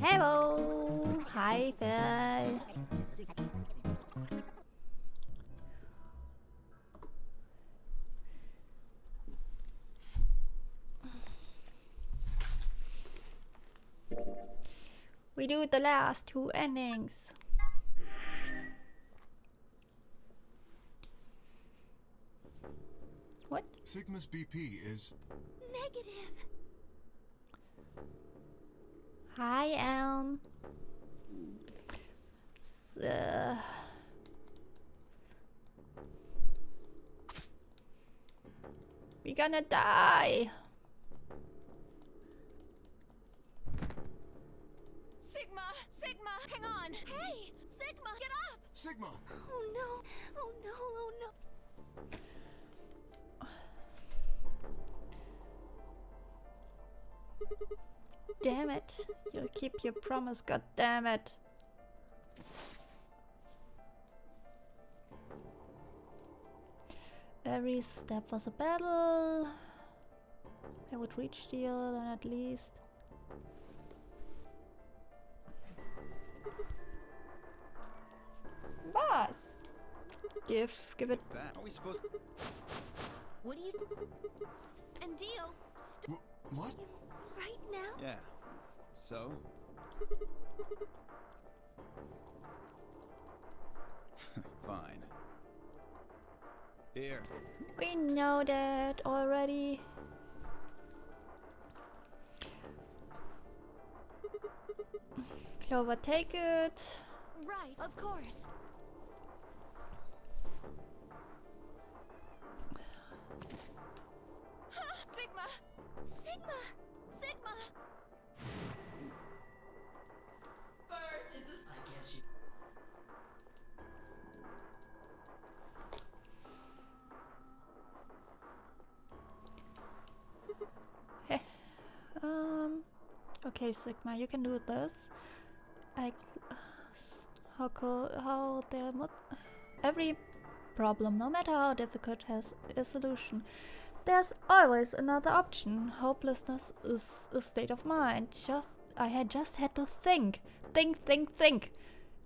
Hello! Hi there! We do the last two endings. What? Sigma's BP is Negative. Hi, Elm. We're gonna die. Sigma, hang on. Hey, Sigma, get up. Sigma. Oh no, oh no, oh no. Damn it. You'll keep your promise, god damn it. Every step was a battle. I would reach the other than at least. Boss! Give it. Are we supposed to? What do you... And Dio, What? right now? Yeah. So? Fine. Here. We know that already. Clover, take it. Right, of course. Sigma! Sigma! First is this. I guess you. Heh. Okay, Sigma, you can do this. Every problem, no matter how difficult, has a solution. There's always another option. Hopelessness is a state of mind. I had just had to think. Think.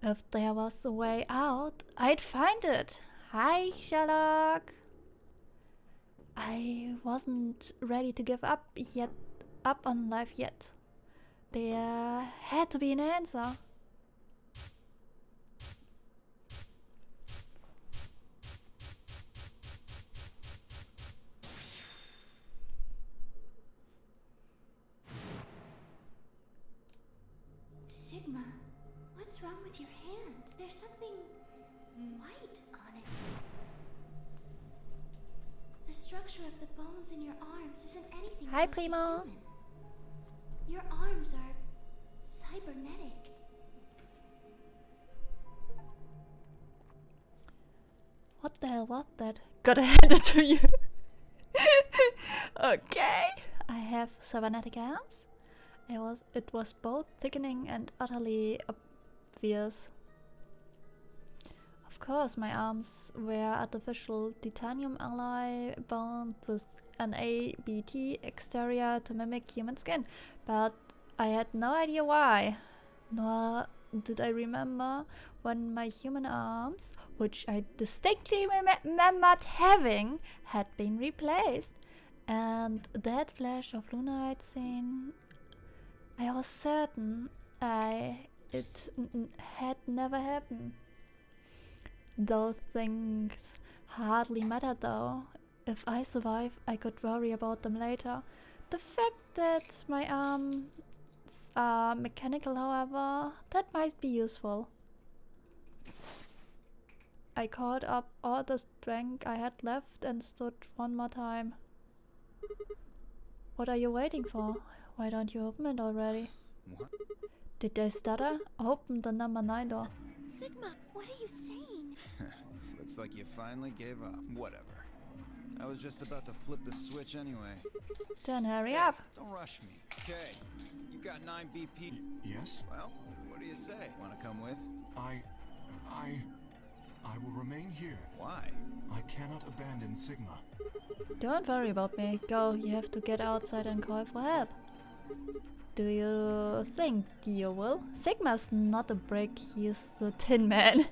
If there was a way out, I'd find it. Hi, Sherlock. I wasn't ready to give up on life yet. There had to be an answer. Sigma, what's wrong with your hand? There's something white on it. The structure of the bones in your arms isn't anything Hi, close to Primo. human. Your arms are cybernetic. What the hell was that? Gotta hand it to you. Okay. I have cybernetic arms. It was both thickening and utterly obvious. Of course, my arms were artificial titanium alloy bound with an ABT exterior to mimic human skin, but I had no idea why. Nor did I remember when my human arms, which I distinctly remembered having, had been replaced. And that flash of Luna I'd seen, I was certain it had never happened. Those things hardly matter though. If I survive, I could worry about them later. The fact that my arms are mechanical, however, that might be useful. I called up all the strength I had left and stood one more time. What are you waiting for? Why don't you open it already? What? Did they stutter? Open the number 9 door. Sigma, what are you saying? Looks like you finally gave up. Whatever. I was just about to flip the switch anyway. Then hurry up. Don't rush me. Okay. You got 9 BP. Yes? Well, what do you say? Want to come with? I will remain here. Why? I cannot abandon Sigma. Don't worry about me. Go, you have to get outside and call for help. do you think you will? Sigma's not a brick, he's a tin man.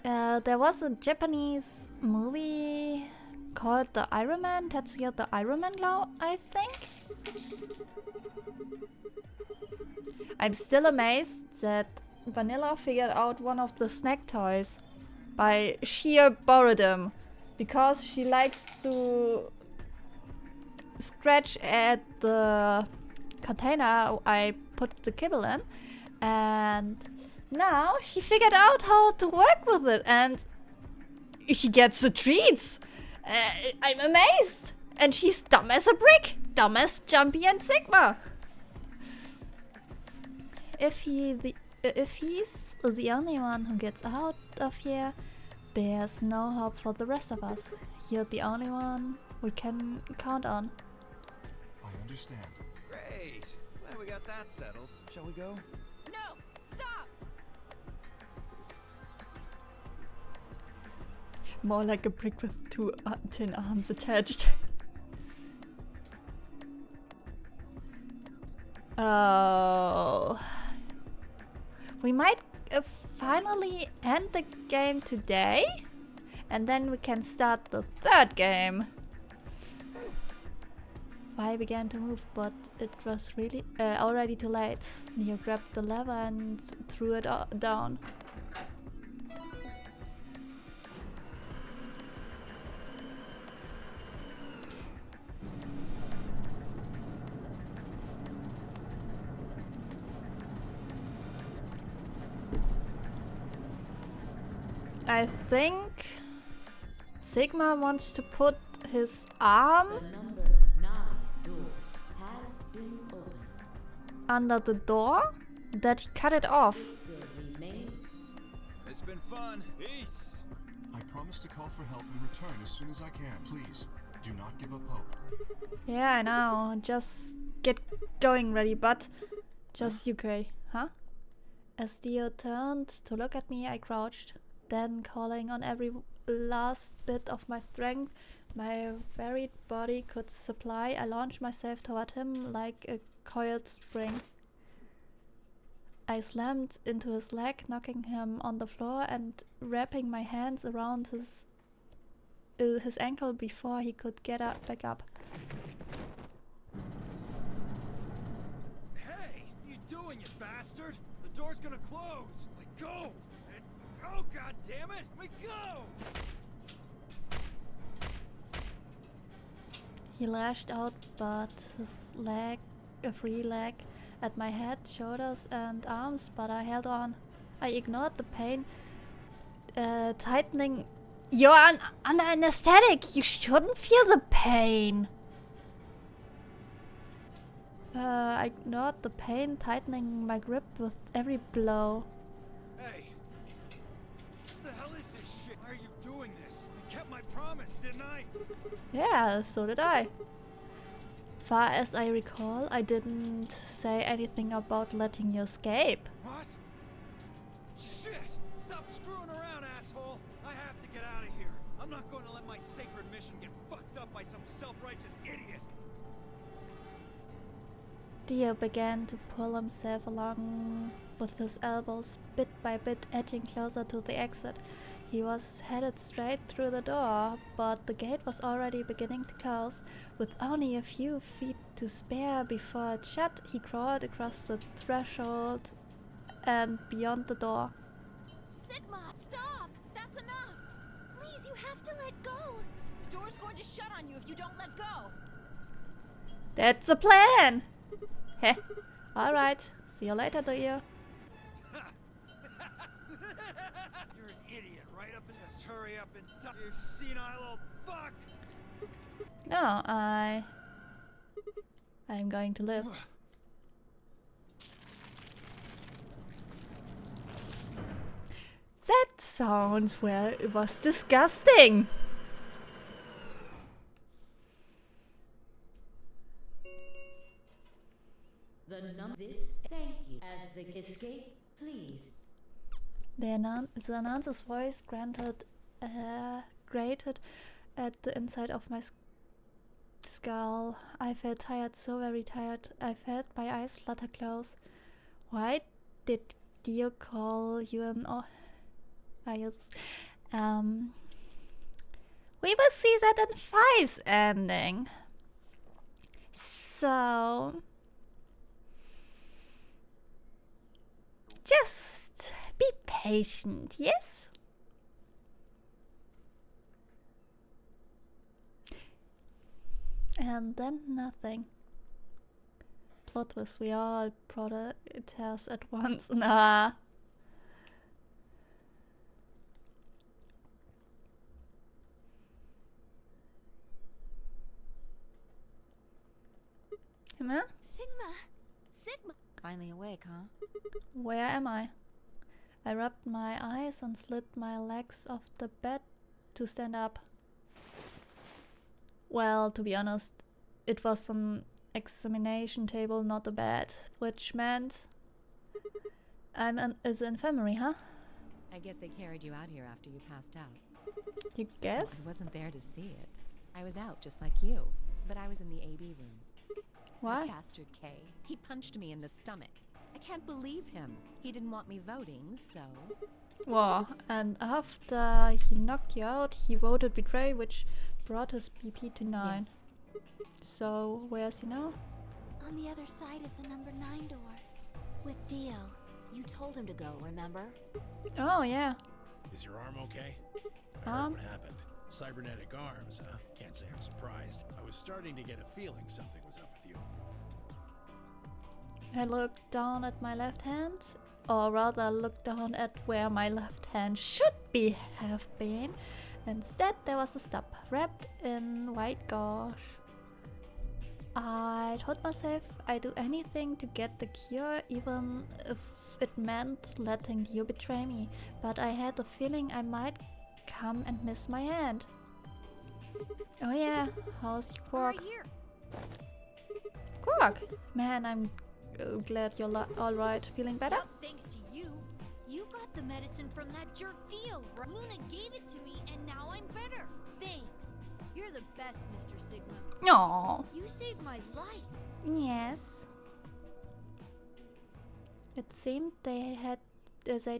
There was a Japanese movie called The Iron Man, Tetsuya the Iron Man Law, I think. I'm still amazed that Vanilla figured out one of the snack toys by sheer boredom, because she likes to scratch at the container I put the kibble in, and now she figured out how to work with it and she gets the treats. I'm amazed, and she's dumb as a brick, dumb as Jumpy and Sigma. If he's the only one who gets out of here, there's no hope for the rest of us. You're the only one we can count on. I understand. Great. Glad we got that settled. Shall we go? No! Stop! More like a brick with two tin arms attached. Oh. We might finally end the game today, and then we can start the third game. I began to move, but it was really already too late. Neo grabbed the lever and threw it down. I think Sigma wants to put his arm under the door, that he cut it off. It's been fun. Peace. I promise to call for help and return as soon as I can. Please, do not give up hope. Yeah, I know. Just get going ready, but just UK, huh? As Dio turned to look at me, I crouched. Then, calling on every last bit of my strength my varied body could supply, I launched myself toward him like a coiled spring. I slammed into his leg, knocking him on the floor and wrapping my hands around his ankle before he could get back up. Hey! You doing, you bastard? The door's gonna close! Let go! Oh, God damn it! Let me go! He lashed out, but his leg, a free leg, at my head, shoulders and arms, but I held on. I ignored the pain, tightening. You're under anesthetic! You shouldn't feel the pain! I ignored the pain, tightening my grip with every blow. Hey! What the hell is this shit? Why are you doing this? I kept my promise, didn't I? Yeah, so did I. Far as I recall, I didn't say anything about letting you escape. What? Shit! Stop screwing around, asshole! I have to get out of here. I'm not going to let my sacred mission get fucked up by some self-righteous idiot. Dio began to pull himself along with his elbows, bit by bit edging closer to the exit. He was headed straight through the door, but the gate was already beginning to close. With only a few feet to spare before it shut, he crawled across the threshold and beyond the door. Sigma, stop! That's enough! Please, you have to let go! The door's going to shut on you if you don't let go! That's the plan! Heh. Alright, see you later, Dio. You're an idiot, right up in this. Hurry up and die, you senile old fuck! No, I'm going to live. That sounds, well, it was disgusting. This, thank you. As the escape, please. The announcer's voice grated at the inside of my Skull. I felt tired, so very tired. I felt my eyes flutter close. Why did Dio call you an yes. We will see that in 5's ending. So just be patient, yes? And then nothing. Plot twist, we all protest at once. Nah. Huh? Sigma! Finally awake, huh? Where am I? I rubbed my eyes and slid my legs off the bed to stand up. Well, to be honest, it was an examination table, not a bed, which meant I'm in the infirmary, huh? I guess they carried you out here after you passed out. You Well, guess? I wasn't there to see it. I was out just like you, but I was in the AB room. Why? That bastard K. He punched me in the stomach. I can't believe him. He didn't want me voting, so... Wow, and after he knocked you out, he voted betray, which brought his BP to 9. Yes. So, where's he now? On the other side of the number 9 door. With Dio. You told him to go, remember? Oh, yeah. Is your arm okay? I heard Um. what happened. Cybernetic arms, huh? Can't say I'm surprised. I was starting to get a feeling something was up with you. I looked down at my left hand, or rather looked down at where my left hand should have been. Instead, there was a stub wrapped in white gauze. I told myself I'd do anything to get the cure, even if it meant letting Dio betray me. But I had the feeling I might come and miss my hand. Oh yeah, how's your Quark? Right here! Quark! Man, I'm glad you're alright. Feeling better? Yep, thanks to you. You got the medicine from that jerk Dio. Luna gave it to me, and now I'm better. Thanks. You're the best, Mr. Sigma. Aww. You saved my life. Yes. It seemed they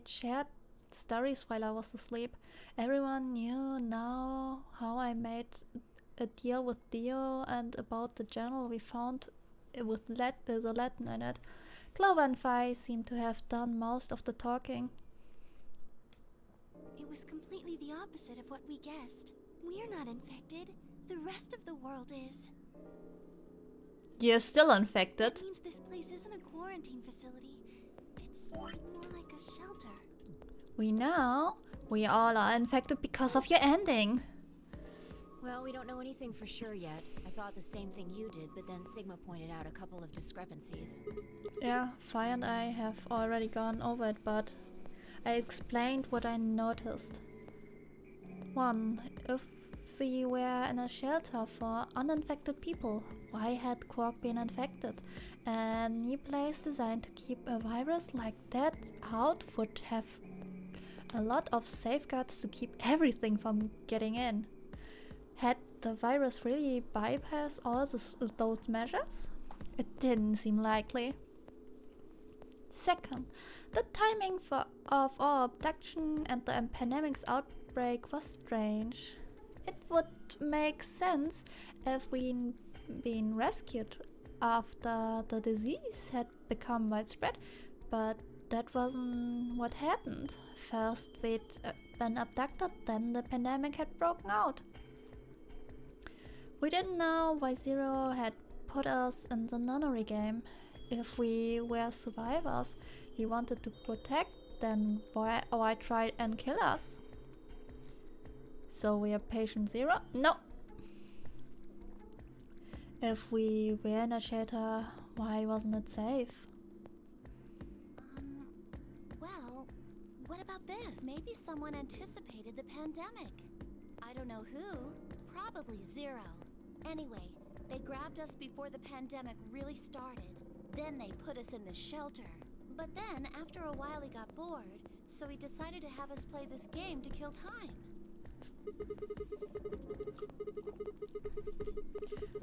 shared stories while I was asleep. Everyone knew now how I made a deal with Dio and about the journal we found with the Latin in it. Clover and Fi seemed to have done most of the talking. It was completely the opposite of what we guessed. We're not infected. The rest of the world is. You're still infected. That means this place isn't a quarantine facility. It's more like a shelter. We know we all are infected because of your ending. Well, we don't know anything for sure yet. I thought the same thing you did, but then Sigma pointed out a couple of discrepancies. Yeah, Fi and I have already gone over it, but I explained what I noticed. 1. If we were in a shelter for uninfected people, why had Quark been infected? Any place designed to keep a virus like that out would have a lot of safeguards to keep everything from getting in. Had the virus really bypassed all those measures? It didn't seem likely. 2nd, the timing of our abduction and the pandemic's outbreak was strange. It would make sense if we'd been rescued after the disease had become widespread, but that wasn't what happened. First we'd been abducted, then the pandemic had broken out. We didn't know why Zero had put us in the nunnery game. If we were survivors he wanted to protect, then why try and kill us? So we are patient Zero? No. If we were in a shelter, why wasn't it safe? Well, what about this? Maybe someone anticipated the pandemic. I don't know who. Probably Zero. Anyway, they grabbed us before the pandemic really started. Then they put us in the shelter. But then, after a while, he got bored, so he decided to have us play this game to kill time.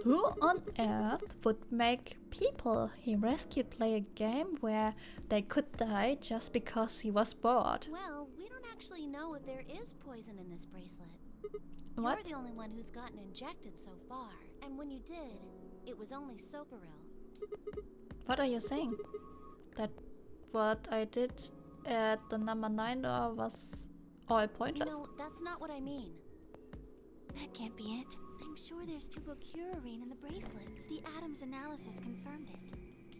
Who on earth would make people he rescued play a game where they could die just because he was bored? Well, we don't actually know if there is poison in this bracelet. What? You're the only one who's gotten injected so far. And when you did, it was only Socoril. What are you saying? That what I did at the number 9 door was all pointless? No, that's not what I mean. That can't be it. I'm sure there's tubocurarine in the bracelets. The Atom's analysis confirmed it.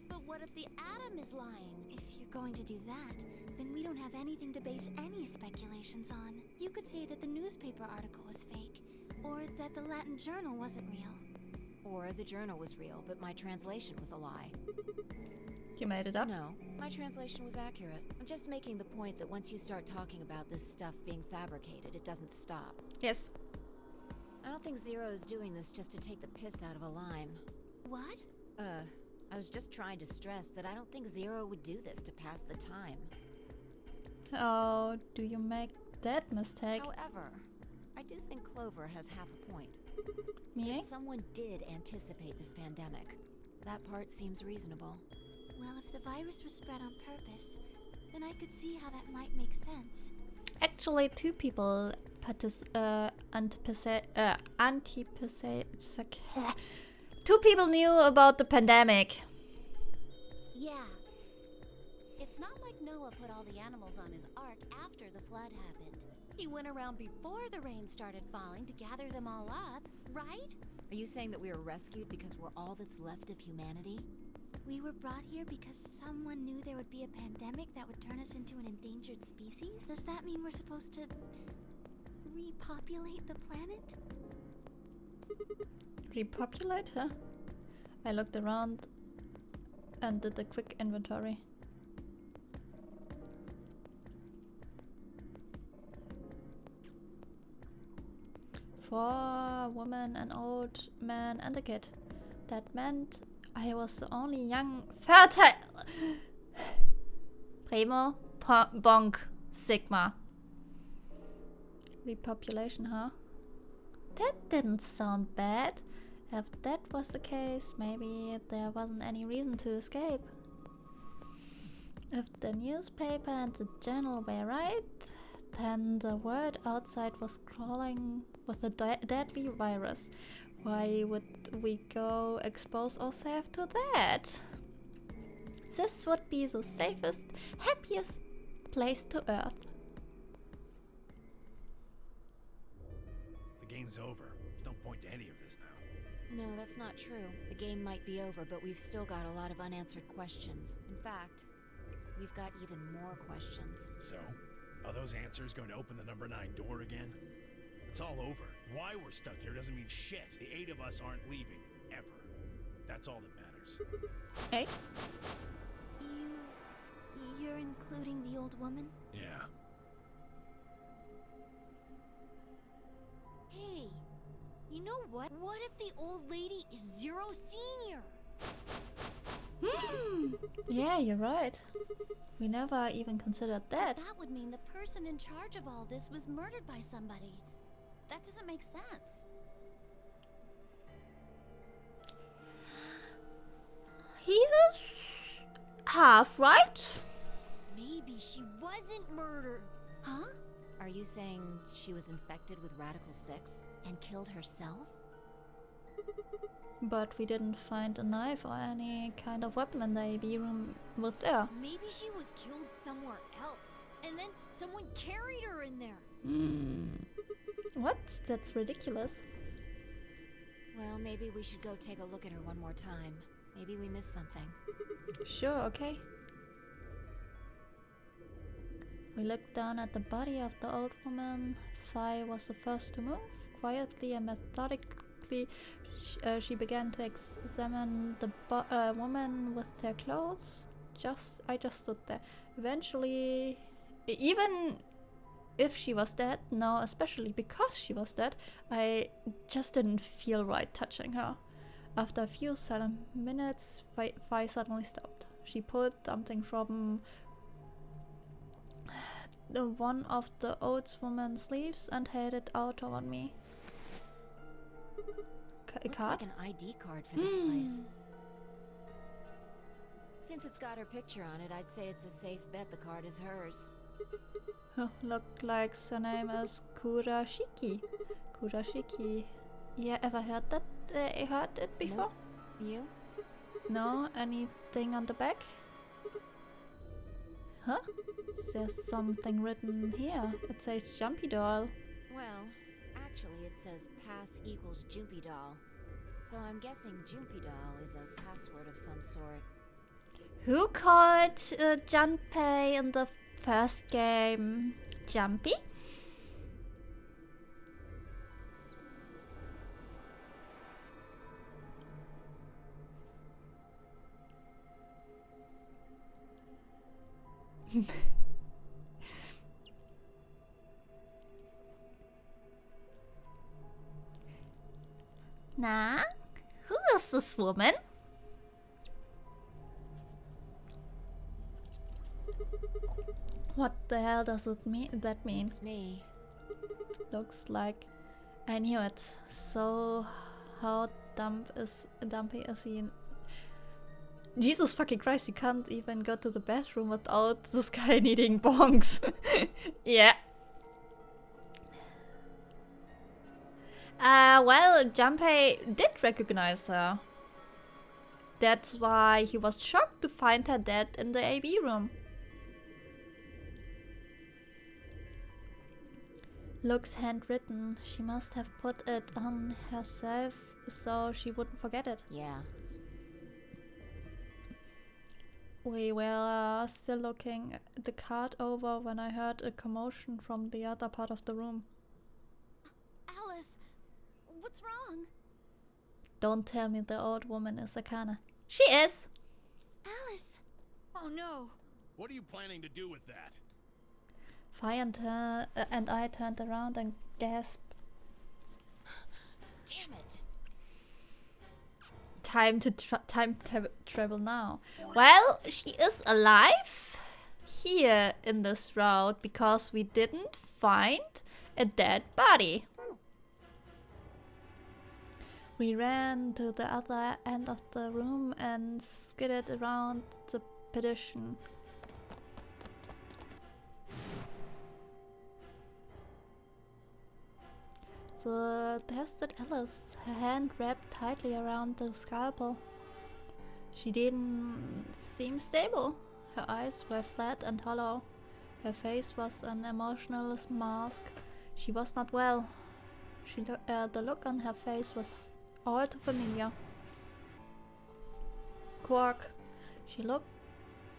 But what if the Atom is lying? If you're going to do that, then we don't have anything to base any speculations on. You could say that the newspaper article was fake, or that the Latin journal wasn't real. Or the journal was real, but my translation was a lie. You made it up? No, my translation was accurate. I'm just making the point that once you start talking about this stuff being fabricated, it doesn't stop. Yes. I don't think Zero is doing this just to take the piss out of a lime. What? I was just trying to stress that I don't think Zero would do this to pass the time. How do you make that mistake? However, I do think Clover has half a point. Meaning? That someone did anticipate this pandemic. That part seems reasonable. Well, if the virus was spread on purpose, then I could see how that might make sense. Actually, two people two people knew about the pandemic. Yeah. It's not like Noah put all the animals on his ark after the flood happened. He went around before the rain started falling to gather them all up, right? Are you saying that we were rescued because we're all that's left of humanity? We were brought here because someone knew there would be a pandemic that would turn us into an endangered species? Does that mean we're supposed to repopulate the planet? Repopulate, huh? I looked around and did a quick inventory. For a woman, an old man, and a kid. That meant I was the only young fertile. Primo, bonk, Sigma. Repopulation, huh? That didn't sound bad. If that was the case, maybe there wasn't any reason to escape. If the newspaper and the journal were right, then the world outside was crawling with a deadly virus. Why would we go expose ourselves to that? This would be the safest, happiest place to Earth. The game's over. There's no point to any of this now. No, that's not true. The game might be over, but we've still got a lot of unanswered questions. In fact, we've got even more questions. So, are those answers going to open the number 9 door again? It's all over. Why we're stuck here doesn't mean shit. The 8 of us aren't leaving, ever. That's all that matters. Hey? You're including the old woman? Yeah. Hey, you know what? What if the old lady is Zero Senior? Yeah, you're right. We never even considered that. That would mean the person in charge of all this was murdered by somebody. That doesn't make sense. He is half right. Maybe she wasn't murdered. Huh? Are you saying she was infected with Radical 6 And killed herself? But we didn't find a knife or any kind of weapon in the AB room was there. Maybe she was killed somewhere else, and then someone carried her in there. What? That's ridiculous. Well, maybe we should go take a look at her one more time. Maybe we missed something. Sure, okay. We looked down at the body of the old woman. Fi was the first to move. Quietly and methodically, she began to examine the woman with her clothes. I just stood there. Eventually, even if she was dead, now especially because she was dead, I just didn't feel right touching her. After a few silent minutes, Fi suddenly stopped. She pulled something from one of the old woman's leaves and headed out toward me. A Looks card? like an ID card for this place. Since it's got her picture on it, I'd say it's a safe bet the card is hers. Look like her name is Kurashiki. Kurashiki. Yeah, ever heard that? Heard it before? Nope. You? No? Anything on the back? Huh? There's something written here. It says Jumpy Doll. Well, actually it says pass equals Jumpy Doll. So I'm guessing Jumpy Doll is a password of some sort. Who called Junpei in the first game Jumpy? Nah, who is this woman? What the hell does it mean? That mean? It's me. Looks like I knew it. So how dumpy is he? Jesus fucking Christ! You can't even go to the bathroom without this guy needing bongs. Yeah. Well, Junpei did recognize her. That's why he was shocked to find her dead in the AB room. Looks handwritten. She must have put it on herself so she wouldn't forget it. Yeah. We were still looking the card over when I heard a commotion from the other part of the room. Alice, what's wrong? Don't tell me the old woman is Akana. She is! Alice! Oh no! What are you planning to do with that? Fi and I turned around and gasped. Damn it. Time to travel now. Well, she is alive here in this route because we didn't find a dead body. We ran to the other end of the room and skidded around the petition. So there stood Alice, her hand wrapped tightly around the scalpel. She didn't seem stable. Her eyes were flat and hollow. Her face was an emotionless mask. She was not well. The look on her face was all too familiar. Quark. She looked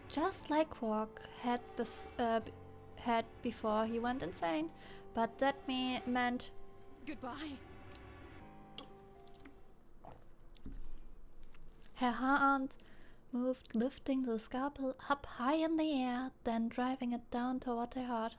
just like Quark had before he went insane, but that meant Goodbye. her hand moved, lifting the scalpel up high in the air, then driving it down toward her heart.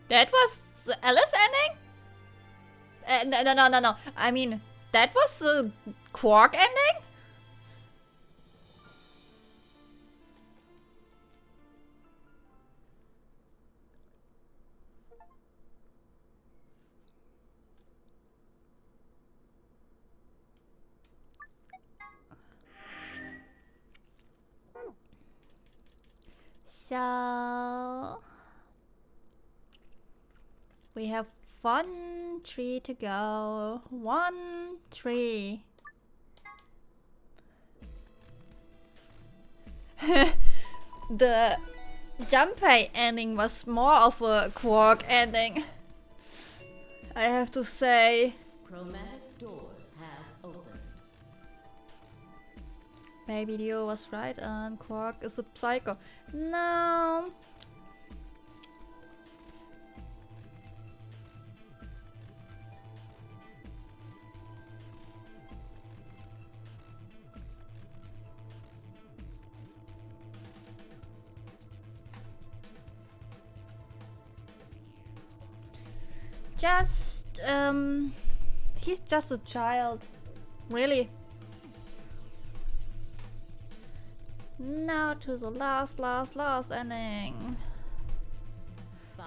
That was the Alice ending? No. I mean, that was the Quark ending? So we have 1 tree to go. 1 tree. The Junpei ending was more of a Quark ending, I have to say. Chromatic doors have opened. Maybe Leo was right and Quark is a psycho. No. he's just a child, really. Now to the last ending. 5,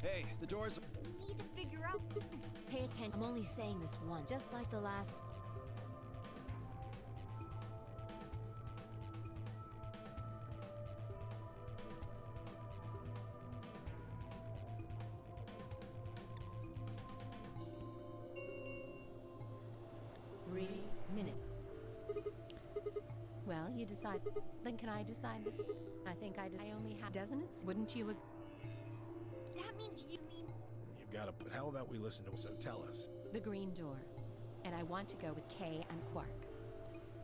Hey, the doors. We need to figure out. Pay attention. I'm only saying this once, just like the last. minutes. Well, you decide. Then can I decide? I think I only have. Doesn't it? Wouldn't you? That means you mean You've got to. How about we listen to? So tell us. The green door. And I want to go with Kay and Quark.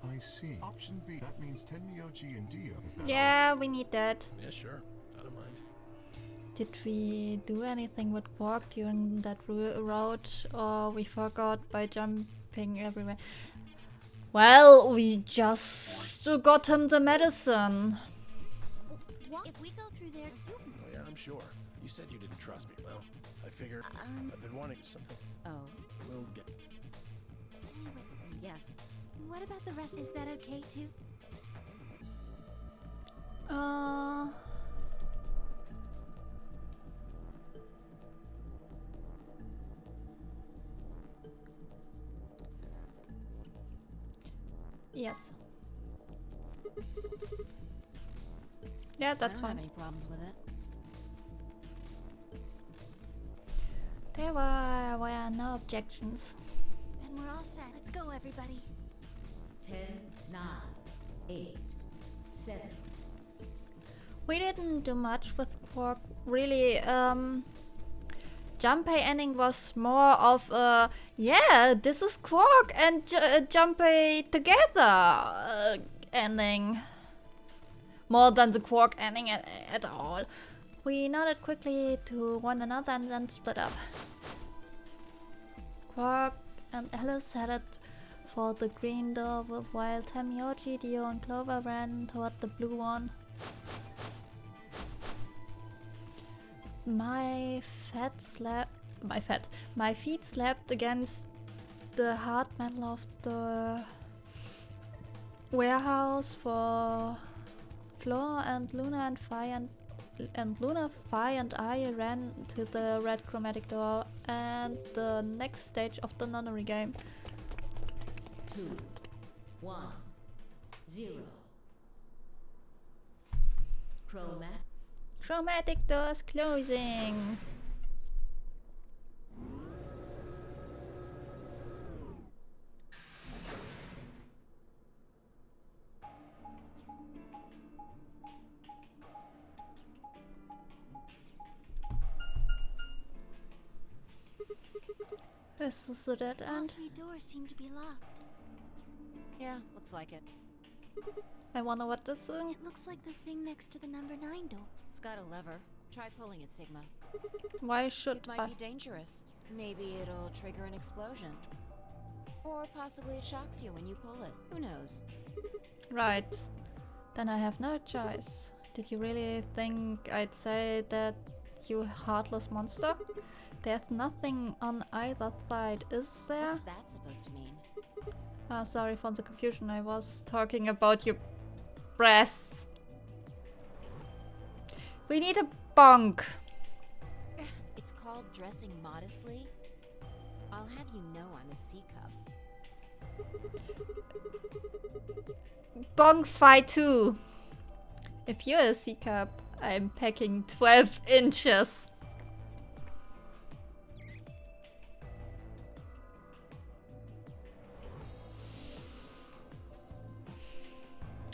I see. Option B. That means Tenmyoji and Dio. Is that Yeah, we need that. Yeah, sure. I don't mind. Did we do anything with Quark during that road, or we forgot by jumping everywhere? Well, we just got him the medicine. What? If we go through there, Oh yeah, I'm sure. You said you didn't trust me. Well, I figure I've been wanting something. Oh. We'll get. Anyway, yes. What about the rest? Is that okay too? Yes. Yeah, that's I don't fine. have any problems with it. There were no objections. Then we're all set. Let's go, everybody. 10, 9, 8, 7. We didn't do much with Quark, really. Junpei ending was more of a, yeah, this is Quark and Junpei together ending. More than the Quark ending at all. We nodded quickly to one another and then split up. Quark and Alice headed for the green door, while Tenmyoji, Dio and Clover ran toward the blue one. My feet slapped against the hard metal of the warehouse floor, and Luna, Fi and I ran to the red chromatic door and the next stage of the nunnery game. 2, 1, 0. Chromatic doors closing. This is the dead All end. 3 doors seem to be locked. Yeah, looks like it. I wonder what this is. It looks like the thing next to the number 9 door. It's got a lever. Try pulling it, Sigma. Why should It might I? be dangerous. Maybe it'll trigger an explosion. Or possibly it shocks you when you pull it. Who knows? Right. Then I have no choice. Did you really think I'd say that, you heartless monster? There's nothing on either side, is there? What's that supposed to mean? Sorry for the confusion. I was talking about your breasts. We need a bonk. It's called dressing modestly. I'll have you know I'm a C-cup. Bonk fight too. If you're a C-cup, I'm packing 12 inches.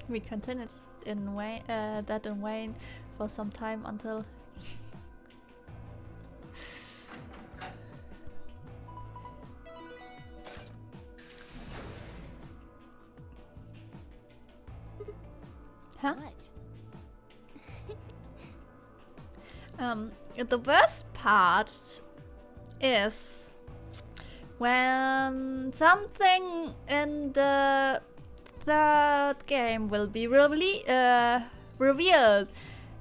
We continued in Wayne for some time until huh? What? The worst part is when something in the third game will be revealed,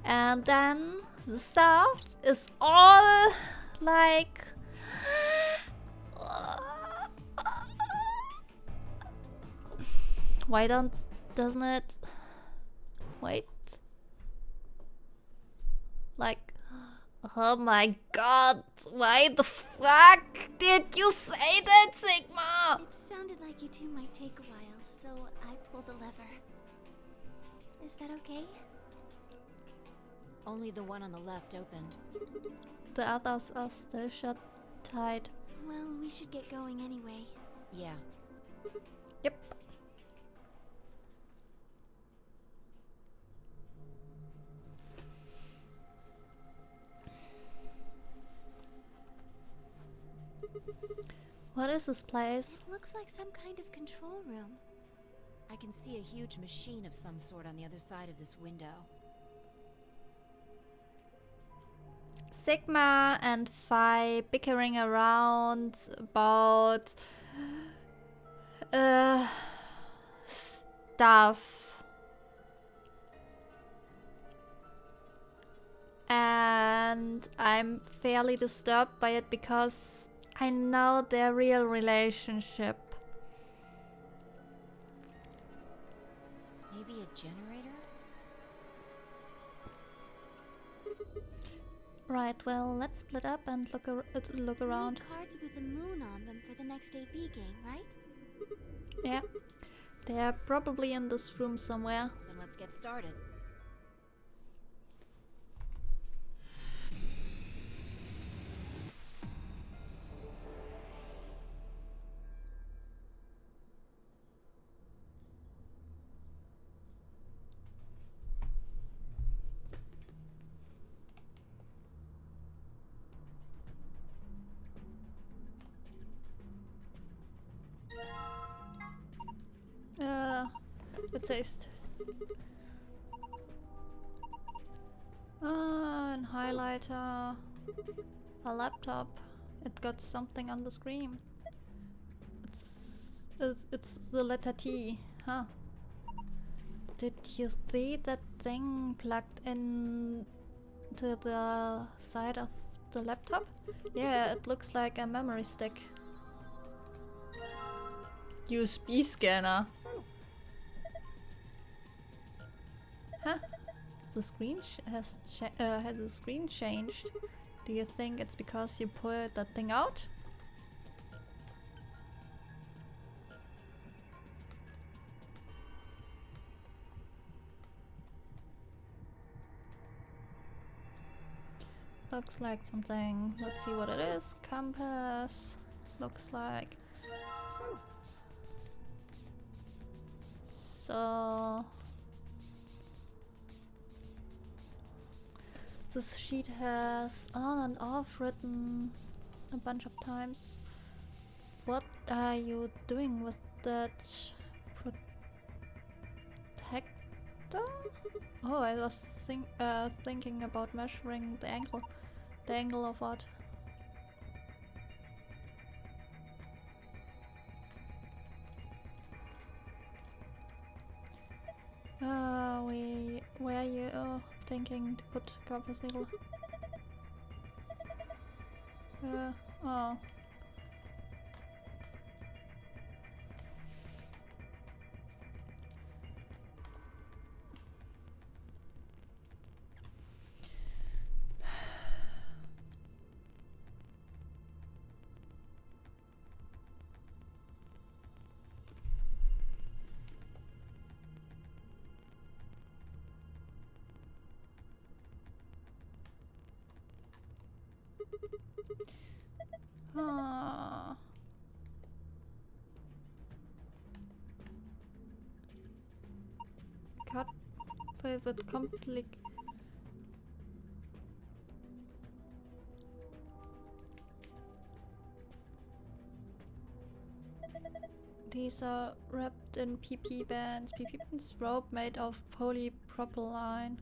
and then the stuff is all like Why doesn't it? Wait. Like, oh my god, why the fuck did you say that, Sigma? It sounded like you two might take a while, so I pulled the lever. Is that okay? Only the one on the left opened. The others are still shut tight. Well, we should get going anyway. Yeah. Yep. What is this place? It looks like some kind of control room. I can see a huge machine of some sort on the other side of this window. Sigma and Phi bickering around about stuff. And I'm fairly disturbed by it because I know their real relationship. Maybe a generator? Right, well, let's split up and look We around. need cards with the moon on them for the next AP game, right? Yeah, they're probably in this room somewhere. Then let's get started. It says an highlighter, a laptop. It got something on the screen. It's the letter T, huh? Did you see that thing plugged in to the side of the laptop? Yeah, it looks like a memory stick. USB scanner. Huh? The screen has the screen changed. Do you think it's because you pulled that thing out? Looks like something. Let's see what it is. Compass. Looks like. So this sheet has on and off written a bunch of times. What are you doing with that protector? Oh, I was thinking about measuring the angle. The angle of what? Where are you thinking to put capacitor? Oh. Cut with complete. These are wrapped in PP bands. PP bands rope made of polypropylene.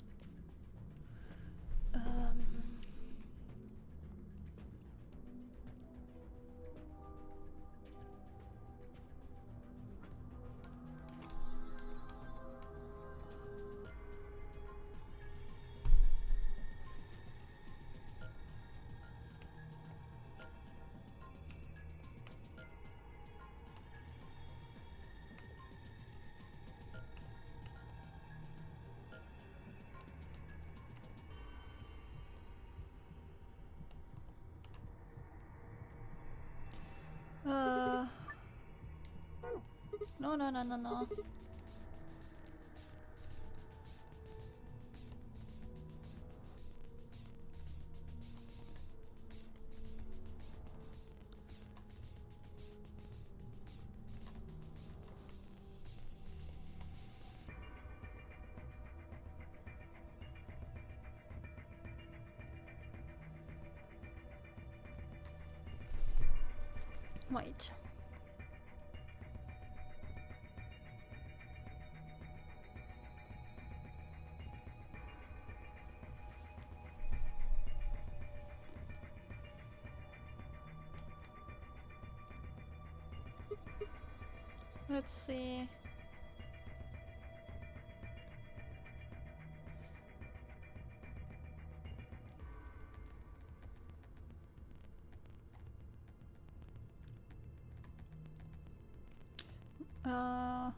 No, no, no, no, no. Wait. Let's see. Yeah.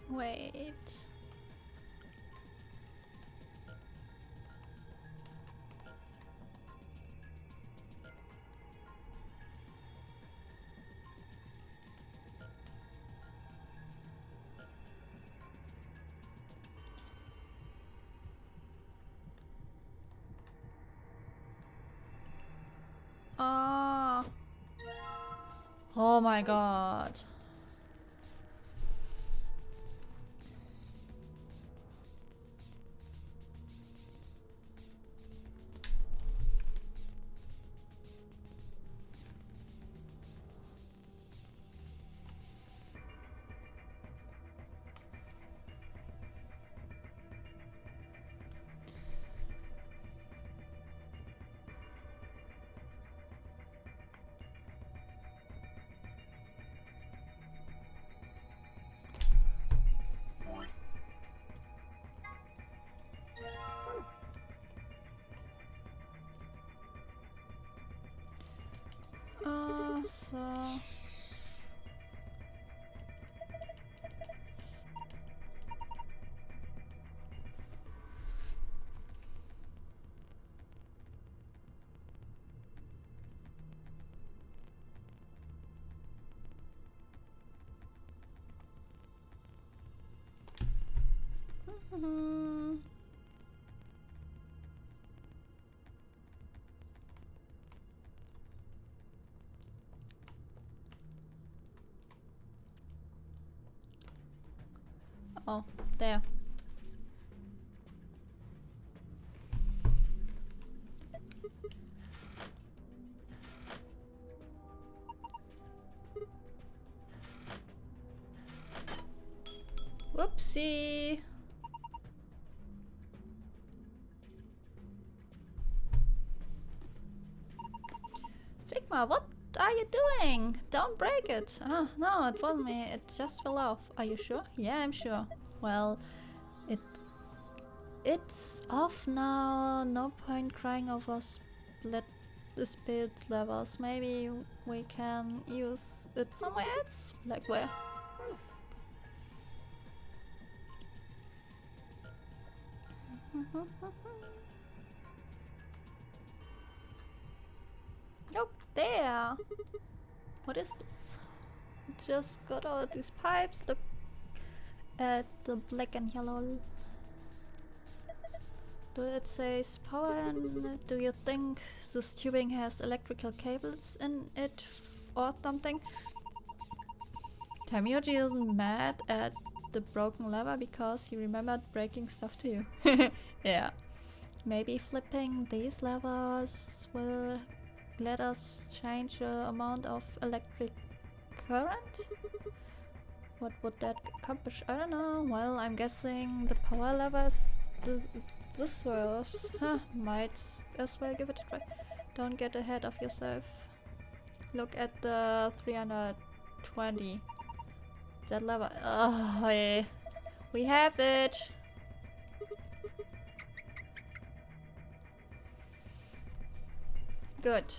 Wait. Ah. Oh my god. So oh, there. Whoopsie. Sigma, what are you doing? Don't break it. Ah, no, it wasn't me. It just fell off. Are you sure? Yeah, I'm sure. Well, it's off now. No point crying over split the spirit levels. Maybe we can use it somewhere else? Like where? Oh, there! What is this? Just got all these pipes. Look at the black and yellow. Do it says power, and do you think this tubing has electrical cables in it or something? Tamioji isn't mad at the broken lever because he remembered breaking stuff to you. Yeah. Maybe flipping these levers will let us change the amount of electric current? What would that accomplish? I don't know. Well, I'm guessing the power levers this was. Huh, might as well give it a try. Don't get ahead of yourself. Look at the 320. That lever. Oh, yeah. We have it. Good.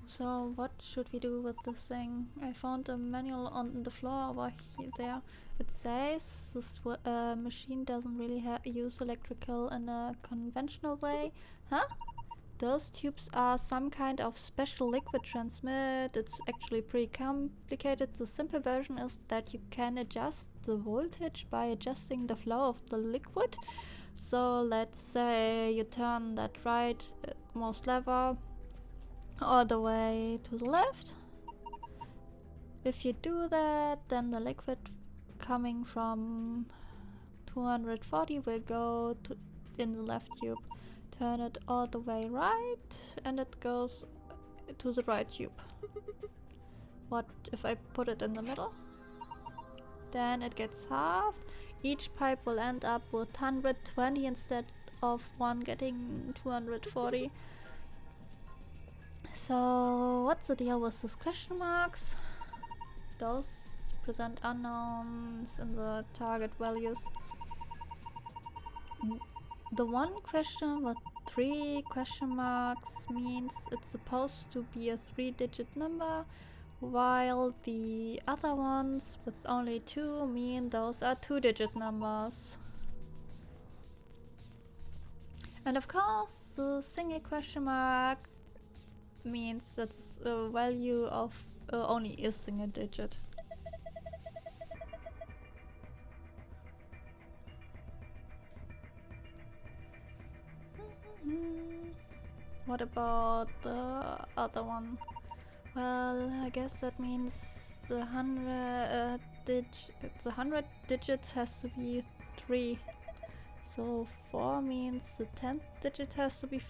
So what should we do with this thing? I found a manual on the floor over there. It says this machine doesn't really use electrical in a conventional way. Huh? Those tubes are some kind of special liquid transmit. It's actually pretty complicated. The simple version is that you can adjust the voltage by adjusting the flow of the liquid. So let's say you turn that rightmost lever all the way to the left. If you do that, then the liquid coming from 240 will go to in the left tube. Turn it all the way right and it goes to the right tube. What if I put it in the middle? Then it gets halved. Each pipe will end up with 120 instead of one getting 240. So what's the deal with these question marks? Those present unknowns in the target values. The one question with 3 question marks means it's supposed to be a 3-digit number, while the other ones with only 2 mean those are 2-digit numbers. And of course, the single question mark means that the value of only a single digit. What about the other one? Well, I guess that means the 100 digits has to be 3. So 4 means the 10th digit has to be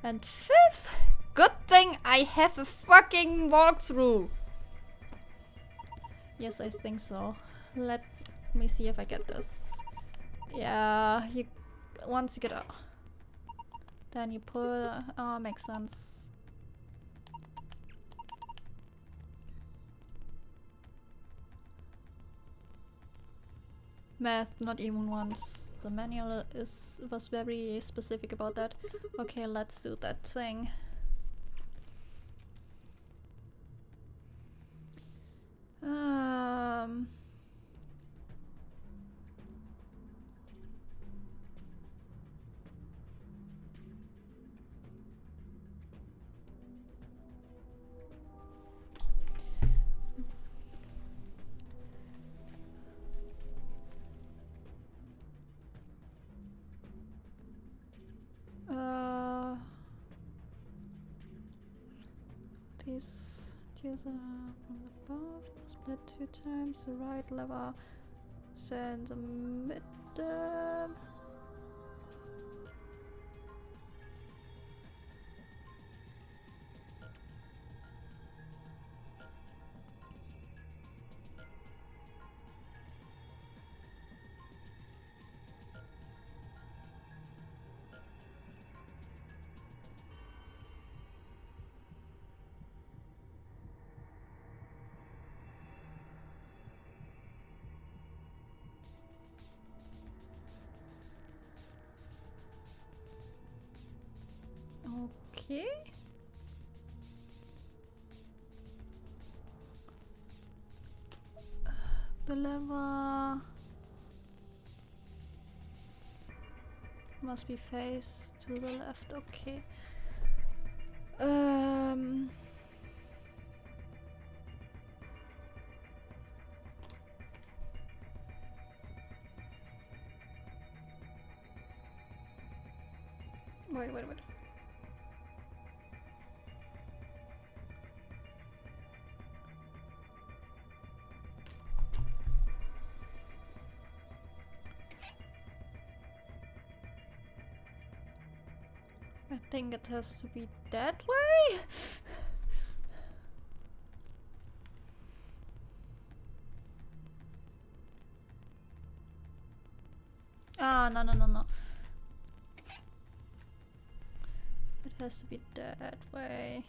and 5th. Good thing I have a fucking walkthrough. Yes, I think so. Let me see if I get this. Yeah, once you get out, then you pull. Oh, makes sense. Math, not even once. The manual was very specific about that. Okay, let's do that thing. These tiers are from above, split 2 times, the right lever set in the middle. Okay. The lever must be faced to the left. Okay. Wait. I think it has to be that way. Ah, no, no, no, no. It has to be that way.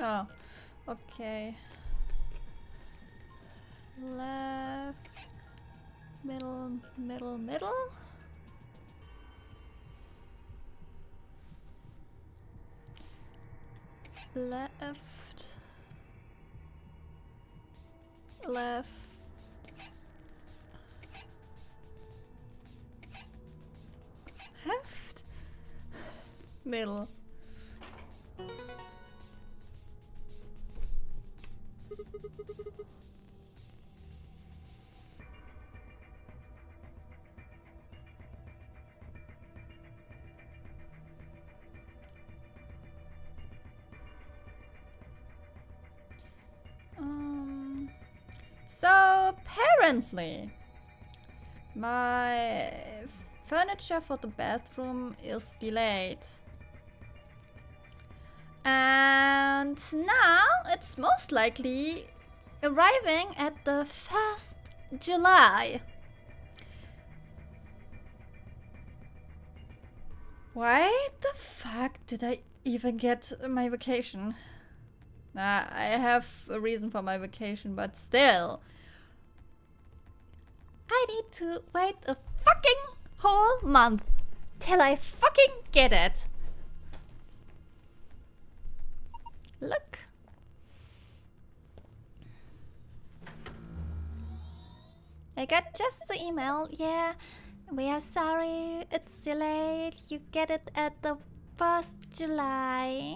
Oh, okay. Left, middle, middle, middle. Left, left, left, middle. So apparently my furniture for the bathroom is delayed. And now it's most likely arriving at the 1st July. Why the fuck did I even get my vacation? Nah, I have a reason for my vacation, but still. I need to wait a fucking whole month till I fucking get it. Look. I got just the email. Yeah, we are sorry, it's delayed. You get it at the 1st July.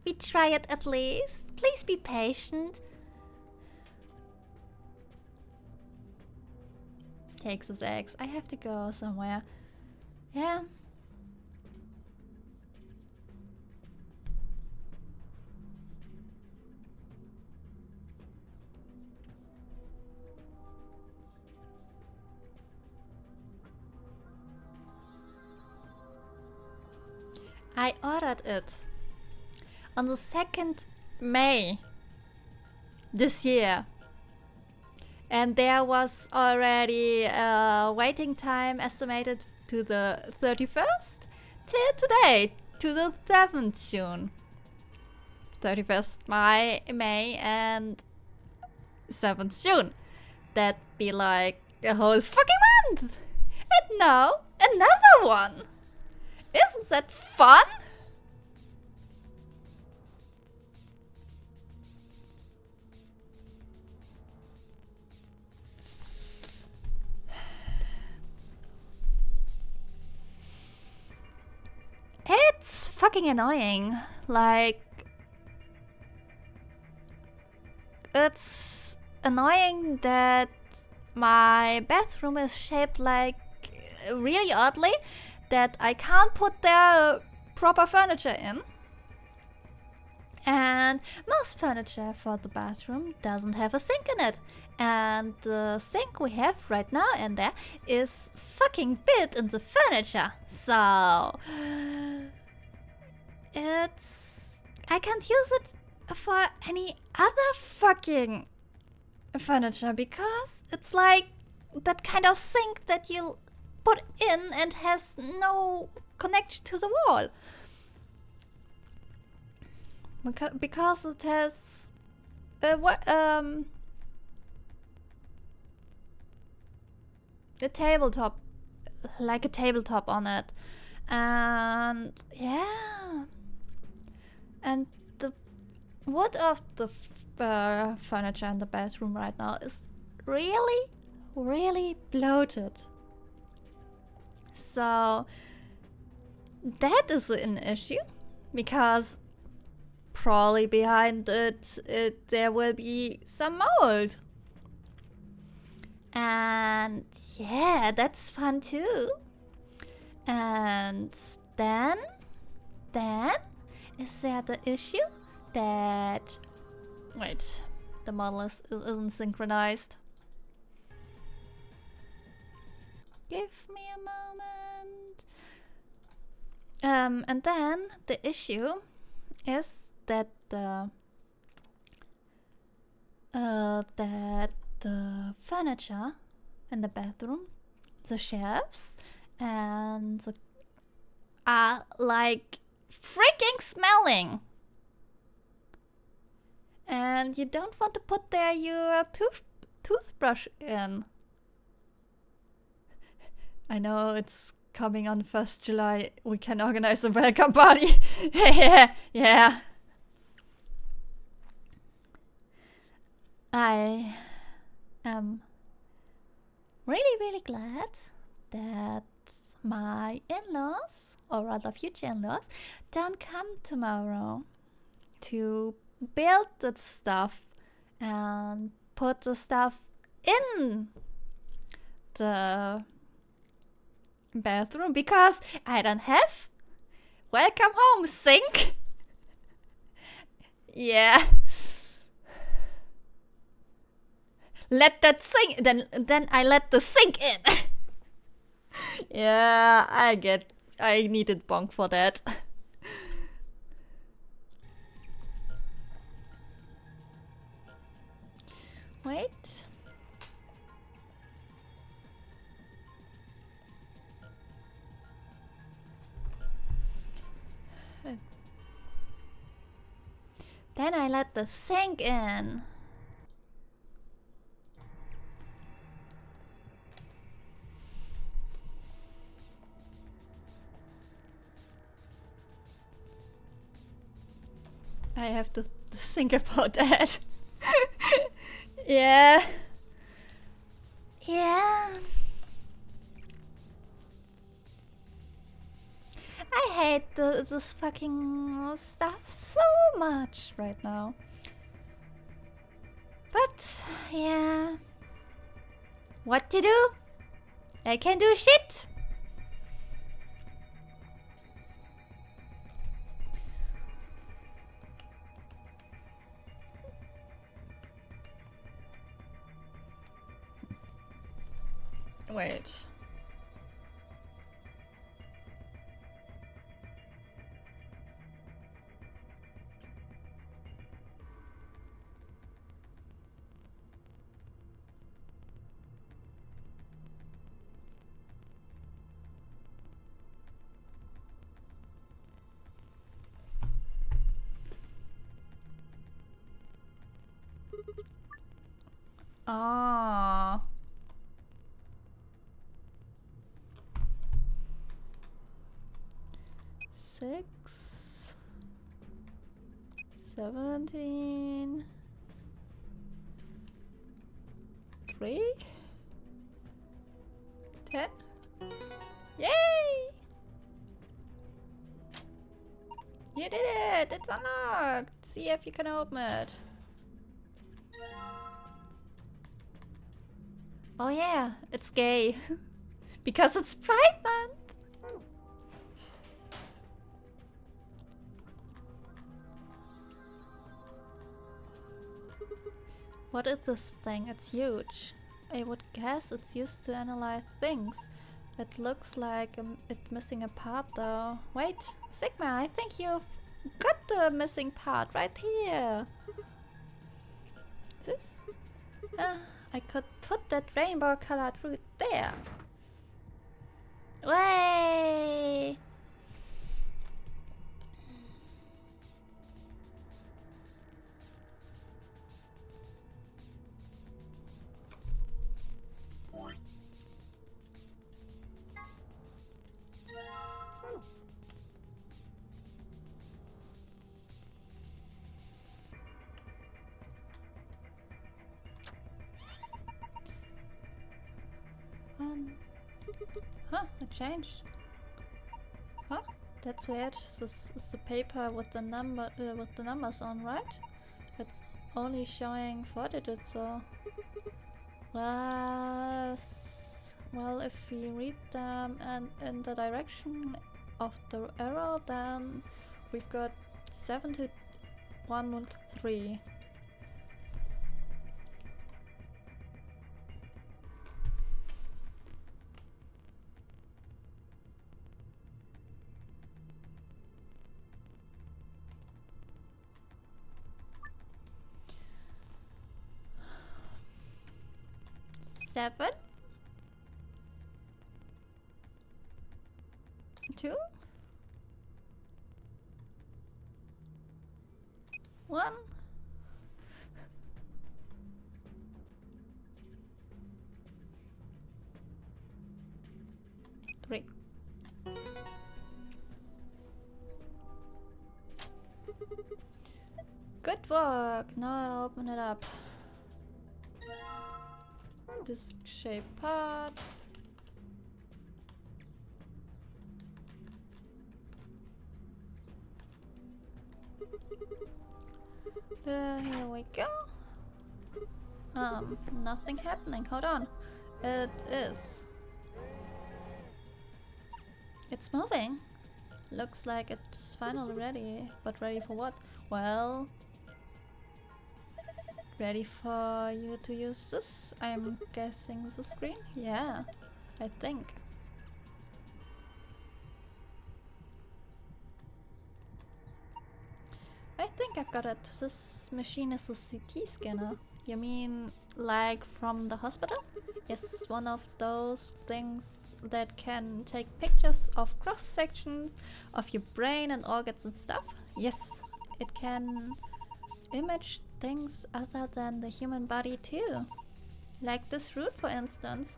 We try it at least. Please be patient. Texas eggs. I have to go somewhere. Yeah. I ordered it on the 2nd May this year. And there was already a waiting time estimated to the 31st till today, to the 7th June. 31st May and 7th June. That'd be like a whole fucking month. And now, another one. Isn't that fun? It's fucking annoying. Like, it's annoying that my bathroom is shaped like really oddly, that I can't put the proper furniture in. And most furniture for the bathroom doesn't have a sink in it. And the sink we have right now in there is fucking built in the furniture. So I can't use it for any other fucking furniture because it's like that kind of sink that you put in and has no connection to the wall. Because it has a tabletop, like a tabletop on it. And yeah, and the wood of the furniture in the bathroom right now is really, really bloated. So that is an issue, because probably behind it there will be some mold. And yeah, that's fun too. And then is there the issue that, wait, the model isn't synchronized. Give me a moment. And then the issue is that the furniture in the bathroom, the shelves, and are like freaking smelling. And you don't want to put there your toothbrush in. I know it's coming on 1st July. We can organize a welcome party. Yeah. I am really, really glad that my in-laws, or rather future in-laws, don't come tomorrow to build the stuff and put the stuff in the bathroom, because I don't have welcome home sink. Yeah. Let that sink, then I let the sink in. Yeah, I needed bonk for that. Wait. Then I let the sink in. I have to think about that. Yeah. I hate this fucking stuff so much right now. But yeah, what to do? I can't do shit. Wait. Ah. 6, 17, 3, 10. Yay! You did it! It's unlocked! See if you can open it. Oh yeah, it's gay. Because it's Pride Month! What is this thing? It's huge. I would guess it's used to analyze things. It looks like it's missing a part though. Wait, Sigma, I think you've got the missing part right here. This? I could put that rainbow colored root there. Way! And huh, it changed. Huh, that's weird. This is the paper with the numbers on, right? It's only showing 4 digits, so well, if we read them and in the direction of the arrow, then we've got 7113. Seven, 2, 1. Three. Good work. Now I open it up. This shape part. Here we go. Nothing happening. Hold on. It is. It's moving. Looks like it's finally ready. But ready for what? Well, ready for you to use this. I'm guessing the screen. Yeah, I think. I think I've got it. This machine is a CT scanner. You mean like from the hospital? Yes, one of those things that can take pictures of cross sections of your brain and organs and stuff. Yes, it can image things other than the human body too. Like this root, for instance.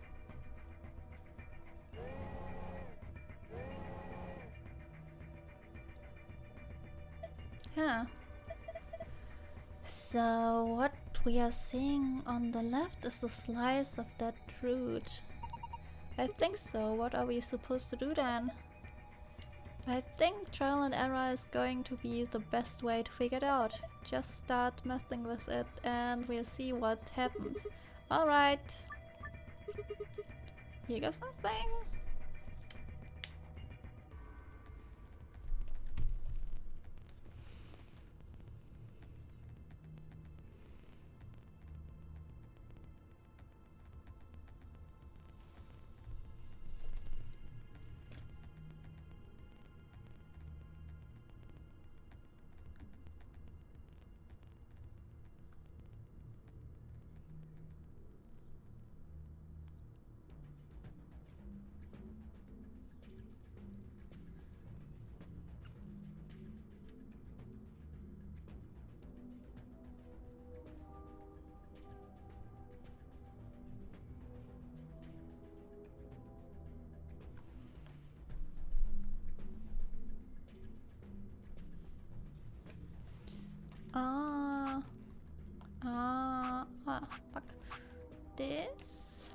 Huh. So what we are seeing on the left is a slice of that root. I think so. What are we supposed to do then? I think trial and error is going to be the best way to figure it out. Just start messing with it and we'll see what happens. Alright. Here goes nothing. Fuck. This.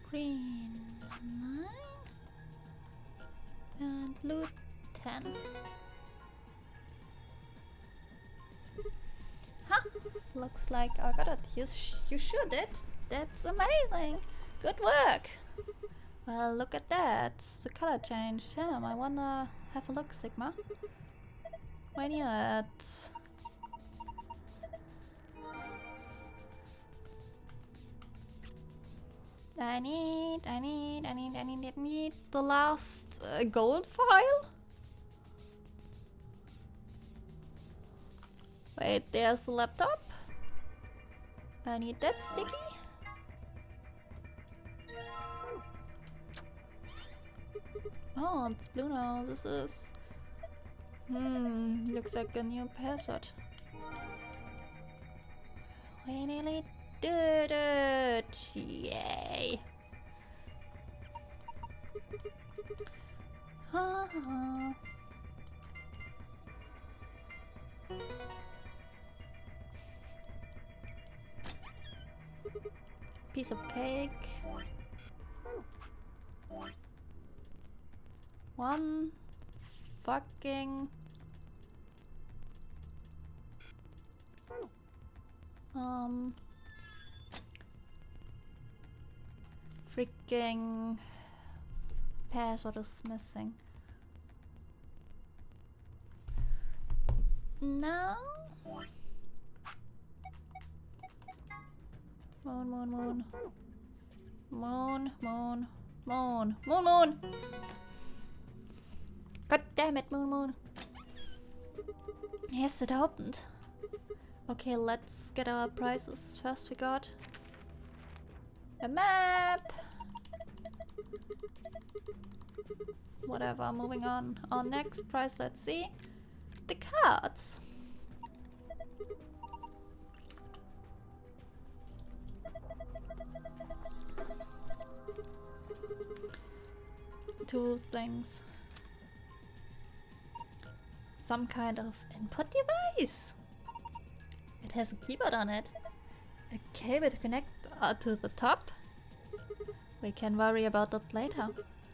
Green 9 and blue 10. Ha! Looks like I got it. You sure did. That's amazing. Good work. Well, look at that. The color changed. I wanna have a look, Sigma. Where you at? I need the last gold file. Wait, there's the laptop. I need that sticky. Oh, it's blue now. This is... looks like a new password. We nearly did it! Yay! piece of cake. One fucking freaking password is missing. No. Moon, moon, moon. Moon, moon, moon, moon, moon. God damn it, moon, moon. Yes, it opened. Okay, let's get our prizes. First we got a map. Whatever, moving on. Our next prize, let's see. The cards. Two things. Some kind of input device. It has a keyboard on it. A cable to connect to the top. We can worry about that later.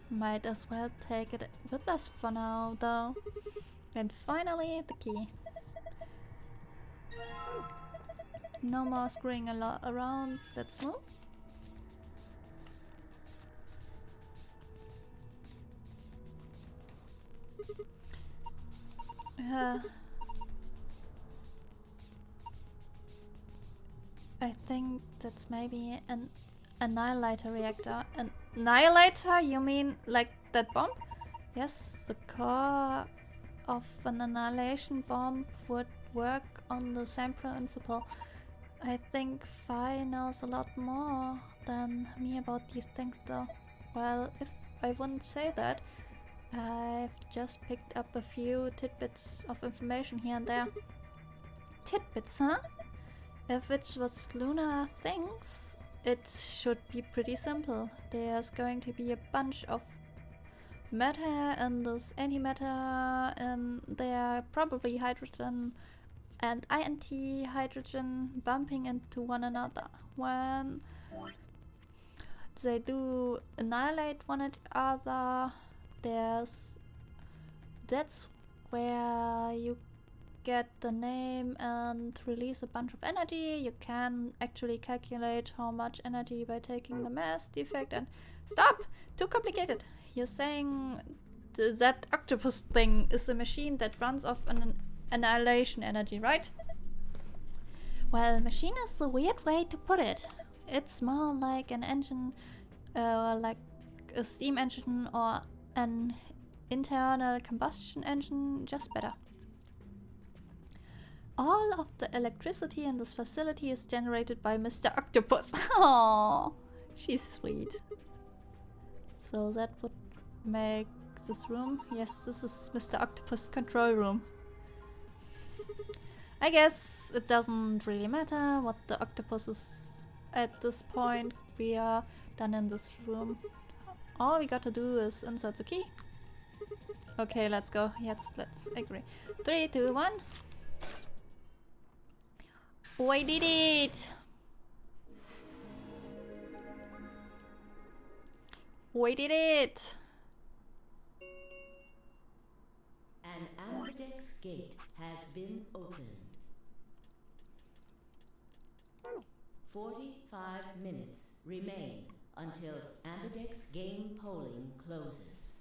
Might as well take it with us for now, though. And finally, the key. No more screwing around. Let's move. I think that's maybe an annihilator reactor. An annihilator? You mean like that bomb? Yes, the core of an annihilation bomb would work on the same principle. I think Fi knows a lot more than me about these things though. Well, if I wouldn't say that. I've just picked up a few tidbits of information here and there. Tidbits, huh? If it was lunar things, it should be pretty simple. There's going to be a bunch of matter and this antimatter, and they're probably hydrogen and anti-hydrogen bumping into one another. When they do annihilate one another, that's where you get the name and release a bunch of energy. You can actually calculate how much energy by taking the mass defect and stop! Too complicated. You're saying that octopus thing is a machine that runs off an annihilation energy, right? Well, machine is a weird way to put it. It's more like an engine, like a steam engine or an internal combustion engine, just better. All of the electricity in this facility is generated by Mr. Octopus. Oh, she's sweet. So that would make this room. Yes, this is Mr. Octopus control room. I guess it doesn't really matter what the octopus is at this point. We are done in this room. All we gotta do is insert the key. Okay, let's go. Yes, let's agree. 3, 2, 1. We did it! We did it! An ambidex gate has been opened. 45 minutes remain until ambidex game polling closes.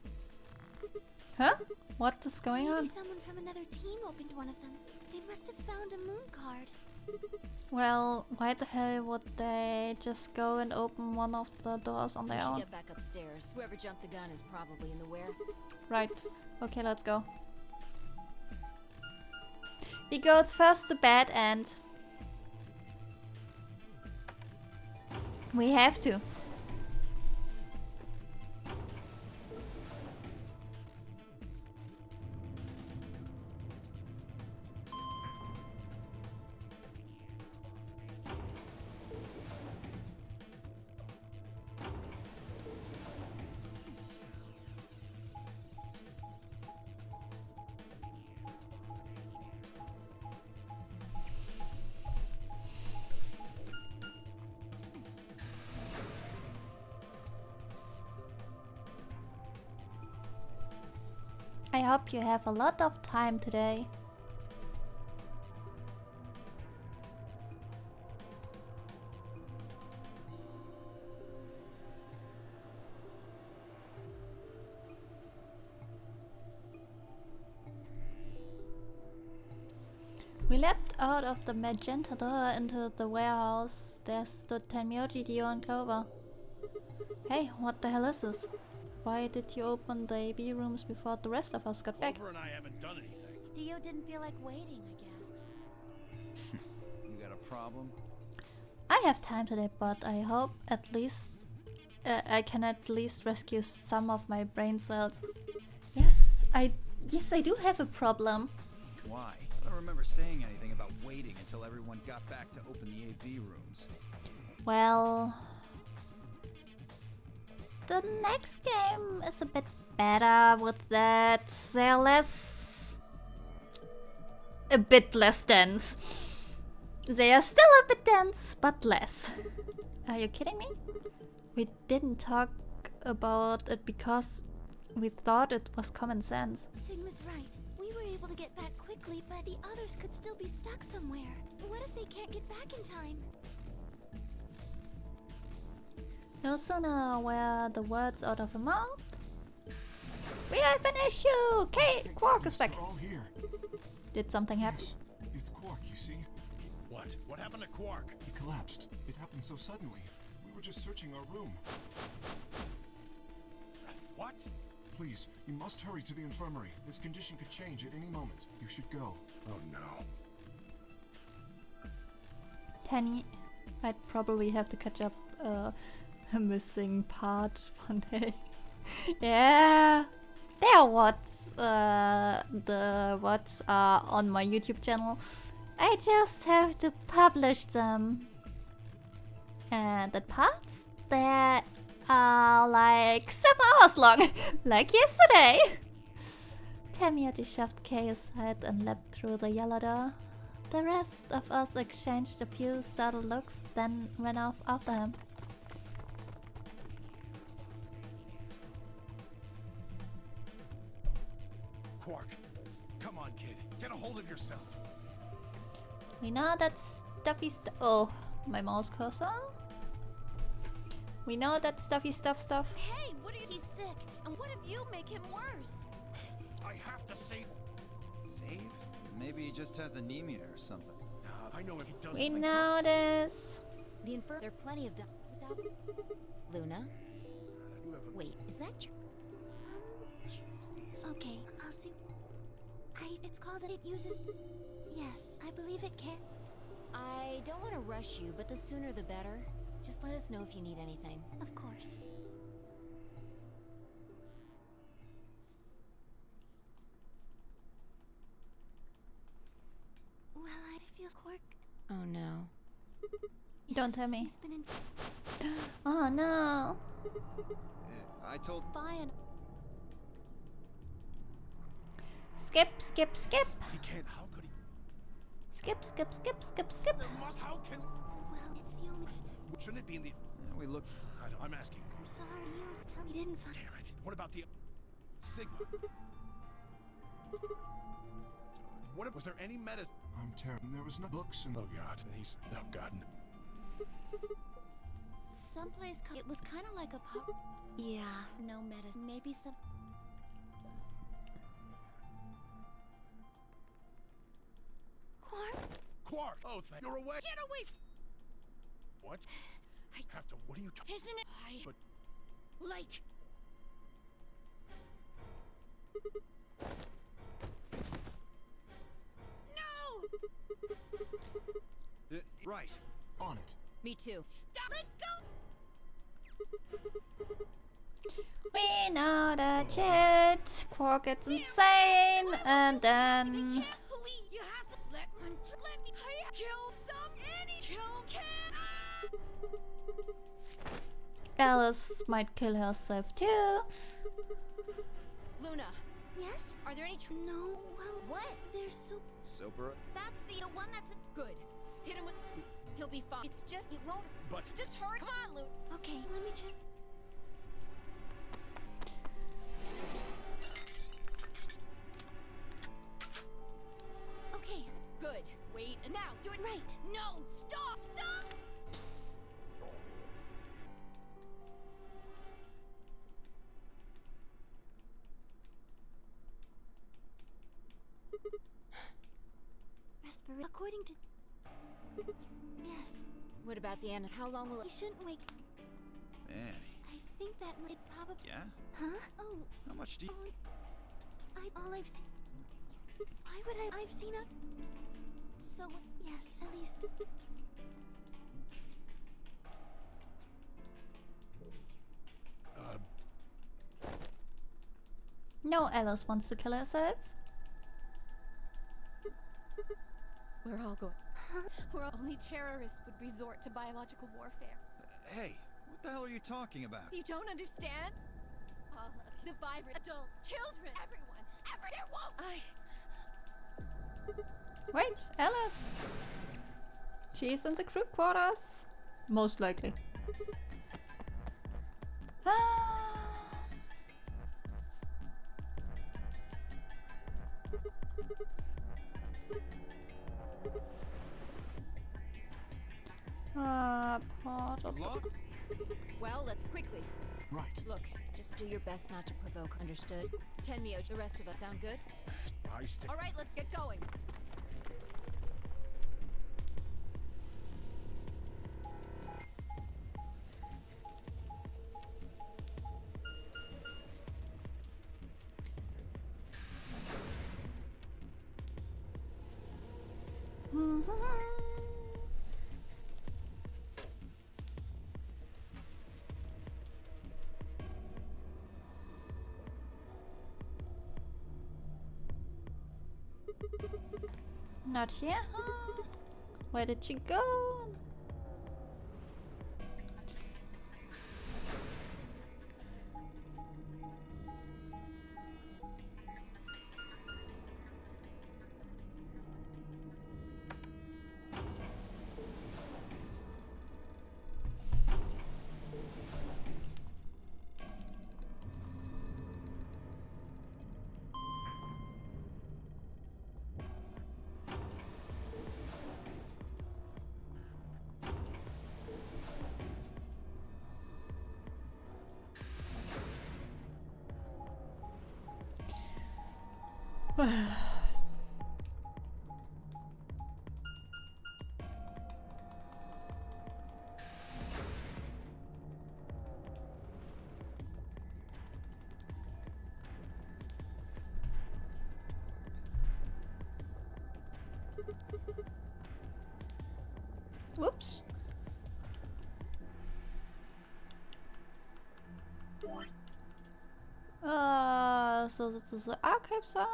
Huh? What is going Maybe on? someone from another team opened one of them. They must have found a moon card. Well, why the hell would they just go and open one of the doors on We their should own? get back upstairs. Whoever jumped the gun is probably in the where. Right. Okay, let's go. We go first to bed and we have to. hope you have a lot of time today. We leapt out of the magenta door into the warehouse. There stood Tenmyoji, Dio, and Clover. Hey, what the hell is this? Why did you open the AB rooms before the rest of us got back? Clover and I haven't done anything. Dio didn't feel like waiting, I guess. You got a problem? I have time today, but I hope at least I can at least rescue some of my brain cells. Yes, I do have a problem. Why? I don't remember saying anything about waiting until everyone got back to open the AV rooms. Well, the next game is a bit better with that. They're a bit less dense. They are still a bit dense, but less. Are you kidding me? We didn't talk about it because we thought it was common sense. Sigma's right. We were able to get back quickly, but the others could still be stuck somewhere. What if they can't get back in time? No sooner were the words out of her mouth. We have an issue! Okay, Quark is back. They're all here. Did something happen? Yes, it's Quark, you see? What? What happened to Quark? He collapsed. It happened so suddenly. We were just searching our room. What? Please, you must hurry to the infirmary. This condition could change at any moment. You should go. Oh no. Tanny, I'd probably have to catch up a missing part one day. Yeah, there the VODs are on my YouTube channel. I just have to publish them. And the parts that are like 7 hours long, like yesterday. Tenmyoji shoved Kay aside and leapt through the yellow door. The rest of us exchanged a few startled looks, then ran off after him. Quark, come on, kid. Get a hold of yourself. We know that oh, my mouse cursor. We know that stuff. Hey, what are you? He's sick, and what if you make him worse? I have to save. Save? Maybe he just has anemia or something. I know what he does. We like know drugs. this. The there are plenty of without Luna. You have a Wait, is that true? please. Okay, I'll see. It's called. It uses. Yes, I believe it can. I don't want to rush you, but the sooner the better. Just let us know if you need anything. Of course. Well, I feel Quark. Oh no. Don't tell me. He's been in Oh no. I told. fine. Skip. He can't. How could he? Skip. There must. How can? Well, it's the only. Shouldn't it be in the? Yeah, we looked. I'm asking. I'm sorry, we didn't find. Damn it. What about the Sigma? What was there any medicine? I'm terrible. There was no books and... Oh God, he's God. Someplace. It was kind of like a pop. Yeah. No medicine. Maybe some. Quark. Quark. Oh, you're away. Get away! What? I have to. What are you talking? Isn't it? But Like, no! Right. On it. Me too. Stop! Let go! We know that shit. Quark gets insane, and You then can't please. You have to let me kill Alice might kill herself too. Luna, Yes? are there any No. Well, What? There's so. Soper. That's the one that's. Good. Hit him with. He'll be fine. It's just it won't. but Just hurry. Come on, Luke. Okay, let me check. According to... Yes. What about the end? How long will We it... shouldn't wake... Annie. I think that might probably... Yeah? Huh? Oh, How much do you... all I've seen... Why would I've seen a... So, yes, at least... No, Alice wants to kill herself. We're all going. Where only terrorists would resort to biological warfare. Hey, what the hell are you talking about? You don't understand? All of you, the vibrant adults, children, everyone, there won't. Wait, Alice. She's in the crew quarters. Most likely. Part of Lock? Well, let's quickly. Right. Look, just do your best not to provoke, understood? Tenmyo, the rest of us sound good? I stick. All right, let's get going. Not here. Huh? Where did she go? Whoops. So this is the archive sir?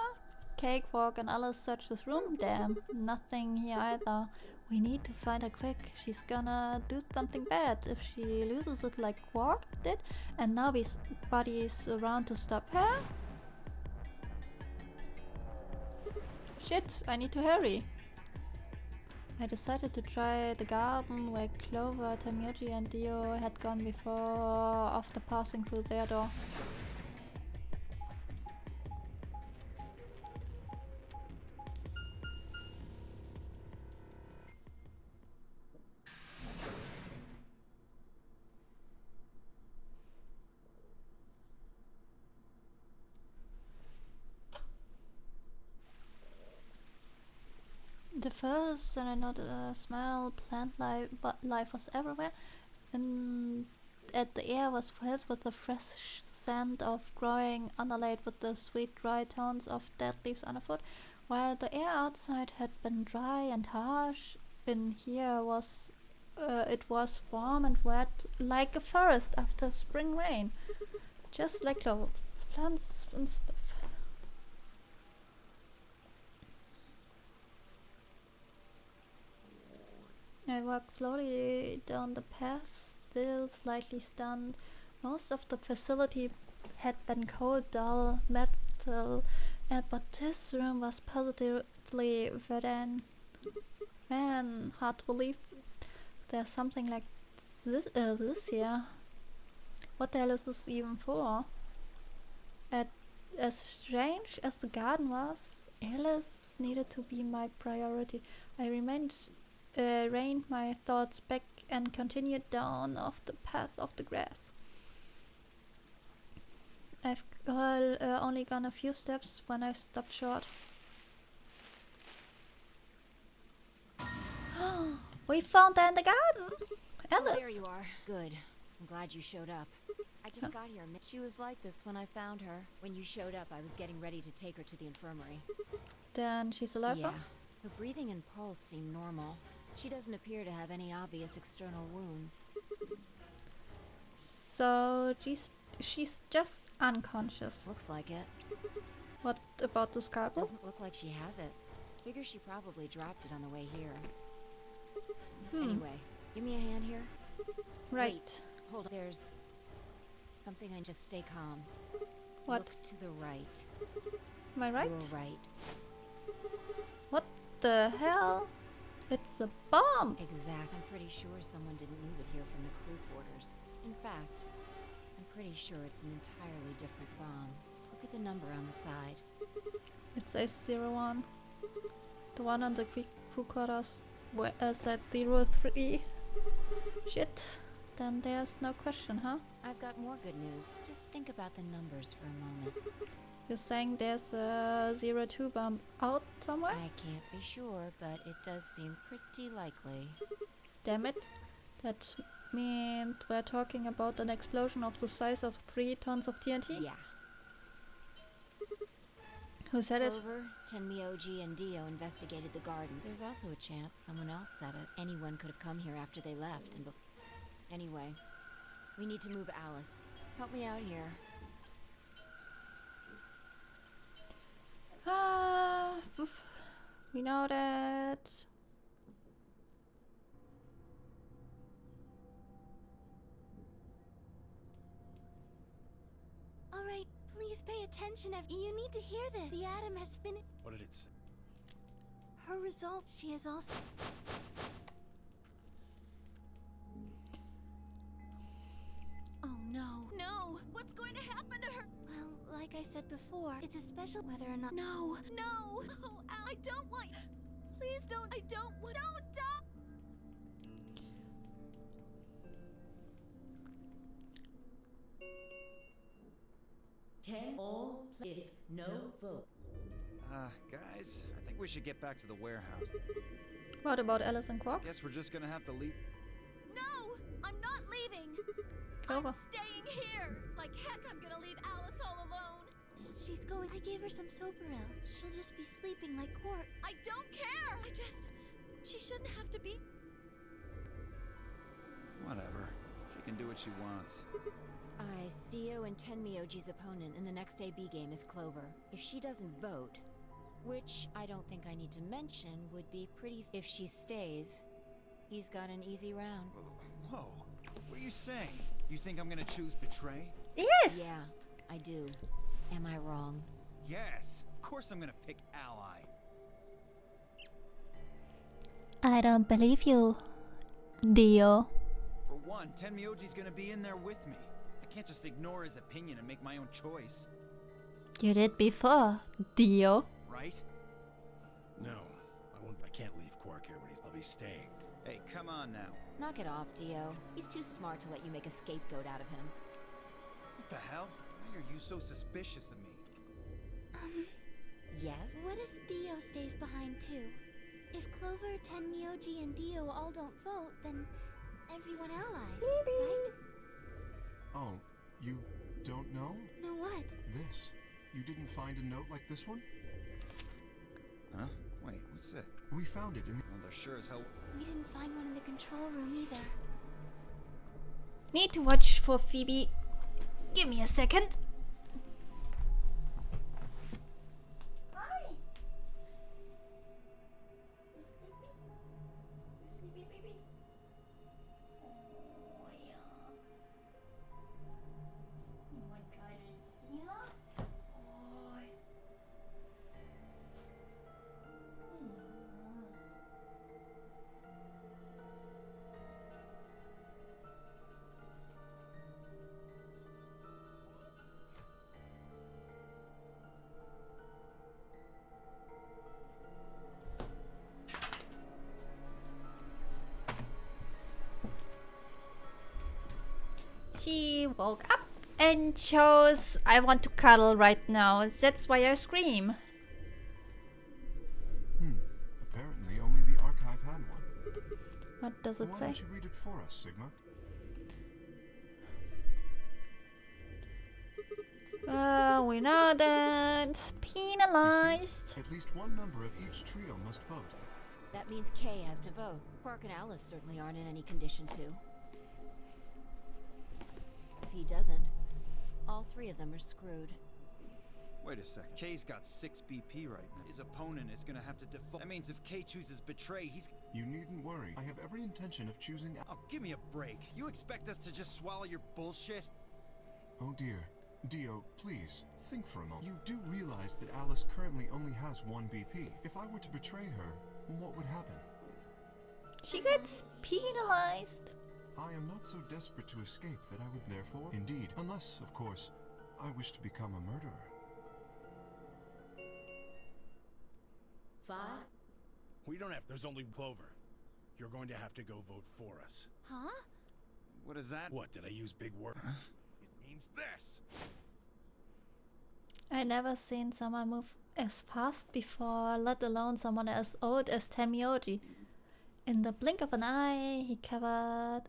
Cakewalk and Alice search this room. Damn, nothing here either. We need to find her quick. She's gonna do something bad if she loses it like Quark did, and now nobody's around to stop her. Shit, I need to hurry. I decided to try the garden where Clover, Tamioji and Dio had gone before after passing through their door. The first, and I know the smell, plant life, but life was everywhere, and the air was filled with the fresh scent of growing, underlaid with the sweet dry tones of dead leaves underfoot. While the air outside had been dry and harsh, in here was it was warm and wet, like a forest after spring rain, just like clover plants and stuff. I walked slowly down the path, still slightly stunned. Most of the facility had been cold, dull, metal, but this room was positively verdant. Man, hard to believe there's something like this here. What the hell is this even for? As strange as the garden was, Alice needed to be my priority. I reined my thoughts back and continued down off the path of the grass. I've only gone a few steps when I stopped short. We found her in the garden. Oh, there Alice. you are. Good. I'm glad you showed up. I just got here. She was like this when I found her. When you showed up, I was getting ready to take her to the infirmary. Then she's alive. Yeah. Her breathing and pulse seem normal. She doesn't appear to have any obvious external wounds. So she's just unconscious. Looks like it. What about the scalpel? Doesn't look like she has it. Figure she probably dropped it on the way here. Anyway, give me a hand here. Right. Wait, hold on. There's something. I just stay calm. What? Look to the right. Am I right? You're right. What the hell? It's a bomb. Exact. I'm pretty sure someone didn't move it here from the crew quarters. In fact, I'm pretty sure it's an entirely different bomb. Look at the number on the side. It says 01. The one on the crew quarters said 03. Shit. Then there's no question, huh? I've got more good news. Just think about the numbers for a moment. You're saying there's a 02 bomb out somewhere? I can't be sure, but it does seem pretty likely. Damn it. That means we're talking about an explosion of the size of 3 tons of TNT? Yeah. Who said it? Clover, Tenmyoji, and Dio investigated the garden. There's also a chance someone else said it. Anyone could have come here after they left and Anyway, we need to move Alice. Help me out here. We know that. All right, please pay attention. You need to hear this. The atom has finished. What did it say? Her results. She has also. Oh no. No! What's going to happen to her? Well, like I said before, it's a special whether or not. No! No! Oh, I don't want. Please don't. I don't want. Don't die! Ten all if no vote. Guys, I think we should get back to the warehouse. What about Alice and Quark? Guess we're just gonna have to leave. No! I'm not leaving! Clover. I'm staying here! Like heck, I'm gonna leave Alice all alone! She's going. I gave her some Soparil. She'll just be sleeping like Quark. I don't care! She shouldn't have to be. Whatever. She can do what she wants. Dio and Tenmyoji's opponent in the next AB game is Clover. If she doesn't vote, which I don't think I need to mention, would be pretty. If she stays, he's got an easy round. Whoa. What are you saying? You think I'm gonna choose betray? Yes! Yeah, I do. Am I wrong? Yes. Of course I'm gonna pick ally. I don't believe you, Dio. For one, Tenmyoji's gonna be in there with me. I can't just ignore his opinion and make my own choice. You did before, Dio. Right? No, I can't leave Quark here when I'll be staying. Hey, come on now. Knock it off, Dio. He's too smart to let you make a scapegoat out of him. What the hell? Why are you so suspicious of me? Yes? What if Dio stays behind too? If Clover, Tenmyoji, and Dio all don't vote, then everyone allies, right? Oh, you don't know? No what? This. You didn't find a note like this one? Huh? Wait, what's it? We found it in the... Well, there sure as hell... We didn't find one in the control room either. Need to watch for Phoebe. Give me a second. Hi. You sleepy? You sleepy, baby? Oh, yeah. Oh my God, is here? Oh. She woke up and chose, I want to cuddle right now. That's why I scream. Apparently only the archive had one. does it Why say? don't you read it for us, Sigma? We know that You penalized. see, at least one member of each trio must vote. That means Kay has to vote. Quark and Alice certainly aren't in any condition to. If he doesn't, all three of them are screwed. Wait a second. Kay's got 6 BP right now. His opponent is gonna have to default. That means if Kay chooses betray, he's... You needn't worry. I have every intention of choosing. Oh, give me a break. You expect us to just swallow your bullshit? Oh dear. Dio, please, think for a moment. You do realize that Alice currently only has 1 BP. If I were to betray her, what would happen? She gets penalized. I am not so desperate to escape that I would therefore... Indeed, unless, of course, I wish to become a murderer. 5. We don't have. There's only Clover. You're going to have to go vote for us. Huh? What is that? What, did I use big words? It means this. I never seen someone move as fast before, let alone someone as old as Tamioji. In the blink of an eye, he covered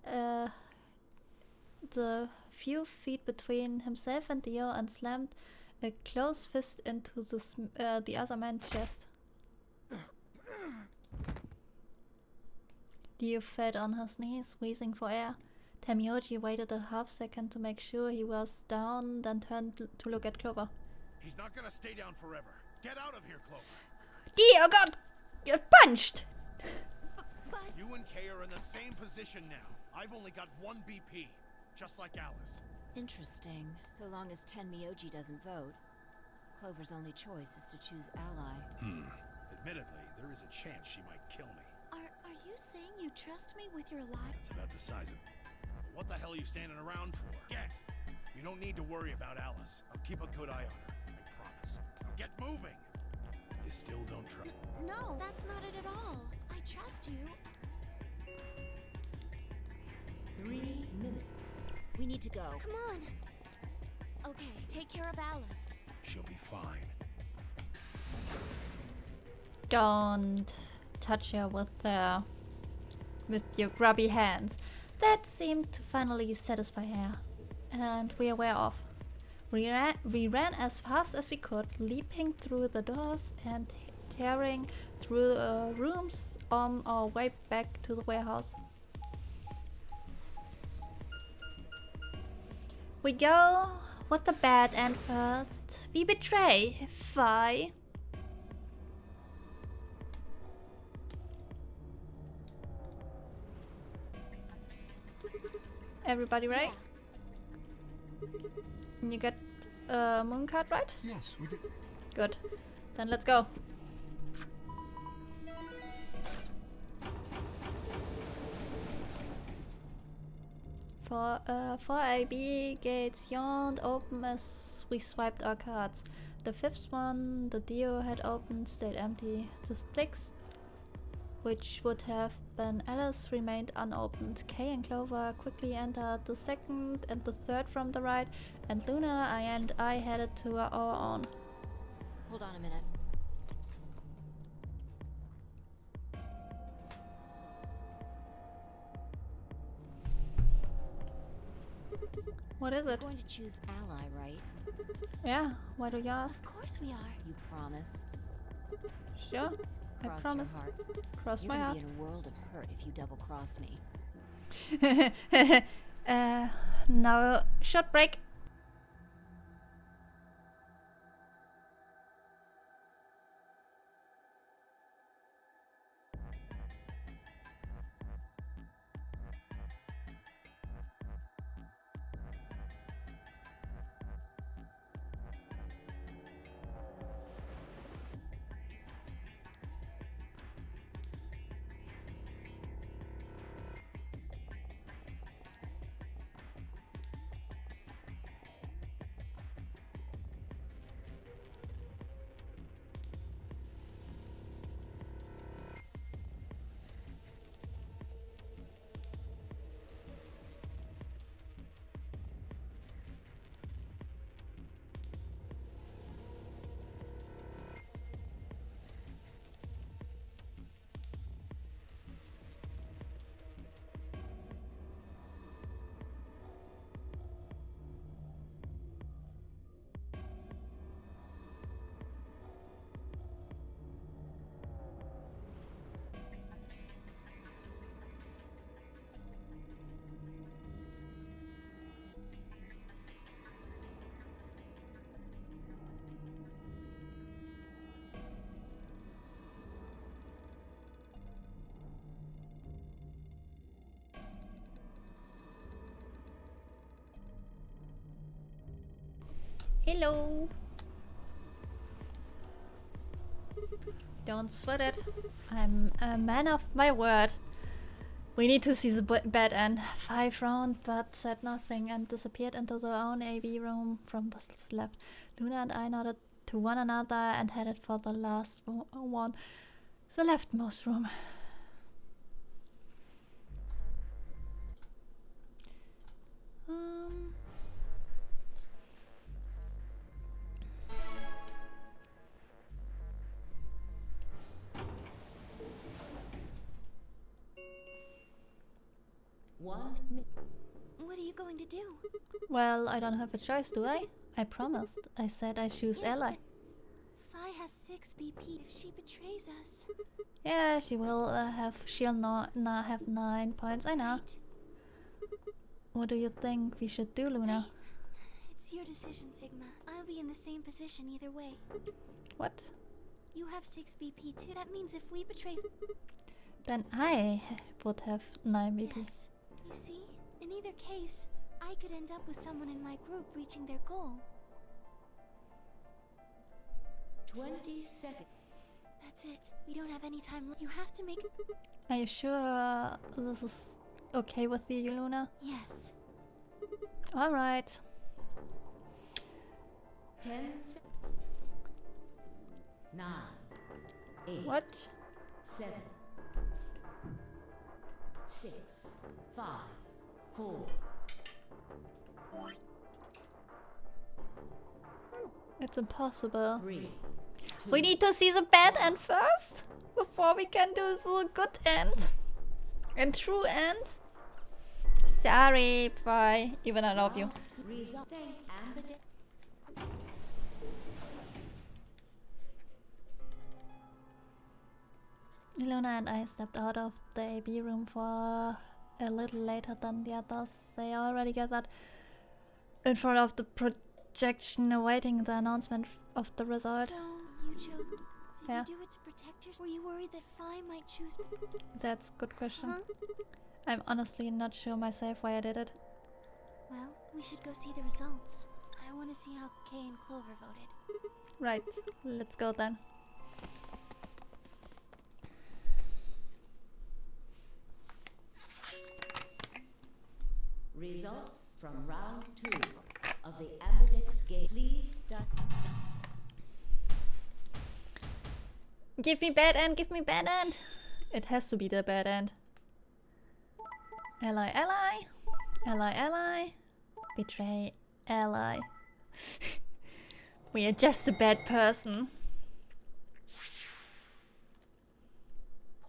the few feet between himself and Dio and slammed a closed fist into the other man's chest. Dio fell on his knees, wheezing for air. Tamioji waited a half second to make sure he was down, then turned to look at Clover. He's not gonna stay down forever. Get out of here, Clover. Dio got punched! But You and Kay are in the same position now. I've only got 1 BP, just like Alice. Interesting. So long as Tenmyoji doesn't vote, Clover's only choice is to choose ally. Admittedly, there is a chance she might kill me. are you saying you trust me with your life? It's about the size of... What the hell are you standing around for? Get! You don't need to worry about Alice. I'll keep a good eye on her, I promise. Now get moving! You still don't trust... No, that's not it at all. I trust you. 3 minutes. We need to go. Come on. Okay, take care of Alice. She'll be fine. Don't touch her with your grubby hands. That seemed to finally satisfy her, and we were off. We ran as fast as we could, leaping through the doors and tearing through rooms on our way back to the warehouse. We go with the bad end first. We betray. Fi. Everybody right? You got moon card right? Yes, we did. Good. Then let's go. Four AB gates yawned open as we swiped our cards. The fifth one the Dio had opened stayed empty. The sixth, which would have been Alice, remained unopened. Kay and Clover quickly entered the second and the third from the right, and Luna and I headed to our own. Hold on a minute. What is it? We're going to choose ally, right? Yeah, why do you ask? Of course we are. You promise? Sure, I Cross promise. your heart. Cross You're my gonna heart. be in a world of hurt if you double-cross me. Now, short break. Hello. Don't sweat it. I'm a man of my word. We need to see the bed end. 5 round, but said nothing and disappeared into their own AV room from the left. Luna and I nodded to one another and headed for the last one, the leftmost room. What are you going to do? Well, I don't have a choice, do I? I promised. I said I choose Yes, ally. but Fi has 6 BP if she betrays us. Yeah, she will she'll not have 9 points, I know. Right. What do you think we should do, Luna? It's your decision, Sigma. I'll be in the same position either way. What? You have 6 BP too. That means if we betray... Then I would have 9 BP. Yes. You see? In either case, I could end up with someone in my group reaching their goal. 20 seconds. That's it. We don't have any time. You have to make... Are you sure this is okay with you, Luna? Yes. Alright. 10 seconds. 9. 8. What? 7. 6. 5. 4. It's impossible. 3. We need to see the bad end first before we can do the good end and true end. Sorry, bye. Even I love you. Result. Luna and I stepped out of the AB room for a little later than the others. They already gathered in front of the projection awaiting the announcement of the result. So, you chose... Did Yeah. you do it to protect yourself? Were you worried that Fi might choose... That's a good question. Huh? I'm honestly not sure myself why I did it. Well, we should go see the results. I want to see how Kay and Clover voted. Right, let's go then. Results from round 2 of the Ambidex game. Please start. Give me bad end, give me bad end. It has to be the bad end. Ally, ally. Ally, ally. Betray, ally. We are just a bad person.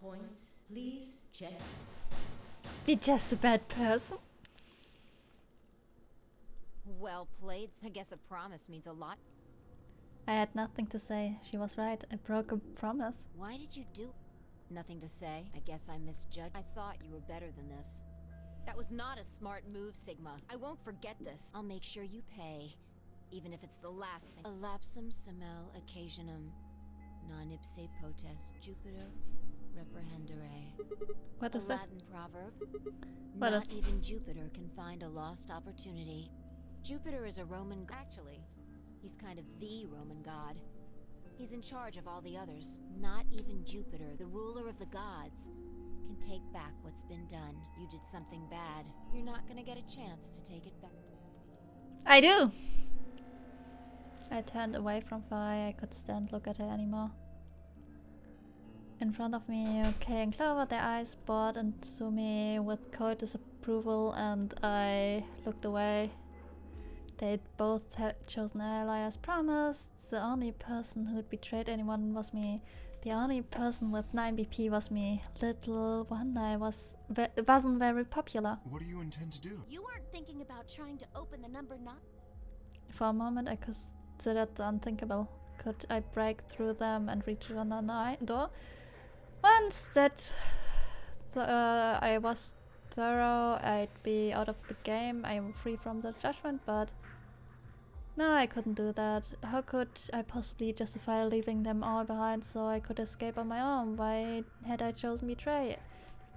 Points. Please check. We're just a bad person. Well played. I guess a promise means a lot. I had nothing to say. She was right. I broke a promise. Why did you do... Nothing to say. I guess I misjudged. I thought you were better than this. That was not a smart move, Sigma. I won't forget this. I'll make sure you pay. Even if it's the last thing. Elapsum semel occasionum. Non ipse potest Jupiter reprehendere. What A is that? Latin proverb. What Not is- even Jupiter can find a lost opportunity. Jupiter is a Roman... Actually, he's kind of the Roman god. He's in charge of all the others. Not even Jupiter, the ruler of the gods, can take back what's been done. You did something bad. You're not gonna get a chance to take it back. I do! I turned away from Fi. I could stand look at her anymore. In front of me, Kay and Clover, their eyes bored into me with cold disapproval, and I looked away. They'd both chosen ally as promised. The only person who'd betrayed anyone was me. The only person with 9 BP was me. Little one, I wasn't very popular. What do you intend to do? You weren't thinking about trying to open the number not... For a moment, I considered the unthinkable. Could I break through them and reach another door? Once that I was thorough, I'd be out of the game. I am free from the judgment, but no, I couldn't do that. How could I possibly justify leaving them all behind so I could escape on my own? Why had I chosen betray?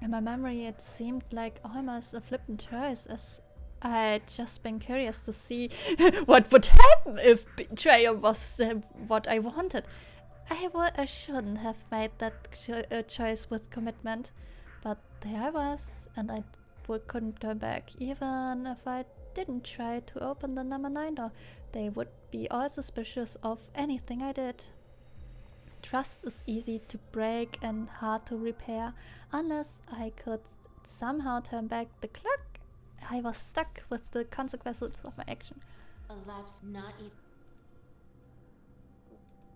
In my memory, it seemed like almost a flippant choice, as I'd just been curious to see what would happen if betrayal was what I wanted. I shouldn't have made that choice with commitment, but there I was, and I couldn't turn back. Even if I didn't try to open the number 9 door, they would be all suspicious of anything I did. Trust is easy to break and hard to repair. Unless I could somehow turn back the clock, I was stuck with the consequences of my action. Elapsed not even.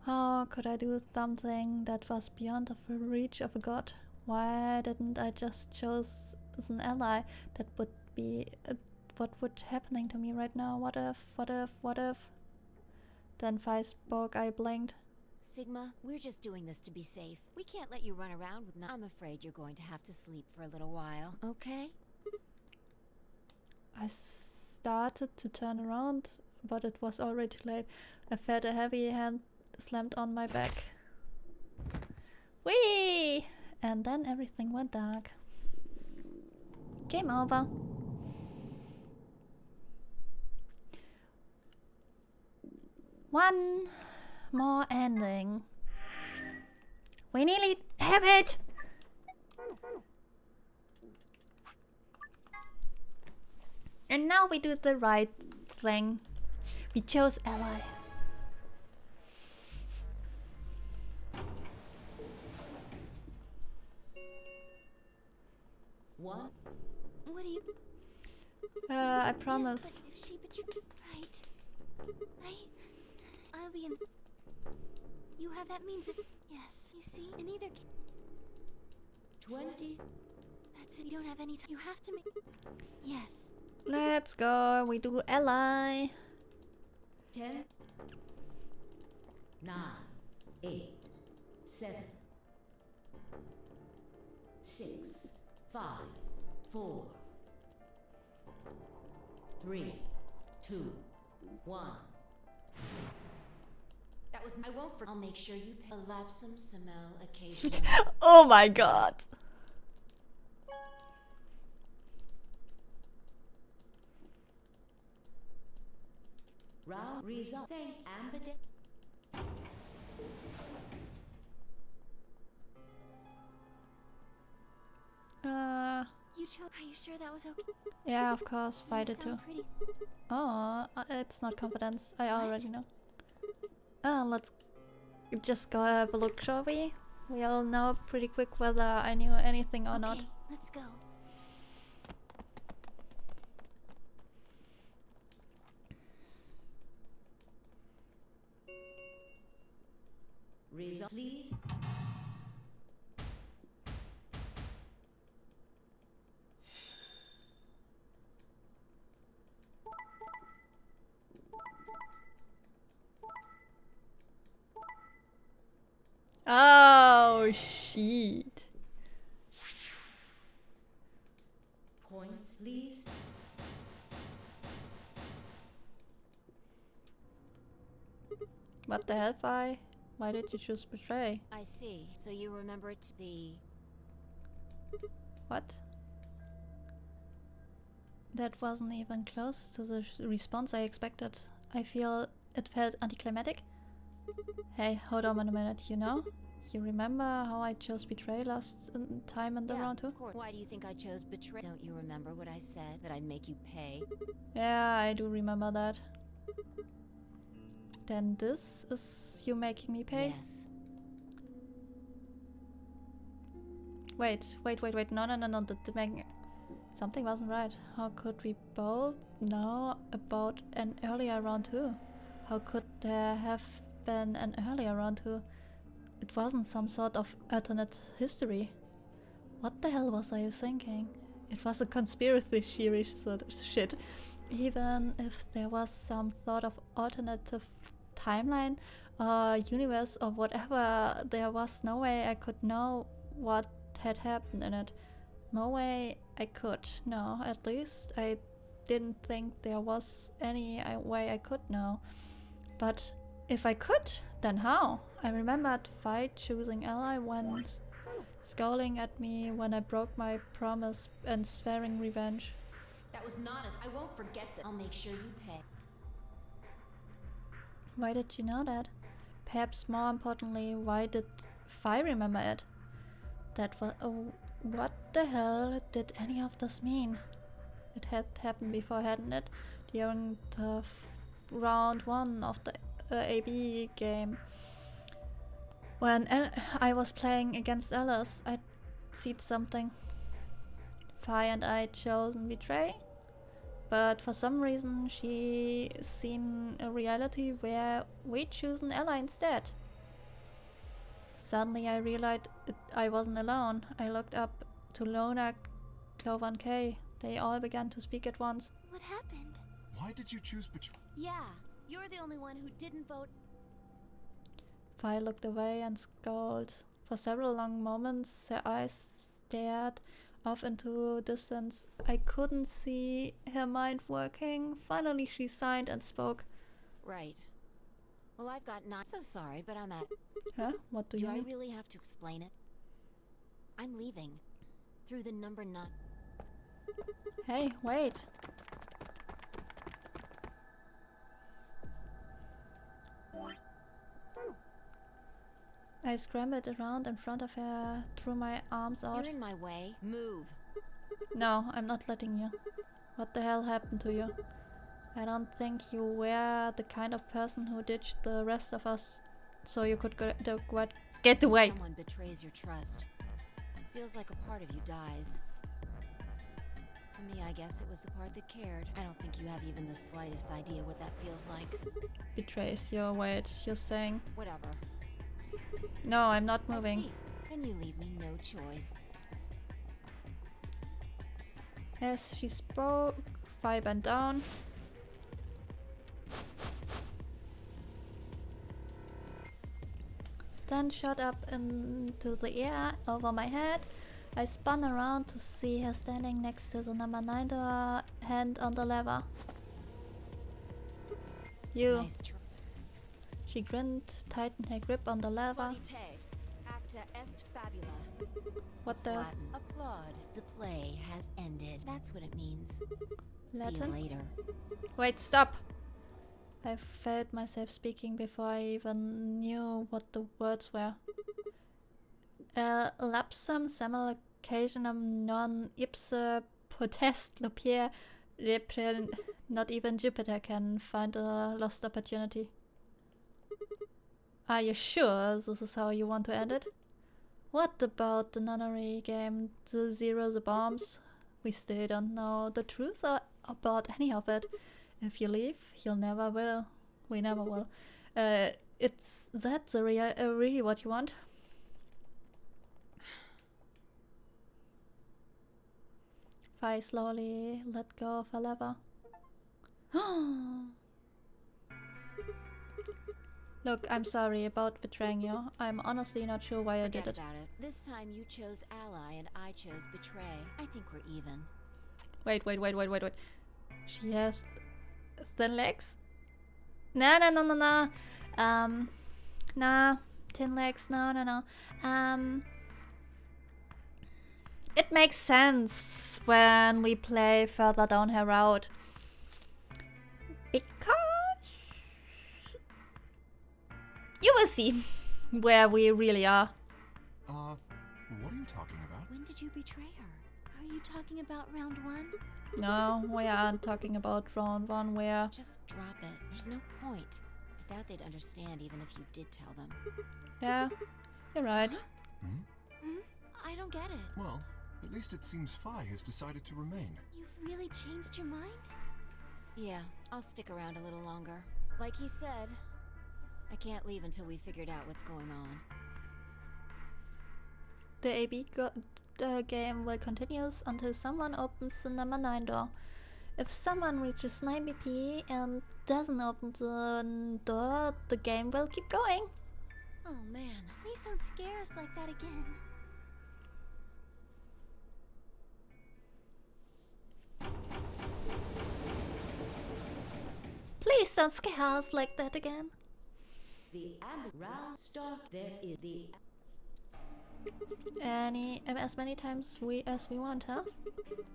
How could I do something that was beyond the reach of a god? Why didn't I just choose as an ally? That would be what would happening to me right now. What if? Then Fi spoke. I blinked. Sigma, we're just doing this to be safe. We can't let you run around with I'm afraid you're going to have to sleep for a little while, okay? I started to turn around, but it was already too late. I felt a heavy hand slammed on my back. Whee! And then everything went dark. Game over. One more ending. We nearly have it! And now we do the right thing. We chose ally. One. What do you? I promise. Yes, but if she betrayed, right? I'll be in. You have that means. Yes, you see, in either case. 20. That's it. You don't have any time. You have to make. Yes. Let's go. We do ally. 10. 9. 8. 7. 6. 5. 4. 3. 2. 1. That was. I won't. I'll make sure you pay. Elapsum Samel occasionally. Oh my god. Round result. Thank Ambide. You chose. Are you sure that was okay? Yeah, of course. You Fight it too. sound pretty. Oh, it's not confidence. I What? already know. Let's just go have a look, shall we? We'll know pretty quick whether I knew anything or not. Okay, let's go. Result, please. Oh, shit. Points, please. What the hell, Fi? Why did you choose betray? I see. So you remember the. What? That wasn't even close to the response I expected. I feel it felt anticlimactic. Hey, hold on a minute, you know? You remember how I chose betray last time in the round 2? Of course. Why do you think I chose betray? Don't you remember what I said? That I'd make you pay? Yeah, I do remember that. Then this is you making me pay? Yes. Wait. No. Something wasn't right. How could we both know about an earlier round 2? How could there have been an earlier round 2? It wasn't some sort of alternate history. What the hell was I thinking? It was a conspiracy theory shit. Even if there was some sort of alternative timeline or universe or whatever, there was no way I could know what had happened in it. No way I could. No, at least I didn't think there was any way I could know. But if I could, then how? I remembered Fight choosing ally once, scowling at me when I broke my promise and swearing revenge. That was not as I won't forget that. I'll make sure you pay. Why did she know that? Perhaps more importantly, why did Fi remember it? That was. Oh, what the hell did any of this mean? It had happened before, hadn't it? During the round 1 of the AB game. When I was playing against Alice, I'd seen something. Fi and I chosen betray, but for some reason she seen a reality where we choose an ally instead. Suddenly I realized I wasn't alone. I looked up to Lona, Clover and Kay. They all began to speak at once. What happened? Why did you choose Yeah, you're the only one who didn't vote. Fi looked away and scowled. For several long moments her eyes stared off into distance. I couldn't see her mind working. Finally she signed and spoke. Right. Well, I've got 9. So sorry, but I'm at. Huh? What do you I mean? really have to explain it? I'm leaving. Through the number 9. Hey, wait. I scrambled around in front of her, threw my arms out. You're in my way. Move. No, I'm not letting you. What the hell happened to you? I don't think you were the kind of person who ditched the rest of us so you could get away. Someone betrays your trust. Feels like a part of you dies. For me, I guess it was the part that cared. I don't think you have even the slightest idea what that feels like. Betrays your weight, you're saying. Whatever. Just No, I'm not I moving. see. Then you leave me no choice. As she spoke, Fi bent down. Then shot up into the air over my head. I spun around to see her standing next to the number 9 door, hand on the lever. You. Nice try. She grinned, tightened her grip on the lever. Te. Acta est fabula. What the? Latin. Applaud. The play has ended. That's what it means. See Latin? you later. Wait, stop! I felt myself speaking before I even knew what the words were. Lapsam semel occasionum non ipse potest lopier repren. Not even Jupiter can find a lost opportunity. Are you sure this is how you want to end it? What about the nunnery game, the Zero the Bombs? We still don't know the truth about any of it. If you leave, you'll never will. We never will. It's that the really what you want? Fi slowly let go of her lever. Look, I'm sorry about betraying you. I'm honestly not sure why I did Forget it. about it. This time you chose ally and I chose betray. I think we're even. Wait. She has thin legs? No. Nah. Thin legs, no. It makes sense when we play further down her route. Because you will see where we really are. What are you talking about? When did you betray her? Are you talking about round 1? No, we aren't talking about round 1 where... Just drop it. There's no point. I doubt they'd understand even if you did tell them. Yeah, you're right. I don't get it. Well, at least it seems Fi has decided to remain. You've really changed your mind? Yeah, I'll stick around a little longer. Like he said, I can't leave until we figured out what's going on. The AB game will continue until someone opens the number 9 door. If someone reaches 9 BP and doesn't open the door, the game will keep going. Oh man, please don't scare us like that again. Please don't scare us like that again. The round start. There is the As many times as we want, huh?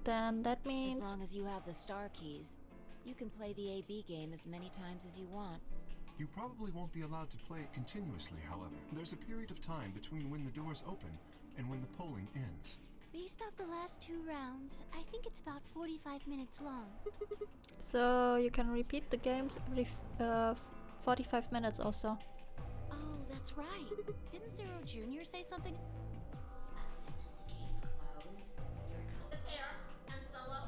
Then that means As long as you have the star keys, you can play the AB game as many times as you want. You probably won't be allowed to play it continuously, however. There's a period of time between when the doors open and when the polling ends. Based off the last 2 rounds, I think it's about 45 minutes long. so you can repeat the games every 45 minutes or so. Oh, that's right. Didn't Zero Jr. say something? As soon as the gates close, you're cut pair and solo.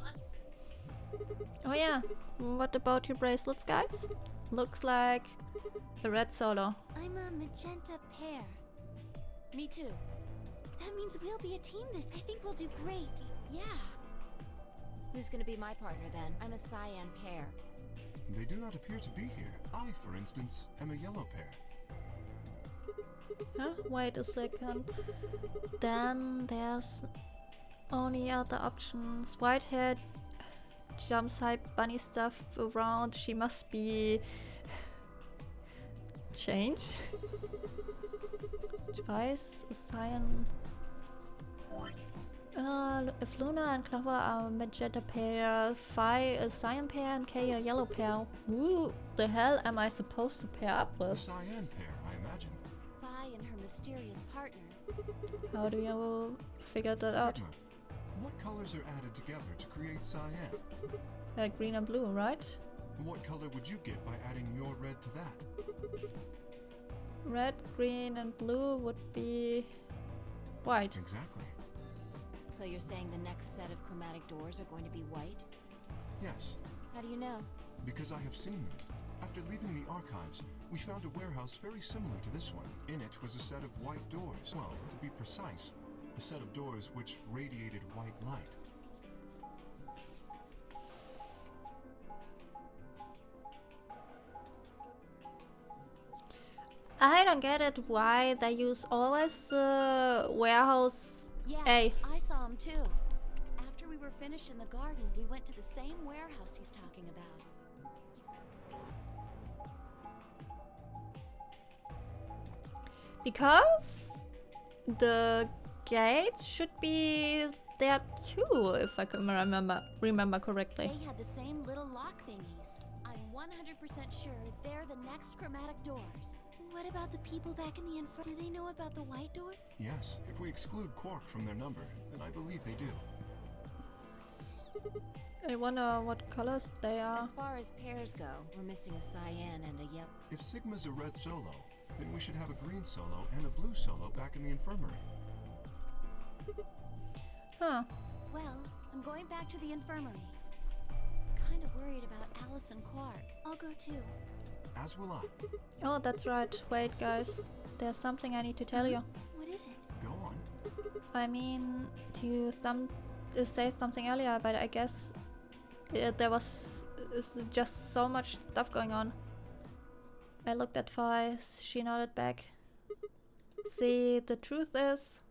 Oh yeah, what about your bracelets, guys? Looks like a red solo. I'm a magenta pair. Me too. That means we'll be a team this. I think we'll do great. Yeah. Who's gonna be my partner then? I'm a cyan pair. They do not appear to be here. I, for instance, am a yellow pair. Huh? Wait a second. Then there's only other options. White hair jumps high bunny stuff around. She must be change. Twice a cyan. If Luna and Clover are a magenta pair, Phi a cyan pair, and Kay a yellow pair, who the hell am I supposed to pair up The with? cyan pair, I imagine. Vi and her mysterious partner. How do you figure that out? Sigma, what colors are added together to create cyan? Green and blue, right? What color would you get by adding your red to that? Red, green, and blue would be white. Exactly. So you're saying the next set of chromatic doors are going to be white? Yes, How do you know? because I have seen them. After leaving the archives, we found a warehouse very similar to this one. In it was a set of white doors. Well, to be precise, a set of doors which radiated white light. I don't get it why they use always warehouse Yeah, A. I saw him too. After we were finished in the garden, we went to the same warehouse he's talking about. Because the gates should be there too, if I can remember correctly. They had the same little lock thingies. I'm 100% sure they're the next chromatic doors. What about the people back in the info? Do they know about the white door? Yes, if we exclude Quark from their number, then I believe they do. I wonder what colors they are. As far as pairs go, we're missing a cyan and a yellow. If Sigma's a red solo, then we should have a green solo and a blue solo back in the infirmary. Huh. Well, I'm going back to the infirmary. Kinda worried about Alice and Quark. I'll go too. As will I. Oh, that's right. Wait, guys. There's something I need to tell you. What is it? Go on. I mean, to say something earlier, but I guess there was just so much stuff going on. I looked at Phi. She nodded back. See, the truth is...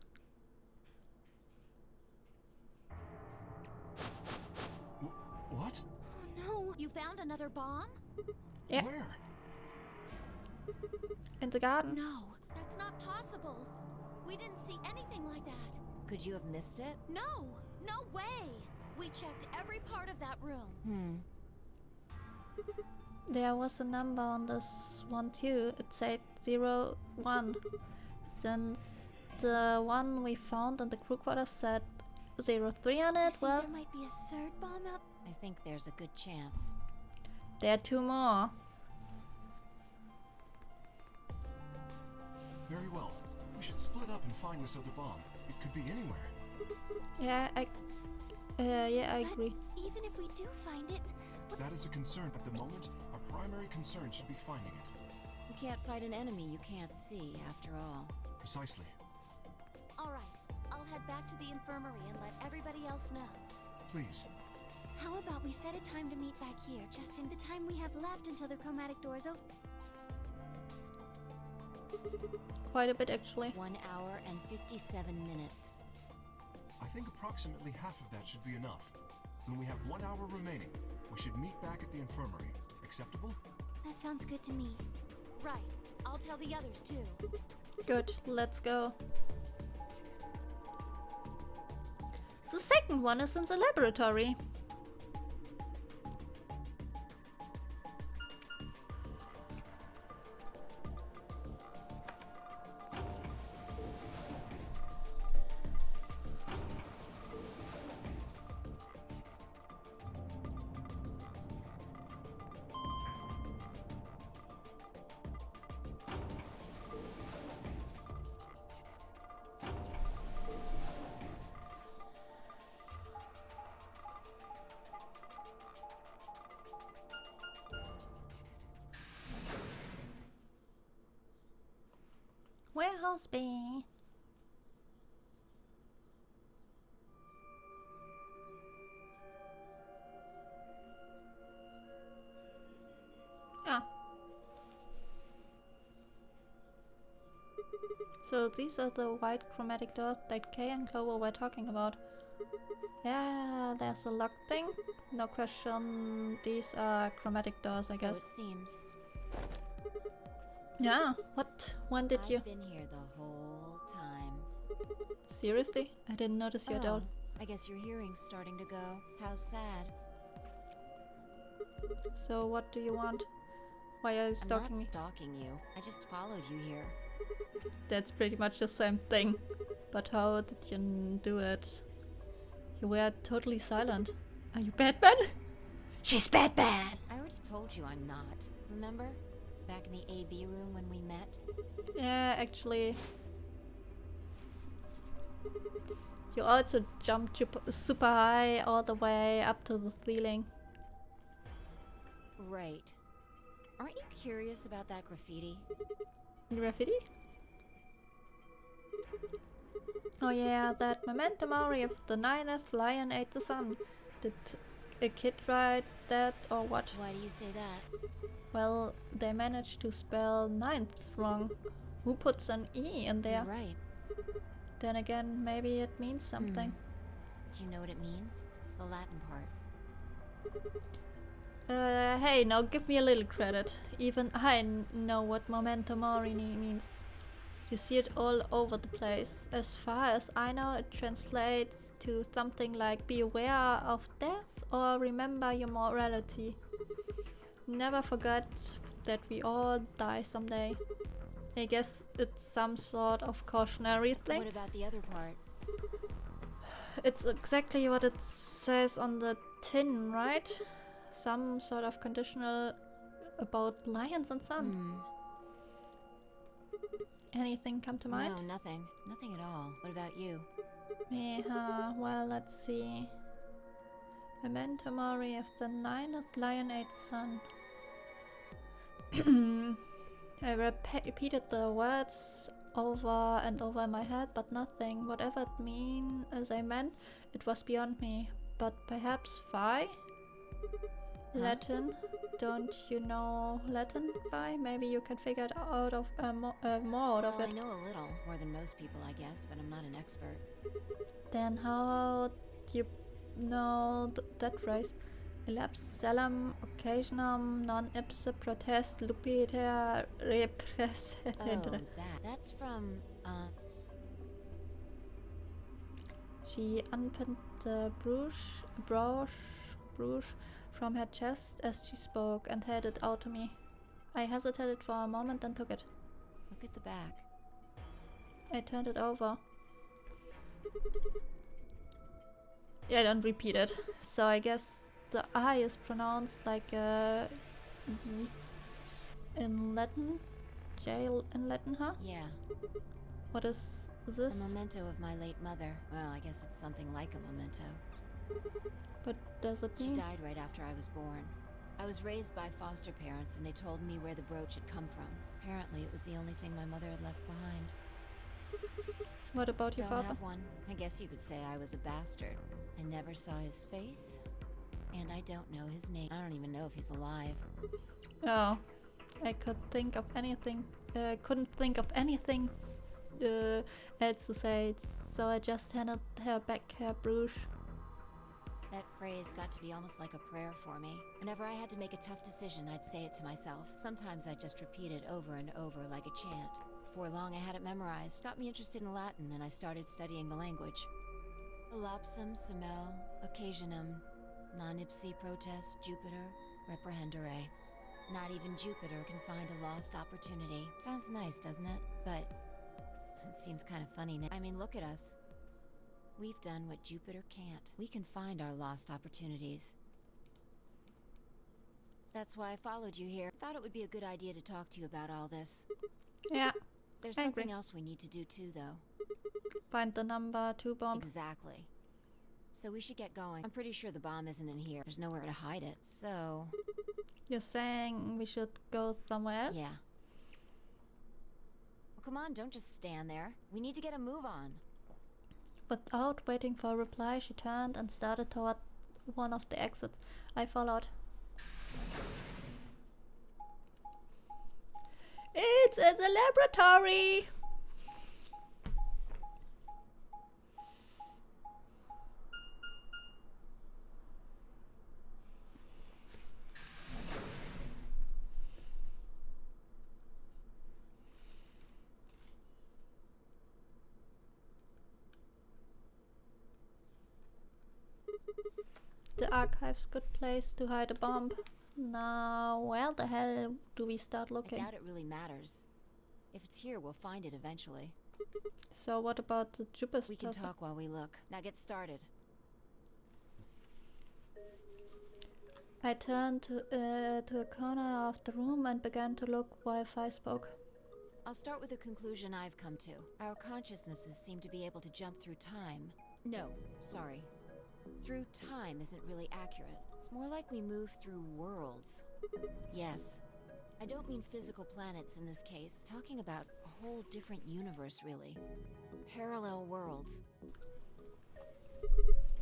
What? Oh no! You found another bomb? Yeah. Where? In the garden. No, that's not possible. We didn't see anything like that. Could you have missed it? No! No way! We checked every part of that room. There was a number on this one too. It said 01. Since the one we found in the crew quarters said 03 on I it, think well, there might be a third bomb out. I think there's a good chance. there are 2 more. Very well. We should split up and find this other bomb. It could be anywhere. Yeah, I But agree. even if we do find it, That is a concern. At the moment, our primary concern should be finding it. You can't fight an enemy you can't see, after all. Precisely. alright. I'll head back to the infirmary and let everybody else know. Please. How about we set a time to meet back here, just in the time we have left until the chromatic doors open? Quite a bit actually. 1 hour and 57 minutes. I think approximately half of that should be enough. When we have 1 hour remaining, we should meet back at the infirmary. Acceptable? That sounds good to me. Right. I'll tell the others too. Good, let's go. The second one is in the laboratory. Warehouse B. Ah. So these are the white chromatic doors that Kay and Clover were talking about. Yeah, there's a lock thing. No question, these are chromatic doors, I guess. So it seems. Yeah, what? When did you? I've been here the whole time. Seriously? I didn't notice you at all. I guess your hearing's starting to go. How sad. So what do you want? Why are you stalking I'm me? not stalking you. I just followed you here. That's pretty much the same thing. But how did you do it? You were totally silent. Are you Batman? She's Batman! I already told you I'm not. Remember? Back in the AB room when we met? Yeah, actually. You also jumped super high all the way up to the ceiling. Right. Aren't you curious about that graffiti? Graffiti? Oh yeah, that memento mori of the Niners lion ate the sun. Did a kid write that or what? Why do you say that? Well, they managed to spell ninth wrong. Who puts an E in there? You're right. Then again, maybe it means something. Do you know what it means? The Latin part. Hey, now give me a little credit. Even I know what memento mori means. You see it all over the place. As far as I know, it translates to something like be aware of death or remember your morality. Never forget that we all die someday. I guess it's some sort of cautionary thing. What about the other part? It's exactly what it says on the tin, right? Some sort of conditional about lions and sun. Anything come to mind? No, nothing. Nothing at all. What about you? Well, let's see. Memento mori of the ninth lion ate the sun. I repeated the words over and over in my head, but nothing. Whatever they meant, it was beyond me. But perhaps phi? Latin? Don't you know Latin, phi? Maybe you can figure it out of more out of it. I know a little, more than most people, I guess, but I'm not an expert. Then how do you know that phrase? Elapse salam occasionum non ipse protest lupiter represset. Oh, that's from, She unpinned the brooch from her chest as she spoke and held it out to me. I hesitated for a moment and took it. Look at the back. I turned it over. Yeah, don't repeat it. So I guess the I is pronounced like a Y in Latin? J in Latin, huh? Yeah. What is this? A memento of my late mother. Well, I guess it's something like a memento. But does it She mean? died right after I was born. I was raised by foster parents and they told me where the brooch had come from. Apparently it was the only thing my mother had left behind. What about your Don't father? have one. I guess you could say I was a bastard. I never saw his face. And I don't know his name. I don't even know if he's alive. Oh, I couldn't think of anything else to say, so I just handed her back her brooch. That phrase got to be almost like a prayer for me. Whenever I had to make a tough decision, I'd say it to myself. Sometimes I'd just repeat it over and over like a chant. Before long, I had it memorized. Got me interested in Latin, and I started studying the language. Volapsum semel occasionum non ipsi protest Jupiter reprehendere. Not even Jupiter can find a lost opportunity. Sounds nice, doesn't it? But it seems kind of funny now. I mean, look at us. We've done what Jupiter can't. We can find our lost opportunities. That's why I followed you here. Thought it would be a good idea to talk to you about all this. Yeah, There's I something agree. else we need to do too, though. Find the number 2 bomb. Exactly. So we should get going. I'm pretty sure the bomb isn't in here. There's nowhere to hide it. So... You're saying we should go somewhere else? yeah. Well, come on, don't just stand there. We need to get a move on. Without waiting for a reply, she turned and started toward one of the exits. I followed. It's in the laboratory! The archive's good place to hide a bomb. Now, where the hell do we start looking? I doubt it really matters. If it's here, we'll find it eventually. So what about the Jupiter? We can talk while we look. Now get started. I turned to a corner of the room and began to look while Fi spoke. I'll start with a conclusion I've come to. Our consciousnesses seem to be able to jump through time. No, sorry. Through time isn't really accurate. It's more like we move through worlds. Yes. I don't mean physical planets in this case. Talking about a whole different universe, really. Parallel worlds.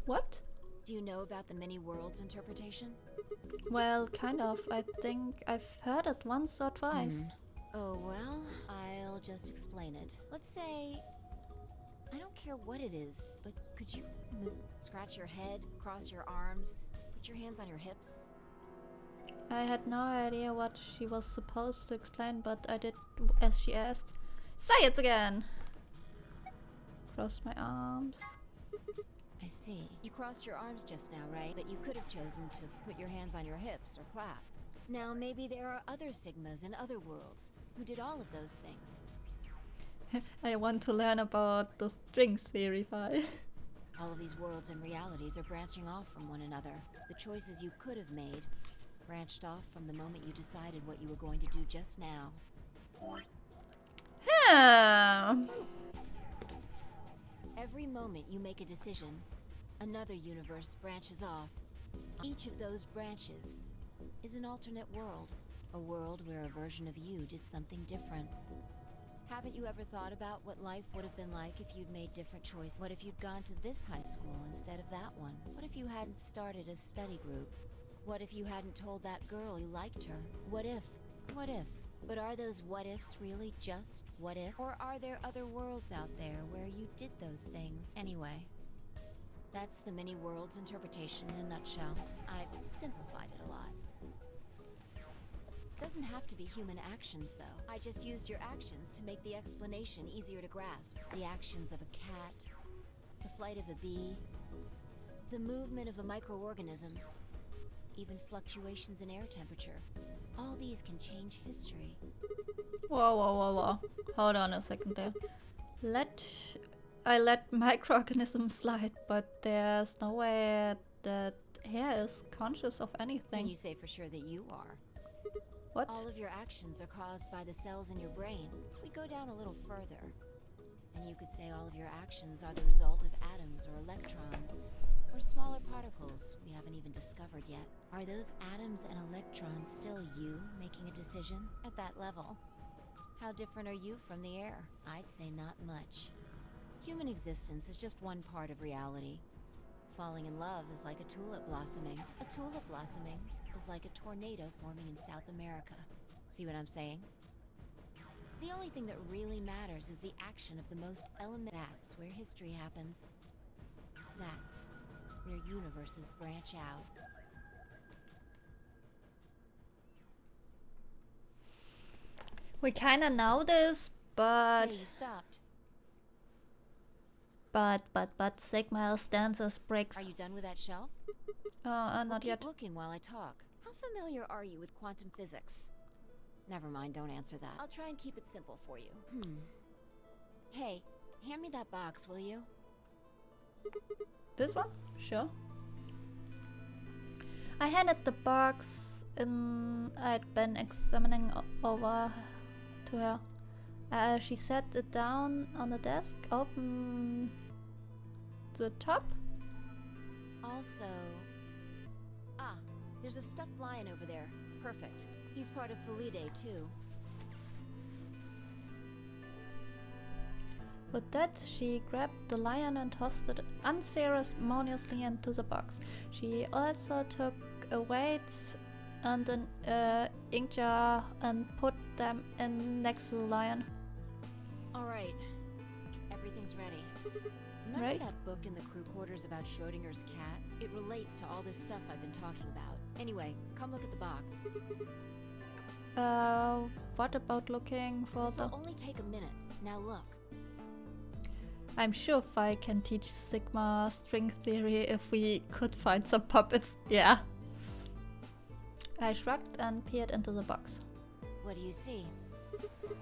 What? Do you know about the many worlds interpretation? Well, kind of. I think I've heard it once or twice. Oh, well, I'll just explain it. Let's say... I don't care what it is, but could you move, scratch your head, cross your arms, put your hands on your hips? I had no idea what she was supposed to explain, but I did as she asked. Say it again! Cross my arms. I see. You crossed your arms just now, right? But you could have chosen to put your hands on your hips or clap. Now maybe there are other Sigmas in other worlds who did all of those things. I want to learn about the string theory file. All of these worlds and realities are branching off from one another. The choices you could have made branched off from the moment you decided what you were going to do just now. Every moment you make a decision, another universe branches off. Each of those branches is an alternate world. A world where a version of you did something different. Haven't you ever thought about what life would have been like if you'd made different choices? What if you'd gone to this high school instead of that one? What if you hadn't started a study group? What if you hadn't told that girl you liked her? What if? What if? But are those what ifs really just what if? Or are there other worlds out there where you did those things? Anyway, that's the many worlds interpretation in a nutshell. I simplified it a lot. Doesn't have to be human actions, though. I just used your actions to make the explanation easier to grasp. The actions of a cat, the flight of a bee, the movement of a microorganism, even fluctuations in air temperature. All these can change history. Whoa, whoa, whoa, whoa. Hold on a second there. I let microorganisms slide, but there's no way that hair is conscious of anything. Can you say for sure that you are? What? All of your actions are caused by the cells in your brain. If we go down a little further, then you could say all of your actions are the result of atoms or electrons, or smaller particles we haven't even discovered yet. Are those atoms and electrons still you making a decision at that level? How different are you from the air? I'd say not much. Human existence is just one part of reality. Falling in love is like a tulip blossoming. A tulip blossoming is like a tornado forming in South America. See what I'm saying? The only thing that really matters is the action of the most element. That's where history happens. That's where universes branch out. We kinda know this, but... Hey, you stopped. But Sigma stands as bricks. Are you done with that shelf? Not Well, yet. keep looking while I talk. How familiar are you with quantum physics? Never mind, don't answer that. I'll try and keep it simple for you. Hey, hand me that box, will you? This one? Sure. I handed the box I'd been examining over to her. She set it down on the desk, opened the top. Also... Ah, there's a stuffed lion over there. Perfect. He's part of Felidae, too. With that, she grabbed the lion and tossed it unceremoniously into the box. She also took a weight and an ink jar and put them in next to the lion. Alright. Everything's ready. Remember Right. that book in the crew quarters about Schrodinger's cat? It relates to all this stuff I've been talking about. Anyway, come look at the box. What about looking for This'll the... only take a minute. Now look. I'm sure Phi can teach Sigma string theory if we could find some puppets. Yeah. I shrugged and peered into the box. What do you see?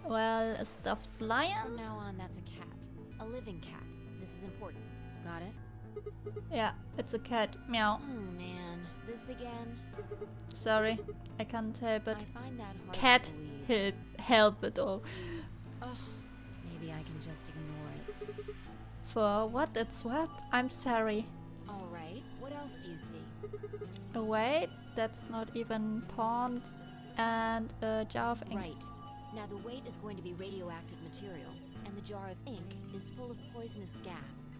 Well, a stuffed From lion? now on, that's a cat. A living cat. This is important. Got it? Yeah, it's a cat. Meow. Oh man, this again? Sorry, I can't help it. I find that hard Cat to believe. help it all. Ugh, maybe I can just ignore it. For what it's worth, I'm sorry. Alright, what else do you see? A weight that's not even pawned and a jar of ink. Right. Now the weight is going to be radioactive material, and the jar of ink is full of poisonous gas.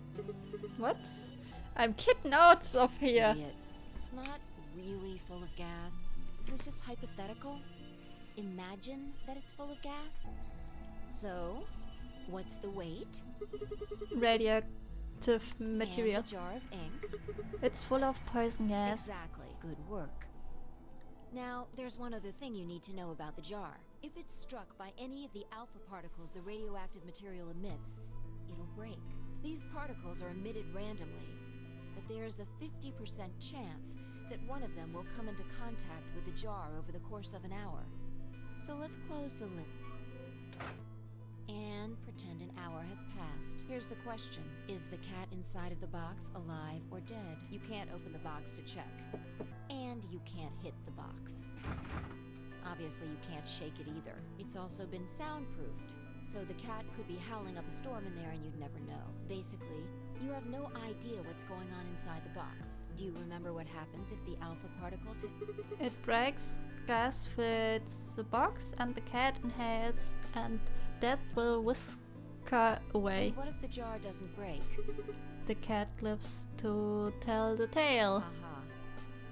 What? I'm kicked out of here. Idiot. It's not really full of gas. This is just hypothetical. Imagine that it's full of gas. So, what's the weight? Radioactive material. And the jar of ink. It's full of poison gas. Exactly. Good work. Now, there's one other thing you need to know about the jar. If it's struck by any of the alpha particles the radioactive material emits, it'll break. These particles are emitted randomly, but there's a 50% chance that one of them will come into contact with the jar over the course of an hour. So let's close the lid and pretend an hour has passed. Here's the question. Is the cat inside of the box alive or dead? You can't open the box to check. And you can't hit the box. Obviously, you can't shake it either. It's also been soundproofed, so the cat could be howling up a storm in there and you'd never know. Basically, you have no idea what's going on inside the box. Do you remember what happens if the alpha particles hit? It breaks, gas fills the box, and the cat inhales, and that will whisk her away. What if the jar doesn't break? The cat lives to tell the tale. Aha.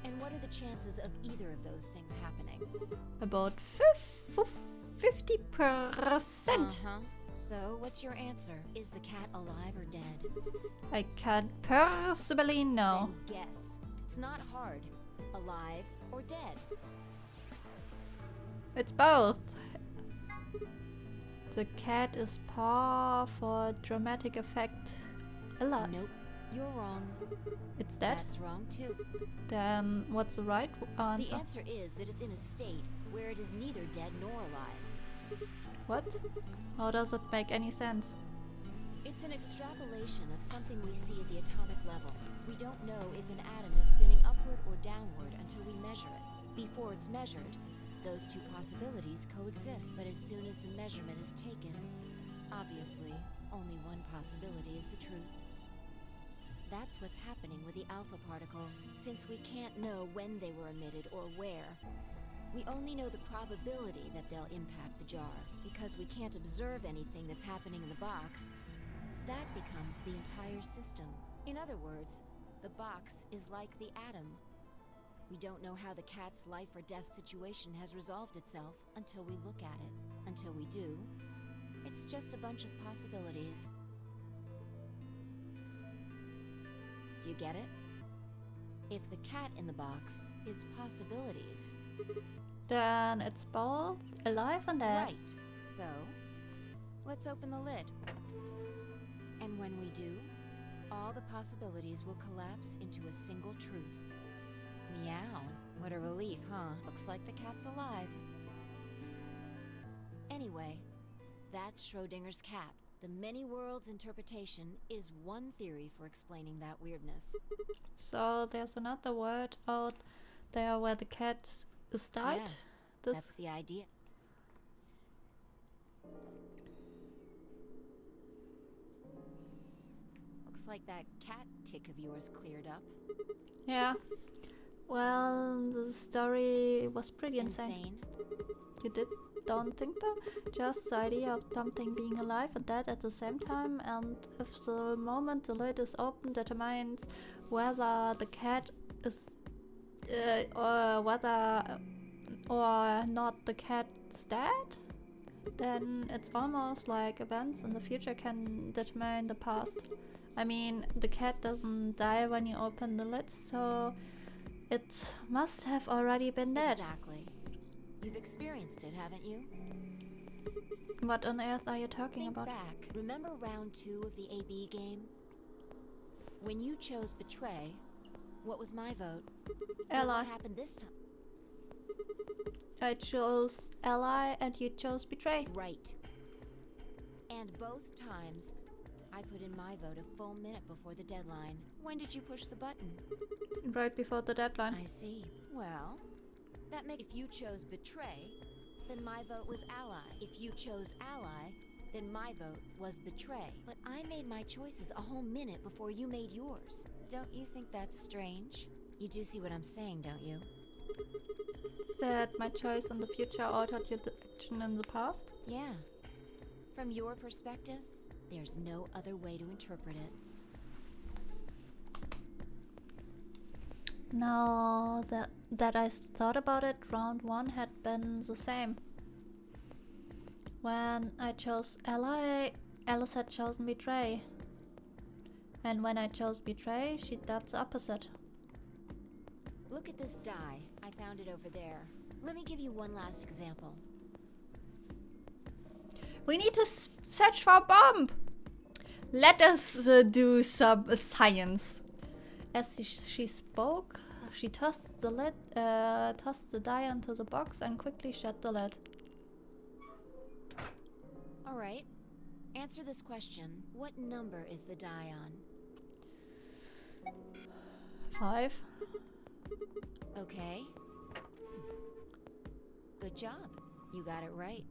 And what are the chances of either of those things happening? About 50%. So, what's your answer? Is the cat alive or dead? I can't possibly know. Then guess. It's not hard. Alive or dead? It's both. The cat is par for dramatic effect. Alive. Nope. You're wrong. It's dead? That's wrong too. Then what's the right answer? The answer is that it's in a state where it is neither dead nor alive. What? How does it make any sense? It's an extrapolation of something we see at the atomic level. We don't know if an atom is spinning upward or downward until we measure it. Before it's measured, those two possibilities coexist. But as soon as the measurement is taken, obviously, only one possibility is the truth. That's what's happening with the alpha particles. Since we can't know when they were emitted or where, we only know the probability that they'll impact the jar. Because we can't observe anything that's happening in the box, that becomes the entire system. In other words, the box is like the atom. We don't know how the cat's life or death situation has resolved itself until we look at it. Until we do, it's just a bunch of possibilities. Do you get it? If the cat in the box is possibilities, Then it's both alive and dead. right. So, let's open the lid. And when we do, all the possibilities will collapse into a single truth. Meow. What a relief, huh? Looks like the cat's alive. Anyway, that's Schrodinger's cat. The many worlds interpretation is one theory for explaining that weirdness. So there's another word out there where the cat is died? Yeah, This that's the idea. Looks like that cat tick of yours cleared up. Yeah. Well, the story was pretty insane. You don't think so? Just the idea of something being alive and dead at the same time, and if the moment the lid is open determines whether the cat is or whether or not the cat's dead, then it's almost like events in the future can determine the past. I mean, the cat doesn't die when you open the lid, so it must have already been dead. Exactly. You've experienced it, haven't you? What on earth are you talking Think about? back. Remember round 2 of the AB game? When you chose Betray, what was my vote? And Ally. what happened this time? I chose Ally and you chose Betray. Right. And both times, I put in my vote a full minute before the deadline. When did you push the button? Right before the deadline. I see. Well, that makes if you chose Betray, then my vote was Ally. If you chose Ally, then my vote was Betray. But I made my choices a whole minute before you made yours. Don't you think that's strange? You do see what I'm saying, don't you? Said my choice in the future altered your action in the past? Yeah. From your perspective, there's no other way to interpret it. Now that I thought about it, round 1 had been the same. When I chose Ally, Alice had chosen Betray. And when I chose Betray, she did the opposite. Look at this die. I found it over there. Let me give you one last example. We need to search for a bomb! Let us do some science. As she spoke, she tossed the lid, tossed the die onto the box and quickly shut the lid. All right. Answer this question. What number is the die on? 5. Okay. Good job. You got it right.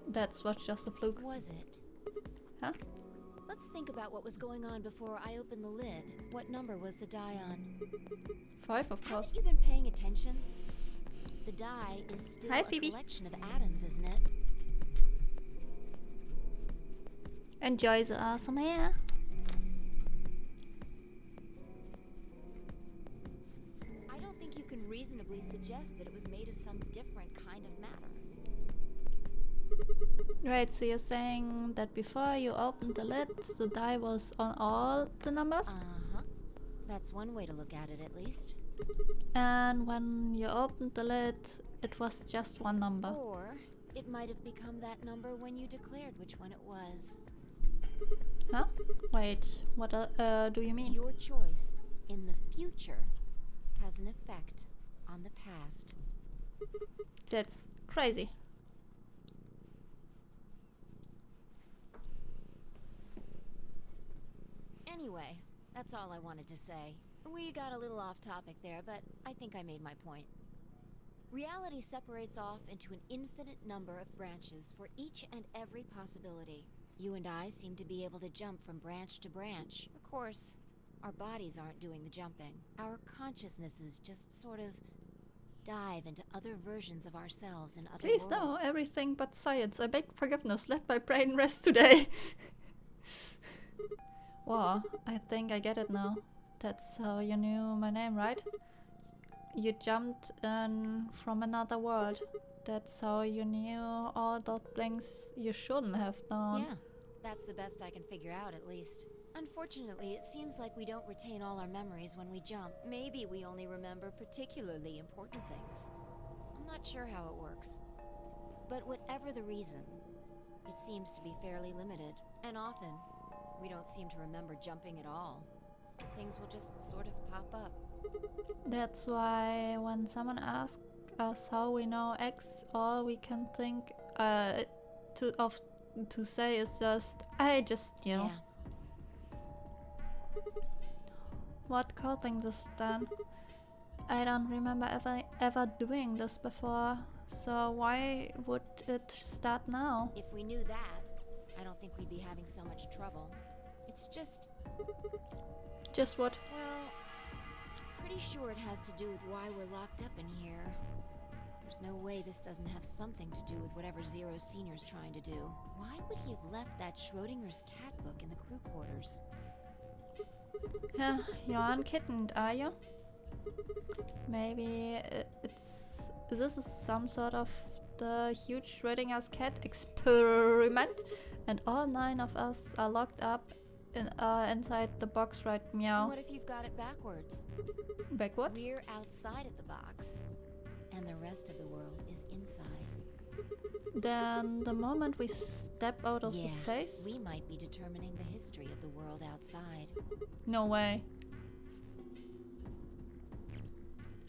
That was just a fluke. Was it? Huh? Let's think about what was going on before I opened the lid. What number was the die on? 5, of course. Haven't you been paying attention? The die is still Hi, a Phoebe. collection of atoms, isn't it? Enjoy the awesome air. I don't think you can reasonably suggest that it was made of some different kind of matter. Right, so you're saying that before you opened the lid, the die was on all the numbers? Uh-huh. That's one way to look at it, at least. And when you opened the lid, it was just one number. Or it might have become that number when you declared which one it was. Huh? Wait, what do you mean? Your choice in the future has an effect on the past. That's crazy. Anyway, that's all I wanted to say. We got a little off topic there, but I think I made my point. Reality separates off into an infinite number of branches for each and every possibility. You and I seem to be able to jump from branch to branch. Of course, our bodies aren't doing the jumping. Our consciousnesses just sort of dive into other versions of ourselves in other Please worlds. no, everything but science. I beg forgiveness. Let my brain rest today. Wow, I think I get it now. That's how you knew my name, right? You jumped in from another world. That's how you knew all those things you shouldn't have known. Yeah, that's the best I can figure out, at least. Unfortunately, it seems like we don't retain all our memories when we jump. Maybe we only remember particularly important things. I'm not sure how it works. But whatever the reason, it seems to be fairly limited. And often, We don't seem to remember jumping at all. Things will just sort of pop up. That's why when someone asks us how we know X, all we can think to say is just, I just knew. Yeah. What causing this then? I don't remember ever doing this before, so why would it start now? If we knew that, I don't think we'd be having so much trouble. It's just... Just what? Well, pretty sure it has to do with why we're locked up in here. There's no way this doesn't have something to do with whatever Zero Senior's trying to do. Why would he have left that Schrodinger's cat book in the crew quarters? Yeah, you're unkittened, are you? Maybe this is some sort of the huge Schrodinger's cat experiment, and all 9 of us are locked up inside the box right meow. What if you've got it backwards? Backwards? We're outside of the box, and the rest of the world is inside. Then the moment we step out of this place... we might be determining the history of the world outside. No way.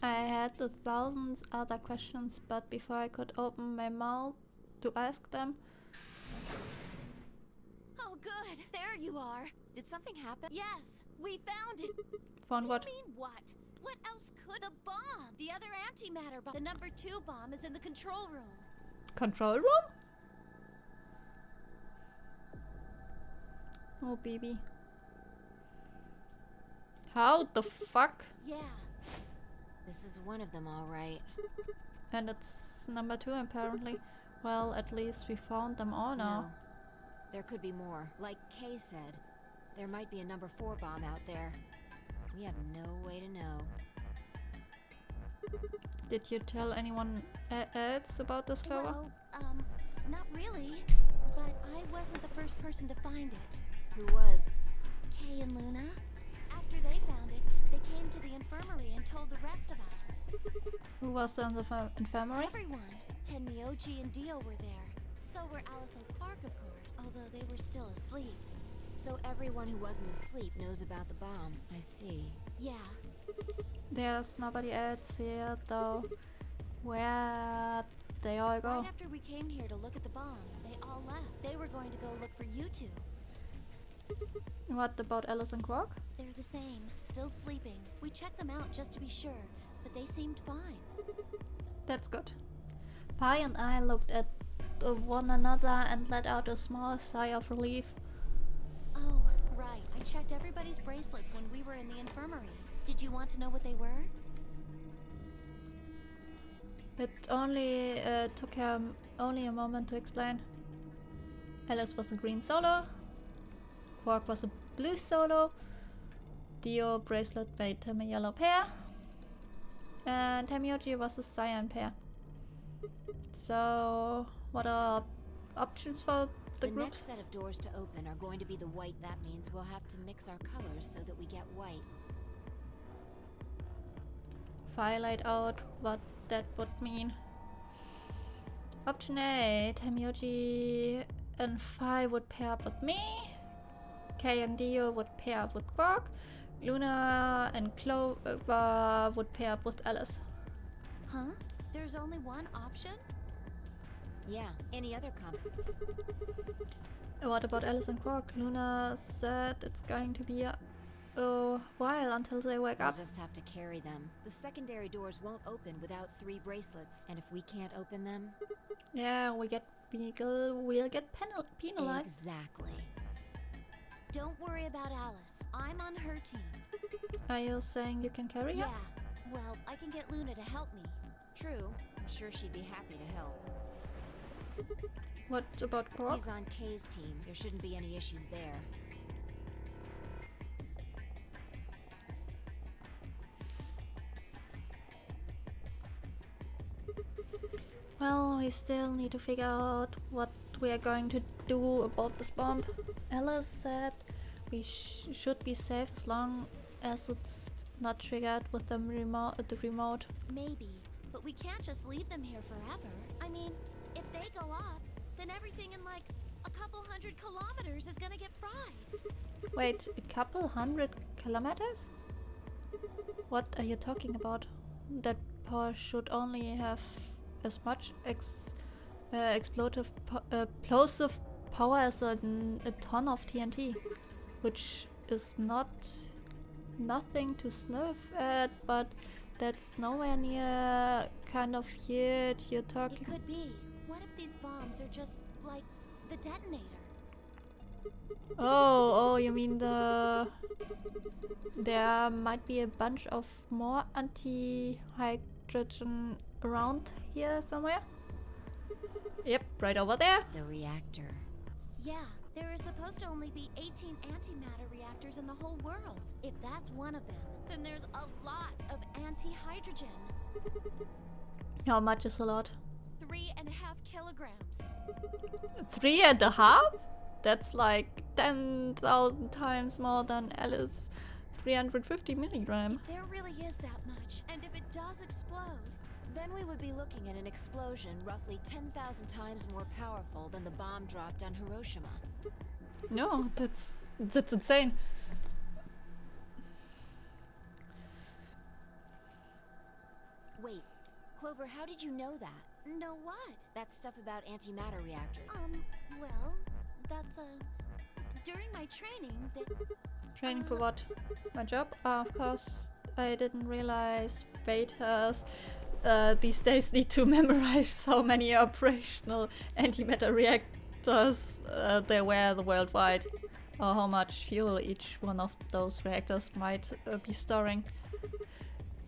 I had 1,000 other questions, but before I could open my mouth to ask them... Oh, good. There you are. Did something happen? Yes, we found it. Found what? You mean what? What else could the bomb? The other antimatter bomb. The number 2 bomb is in the control room. Control room? Oh, baby. How the fuck? Yeah. This is one of them, all right. And it's number 2 apparently. Well, at least we found them all now. No. There could be more. Like Kay said, there might be a number 4 bomb out there. We have no way to know. Did you tell anyone else about this, Clover? Well, not really. But I wasn't the first person to find it. Who was? Kay and Luna. After they found it, they came to the infirmary and told the rest of us. Who was in the infirmary? Everyone. Tenmyoji and Dio were there. So were Alice and Quark, of course, although they were still asleep. So everyone who wasn't asleep knows about the bomb. I see. Yeah. There's nobody else here, though. Where'd they all go? Right after we came here to look at the bomb, they all left. They were going to go look for you two. What about Alice and Quark? They're the same, still sleeping. We checked them out just to be sure, but they seemed fine. That's good. Pi and I looked at one another and let out a small sigh of relief. Oh, right. I checked everybody's bracelets when we were in the infirmary. Did you want to know what they were? It only took him only a moment to explain. Alice was a green solo. Quark was a blue solo. Dio bracelet made him a yellow pair. And Tenmyoji was a cyan pair. So, what are options for the next groups? set of doors to open are going to be the white. That means we'll have to mix our colors so that we get white. Highlight out what that would mean. Option A, Tenmyoji and Phi would pair up with me. Kay and Dio would pair up with Quark. Luna and Clover would pair up with Alice. Huh? There's only one option? Yeah, any other What about Alice and Quark? Luna said it's going to be a while until they wake up. We'll just have to carry them. The secondary doors won't open without 3 bracelets, and if we can't open them... Yeah, we'll get penalized. Exactly. Don't worry about Alice. I'm on her team. Are you saying you can carry her? Yeah. Well, I can get Luna to help me. True. I'm sure she'd be happy to help. What about Quark? He's on Kay's team. There shouldn't be any issues there. Well, we still need to figure out what we are going to do about this bomb. Alice said we should be safe as long as it's not triggered with the remote. Maybe, but we can't just leave them here forever. I mean, if they go off, then everything in like A couple hundred kilometers is gonna get fried. Wait, a couple 100 kilometers? What are you talking about? That power should only have as much explosive power as a ton of TNT, which is nothing to sniff at, but that's nowhere near kind of yet you're talking. It could be. What if these bombs are just like the detonator? Oh, you mean there might be a bunch of more anti-hydrogen around here somewhere? Yep, right over there. The reactor. Yeah, there are supposed to only be 18 antimatter reactors in the whole world. If that's one of them, then there's a lot of anti-hydrogen. How much is a lot? 3.5 kilograms. 3.5? That's like 10,000 times more than Alice 350 milligram. If there really is that much, and if it does explode, Then we would be looking at an explosion roughly 10,000 times more powerful than the bomb dropped on Hiroshima. No, that's insane. Wait, Clover, how did you know that? know what? That stuff about antimatter reactors. Well, that's during my training, Training for what? My job? Of course, I didn't realize betas these days need to memorize how many operational antimatter reactors there were worldwide, or how much fuel each one of those reactors might be storing.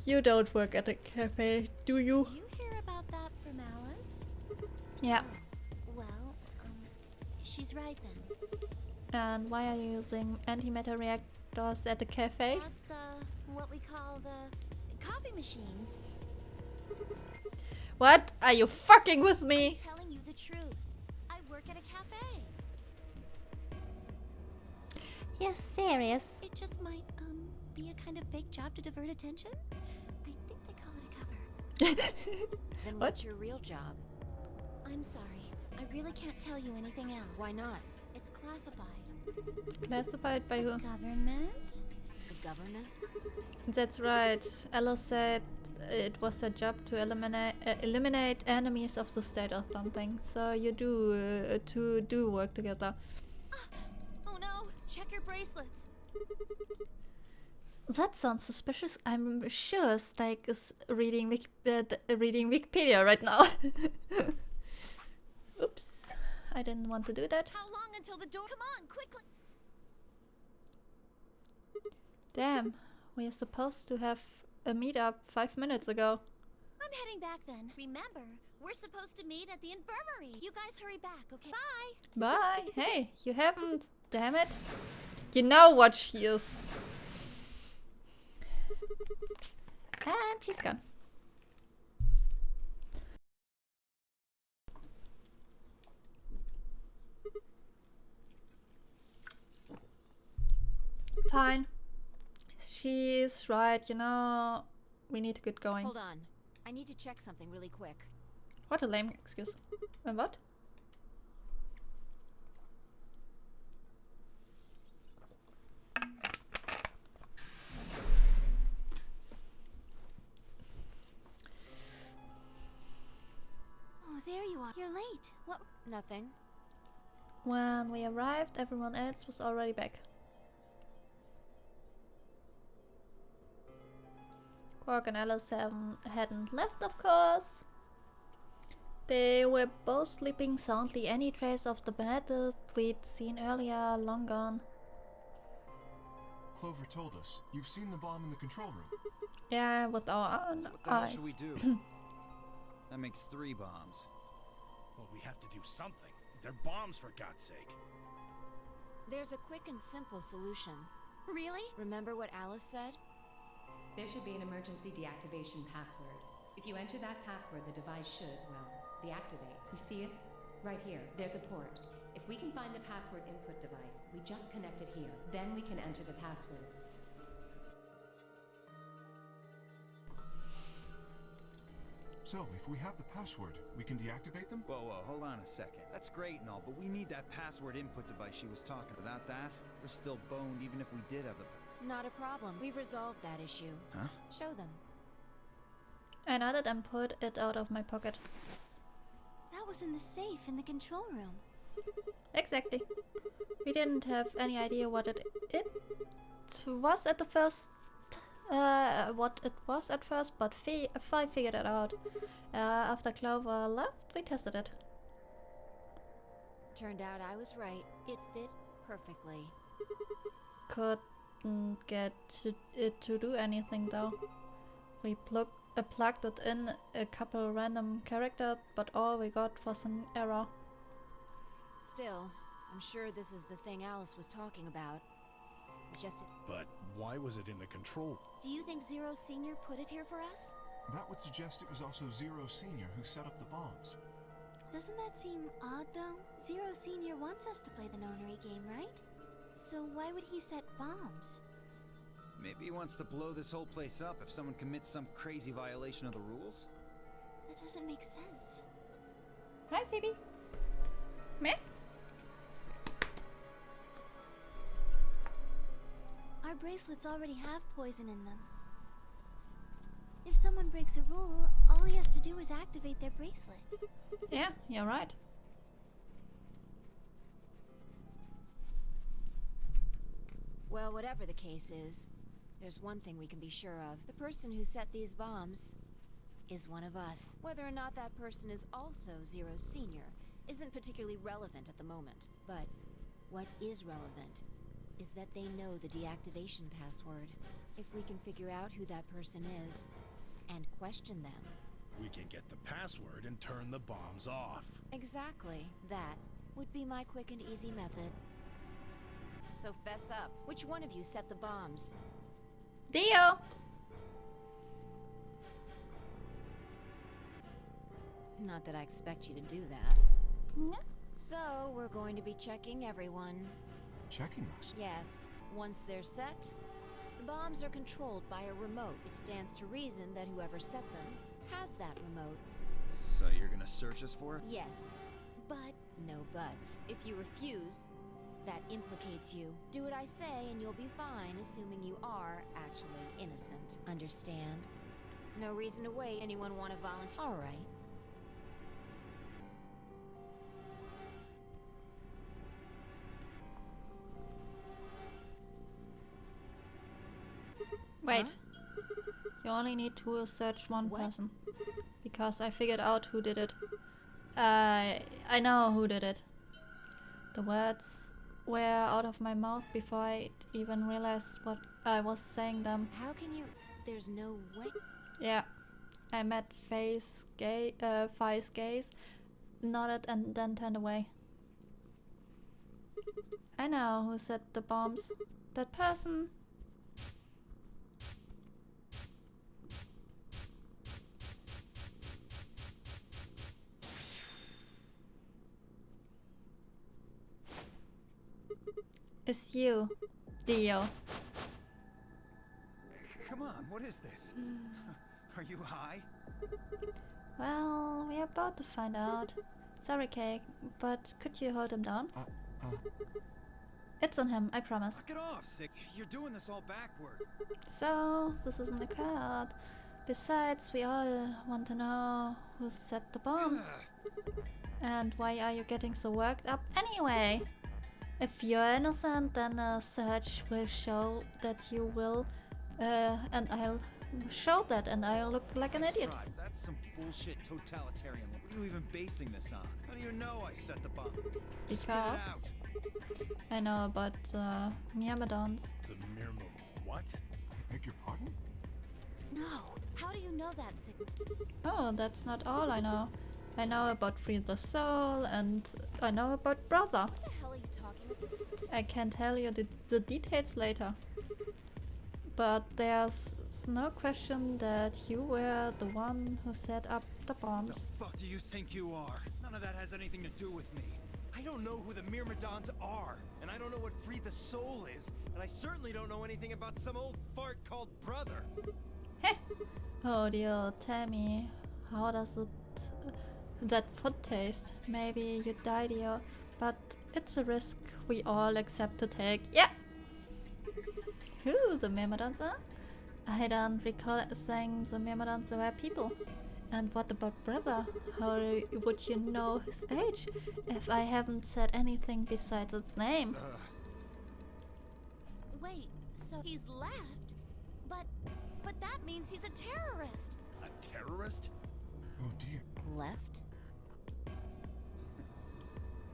You don't work at a cafe, do you? Did you hear about that from Alice? Yeah. Well, she's right then. And why are you using antimatter reactors at a cafe? That's what we call the coffee machines. What? Are you fucking with me? I'm telling you the truth. I work at a cafe. You're serious? It just might be a kind of fake job to divert attention. I think they call it a cover. Then What? what's your real job? I'm sorry. I really can't tell you anything else. Why not? It's classified. Classified by who? Government? The government? That's right. Ella said it was her job to eliminate enemies of the state or something. So you do work together. Oh no! Check your bracelets. That sounds suspicious. I'm sure Stike is reading Wikipedia right now. Oops, I didn't want to do that. How long until the door? Come on, quickly! Damn, we are supposed to have a meetup 5 minutes ago. I'm heading back then. Remember, we're supposed to meet at the infirmary. You guys hurry back, okay? Bye! Bye. Hey, you haven't. Damn it. You know what she is. And she's gone. Fine. She's right, you know. We need to get going. Hold on. I need to check something really quick. What a lame excuse. And what? Oh, there you are. You're late. What? Nothing. When we arrived, everyone else was already back. Quark and Alice hadn't left, of course. They were both sleeping soundly. Any trace of the bandits we'd seen earlier long gone. Clover told us. You've seen the bomb in the control room. Yeah, with our own So what the hell eyes. should we do? That makes 3 bombs. Well, we have to do something. They're bombs, for God's sake. There's a quick and simple solution. Really? Remember what Alice said? There should be an emergency deactivation password. If you enter that password, the device should, well, deactivate. You see it? Right here. There's a port. If we can find the password input device, we just connect it here. Then we can enter the password. So, if we have the password, we can deactivate them? Whoa, hold on a second. That's great and all, but we need that password input device she was talking about. Without that, we're still boned even if we did have the... Not a problem. We've resolved that issue. Huh? Show them. I nodded and put it out of my pocket. That was in the safe in the control room. Exactly. We didn't have any idea what it was at the first. What it was at first, but I figured it out. After Clover left, we tested it. Turned out I was right. It fit perfectly. Couldn't get it to do anything though. We plugged it in a couple random characters, but all we got was an error. Still, I'm sure this is the thing Alice was talking about. But why was it in the control? Do you think Zero Senior put it here for us? That would suggest it was also Zero Senior who set up the bombs. Doesn't that seem odd, though? Zero Senior wants us to play the nonary game, right? So why would he set bombs? Maybe he wants to blow this whole place up if someone commits some crazy violation of the rules? That doesn't make sense. Hi, Phoebe. Meh? Our bracelets already have poison in them. If someone breaks a rule, all he has to do is activate their bracelet. Yeah, you're right. Well, whatever the case is, there's one thing we can be sure of. The person who set these bombs is one of us. Whether or not that person is also Zero Senior isn't particularly relevant at the moment. But what is relevant is that they know the deactivation password. If we can figure out who that person is and question them. We can get the password and turn the bombs off. Exactly. That would be my quick and easy method. So fess up. Which one of you set the bombs? Dio! Not that I expect you to do that. No. So, we're going to be checking everyone. Checking us? Yes. Once they're set, the bombs are controlled by a remote. It stands to reason that whoever set them has that remote. So you're gonna search us for it? Yes. But no buts. If you refuse, that implicates you. Do what I say and you'll be fine, assuming you are actually innocent. Understand? No reason to wait. Anyone want to volunteer? All right. Wait. Huh? You only need to search one person. Because I figured out who did it. I know who did it. The words were out of my mouth before I even realized what I was saying them. How can you... There's no way... Yeah. I met Faye's gaze, nodded and then turned away. I know who set the bombs. That person. It's you, Dio. Come on, what is this? Are you high? Well, we're about to find out. Sorry, Cake, but could you hold him down? It's on him, I promise. Knock it off, Sick. You're doing this all backwards. So, this isn't a card. Besides, we all want to know who set the bombs. And why are you getting so worked up anyway? If you're innocent, then a search will show that you will, and I'll show that, and I'll look like an idiot. That's some bullshit totalitarian. What are you even basing this on? How do you know I set the bomb? Because I know about myrmidons. The Myrmidon... what? I beg your pardon? No. How do you know that, Sick? Oh, that's not all I know. I know about Free the Soul, and I know about Brother. What the hell are you talking about? I can tell you the details later. But there's no question that you were the one who set up the bombs. The fuck do you think you are? None of that has anything to do with me. I don't know who the Myrmidons are, and I don't know what Free the Soul is, and I certainly don't know anything about some old fart called Brother. Heh! Oh dear, tell me How does it that food taste? Maybe you died here, but it's a risk we all accept to take. Yeah. Who the Myrmidons? I don't recall saying the Myrmidons were people. And what about brother? How would you know his age if I haven't said anything besides its name? Wait, so he's left? But that means he's a terrorist. A terrorist? Oh dear. Left?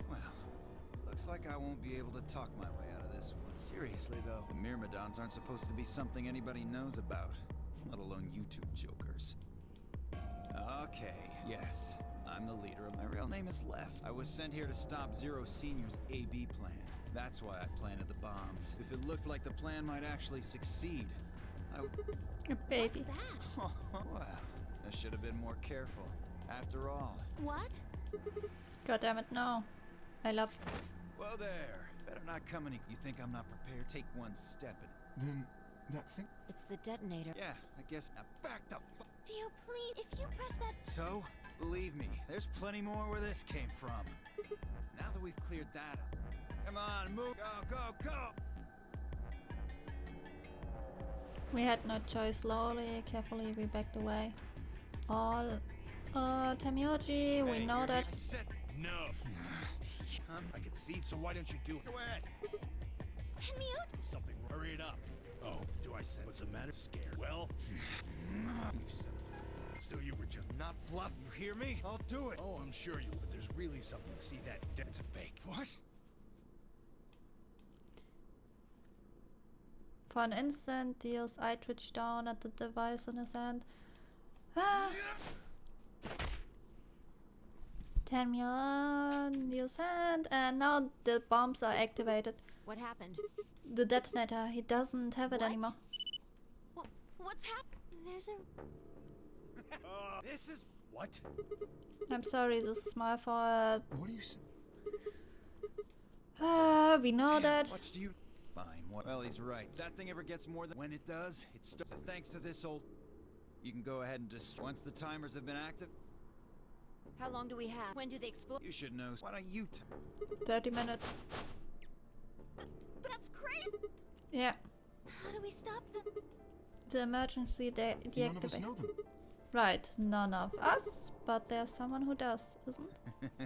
Well, looks like I won't be able to talk my way out of this one. Seriously, though, the Myrmidons aren't supposed to be something anybody knows about, let alone you two jokers. Okay, yes, I'm the leader. My real name is Left. I was sent here to stop Zero Senior's AB plan. That's why I planted the bombs. If it looked like the plan might actually succeed, I would... A baby. What's that? Well, I should have been more careful. After all. What? God damn it, no. I love... Whoa there. Better not come any... You think I'm not prepared? Take one step and... Then that thing. It's the detonator. Yeah, I guess... Now back the fuck... Dio, please, if you press that... So, believe me, there's plenty more where this came from. Now that we've cleared that up, come on, move, go, go, go! We had no choice. Slowly, carefully, we backed away. All... Tamioji, we Hey, know you're that... here- Sit. No. I can see, so why don't you do it? Go ahead. Tenmyo! Something. Hurry it up. Oh, do I say? What's the matter? Scared? Well, you said. So you were just Not bluff, you hear me? I'll do it. Oh, I'm sure you. But there's really something. See that? It's a fake. What? For an instant, Dio's eye twitched down at the device in his hand. Ah! Tamyon, Dio's hand, and now the bombs are activated. What happened? The detonator, he doesn't have it What? anymore. What's happening? There's a... This is... What? I'm sorry, this is my fault. What do you say? We know Damn, that. What do you... Fine, well, he's right. If that thing ever gets more than... When it does, it starts... So thanks to this old... You can go ahead and destroy... Once the timers have been active, How long do we have? When do they explode? you should know. Why don't you 30 minutes. That's crazy! Yeah. How do we stop them? The emergency None of us deactivate. know them. Right, none of us, but there's someone who does, isn't?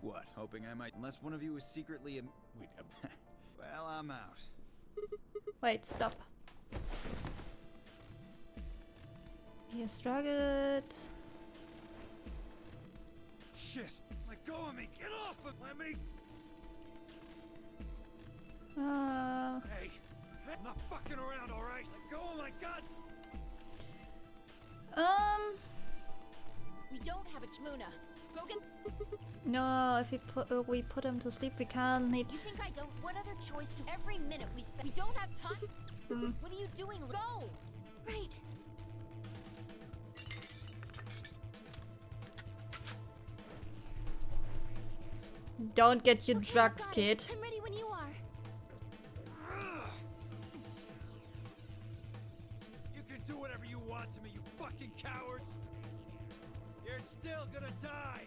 What? Hoping I might... Unless one of you is secretly... Wait. Well, I'm out. Wait, stop. He struggled. Shit! Let go of me! Get off of me! Hey! I'm not fucking around, alright? Let go of my gun! We don't have a Luna. Go get. No, if we put him to sleep, we can't need. You think I don't? What other choice do every minute we spend? We don't have time. What are you doing? Go! Right. Don't get your Okay, I've drugs, got kid. it. I'm ready when you are. You can do whatever you want to me, you fucking cowards! You're still gonna die!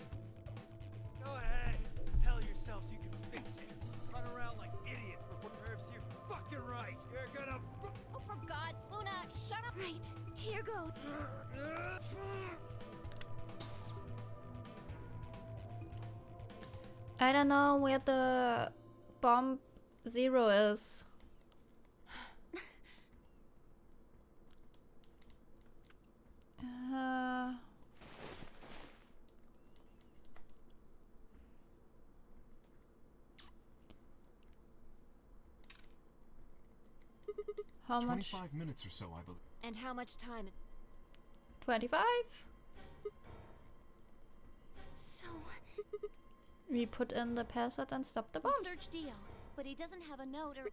Go ahead, tell yourselves you can fix it. Run around like idiots before serves you fucking right! You're gonna... Oh, for God's... Luna, shut up. Right. Here goes. I don't know where the bomb zero is. How much? 25 minutes or so, I believe. And how much time? 25? So, We put in the password and stop the we bombs. searched Dio, but he doesn't have a note or...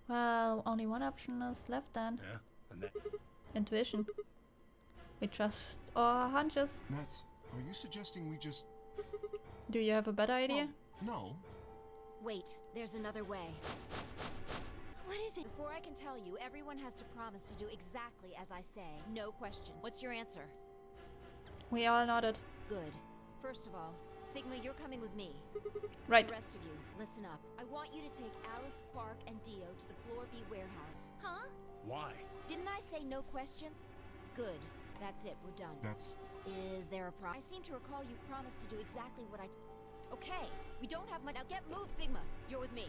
Well, only one option is left then. Yeah. And that. Intuition. We trust our hunches. That's. Are you suggesting we just. Do you have a better idea? No. Wait, there's another way. What is it? Before I can tell you, everyone has to promise to do exactly as I say. No question. What's your answer? We all nodded. Good. First of all, Sigma, you're coming with me. Right. The rest of you, listen up. I want you to take Alice, Quark, and Dio to the Floor B warehouse. Huh? Why? Didn't I say no question? Good. That's it. We're done. That's... Is there a problem? I seem to recall you promised to do exactly what I... Okay. We don't have much... Now get moved, Sigma. You're with me.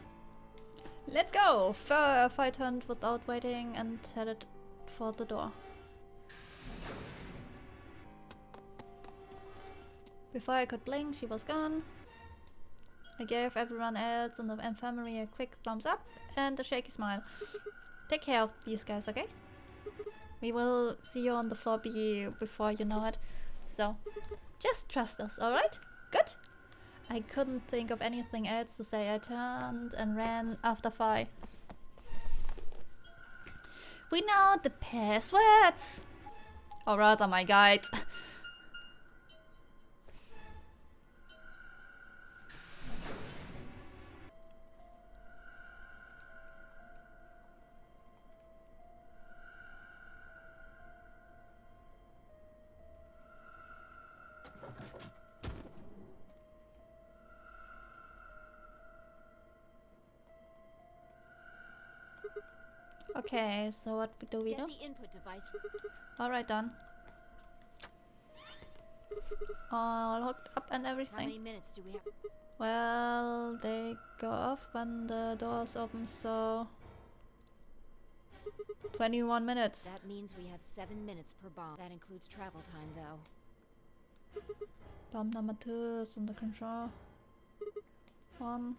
Let's go! I turned without waiting and headed for the door. Before I could blink, she was gone. I gave everyone else in the infirmary a quick thumbs up and a shaky smile. Take care of these guys, okay? We will see you on the floor B before you know it. So, just trust us, alright? Good? I couldn't think of anything else to say. I turned and ran after Fi. We know the passwords! Or rather, my guide. Okay, so what do we do? Get the input device. Alright, done. All hooked up and How everything. many minutes do we have? Well, they go off when the doors open, so 21 minutes. That means we have 7 minutes per bomb. That includes travel time, though. Bomb number 2 is under control. 1.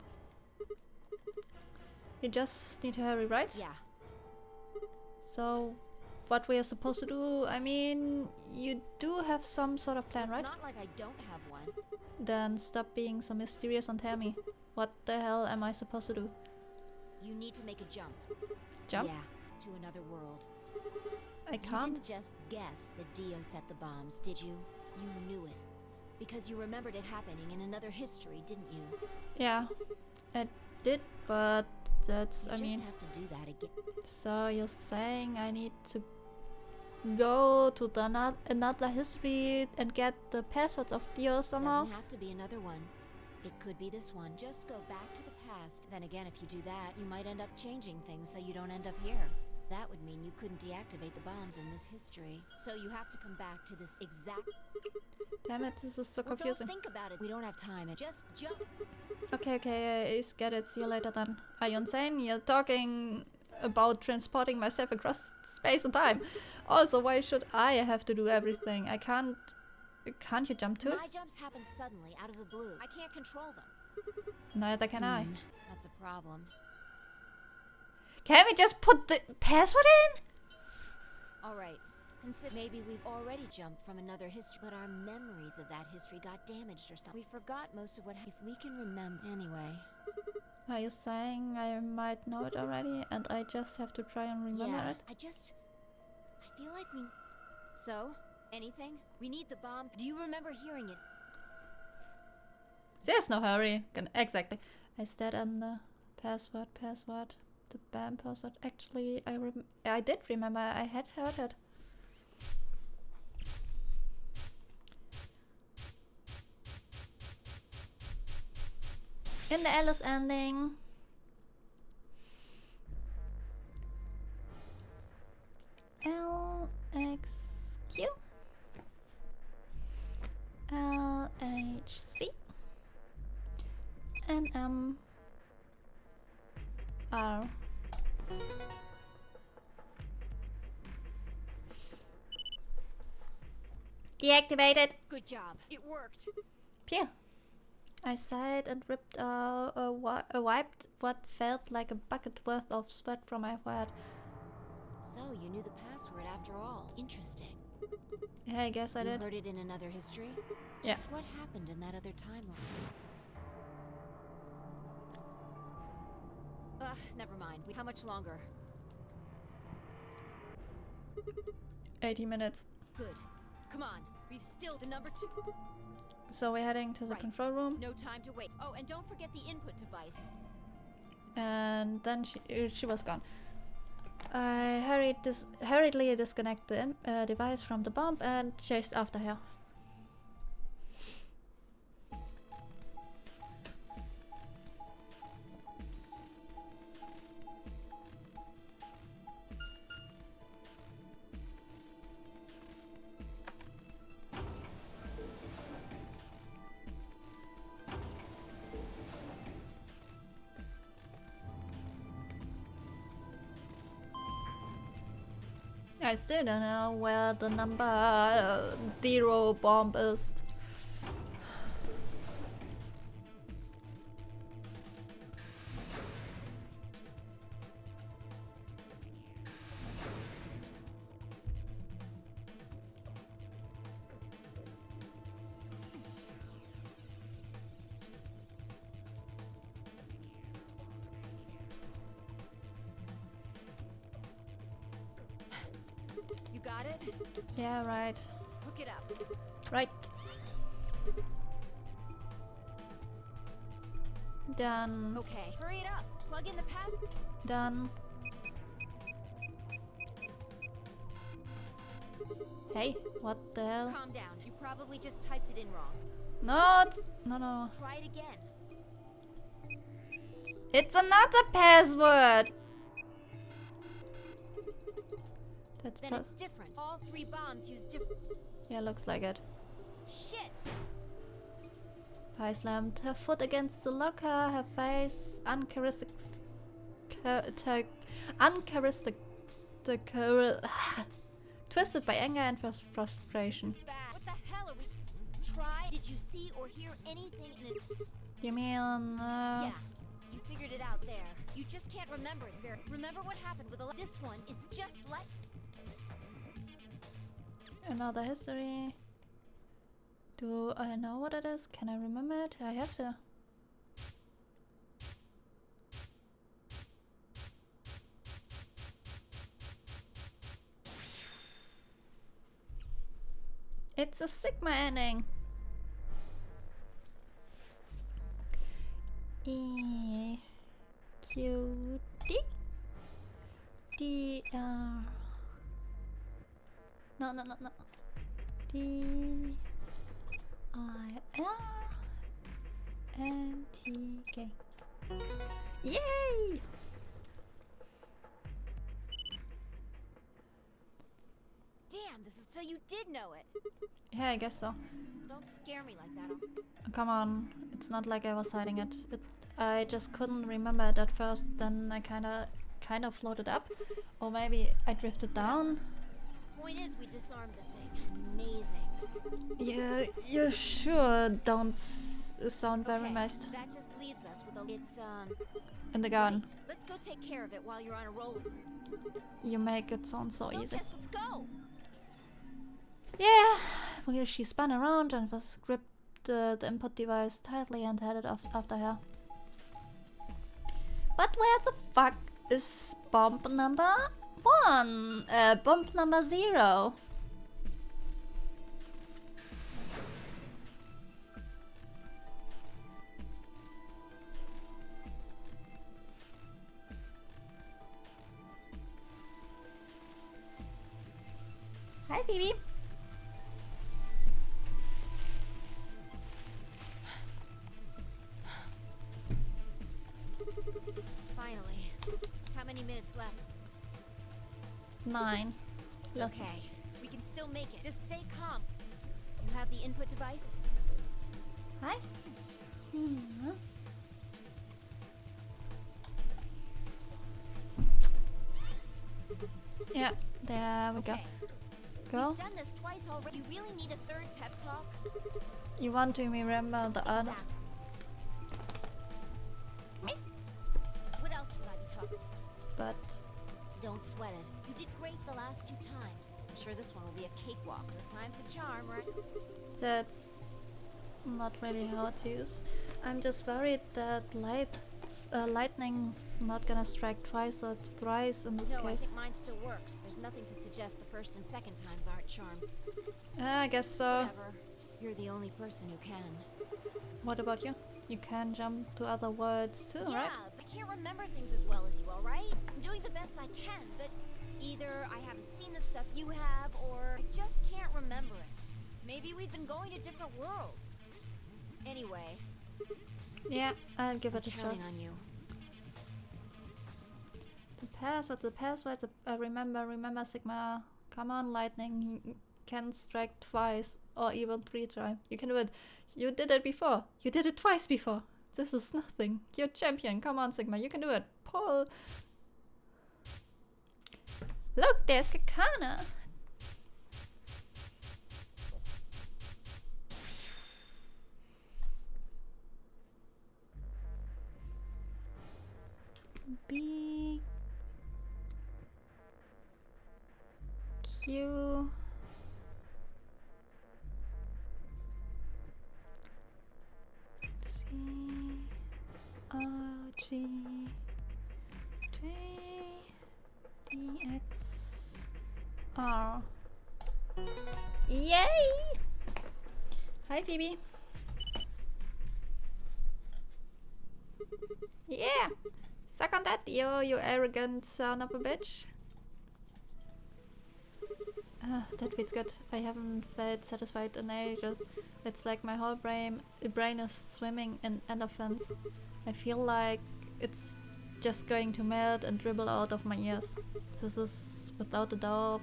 We just need to hurry, right? Yeah. So, what we are supposed to do? I mean, you do have some sort of plan, It's right? not like I don't have one. Then stop being so mysterious and tell me. What the hell am I supposed to do? You need to make a jump. Jump? Yeah, to another world. I You can't. didn't just guess that Dio set the bombs, did you? You knew it. Because you remembered it happening in another history, didn't you? Yeah, I did, but that's, You I just mean... have to do that again. So you're saying I need to go to the another history and get the passwords of Dio somehow? Doesn't have to be another one. It could be this one. Just go back to the past. Then again, if you do that, you might end up changing things so you don't end up here. That would mean you couldn't deactivate the bombs in this history. So you have to come back to this exact... Damn it, this is so Well, confusing. don't think about it. We don't have time. Just jump. Okay, I get it. See you later then. Are you insane? You're talking about transporting myself across space and time. Also, why should I have to do everything? I can't... Can't you jump too? My jumps happen suddenly, out of the blue. I can't control them. Neither can I. That's a problem. Can we just put the password in? Alright. Consider maybe we've already jumped from another history, but our memories of that history got damaged or something. We forgot most of what if we can remember anyway. Are you saying I might know it already and I just have to try and remember Yeah, it? I feel like we... So? Anything? We need the bomb. Do you remember hearing it? There's no hurry. Exactly. I stared on the password. The BAM password. Actually, I did remember. I had heard it. In the Alice ending. LXQ LHC and R. Deactivated. Good job. It worked. Phew. I sighed and wiped what felt like a bucket worth of sweat from my forehead. So, you knew the password after all. Interesting. Yeah, I guess I You did. heard it in another history? Yeah. Just what happened in that other timeline? Never mind. How much longer? 80 minutes. Good. Come on. We've still the number 2. So we're heading to the Right. control room. No time to wait. Oh, and don't forget the input device. And then she was gone. I hurriedly disconnected the device from the bomb and chased after her. I still don't know where the number 0 bomb is. You got it? Yeah, right. Hook it up. Right. Done. Okay, hurry it up. Plug in the pass. Done. Hey, what the hell? Calm down. You probably just typed it in wrong. No, no. Try it again. It's another password. Then it's different. All 3 bombs use different. Yeah, looks like it. Shit! I slammed her foot against the locker, her face uncharacteristic. Twisted by anger and frustration. What the hell are we? Try? Did you see or hear anything in it? You mean, Yeah, you figured it out there. You just can't remember it very. Remember what happened with this one is just like. Another history. Do I know what it is? Can I remember it? I have to. It's a Sigma ending. E Q D D R. No. D I R N T K. Yay! Damn, this is so you did know it. Yeah, I guess so. Don't scare me like that. Come on, it's not like I was hiding it. I just couldn't remember it at first. Then I kind of floated up, or maybe I drifted down. Point is, we disarmed the thing. Amazing. Yeah, you sure don't sound very nice. That just leaves us with a. It's in the garden. Right. Let's go take care of it while you're on a roll. You make it sound so easy. Tess, let's go. Yeah, well, she spun around and was gripped the input device tightly and headed off after her. But where the fuck is bomb number 1? Bomb number 0. Hi, Phoebe. Finally. How many minutes left? 9. It's okay. We can still make it. Just stay calm. You have the input device? Hi. Yeah, there we go. Go. We've done this twice already. You really need a third pep talk? You want to remember the other? Me? What else would I be talking? But don't sweat it. You did great the last 2 times. I'm sure this one will be a cakewalk. The time's the charm, right? that's not really how to use. I'm just worried that lightning's not gonna strike twice or thrice in this case. No, I think mine still works. There's nothing to suggest the first and second times aren't charmed. I guess so. Whatever. You're the only person who can. What about you? You can jump to other worlds too, right? Yeah, but I can't remember things as well as you, alright? I'm doing the best I can, but either I haven't seen the stuff you have, or I just can't remember it. Maybe we've been going to different worlds. Anyway. Yeah, I'll give it a shot. Counting on you. The password, remember Sigma. Come on, Lightning, you can strike twice or even 3 times. You can do it. You did it before. You did it twice before. This is nothing. You're champion. Come on, Sigma, you can do it. Pull. Look, there's Kakana. B Q C R G J D X R. Yay! Hi, Phoebe. Yeah! Suck on that, Dio, you arrogant son of a bitch. That feels good. I haven't felt satisfied in ages. It's like my whole brain is swimming in endorphins. I feel like it's just going to melt and dribble out of my ears. This is without a doubt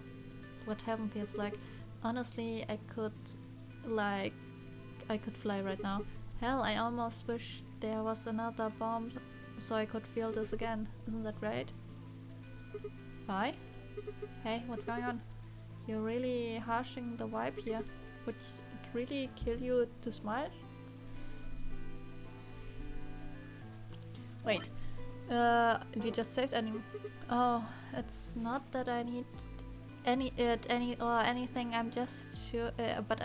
what heaven feels like. Honestly, I could fly right now. Hell, I almost wish there was another bomb so I could feel this again. Isn't that great? Hi? Hey, what's going on? You're really harshing the vibe here. Would it really kill you to smile? Wait. We just saved any. Oh, it's not that I need anything. I'm just sure, but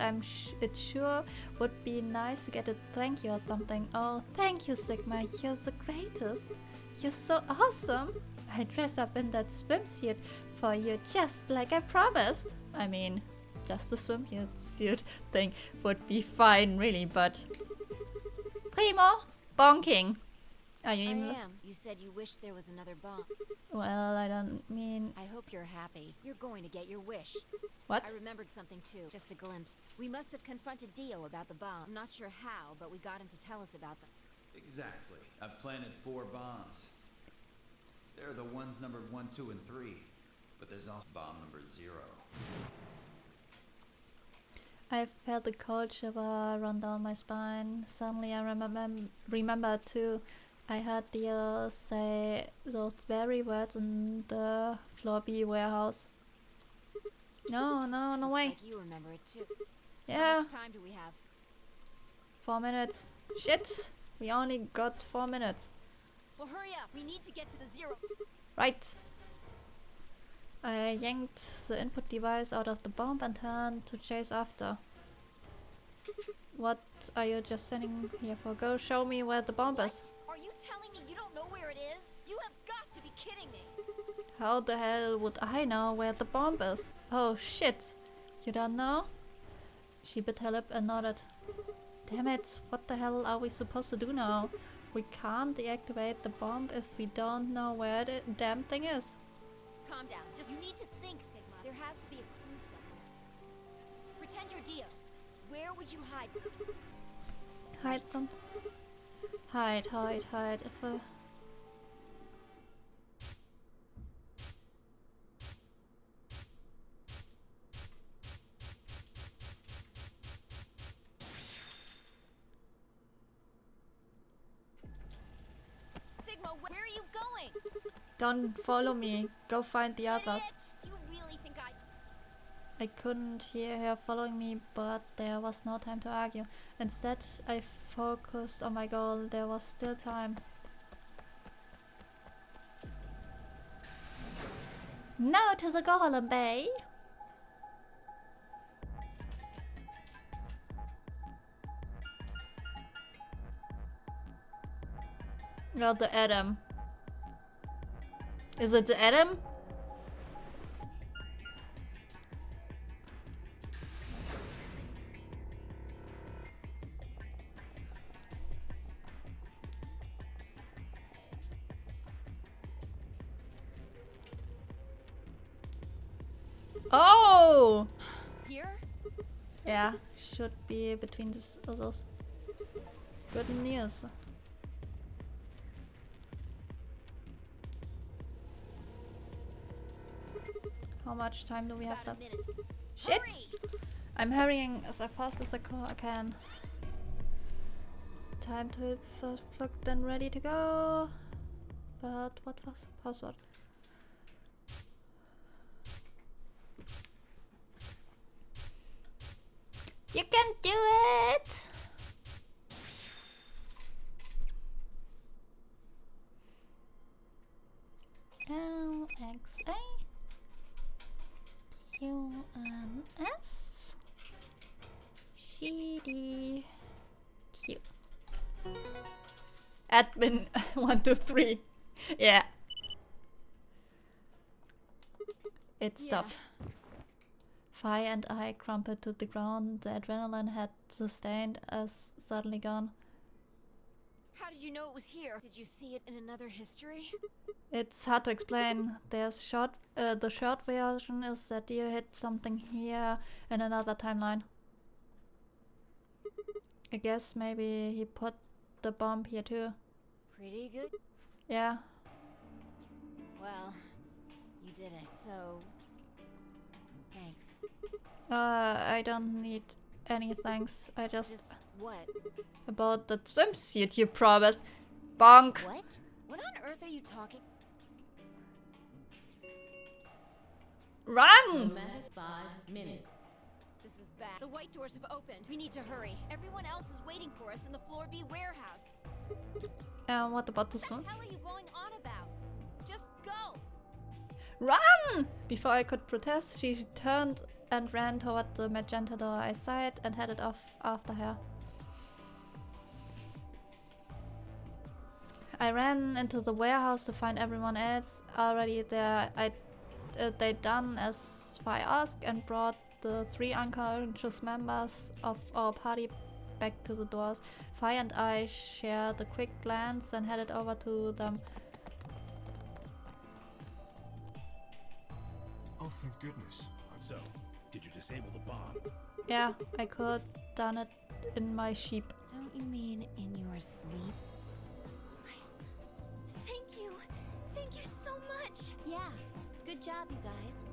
it sure would be nice to get a thank you or something. Oh, thank you, Sigma. You're the greatest. You're so awesome. I dress up in that swimsuit for you just like I promised. I mean, just the swimsuit thing would be fine, really, but Primo, bonking. Are you even? You said you wish there was another bomb. Well, I don't mean. I hope you're happy. You're going to get your wish. What? I remembered something too. Just a glimpse. We must have confronted Dio about the bomb. I'm not sure how, but we got him to tell us about them. Exactly. I've planted 4 bombs. They're the ones numbered 1, 2, and 3. But there's also bomb number 0. I felt a cold shiver run down my spine. Suddenly I remember too. I heard Dio say those very words in the floor B warehouse. No way. Like you remember it too. Yeah. How much time do we have? 4 minutes. Shit! We only got 4 minutes. Well, hurry up. We need to get to the 0. Right. I yanked the input device out of the bomb and turned to chase after. What are you just standing here for? Go show me where the bomb is. Are you telling me you don't know where it is? You have got to be kidding me. How the hell would I know where the bomb is? Oh shit! You don't know? She bit her lip and nodded. Damn it, what the hell are we supposed to do now? We can't deactivate the bomb if we don't know where the damn thing is. Calm down. Just you need to think, Sigma. There has to be a clue somewhere. Pretend you're Dio. Where would you hide something? Hide some. Hide. If I... Sigma, where are you going? Don't follow me. Go find the others. Do you really think I couldn't hear her following me, but there was no time to argue. Instead, I focused on my goal. There was still time. Now to the Golem Bay! Not the Adam. Is it the Adam? Oh! here? Yeah, should be between those. Good news. How much time do we have left? Shit! Hurry! I'm hurrying as fast as I can. Time to plugged and ready to go. But what was the password? You can do it! L, X, A, Q, N, S, G, D, Q. Admin 1, 2, 3. Yeah. It stopped. Fi and I crumpled to the ground. The adrenaline had sustained us suddenly gone. How did you know it was here? Did you see it in another history? It's hard to explain. There's the short version is that you hit something here in another timeline. I guess maybe he put the bomb here too. Pretty good. Yeah. Well, you did it, so thanks. I don't need any thanks. I just what? About the swimsuit you promised. Bonk. What? What on earth are you talking? Run! 5 minutes. This is bad. The white doors have opened. We need to hurry. Everyone else is waiting for us in the Floor B warehouse. What about this one? What the hell are you going on about? Just go! Run! Before I could protest, she turned and ran toward the magenta door. I sighed and headed off after her. I ran into the warehouse to find everyone else already there. They'd done as I asked and brought the 3 unconscious members of our party back to the doors. Fi and I shared a quick glance and headed over to them. Oh, thank goodness. So, did you disable the bomb? Yeah, I could done it in my sheep. Don't you mean in your sleep? Thank you. Thank you so much. Yeah, good job, you guys.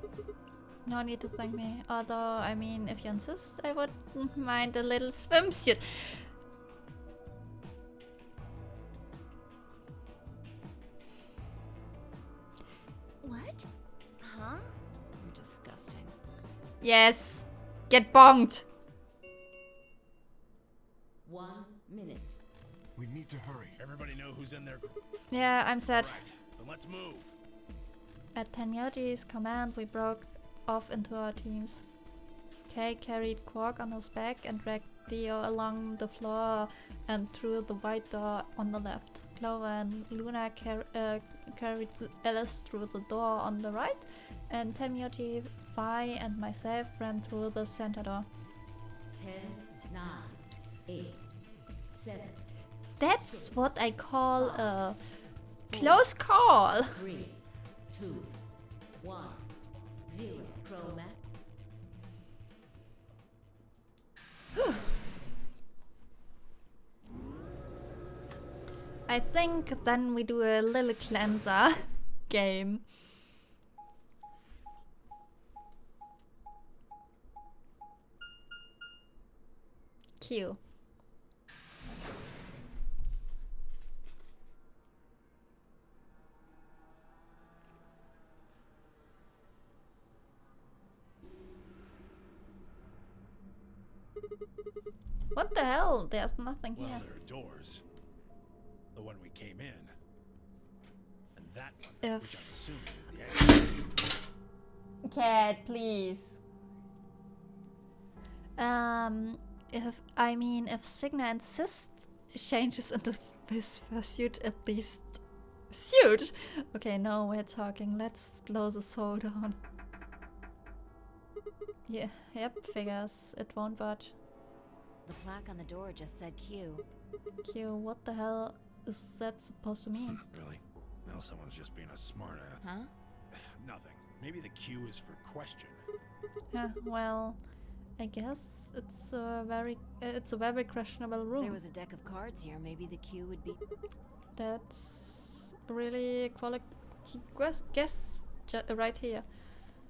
No need to thank me. Although, I mean, if you insist, I wouldn't mind a little swimsuit. What? Huh? You're disgusting. Yes. Get bonked. 1 minute. We need to hurry. Everybody know who's in there? Yeah, I'm set. Right, then let's move. At Tenmyoji's command, we broke off into our teams. Kay carried Quark on his back and dragged Theo along the floor and through the white door on the left. Clover and Luna carried Alice through the door on the right, and Tenmyoji, Vi, and myself ran through the center door. 10, 9, 8, 7. That's what I call a close call. 3, 2, 1, 0. Chromat. I think then we do a little cleanser game. Q. What the hell? There's nothing Well, here. there are doors. The one we came in. And that one, which I'm assuming is the exit. Cat, please. If Signa insists, changes into his fursuit at least. Suit? Okay, no, we're talking. Let's blow the soul down. Yeah, yep, figures. It won't budge. The plaque on the door just said Q. Q, what the hell is that supposed to mean? Really? Now someone's just being a smartass. Huh? Nothing. Maybe the Q is for question. Yeah, well, I guess it's a very questionable room. There was a deck of cards here. Maybe the Q would be. That's really a quality guess right here.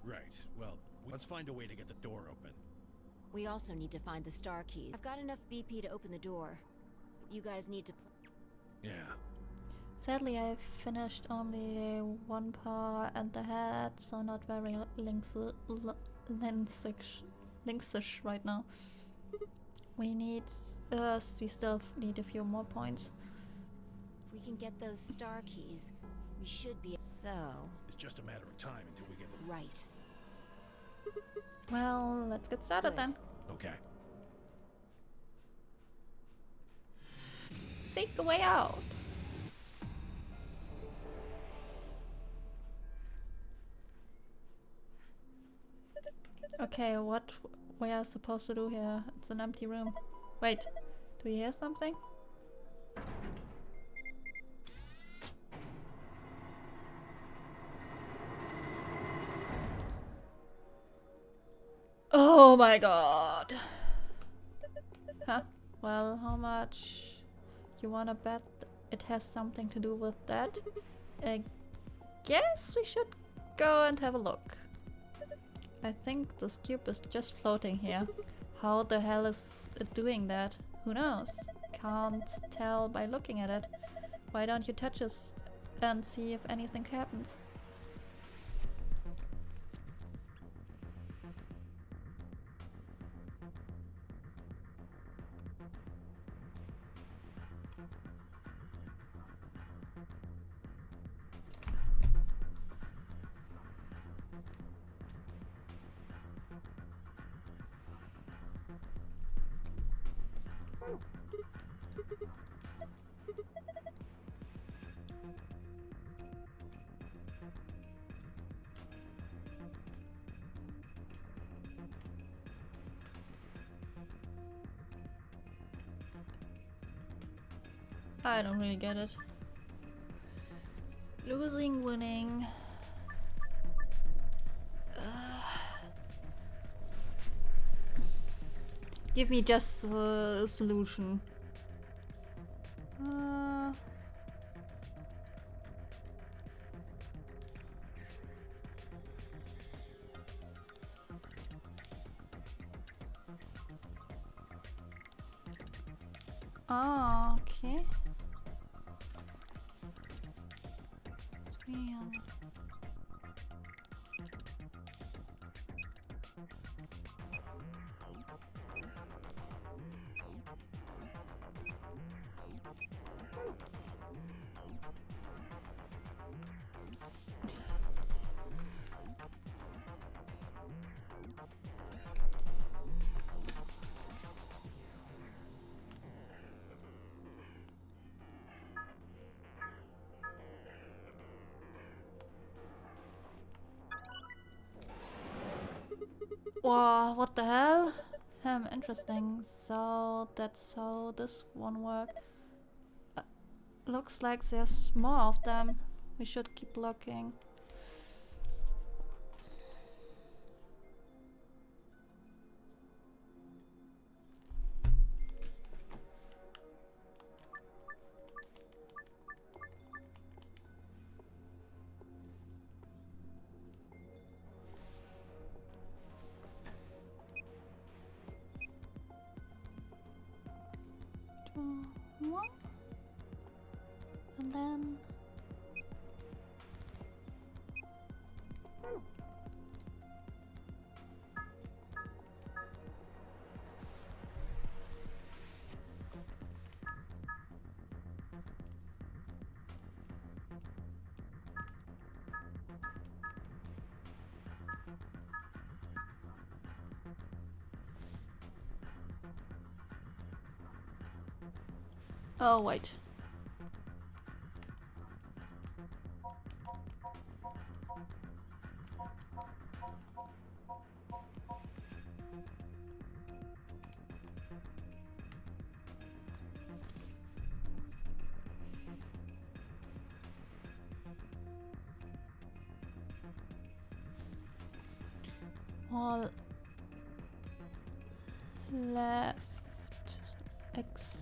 Right. Well, let's find a way to get the door open. We also need to find the star key. I've got enough BP to open the door. But you guys need to. Yeah. Sadly, I finished only 1 paw and the head, so not very linksish right now. We need... we still need a few more points. If we can get those star keys, we should be... So... It's just a matter of time until we get the... Right. Well, let's get started then. Okay. Seek a way out. Okay, what we are supposed to do here? It's an empty room. Wait, do you hear something? Oh my god! Huh? Well, how much you wanna bet it has something to do with that? I guess we should go and have a look. I think this cube is just floating here. How the hell is it doing that? Who knows? Can't tell by looking at it. Why don't you touch it and see if anything happens? I don't really get it. Losing, winning. Give me just a solution. Okay. Wow, what the hell? Interesting. So that's how this one worked. Looks like there's more of them. We should keep looking. One. And then... Oh, wait. All left X.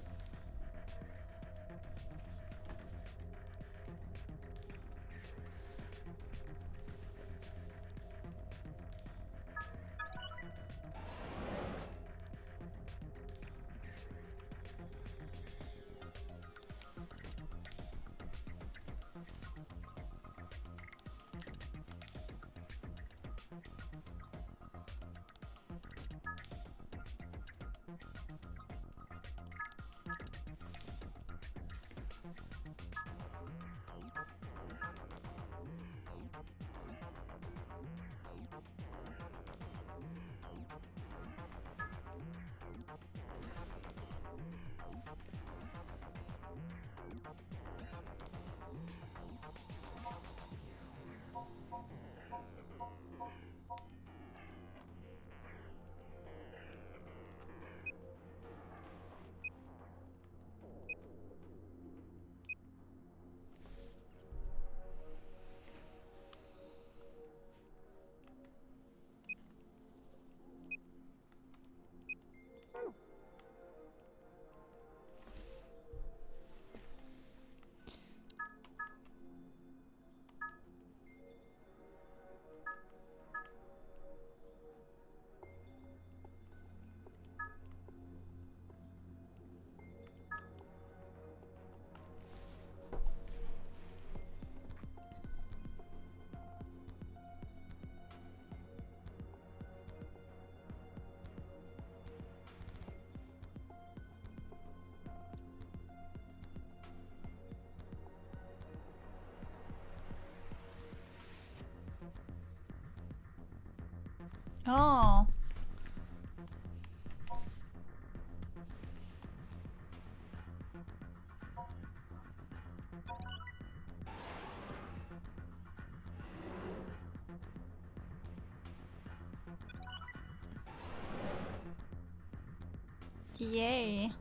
Yay.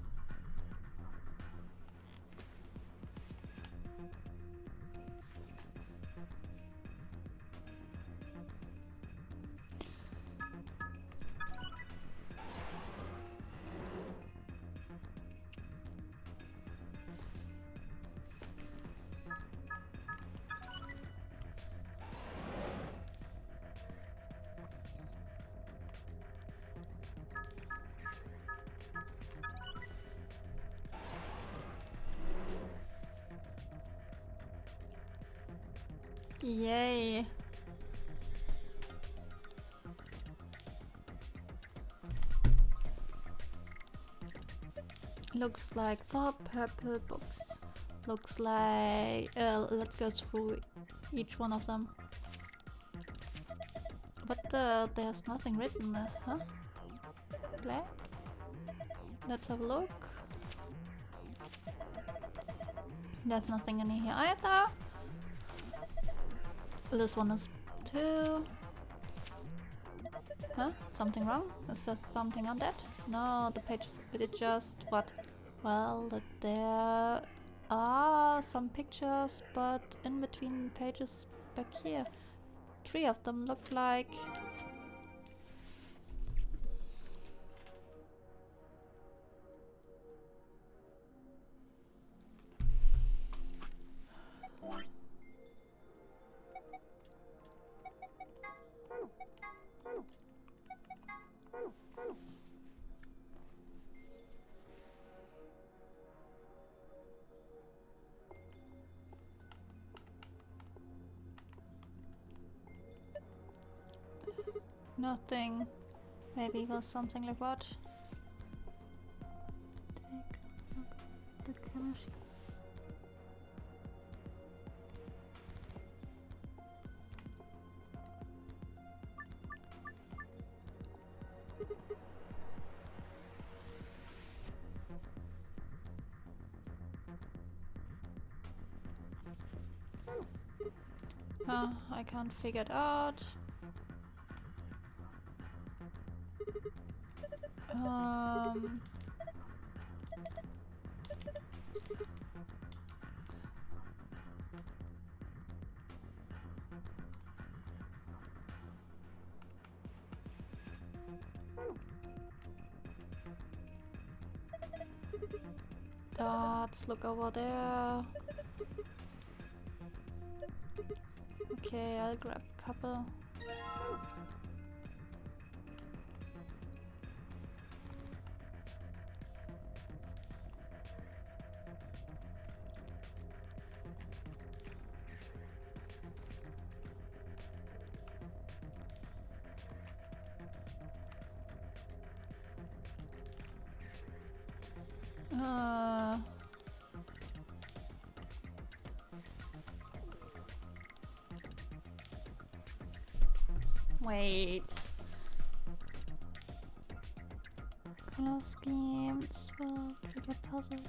Yay. Looks like 4 purple books. Looks like... let's go through each one of them. But there's nothing written there, huh? Black? Let's have a look. There's nothing in here either. This one is 2. Huh? Something wrong? Is there something on that? No, the page it just what? Well, there are some pictures, but in between pages back here, 3 of them look like. Nothing. Maybe it was something like what? Take a look at the camera sheet. I can't figure it out. Let's look over there. Okay, I'll grab a couple. Wait. Color schemes will trigger puzzles.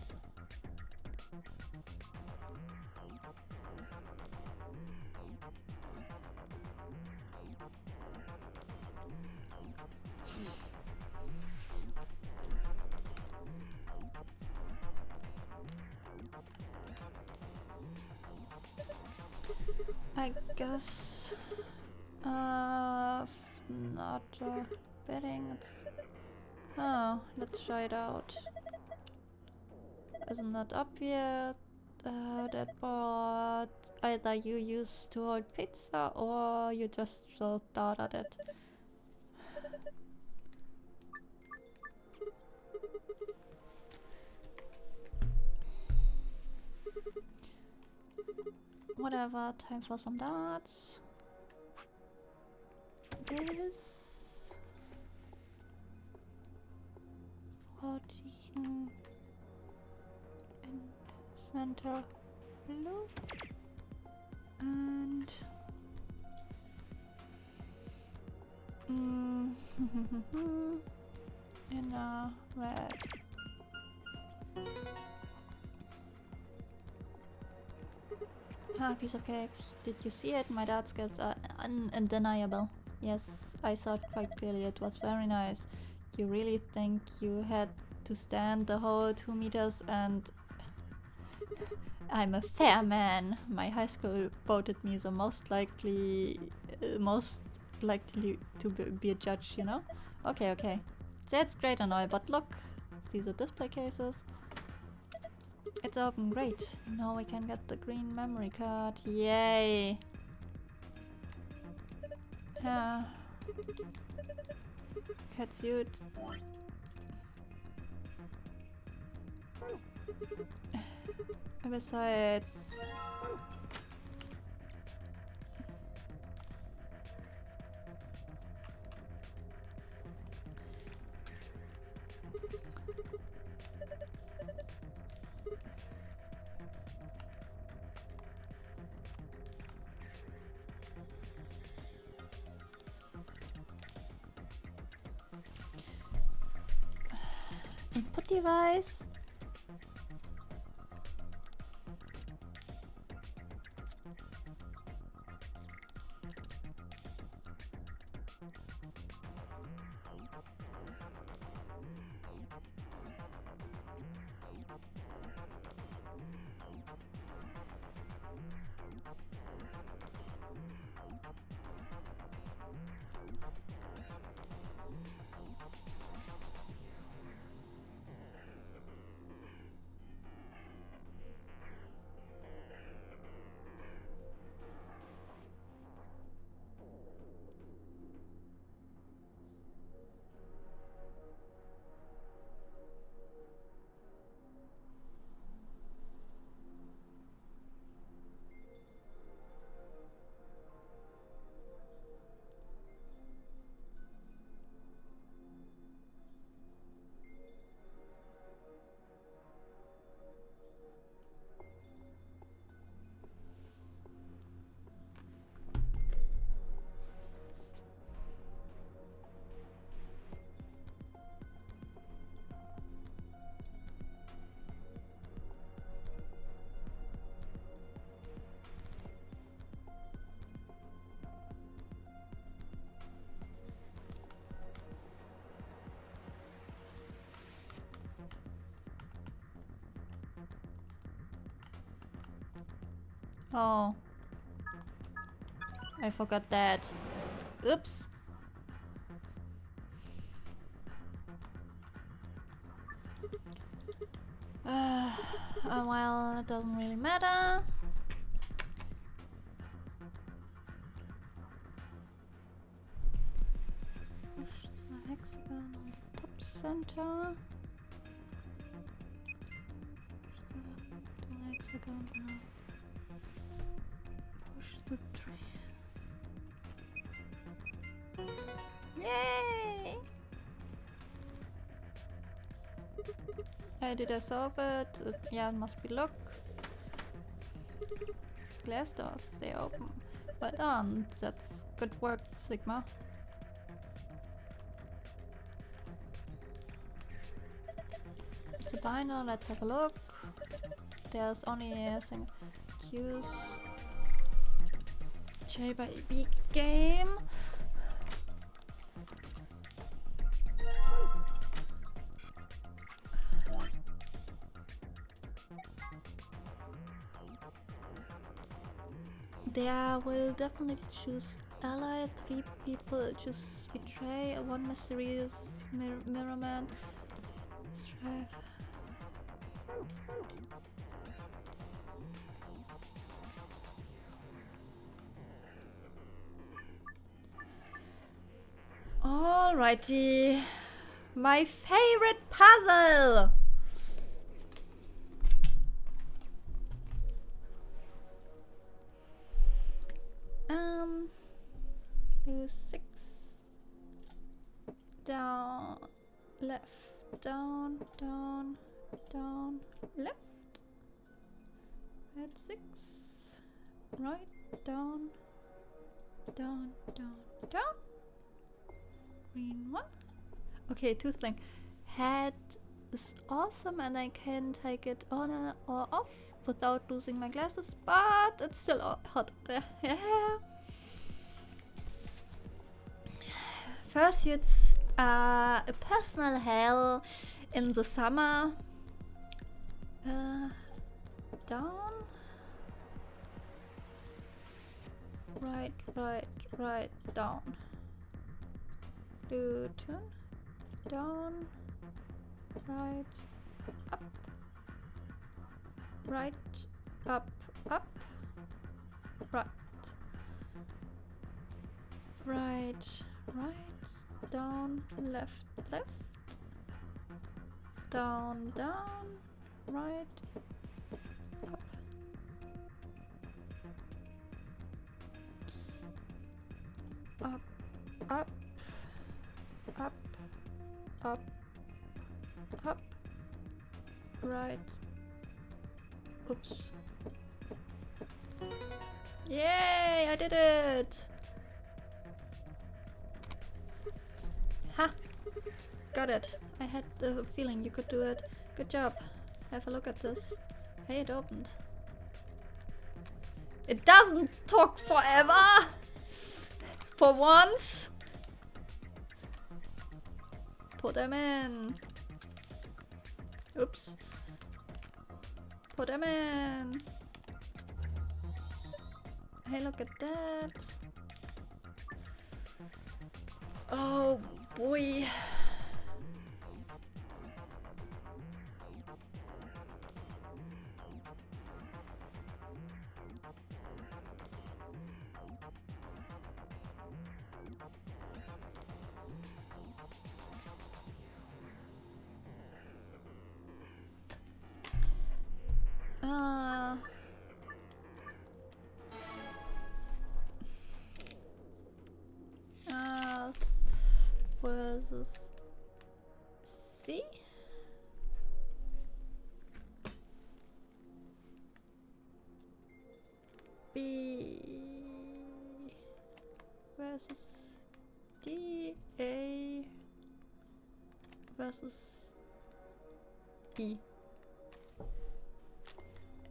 I guess not betting. Oh, let's try it out. Isn't that obvious? That board either you use to hold pizza or you just throw dart at it. Whatever, time for some darts. This 14 and center blue and in a red. Ah, piece of cake. Did you see it? My dad's skills are undeniable. Yes, I saw it quite clearly. It was very nice. You really think you had to stand the whole 2 meters and... I'm a fair man. My high school voted me the most likely to be a judge, you know? Okay, okay. That's great and all, but look. See the display cases? It's open, great. Now we can get the green memory card. Yay! Ah. Catsuit. Besides... input device. Oh. I forgot that. Oops. Well, it doesn't really matter. Push the hexagon on the top center. Push the hexagon now. Push the tree. Yay! Did I solve it? Yeah, it must be look. Glass doors, they open. Well done, that's good work, Sigma. It's a binder, let's have a look. There's only a single use J by B game. There will definitely choose ally, 3 people choose betray, 1 mysterious mirror man. Strive. Alrighty, my favorite puzzle. Do 6 down, left, down, down, down, left. At 6, right, down, down, down, down. Green 1. Okay, 2 things. Head is awesome and I can take it on or off without losing my glasses, but it's still hot there. Yeah. First, it's a personal hell in the summer. Down. Right, down. Do turn. Down. Right. Up. Right. Up. Up. Right. Right. Right. Down. Left. Left. Down. Down. Right. Up. Up. Up. Up. Up. Up. Right. Oops. Yay! I did it! Ha! Got it. I had the feeling you could do it. Good job. Have a look at this. Hey, it opened. It doesn't talk forever! For once! Put them in. Oops. Put them in. Hey, look at that. Oh boy. Versus C. B versus D. A versus E.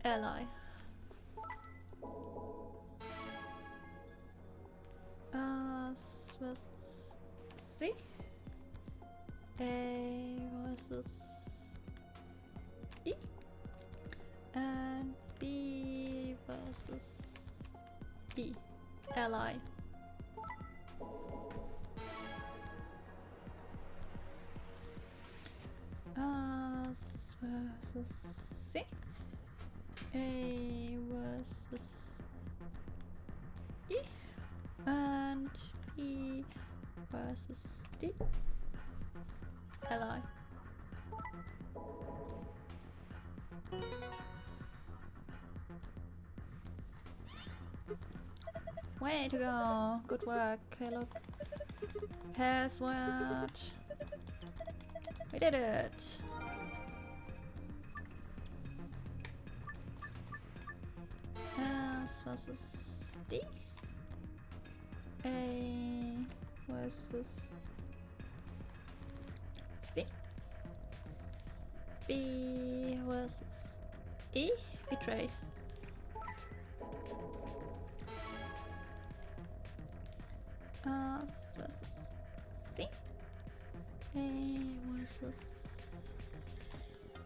Ally. Versus C. A versus E. And B versus E. Ally. Versus C. A versus E. And E versus D. Ally. Way to go! Good work. Hey, look. Password. We did it. S versus D. A versus C. B versus E. Betray. S versus C. A versus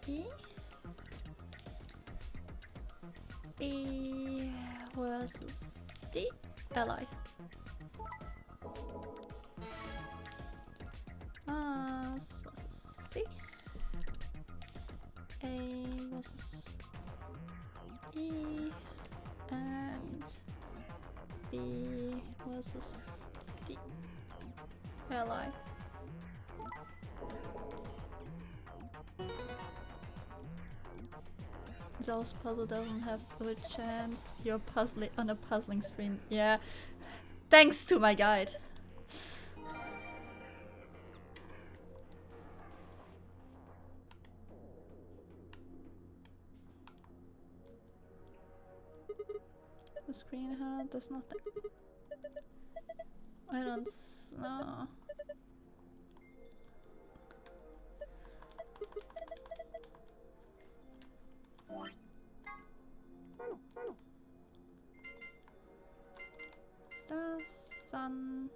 E. B versus D. Ally. S versus C. A versus E. And B versus D. Ally. Zell's puzzle doesn't have a chance. You're puzzling on a puzzling stream. Yeah. Thanks to my guide. The screen had there's nothing. I don't know. sun.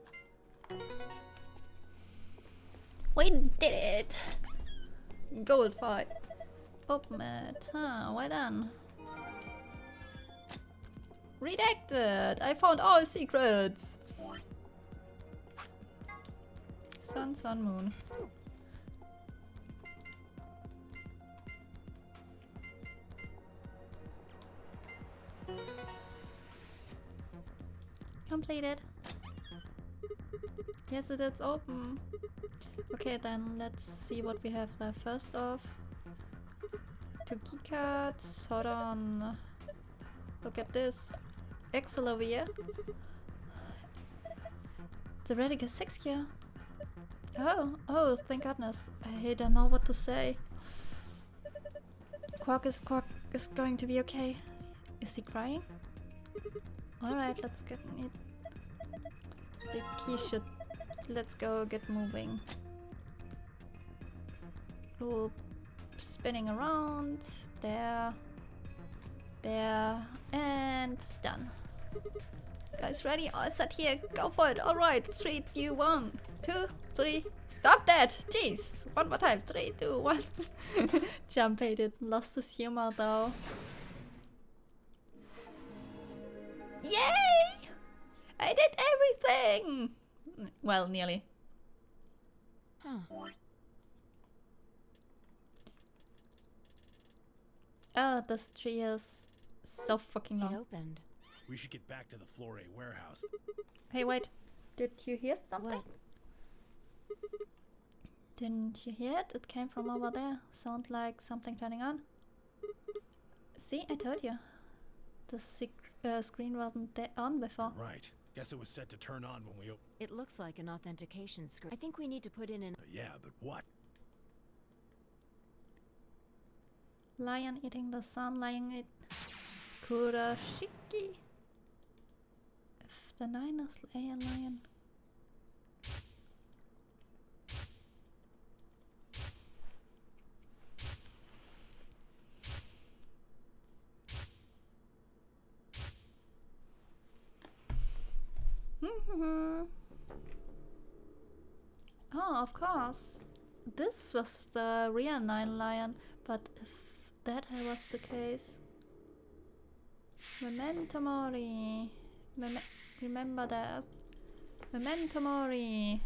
We did it! Gold fight. Open it. Huh, well done. Redacted! I found all secrets! Sun, sun, moon. Completed. Yes, it is open. Okay, then let's see what we have there. First off, 2 keycards. Hold on. Look at this. Excel over here. The Radical 6 gear. Oh, thank goodness. I don't know what to say. Quark is going to be okay. Is he crying? Alright, let's get it. The key should... Let's go get moving. Loop spinning around. There. There. And done. Guys, ready? All set here. Go for it. Alright. 3, 2, 1, 2, 3. Stop that! Jeez! One more time. 3, 2, 1. Jump hated. Lost his humor though. Yay! I did everything! Well, nearly. Huh. Oh, this tree is so fucking It long. opened. We should get back to the Flore warehouse. Hey, wait. Did you hear something? What? Didn't you hear it? It came from over there. Sound like something turning on. See, I told you. The screen wasn't on before. Right. Guess it was set to turn on when we It looks like an authentication screen. I think we need to put in an... yeah, but what? Lion eating the sun, lion it. Kurashiki. If the 9 is a lion. Oh, of course. This was the real 9 lion, but if that was the case... Memento Mori. Remember that. Memento Mori.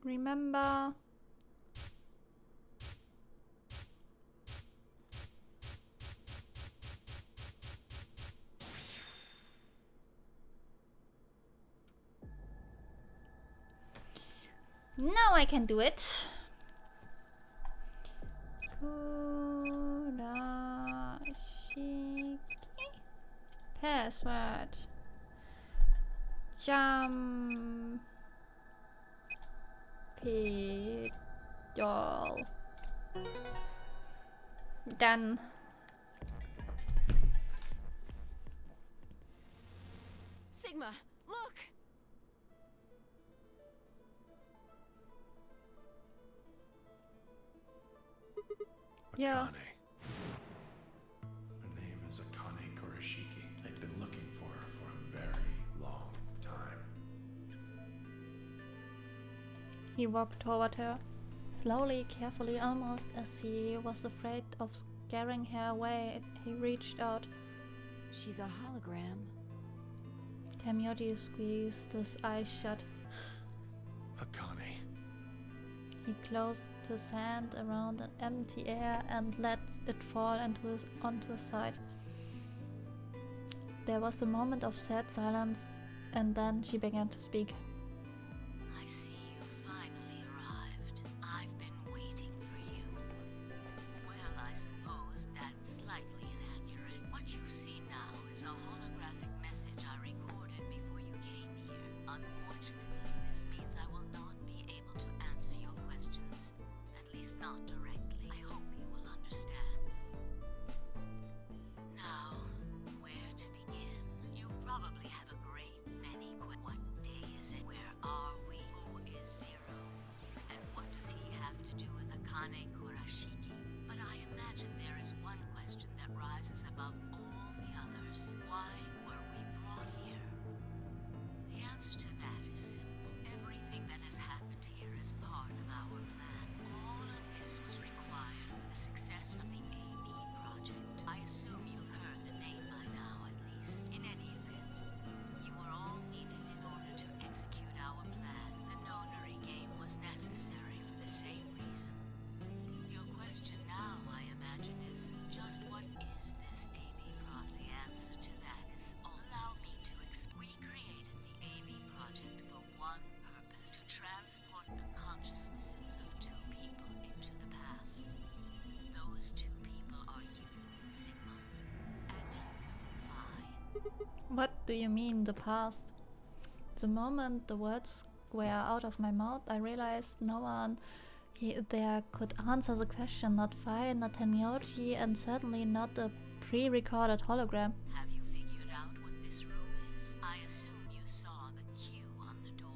Remember. Now I can do it. Kurashiki. Password. Jump. Doll. Done. Sigma, look! Yeah. Akane. Her name is Akane Kurashiki. They've been looking for her for a very long time. He walked toward her, slowly, carefully, almost as he was afraid of scaring her away. He reached out. She's a hologram. Tamioji squeezed his eyes shut. Akane. He closed his hand around an empty air and let it fall onto his side. There was a moment of sad silence, and then she began to speak. I see you finally arrived. I've been waiting for you. Well, I suppose that's slightly inaccurate. What you see now is a holographic message I recorded before you came here. Unfortunately, this means I will not be able to answer your questions. At least not directly. I hope you will understand. Now, where to begin? You probably have a great many questions. What day is it? What do you mean, the past? The moment the words were out of my mouth, I realized no one there could answer the question. Not Fire, not Tenmyoji, and certainly not a pre-recorded hologram. Have you figured out what this room is? I assume you saw the Q on the door.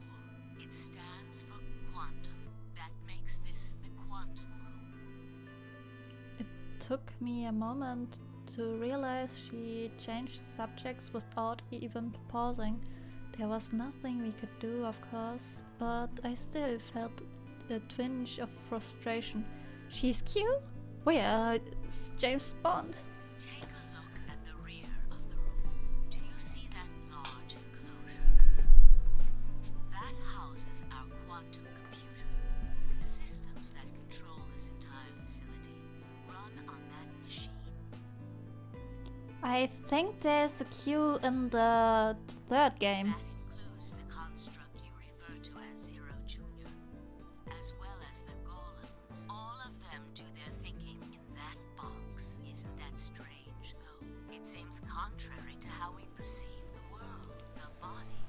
It stands for quantum. That makes this the quantum room. It took me a moment to realize she changed subjects without even pausing. There was nothing we could do, of course, but I still felt a twinge of frustration. She's Q? Where's James Bond? Take a look at the rear of the room. Do you see that large enclosure? That houses our quantum computer. The systems that control this entire facility run on that machine. I think there's a Q in the third game. That includes the construct you refer to as Zero Junior, as well as the golems. All of them do their thinking in that box. Isn't that strange, though? It seems contrary to how we perceive the world. The body,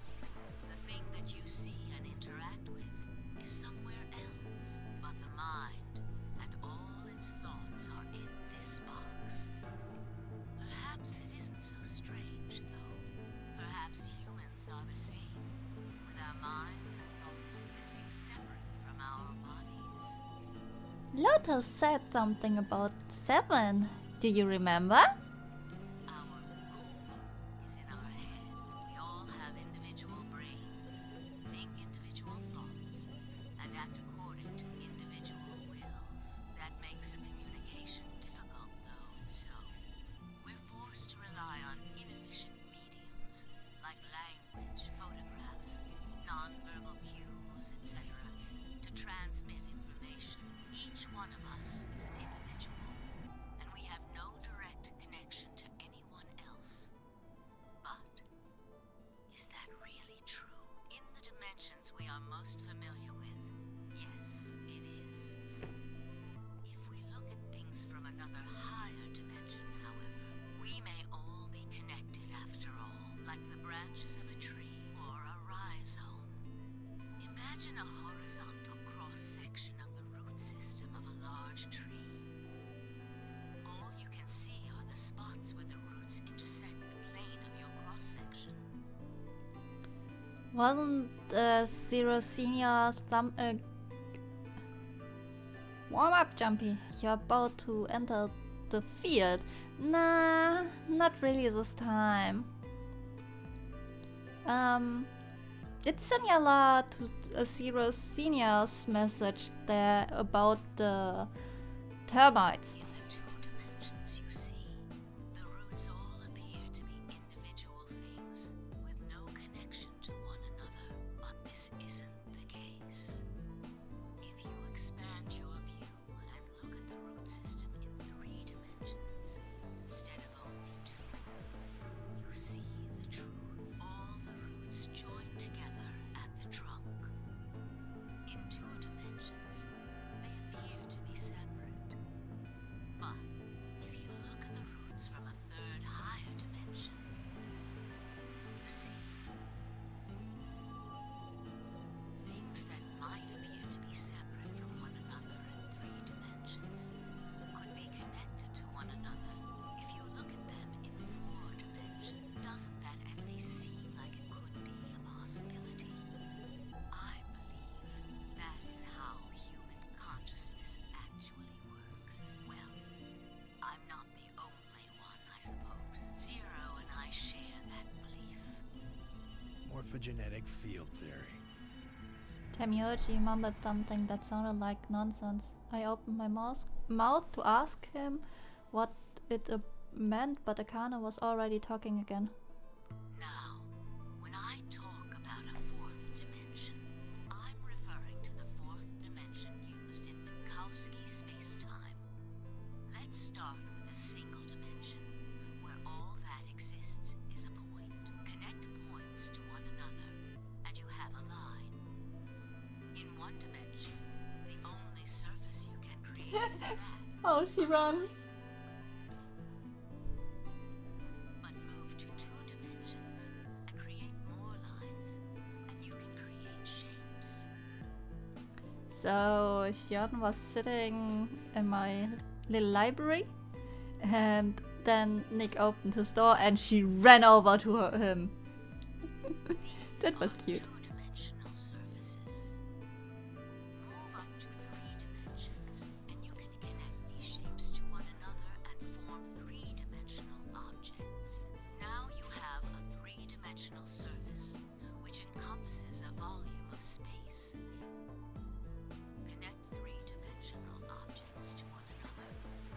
the thing that you see and interact with, is somewhere else. But the mind and all its thoughts are in this box. Perhaps it isn't so strange, though. Perhaps humans are the same, with our minds and thoughts existing separate from our bodies. Lotus said something about 7. Do you remember? Our core is in our head. We all have individual brains, think individual thoughts, and act according to individual wills. That makes communication difficult, though. So, we're forced to rely on inefficient mediums, like language, photographs, nonverbal cues, etc., to transmit information. Each one of us is an individual, and we have no direct connection to anyone else. But, is that really true? In the dimensions we are most familiar with, yes, it is. If we look at things from another higher dimension, however, we may all be connected after all, like the branches of a tree or a rhizome. Imagine a horizontal cross-section of the root system of a large tree. All you can see are the spots where the roots intersect the plane of your cross-section. Wasn't Zero Senior some warm up, Jumpy? You're about to enter the field. Nah, not really this time. It's similar to Zero Senior's message there about the termites. In the two dimensions you see, the roots all appear to be individual things with no connection to one another. But this isn't the case. If you expand your view and look at the root system in 3 dimensions instead of only 2, you see the truth. All the roots join together at the trunk. In 2 dimensions, they appear to be separate. But if you look at the roots from a 3rd higher dimension, you see things that might appear to be separate from one another in 3 dimensions could be connected to one another if you look at them in 4 dimensions. Doesn't that at least seem like it could be a possibility? I believe that is how human consciousness actually works. Well, I'm not the only one, I suppose. Zero and I share that belief. Morphogenetic field theory. Tenmyoji mumbled something that sounded like nonsense. I opened my mouth to ask him what it meant, but Akane was already talking again. Now, when I talk about a 4th dimension, I'm referring to the 4th dimension used in Minkowski space-time. Let's start with a single dimension, where all that exists is a point. Connect points to one another, and you have a line. In 1 dimension, the only surface you can create is that. Oh, she runs. But move to 2 dimensions, So Xion was sitting in my little library, and then Nick opened his door and she ran over to him. That was cute. Two-dimensional surfaces. Move up to 3 dimensions, and you can connect these shapes to one another and form 3-dimensional objects. Now you have a 3-dimensional surface, which encompasses a volume of space. Connect 3-dimensional objects to one another,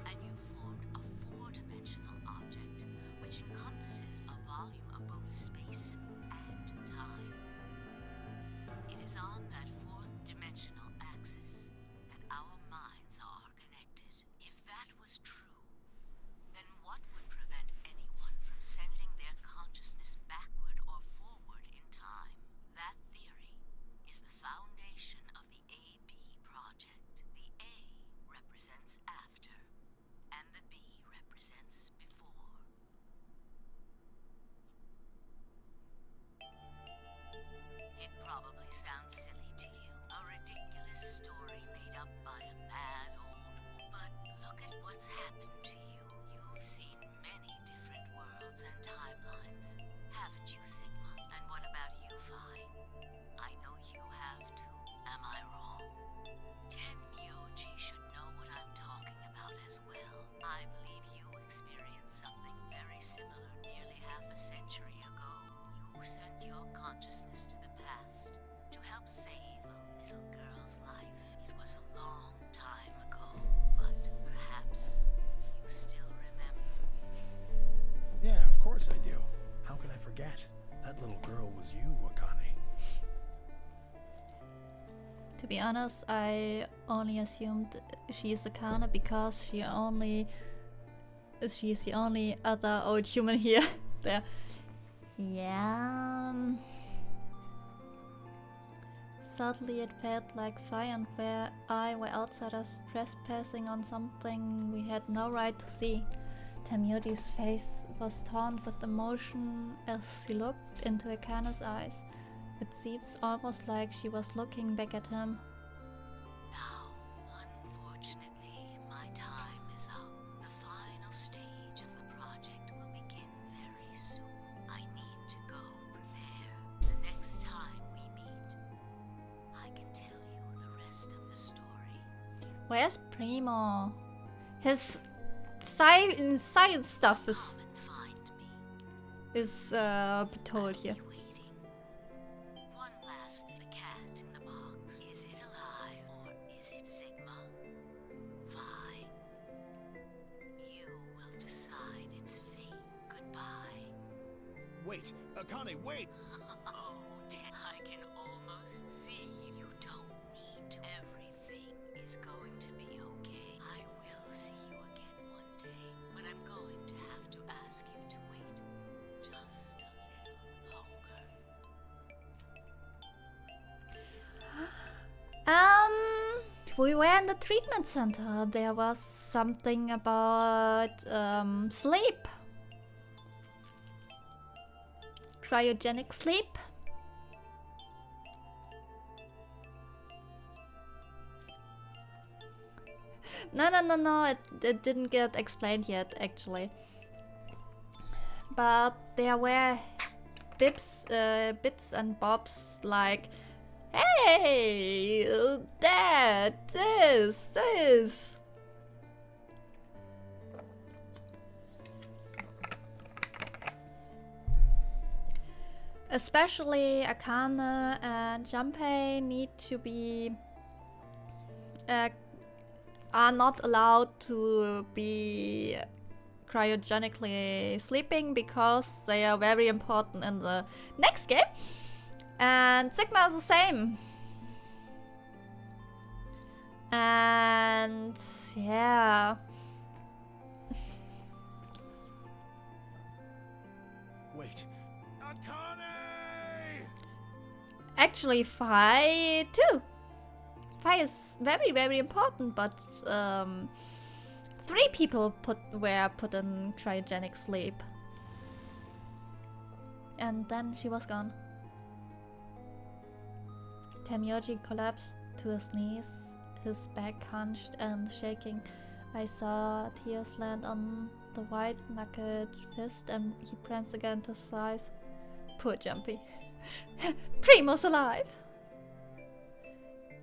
and you formed a 4-dimensional object, which encompasses a volume of both space and time. It is on that 4th dimensional axis that our minds are connected. If that was true, then what would prevent anyone from sending their consciousness backward or forward in time? That theory is the foundation of the AB project. The A represents after, and the B represents before. It probably sounds silly to you, a ridiculous story made up by a mad old woman. But look at what's happened to you. You've seen many different worlds and timelines, haven't you, Sigma? And what about you, Phi? I know you have too. Am I wrong? Tenmyoji should know what I'm talking about as well. I believe you experienced something very similar nearly half a century ago. You sent your consciousness to the past to help save a little girl's life. It was a long time ago, but perhaps you still remember. Yeah, of course I do. How can I forget? That little girl was you, Akane. To be honest, I only assumed she's Akane because she's the only other old human here. There. Yeah. Suddenly it felt like Phi and I were outsiders trespassing on something we had no right to see. Tenmyoji's face was torn with emotion as she looked into Akane's eyes. It seems almost like she was looking back at him. Now, unfortunately, my time is up. The final stage of the project will begin very soon. I need to go prepare. The next time we meet, I can tell you the rest of the story. Where's Primo? His science stuff is Come and find me. told here. Be waiting. One last thing. The cat in the box. Is it alive or is it Sigma? Phi. You will decide its fate. Goodbye. Wait, Akane, wait! Oh, I can almost see you. You don't need to. Everything is going to be okay. I will see you again one day, but I'm going to have to ask you to wait just a little longer. We were in the treatment center. There was something about sleep. Cryogenic sleep. No, it didn't get explained yet, actually. But there were bits and bobs like, hey, that, this. Especially Akane and Junpei need to be are not allowed to be cryogenically sleeping because they are very important in the next game. And Sigma is the same. And yeah. Wait. Akane! Actually, Phi too. Phi is very, very important, but 3 people were put in cryogenic sleep. And then she was gone. Tenmyoji collapsed to his knees, his back hunched and shaking. I saw tears land on the white-knuckled fist and he pranced against his thighs. Poor Jumpy. Primo's alive!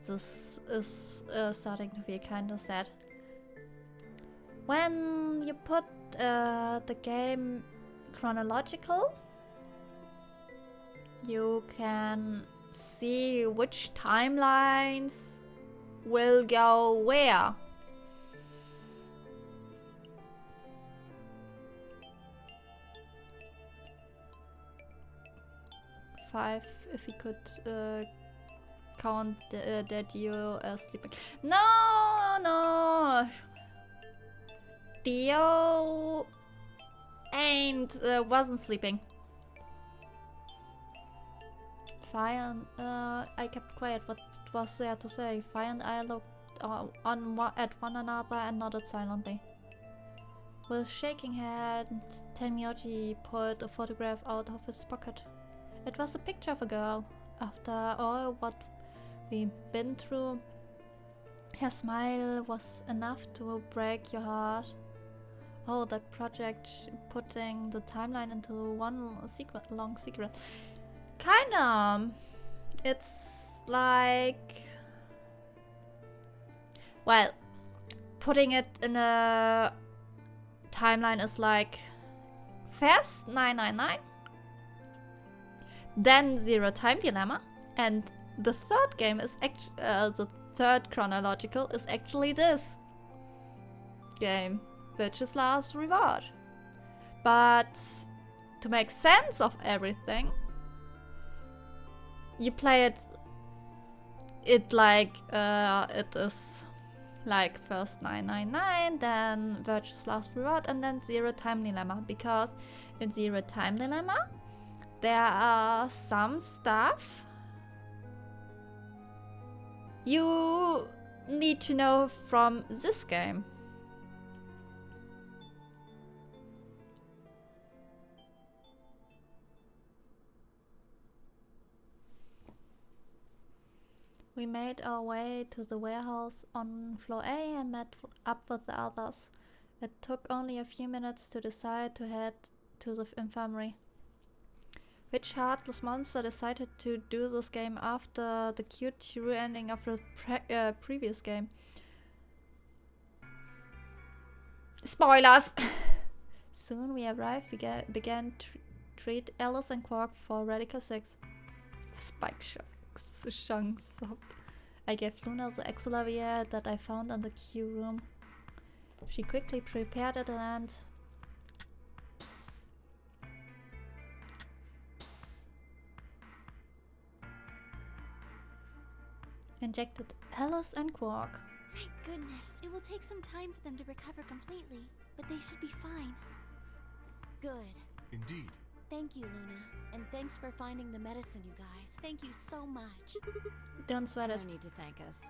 This is starting to be kind of sad. When you put the game chronological, you can see which timelines will go where. Five, if we could count that you are sleeping. No! Theo wasn't sleeping. Fire and I kept quiet. What was there to say? Fire and I looked at one another and nodded silently. With shaking head, Tenmyoji pulled a photograph out of his pocket. It was a picture of a girl. After all what we've been through, her smile was enough to break your heart. Oh, that project putting the timeline into one long secret. Kinda. It's like... Well, putting it in a timeline is like... First 999. Then Zero Time Dilemma. And the third game is actually... the third chronological is actually this game, which is Last Reward. But to make sense of everything, you play it like it is like first 999, then Virtue's Last Reward, and then Zero Time Dilemma. Because in Zero Time Dilemma, there are some stuff you need to know from this game. We made our way to the warehouse on floor A and met up with the others. It took only a few minutes to decide to head to the infirmary. Which heartless monster decided to do this game after the cute true ending of the previous game? Spoilers! Soon we arrived, began to treat Alice and Quark for Radical 6. Spike Shang sobbed. I gave Luna the Exolavier that I found in the queue room. She quickly prepared it and... injected Alice and Quark. Thank goodness. It will take some time for them to recover completely, but they should be fine. Good. Indeed. Thank you, Luna. And thanks for finding the medicine, you guys. Thank you so much. Don't sweat it. No need to thank us.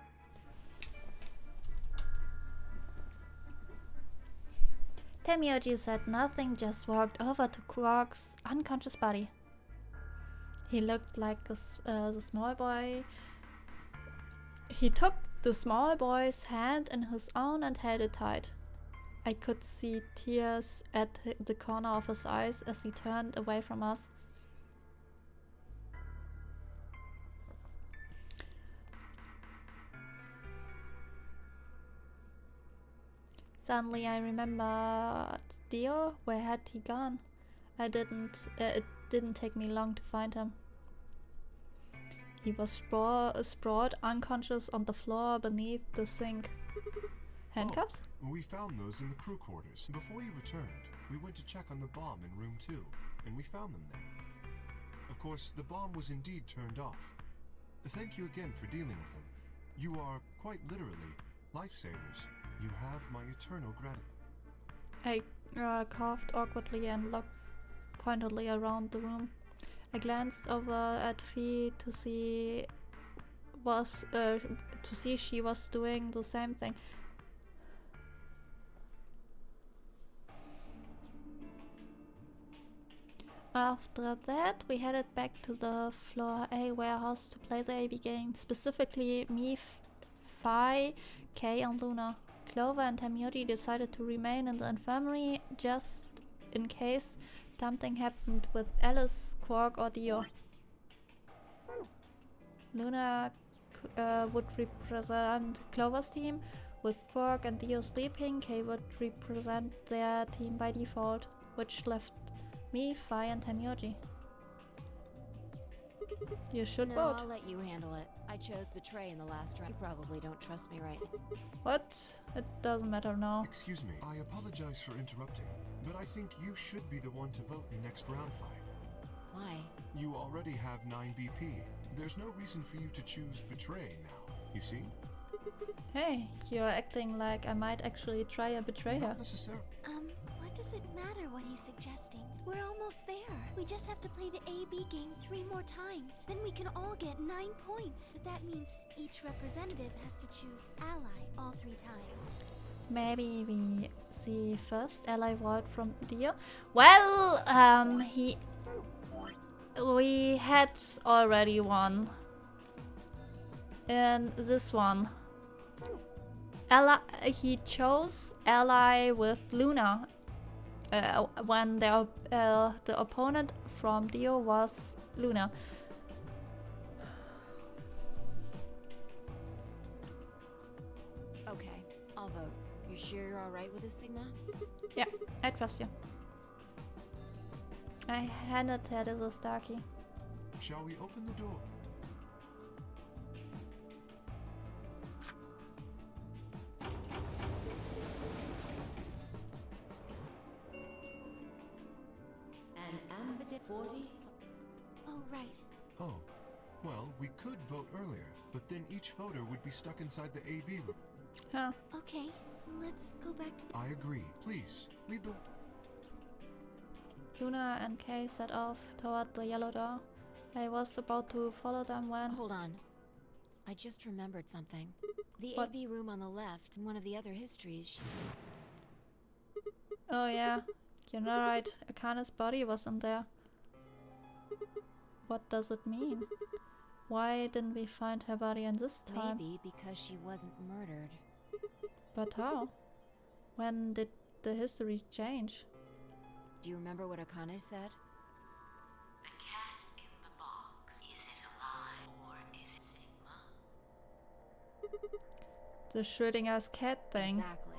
Tenmyoji said nothing, just walked over to Quark's unconscious body. He looked like the small boy. He took the small boy's hand in his own and held it tight. I could see tears at the corner of his eyes as he turned away from us. Suddenly I remembered Dio. Where had he gone? It didn't take me long to find him. He was sprawled unconscious on the floor beneath the sink. Handcuffs? Oh, we found those in the crew quarters. Before you returned, we went to check on the bomb in room 2, and we found them there. Of course, the bomb was indeed turned off. Thank you again for dealing with them. You are, quite literally, lifesavers. You have my eternal gratitude. I coughed awkwardly and looked pointedly around the room. I glanced over at Fee to see she was doing the same thing. After that, we headed back to the Floor A warehouse to play the AB game. Specifically, me, Phi, Kay, and Luna. Clover and Tamioji decided to remain in the infirmary just in case something happened with Alice, Quark, or Dio. Luna would represent Clover's team, with Quark and Dio sleeping. Kay would represent their team by default, which left me, Phi, and Tamioji. You should vote. I'll let you handle it. I chose Betray in the last round. You probably don't trust me right now. What? It doesn't matter now. Excuse me, I apologize for interrupting, but I think you should be the one to vote in the next round fight. Why? You already have 9 BP. There's no reason for you to choose Betray now, you see? Hey, you're acting like I might actually try a betrayer. Not necessarily. What does it matter what he's suggesting? We're almost there. We just have to play the AB game 3 more times. Then we can all get 9 points. But that means each representative has to choose ally all 3 times. Maybe we see first ally vote from Dio. Well, we had already one in this one. He chose ally with Luna when the opponent from Dio was Luna. Okay, I'll vote. You sure you're alright with this, Sigma? Yeah, I trust you. I handed her the star key. Shall we open the door? An ambit 40. Oh, right. Oh, well, we could vote earlier, but then each voter would be stuck inside the AB room. Huh. Okay, let's go back to I agree. Please, lead the... Luna and Kay set off toward the yellow door. I was about to follow them when... Hold on. I just remembered something. The What? AB room on the left, in one of the other histories. Oh yeah, you're not right. Akane's body was in there. What does it mean? Why didn't we find her body in this time? Maybe because she wasn't murdered. But how? When did the history change? Do you remember what Akane said? The cat in the box. Is it alive or is it Sigma? The Schrödinger's cat thing. Exactly.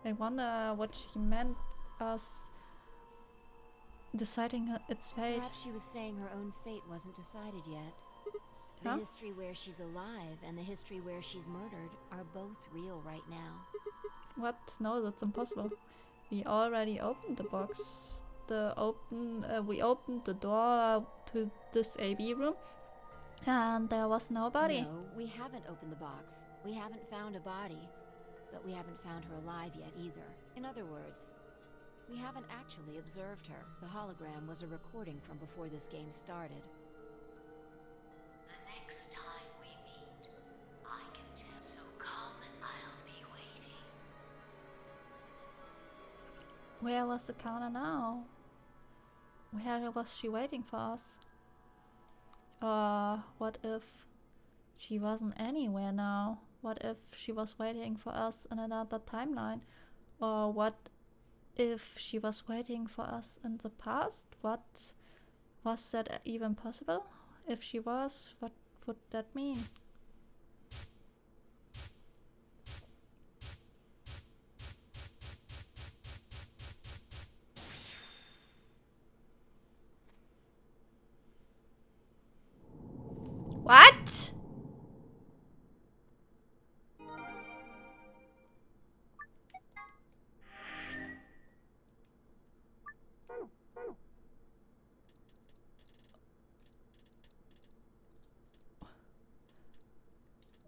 I wonder what she meant us deciding its fate. Perhaps she was saying her own fate wasn't decided yet. The Huh? history where she's alive and the history where she's murdered are both real right now. What? No, that's impossible. We already opened the box. We opened the door to this AB room, and there was nobody. No, we haven't opened the box. We haven't found a body, but we haven't found her alive yet either. In other words, we haven't actually observed her. The hologram was a recording from before this game started. The next time we meet, I can tell. So come and I'll be waiting. Where was the counter now? Where was she waiting for us? Or what if she wasn't anywhere now? What if she was waiting for us in another timeline? Or what if she was waiting for us in the past? What was that even possible? If she was, what would that mean? What?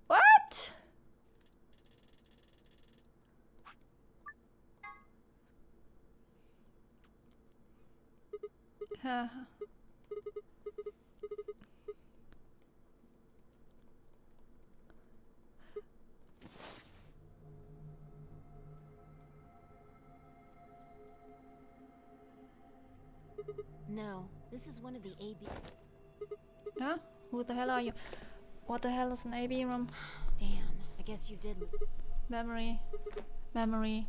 What? No, this is one of the AB. Huh? Who the hell are you? What the hell is an AB room? Damn, I guess you did. Memory. Memory.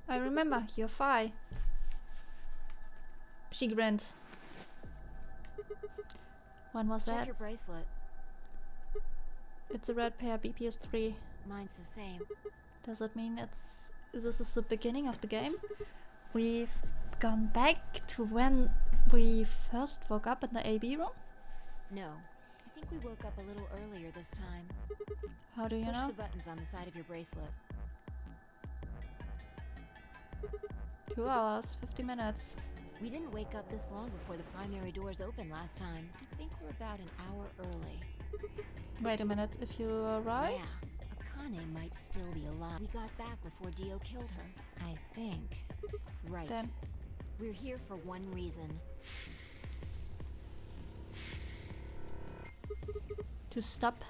I remember, you're Phi. She grins. When was Check that? your bracelet. It's a red pair, BPS 3. Mine's the same. Does it mean this is the beginning of the game? We've gone back to when we first woke up in the AB room? No, I think we woke up a little earlier this time. How do you Push know? the buttons on the side of your bracelet. 2 hours, 50 minutes. We didn't wake up this long before the primary doors opened last time. I think we're about an hour early. Wait a minute, if you're right? Yeah, Akane might still be alive. We got back before Dio killed her. I think. Right. Then We're here for one reason. to stop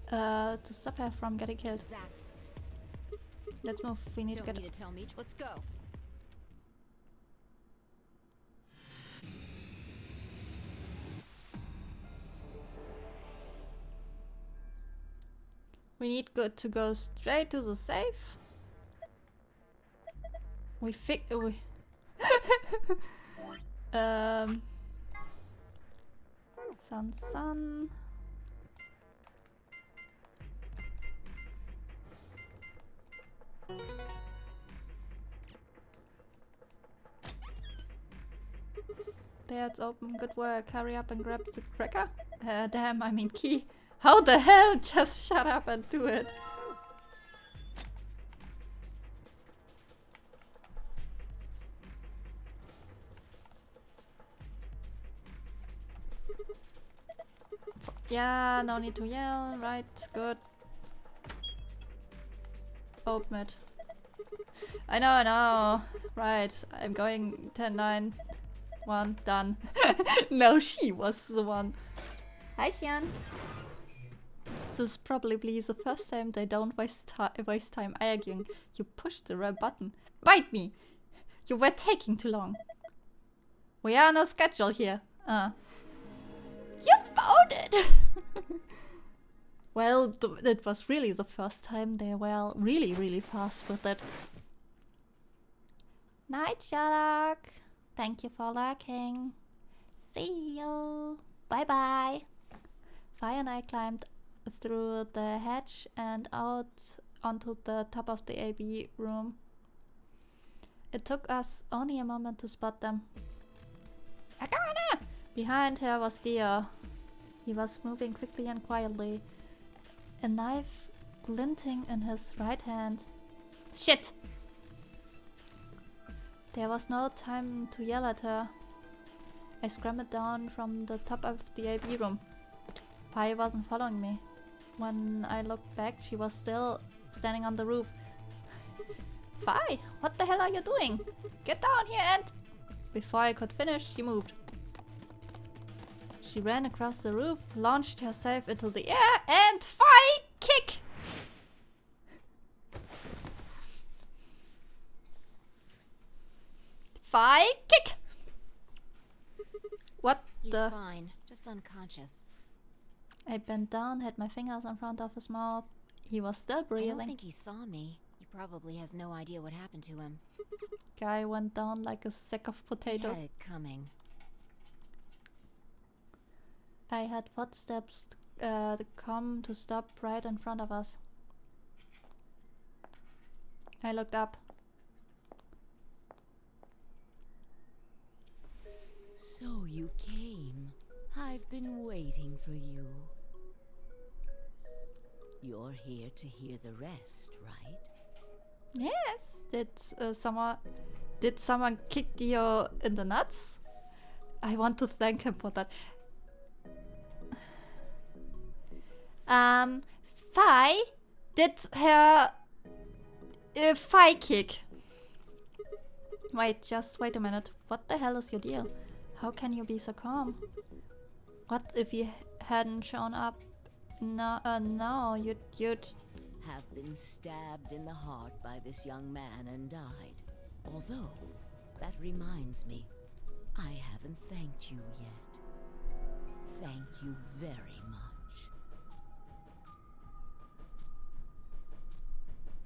her from getting killed. Exact. Let's move. We need Don't to get. need to tell me. Let's go. We need to go straight to the safe. We Sun. There, it's open. Good work. Hurry up and grab the cracker. Damn, I mean key. How the hell? Just shut up and do it. Yeah, no need to yell. Right, good. Open it. I know. Right, I'm going 10, 9, 1, done. No, she was the one. Hi, Xian. This is probably the first time they don't waste time arguing. You pushed the red button. Bite me! You were taking too long. We are on a schedule here. You found it! Well, it was really the first time they were really fast with it. Night, Sherlock. Thank you for lurking. See you. Bye bye. Fi and I climbed through the hatch and out onto the top of the AB room. It took us only a moment to spot them. Akane! Behind her was Dio. He was moving quickly and quietly, a knife glinting in his right hand. Shit! There was no time to yell at her. I scrambled down from the top of the AB room. Pi wasn't following me. When I looked back, she was still standing on the roof. Pi, what the hell are you doing? Get down here and... Before I could finish, she moved. She ran across the roof, launched herself into the air, and Fi kick! Fi kick! What He's the... fine, just unconscious. I bent down, had my fingers in front of his mouth. He was still I breathing. don't think he saw me. He probably has no idea what happened to him. Guy went down like a sack of He potatoes. had it coming. I had footsteps come to stop right in front of us. I looked up. So you came. I've been waiting for you. You're here to hear the rest, right? Yes. Did someone kick Dio in the nuts? I want to thank him for that. Fi did her Fi kick. Wait, just wait a minute. What the hell is your deal? How can you be so calm? What if he hadn't shown up? No, you'd... Have been stabbed in the heart by this young man and died. Although, that reminds me, I haven't thanked you yet. Thank you very much.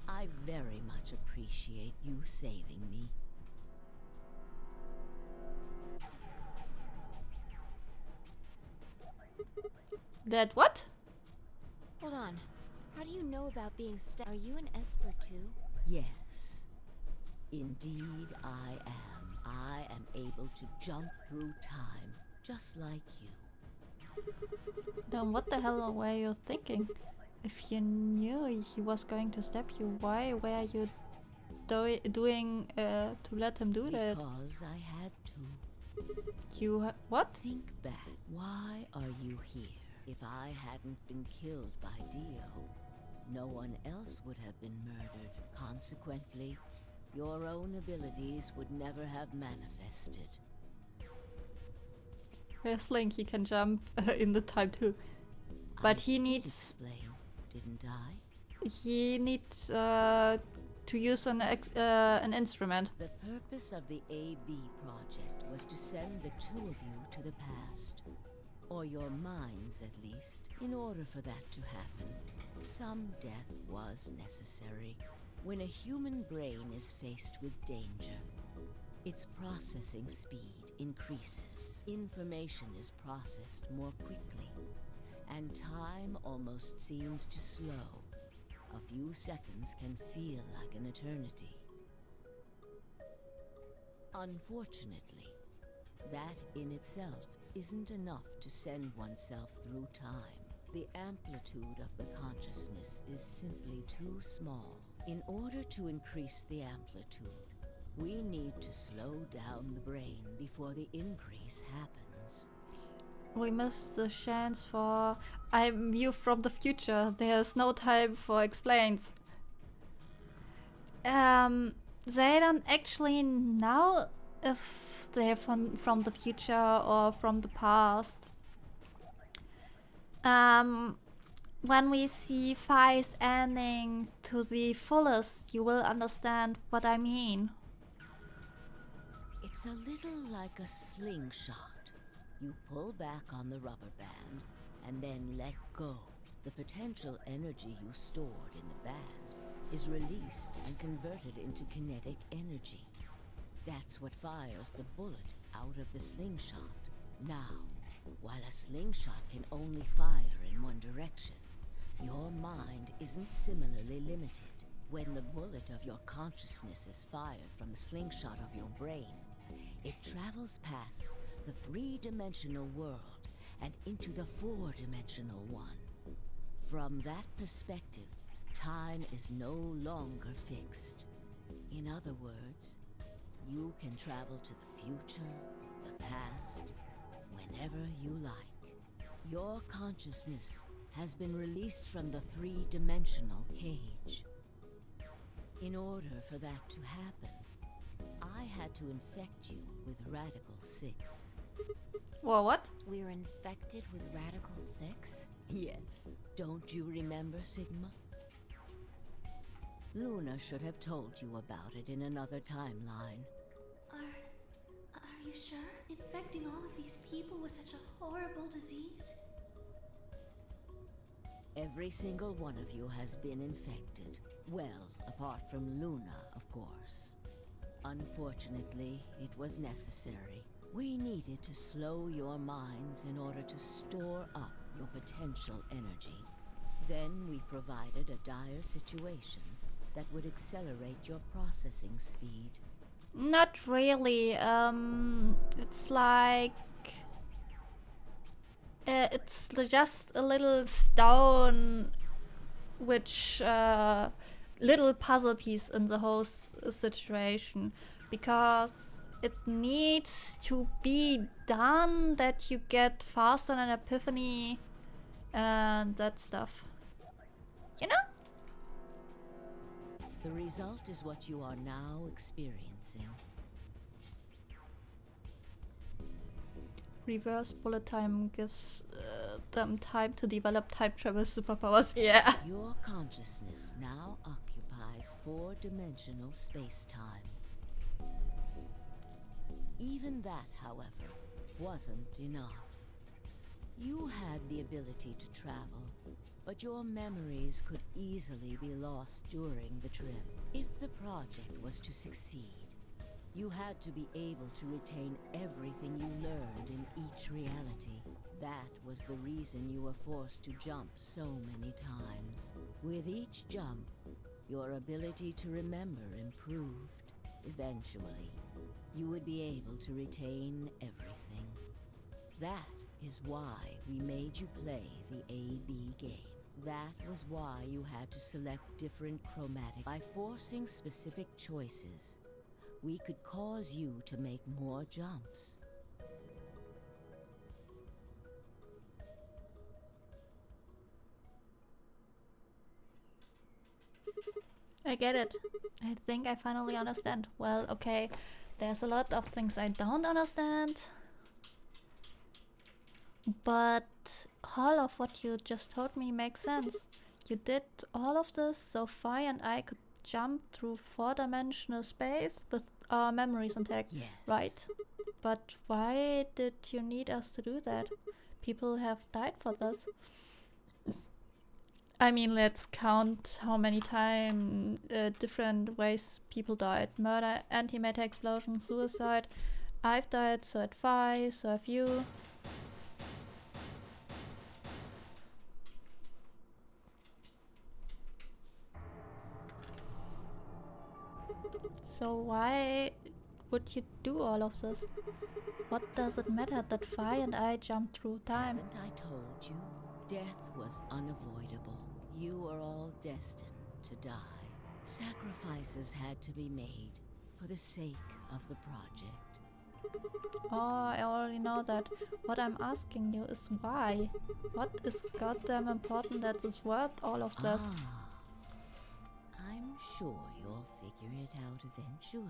I very much appreciate you saving me. That what? Hold on. How do you know about being Are you an Esper too? Yes. Indeed, I am. I am able to jump through time, just like you. Then what the hell were you thinking? If you knew he was going to stab you, why were you doing to let him do that? Because I had to. What? Think back. Why are you here? If I hadn't been killed by Dio, no one else would have been murdered. Consequently, your own abilities would never have manifested. Where's Link? He can jump in the time too. But he needs... explain, didn't I? He needs to use an instrument. The purpose of the AB project was to send the two of you to the past. Or your minds, at least. In order for that to happen, some death was necessary. When a human brain is faced with danger, its processing speed increases. Information is processed more quickly, and time almost seems to slow. A few seconds can feel like an eternity. Unfortunately, that in itself isn't enough to send oneself through time. The amplitude of the consciousness is simply too small. In order to increase the amplitude, we need to slow down the brain before the increase happens. We missed the chance for... I'm you from the future. There's no time for explains. They don't actually know if they're from the future or from the past. When we see Fi's ending to the fullest, you will understand what I mean. It's a little like a slingshot. You pull back on the rubber band and then let go. The potential energy you stored in the band is released and converted into kinetic energy. That's what fires the bullet out of the slingshot. Now, while a slingshot can only fire in one direction, your mind isn't similarly limited. When the bullet of your consciousness is fired from the slingshot of your brain, it travels past the three-dimensional world and into the four-dimensional one. From that perspective, time is no longer fixed. In other words, you can travel to the future, the past, whenever you like. Your consciousness has been released from the three-dimensional cage. In order for that to happen, I had to infect you with Radical 6. Well, what? We're infected with Radical 6? Yes. Don't you remember, Sigma? Luna should have told you about it in another timeline. Are you sure? Infecting all of these people with such a horrible disease? Every single one of you has been infected. Well, apart from Luna, of course. Unfortunately, it was necessary. We needed to slow your minds in order to store up your potential energy. Then we provided a dire situation that would accelerate your processing speed. Not really. It's like... it's just a little stone which... little puzzle piece in the whole situation. Because it needs to be done that you get faster an epiphany and that stuff. You know? The result is what you are now experiencing. reverse bullet time gives them time to develop time travel superpowers. Yeah. Your consciousness now occupies 4-dimensional space-time. Even that, however, wasn't enough. You had the ability to travel, but your memories could easily be lost during the trip. If the project was to succeed, you had to be able to retain everything you learned in each reality. That was the reason you were forced to jump so many times. With each jump, your ability to remember improved. Eventually, you would be able to retain everything. That is why we made you play the AB game. That was why you had to select different chromatic. By forcing specific choices, we could cause you to make more jumps. I get it. I think I finally understand. Well, okay, there's a lot of things I don't understand. But all of what you just told me makes sense. You did all of this so Fi and I could jump through 4-dimensional space with our memories intact. Yes. Right. But why did you need us to do that? People have died for this. I mean, let's count how many times different ways people died. Murder, antimatter explosion, suicide. I've died, so had Fi, so have you. So why would you do all of this? What does it matter that Fi and I jumped through time? Haven't I told you? Death was unavoidable. You are all destined to die. Sacrifices had to be made for the sake of the project. Oh, I already know that. What I'm asking you is why? What is goddamn important that it's worth all of this? I'm sure you'll figure it out eventually.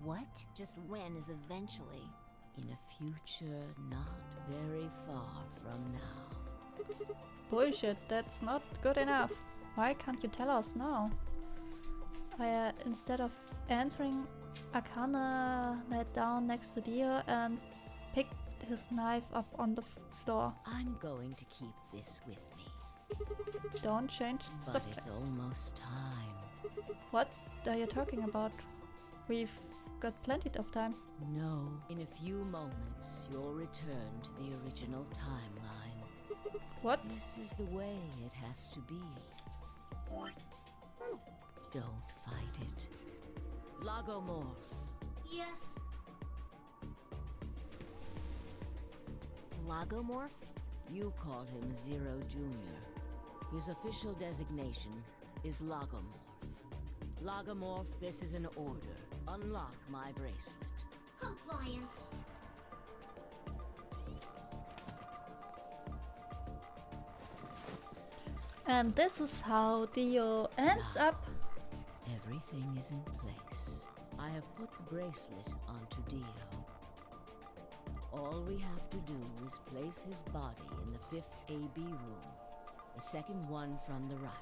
What? Just when is eventually? In a future not very far from now. Bullshit, that's not good enough. Why can't you tell us now? Instead of answering, Akane laid down next to Dio and picked his knife up on the floor. I'm going to keep this with me. Don't change the But subject. it's almost time. What are you talking about? We've got plenty of time. No. In a few moments, you'll return to the original timeline. What? This is the way it has to be. Don't fight it. Logomorph. Yes. Logomorph? You call him Zero Jr. His official designation is Logomorph. Logomorph, this is an order. Unlock my bracelet. Compliance. And this is how Dio ends up. Everything is in place. I have put the bracelet onto Dio. All we have to do is place his body in the 5th AB room, the second one from the right.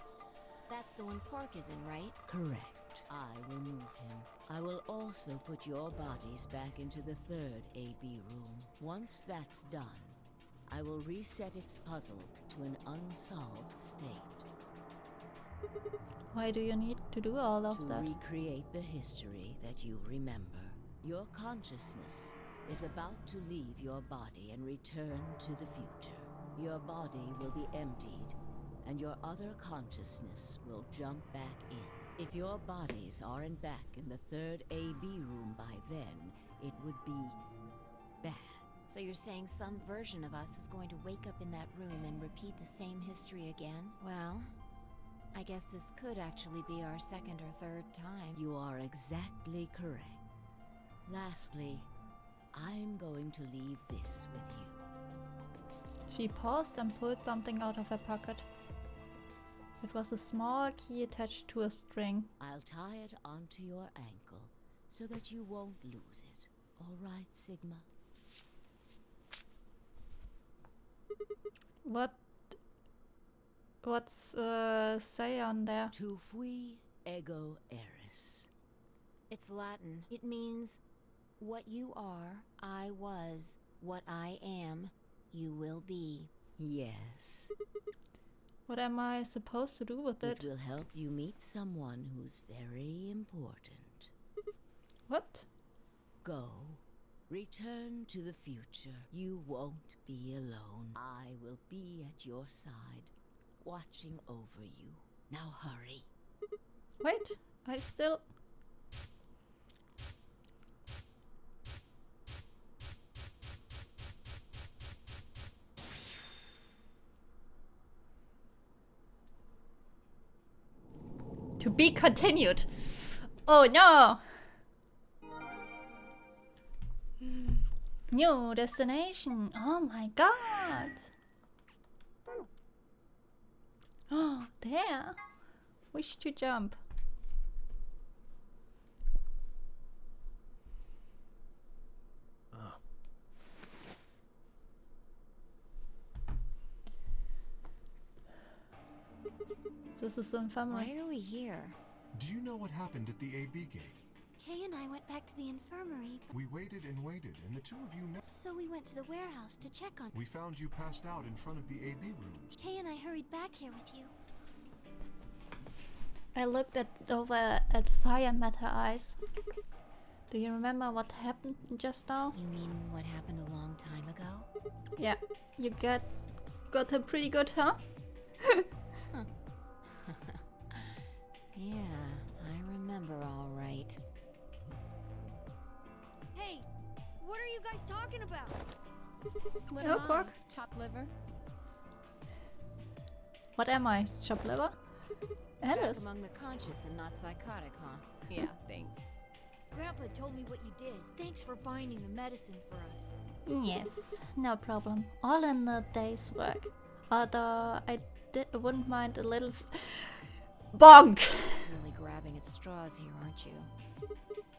That's the one Pork is in, right? Correct. I will move him. I will also put your bodies back into the 3rd AB room. Once that's done, I will reset its puzzle to an unsolved state. Why do you need to do all of To that? recreate the history that you remember. Your consciousness is about to leave your body and return to the future. Your body will be emptied, and your other consciousness will jump back in. If your bodies aren't back in the 3rd AB room by then, it would be bad. So you're saying some version of us is going to wake up in that room and repeat the same history again? Well, I guess this could actually be our 2nd or 3rd time. You are exactly correct. Lastly, I'm going to leave this with you. She paused and pulled something out of her pocket. It was a small key attached to a string. I'll tie it onto your ankle so that you won't lose it. All right, Sigma? What's say on there? Tu fui ego eris. It's Latin. It means, what you are, I was. What I am, you will be. Yes. What am I supposed to do with It it? will help you meet someone who's very important. What? Go. Return to the future. You won't be alone. I will be at your side, watching over you. Now hurry. Wait, I still... To be continued. Oh no! New destination. Oh my god. Oh, there. Wish to jump. This is the infirmary. Why are we here? Do you know what happened at the AB gate? Kay and I went back to the infirmary, but We waited and waited, and the two of you so we went to the warehouse to check on. We found you passed out in front of the AB rooms. Kay and I hurried back here with you. I looked over at Fire met her eyes. Do you remember what happened just now? You mean what happened a long time ago? Yeah, you got her pretty good, huh? Yeah, I remember all right. Hey, what are you guys talking about? What Oh, am I? Quark. Chopped liver? What am I? Chop liver? Back Alice. among the conscious and not psychotic, huh? Yeah, thanks. Grandpa told me what you did. Thanks for finding the medicine for us. Yes, no problem. All in a day's work. Although I wouldn't mind a little bonk. Really grabbing at straws here, aren't you?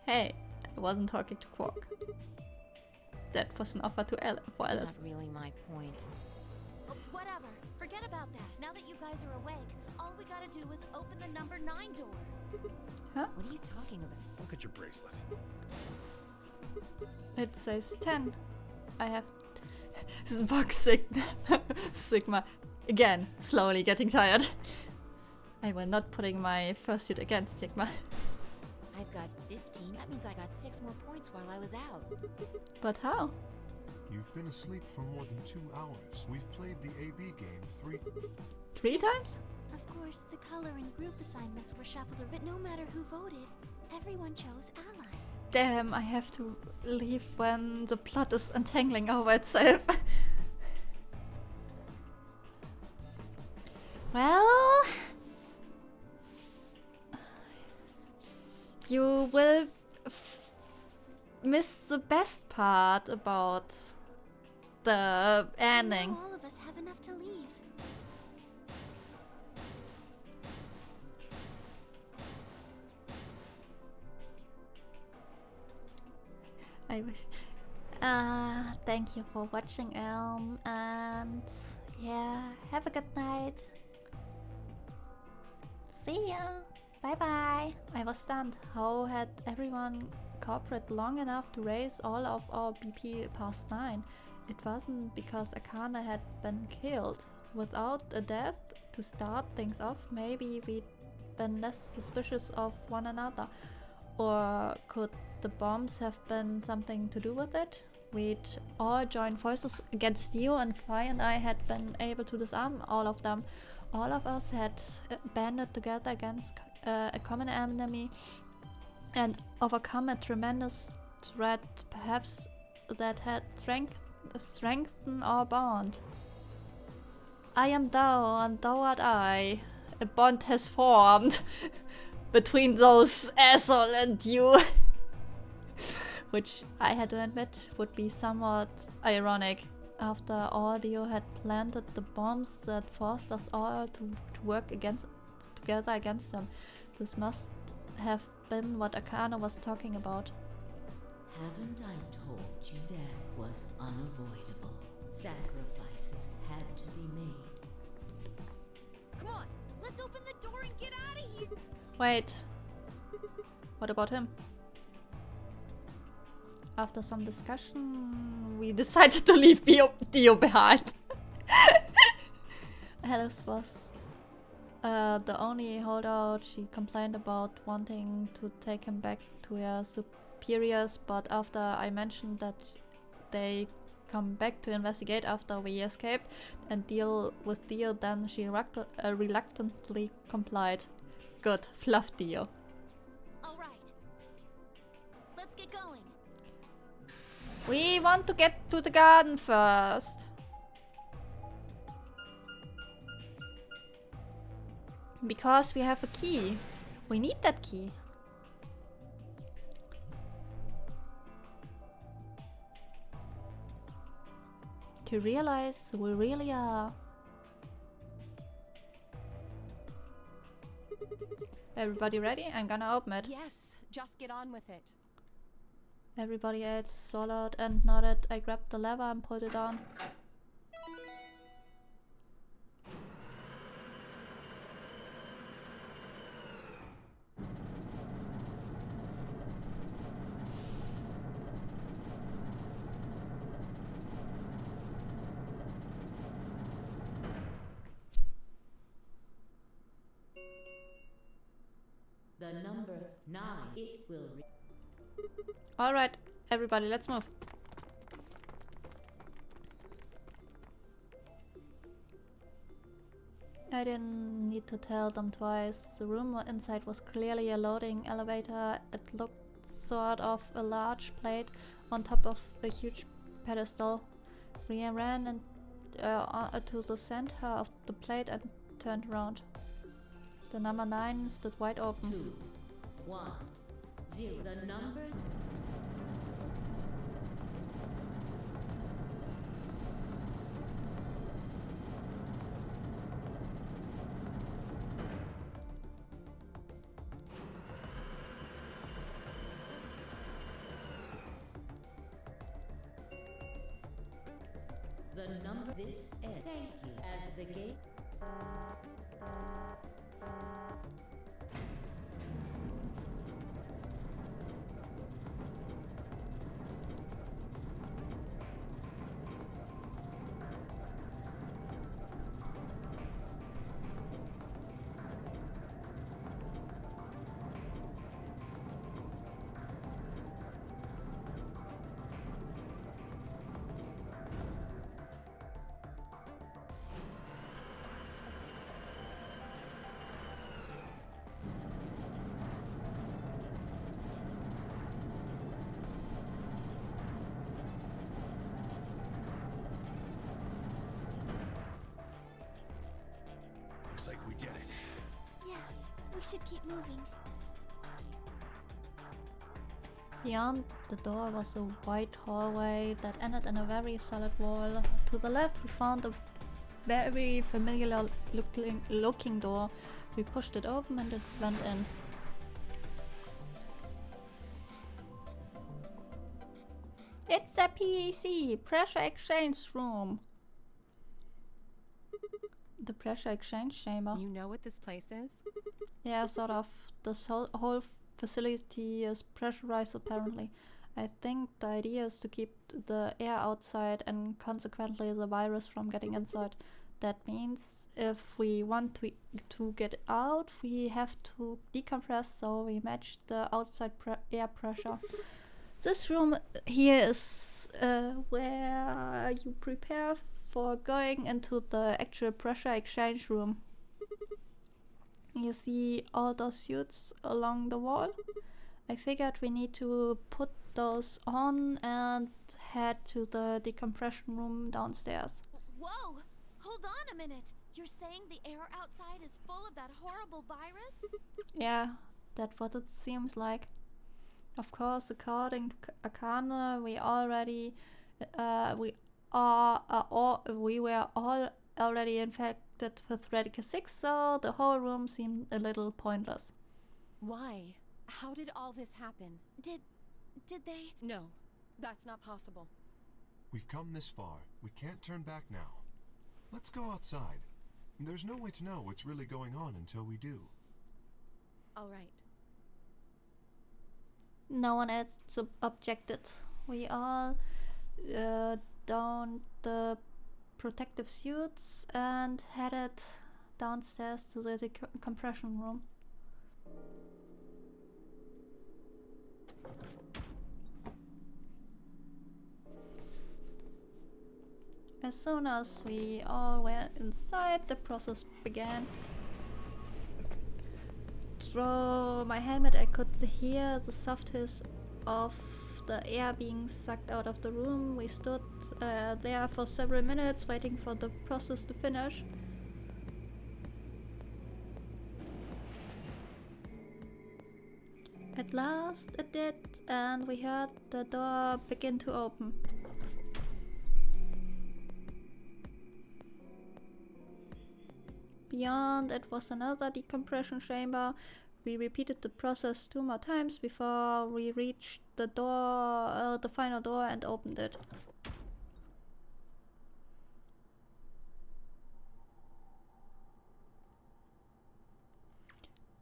Hey, I wasn't talking to Quark. That was an offer to for Alice. Not really my point. Oh, whatever. Forget about that. Now that you guys are awake, all we gotta do is open the number 9 door. Huh? What are you talking about? Look at your bracelet. It says 10. I have Spock Sigma. Again, slowly getting tired. I will not putting my fursuit against Sigma. I've got 15. That means I got 6 more points while I was out. But how? You've been asleep for more than 2 hours. We've played the AB game 3 times? Of course, the color and group assignments were shuffled, but no matter who voted, everyone chose ally. Damn, I have to leave when the plot is untangling over itself. Well, you will miss the best part about the ending. Now all of us have enough to leave. I wish. Thank you for watching, and yeah, have a good night. See ya. Bye bye. I was stunned. How had everyone cooperated long enough to raise all of our BP past 9? It wasn't because Akana had been killed. Without a death to start things off, maybe we'd been less suspicious of one another. Or could the bombs have been something to do with it? We'd all joined forces against you, and Fry and I had been able to disarm all of them. All of us had banded together against a common enemy and overcome a tremendous threat, perhaps that had strengthened our bond. I am thou, and thou art I. A bond has formed between those asshole and you. Which I had to admit would be somewhat ironic. After all, Dio had planted the bombs that forced us all to work together against them. This must have been what Akana was talking about. Haven't I told you death was unavoidable? Sacrifices had to be made. Come on, let's open the door and get out of here. Wait. What about him? After some discussion, we decided to leave Dio behind. Alice was the only holdout. She complained about wanting to take him back to her superiors, but after I mentioned that they come back to investigate after we escaped and deal with Dio, then she reluctantly complied. Good, fluff Dio. All right. Let's get going. We want to get to the garden first. Because we have a key. We need that key. To realize who we really are. Everybody ready? I'm gonna open it. Yes, just get on with it. Everybody else swallowed and nodded. I grabbed the lever and pulled it on. The number 9, it will Alright, everybody, let's move. I didn't need to tell them twice. The room inside was clearly a loading elevator. It looked sort of a large plate on top of a huge pedestal. We ran and, to the center of the plate and turned around. The number 9 stood wide open. 2, 1, 0. The number. The number this end. Thank you. As the gate. Looks like we did it. Yes, we should keep moving. Beyond the door was a wide hallway that ended in a very solid wall. To the left we found a very familiar looking door. We pushed it open and it went in. It's a PEC, pressure exchange room. The pressure exchange chamber. You know what this place is? Yeah, sort of. This whole facility is pressurized apparently. I think the idea is to keep the air outside and consequently the virus from getting inside. That means if we want to get out, we have to decompress, so we match the outside air pressure. This room here is where you prepare for going into the actual pressure exchange room. You see all those suits along the wall? I figured we need to put those on and head to the decompression room downstairs. Whoa! Hold on a minute. You're saying the air outside is full of that horrible virus? Yeah, that's what it seems like. Of course, according to Akane, we were all already infected with Radical 6, so the whole room seemed a little pointless. Why? How did all this happen? Did they? No, that's not possible. We've come this far. We can't turn back now. Let's go outside. There's no way to know what's really going on until we do. All right. No one else objected. We all donned the protective suits and headed downstairs to the decompression room. As soon as we all went inside, the process began. Through my helmet, I could hear the soft hiss of the air being sucked out of the room. We stood there for several minutes, waiting for the process to finish. At last it did, and we heard the door begin to open. Beyond it was another decompression chamber. We repeated the process 2 more times before we reached the door, the final door, and opened it.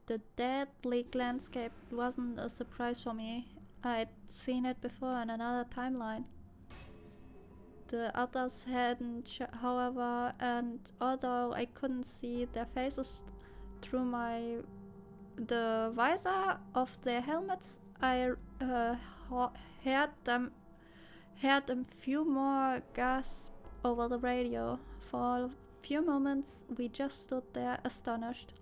The dead, bleak landscape wasn't a surprise for me. I'd seen it before in another timeline. The others hadn't, however, and although I couldn't see their faces through the visor of their helmets, I heard a few more gasps over the radio. For a few moments, we just stood there astonished.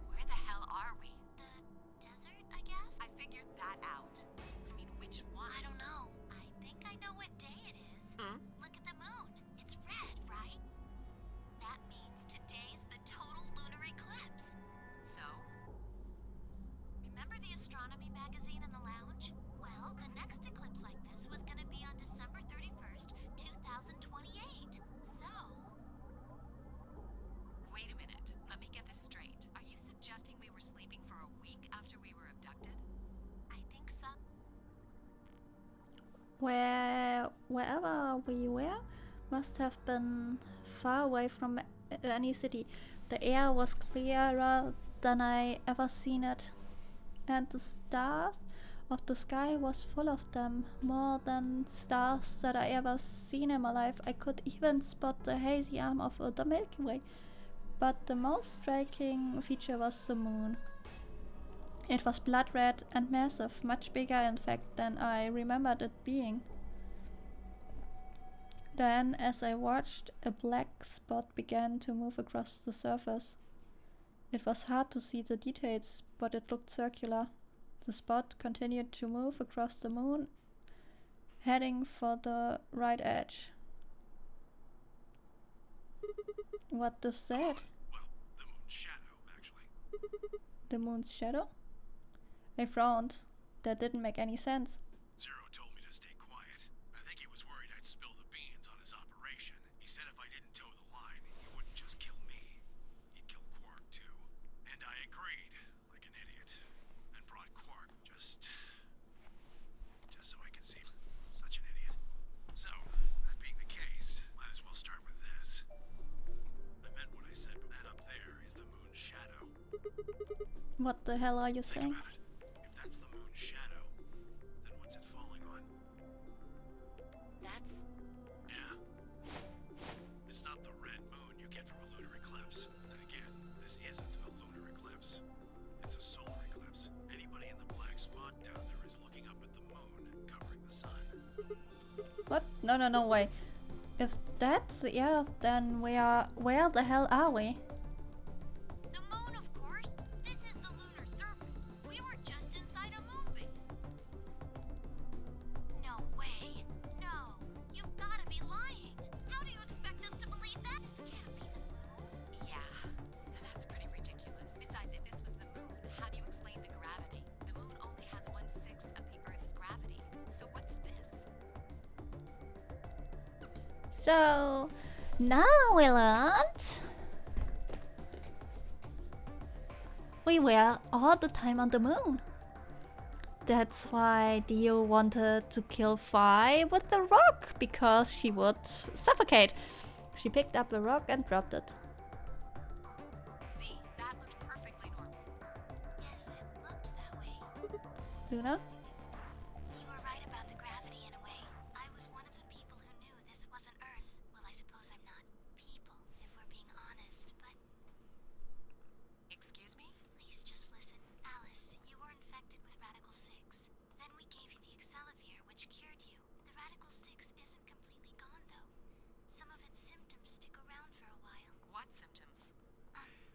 Where the hell are we? The desert, I guess? I figured that out. I mean, which one? I don't know. I think I know what day it is. Look at the moon. It's red, right? That means today's the total lunar eclipse. So? Remember the astronomy magazine in the lounge? Well, the next eclipse like this was gonna be on December 31st, 2028. So... Wait a minute. Let me get this straight. Are you suggesting we were sleeping for a week after we were abducted? I think so. Wherever we were must have been far away from any city. The air was clearer than I ever seen it, and the stars of the sky was full of them, more than stars that I ever seen in my life. I could even spot the hazy arm of the Milky Way, but the most striking feature was the moon. It was blood red and massive, much bigger in fact than I remembered it being. Then, as I watched, a black spot began to move across the surface. It was hard to see the details, but it looked circular. The spot continued to move across the moon, heading for the right edge. What does that? Well, the moon's shadow, actually. The moon's shadow? I frowned. That didn't make any sense. Zero told me to stay quiet. I think he was worried I'd spill the beans on his operation. He said if I didn't toe the line, he wouldn't just kill me. He'd kill Quark, too. And I agreed, like an idiot. And brought Quark just so I could see such an idiot. So, that being the case, might as well start with this. I meant what I said, but that up there is the moon's shadow. What the hell are you Think saying? about it. If that's the moon's shadow, then what's it falling on? That's... Yeah. It's not the red moon you get from a lunar eclipse. And again, this isn't a lunar eclipse. It's a solar eclipse. Anybody in the black spot down there is looking up at the moon, covering the sun. What? No, wait. If that's the Earth, then where the hell are we? The moon, of course. This is the lunar surface. We were just inside a moon base. No way. No. You've gotta be lying. How do you expect us to believe that? This can't be the moon. Yeah, that's pretty ridiculous. Besides, if this was the moon, how do you explain the gravity? The moon only has 1/6 of the Earth's gravity. So what's this? So, now we learned we were all the time on the moon. That's why Dio wanted to kill Fi with the rock, because she would suffocate. She picked up a rock and dropped it. See, that looked perfectly normal. Yes, it looked that way. Luna? You were right about the gravity in a way. I was one of the people who knew this wasn't Earth. Well, I suppose I'm not people, if we're being honest, but... Excuse me? Please just listen. Alice, you were infected with Radical 6. Then we gave you the Excelavir, which cured you. The Radical 6 isn't completely gone, though. Some of its symptoms stick around for a while. What symptoms?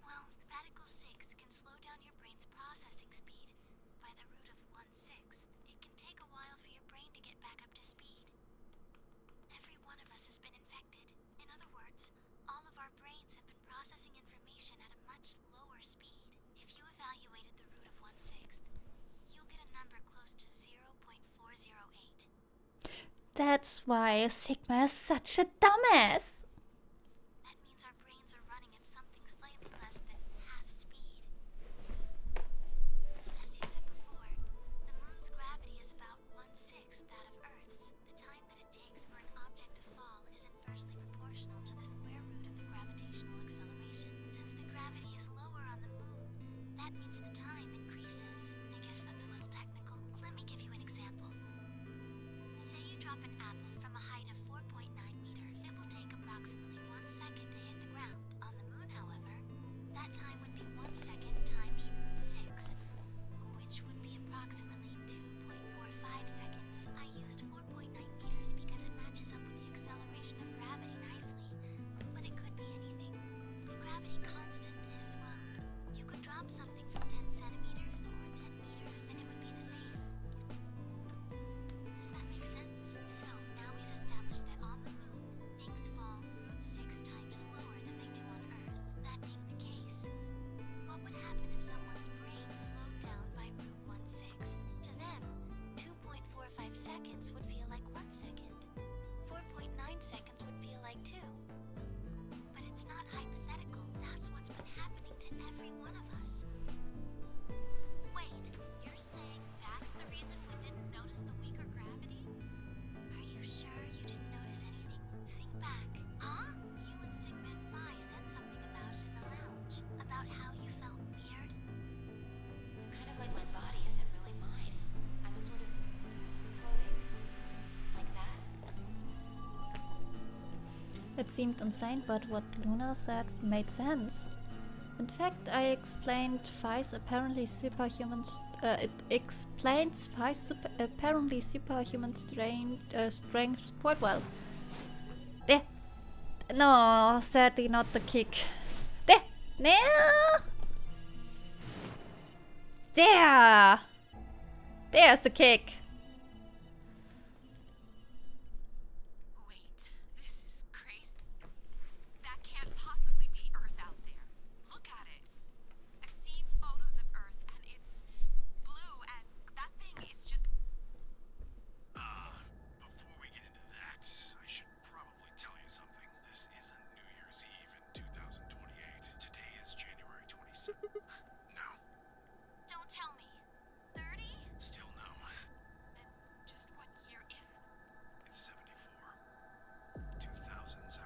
Well, Radical 6 can slow down your brain's processing speed by the root of 1/6. It can take a while for your brain to get back up to speed. Every one of us has been infected. In other words, all of our brains have been processing information at a much lower speed. If you evaluated the root of 1/6, you'll get a number close to 0.408. That's why Sigma is such a dumbass. That means our brains are running at something slightly less than half speed. As you said before, the moon's gravity is about 1/6 that of Earth's. The time that it takes for an object to fall is inversely proportional to the square root of the gravitational acceleration. Since the gravity is lower on the moon, that means the time increases. I guess that's a little technical. Let me give you an example. Say you drop an apple from a height of 4.9 meters. It will take approximately 1 second to hit the ground. On the moon, however, that time would be 1 second times root 6, which would be approximately 2.45 seconds. I used 4.9 meters because it matches up with the acceleration of gravity nicely, but it could be anything. The gravity constant is, well, you could drop something from 10 centimeters or 10 meters and it would be the same. Does that make sense? So now we've established that on the moon, things fall root 6 times slower than they do on Earth. That being the case, what would happen if someone's brain slowed down by root 1/6? To them, 2.45 seconds would feel like 1 second. 4.9 seconds would feel like 2. But it's not hypothetical. That's what's been happening to every one of us. Wait, you're saying that's the reason we didn't notice the weaker gravity? Are you sure you didn't notice anything? Think back. Huh? You and Sigma and Phi said something about it in the lounge. About how you felt weird. It's kind of like my body isn't really mine. I'm sort of floating. Like that. It seemed insane, but what Luna said made sense. In fact, I explained Phi's apparently superhuman. It explains Phi's apparently superhuman strength quite well. There. No, sadly not the kick. There. No. There. There's the kick. Wait, this is crazy. That can't possibly be Earth out there. Look at it. I've seen photos of Earth and it's blue and that thing is just... Before we get into that, I should probably tell you something. This isn't New Year's Eve in 2028. Today is January 27th. No. Don't tell me. 30? Still no. Then just what year is... It's 74. 2074.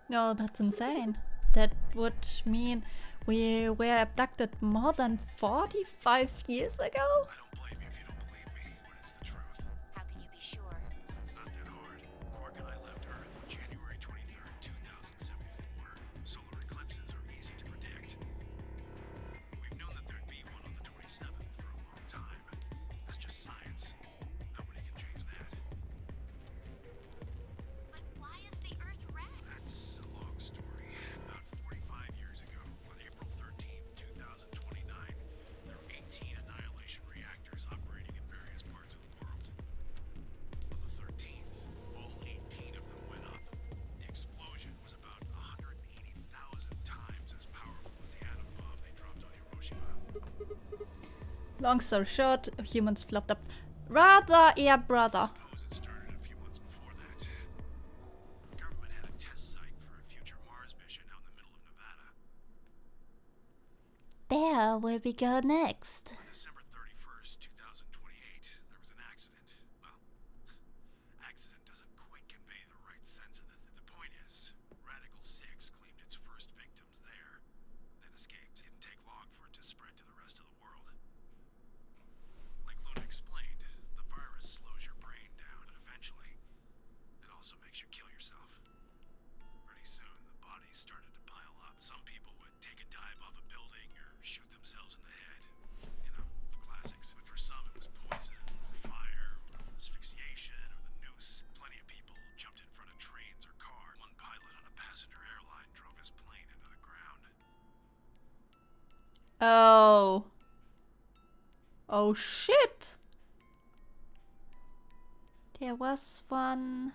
No, that's insane. That would mean we were abducted more than 45 years ago? I don't blame you if you don't believe me, but it's the truth. How can you be sure? It's not that hard. Quark and I left Earth on January 23rd, 2074. Solar eclipses are easy to predict. We've known that there'd be one on the 27th for a long time. That's just science. Nobody can change that. But why is the Earth red? That's a long story. About 45 years ago, on April 13th, 2029, there were 18 annihilation reactors operating in various parts of the world. On the 13th, all 18 of them went up. The explosion was about 180,000 times as powerful as the atom bomb they dropped on Hiroshima. Long story short, humans flopped up. Rather, yeah, brother. Suppose it started a few months before that. The government had a test site for a future Mars mission out in the middle of Nevada. There, where will we go next? On December 31st, 2028, there was an accident. Well, accident doesn't quite convey the right sense of the point is, Radical 6 claimed its first victims there, then escaped. Didn't take long for it to spread to the rest of the world. Like Luna explained, the virus slows your brain down, but eventually, it also makes you kill yourself. Pretty soon, the bodies started to pile up. Some people would take a dive off a building or shoot themselves in the head. You know, the classics. But for some, it was poison, or fire, or asphyxiation, or the noose. Plenty of people jumped in front of trains or cars. One pilot on a passenger airline drove his plane into the ground. Oh. Oh shit! There was one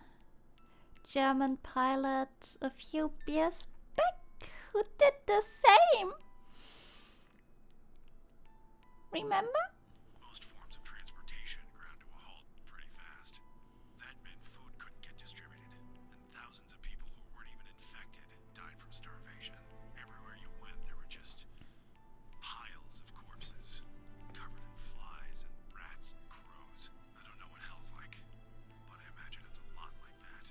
German pilot a few years back who did the same. Remember? Most forms of transportation ground to a halt pretty fast. That meant food couldn't get distributed, and thousands of people who weren't even infected died from starvation. Everywhere you went, there were just piles of corpses, covered in flies and rats and crows. I don't know what hell's like, but I imagine it's a lot like that.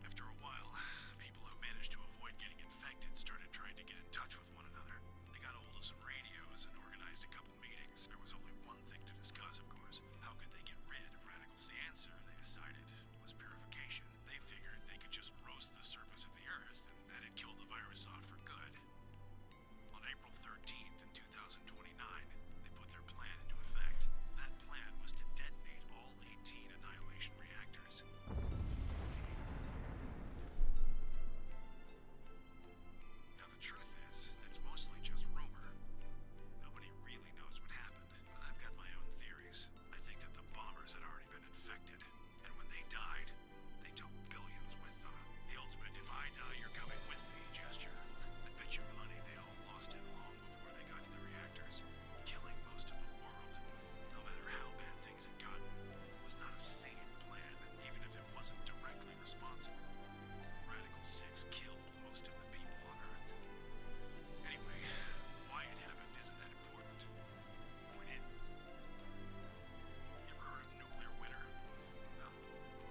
After a while, people who managed to avoid getting infected started trying to get in touch with one another. They got a hold of some radios and organized a couple meetings. There was only one thing to discuss, of course. How could they get rid of radicals? The answer, they decided, was purification. They figured they could just roast the surface of the Earth, and that'd kill the virus off for good. On April 13th in 2029, they put their plan into effect. That plan was to detonate all 18 annihilation reactors. Now the truth is, that's mostly just rumor. Nobody really knows what happened, but I've got my own theories. I think that the bombers had already been infected, and when they died, they took billions with them. The ultimate "if I die, you're coming with me" gesture. I bet you money they all lost it long before they got to the reactors. Killing most of the world, no matter how bad things had gotten, was not a sane plan, even if it wasn't directly responsible. Radical 6 killed most of the people on Earth. Anyway, why it happened isn't that important. Point in. You ever heard of nuclear winter? Well,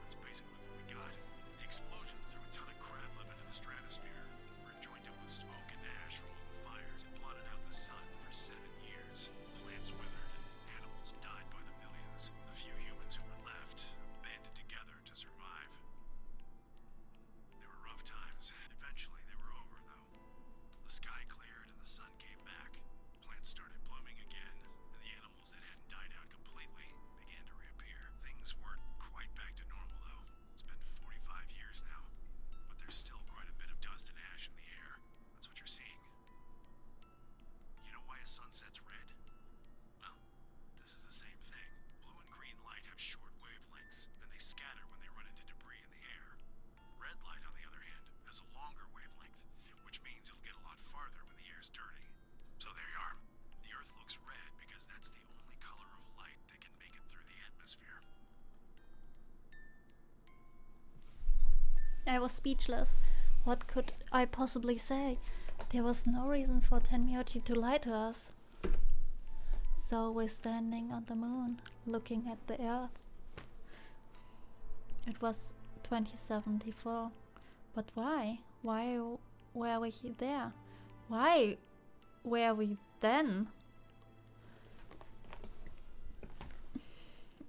that's basically what we got. The explosion threw a ton of crap up into the stratosphere, where it joined up with smoke and ash from all the fires and blotted out the sun for 7 years. Plants withered and animals died by the millions. The few humans who were left banded together to survive. They were rough times. Eventually they were over, though. The sky cleared and the sun came back. Plants started blooming again, and the animals that hadn't died out completely began to reappear. Things weren't quite back to normal, though. It's been 45 years now, but there's still quite a bit of dust and ash in the air. That's what you're seeing. You know why a sunset's red? Well, this is the same thing. Blue and green light have short wavelengths, and they scatter when they run into debris in the air. Red light, on the other hand, has a longer wavelength, which means it'll get a lot farther when the air's dirty. So there you are. The Earth looks red because that's the only color of light that can make it through the atmosphere. I was speechless. What could I possibly say? There was no reason for Tenmyoji to lie to us. So we're standing on the moon, looking at the Earth. It was 2074. But why? Why were we there? Why were we then?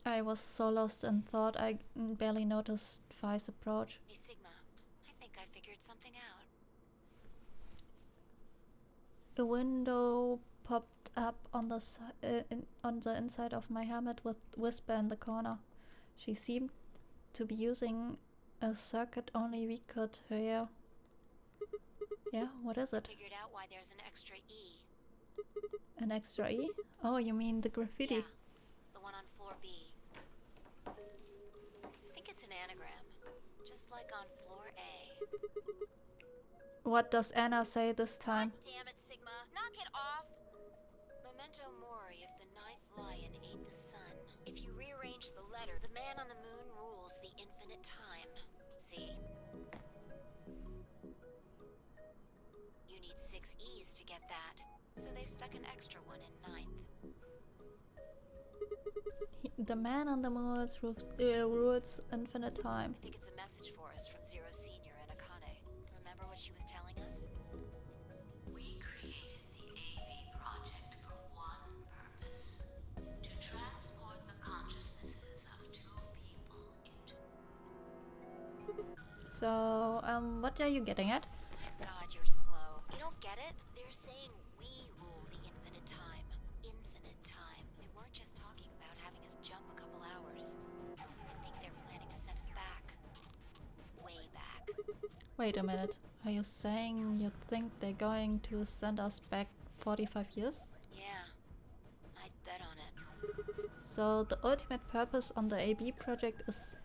I was so lost in thought I barely noticed Vi's approach. Hey, Sigma. I think I figured something out. A window popped up on the on the inside of my helmet with Whisper in the corner. She seemed to be using a circuit only we could hear. Yeah, what is it? Figured out why there's an extra E. An extra E? Oh, you mean the graffiti? Yeah, the one on floor B. I think it's an anagram, just like on floor A. What does Anna say this time? God damn it, Sigma. Knock it off. Memento mori if the ninth lion ate the sun. If you rearrange the letter, the man on the moon rules the infinite time. See? You need 6 E's to get that, so they stuck an extra one in ninth. The man on the moon rules infinite time. I think it's a message for us from Zero Senior and Akane. Remember what she was telling us? We created the AB project for one purpose: to transport the consciousnesses of two people into. So, what are you getting at? My God, you're slow. You don't get it? They're saying we rule the infinite time. Infinite time. They weren't just talking about having us jump a couple hours. I think they're planning to send us back. Way back. Wait a minute. Are you saying you think they're going to send us back 45 years? Yeah. I'd bet on it. So the ultimate purpose on the AB project is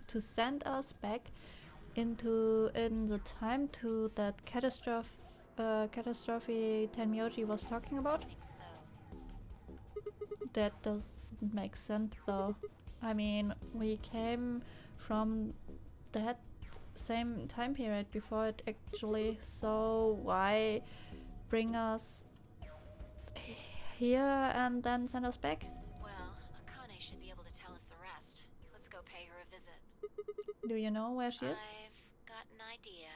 to send us back in the time to that catastrophe Tenmyoji was talking about? I think so. That doesn't make sense though. I mean, we came from that same time period before it actually, so why bring us here and then send us back? Well, Akane should be able to tell us the rest. Let's go pay her a visit. Do you know where she is? I've got an idea.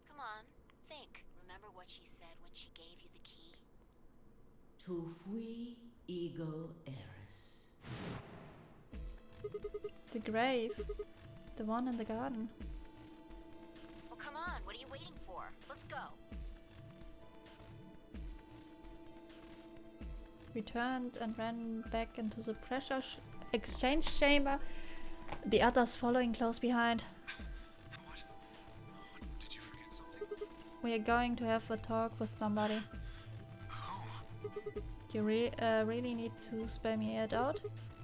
Come on, think. Remember what she said when she gave you the key? Tu fui ego eris. The grave. The one in the garden. Well, come on, what are you waiting for? Let's go. We turned and ran back into the pressure exchange chamber, the others following close behind. What? Did you forget something? We are going to have a talk with somebody. Who? You really need to spell me it out?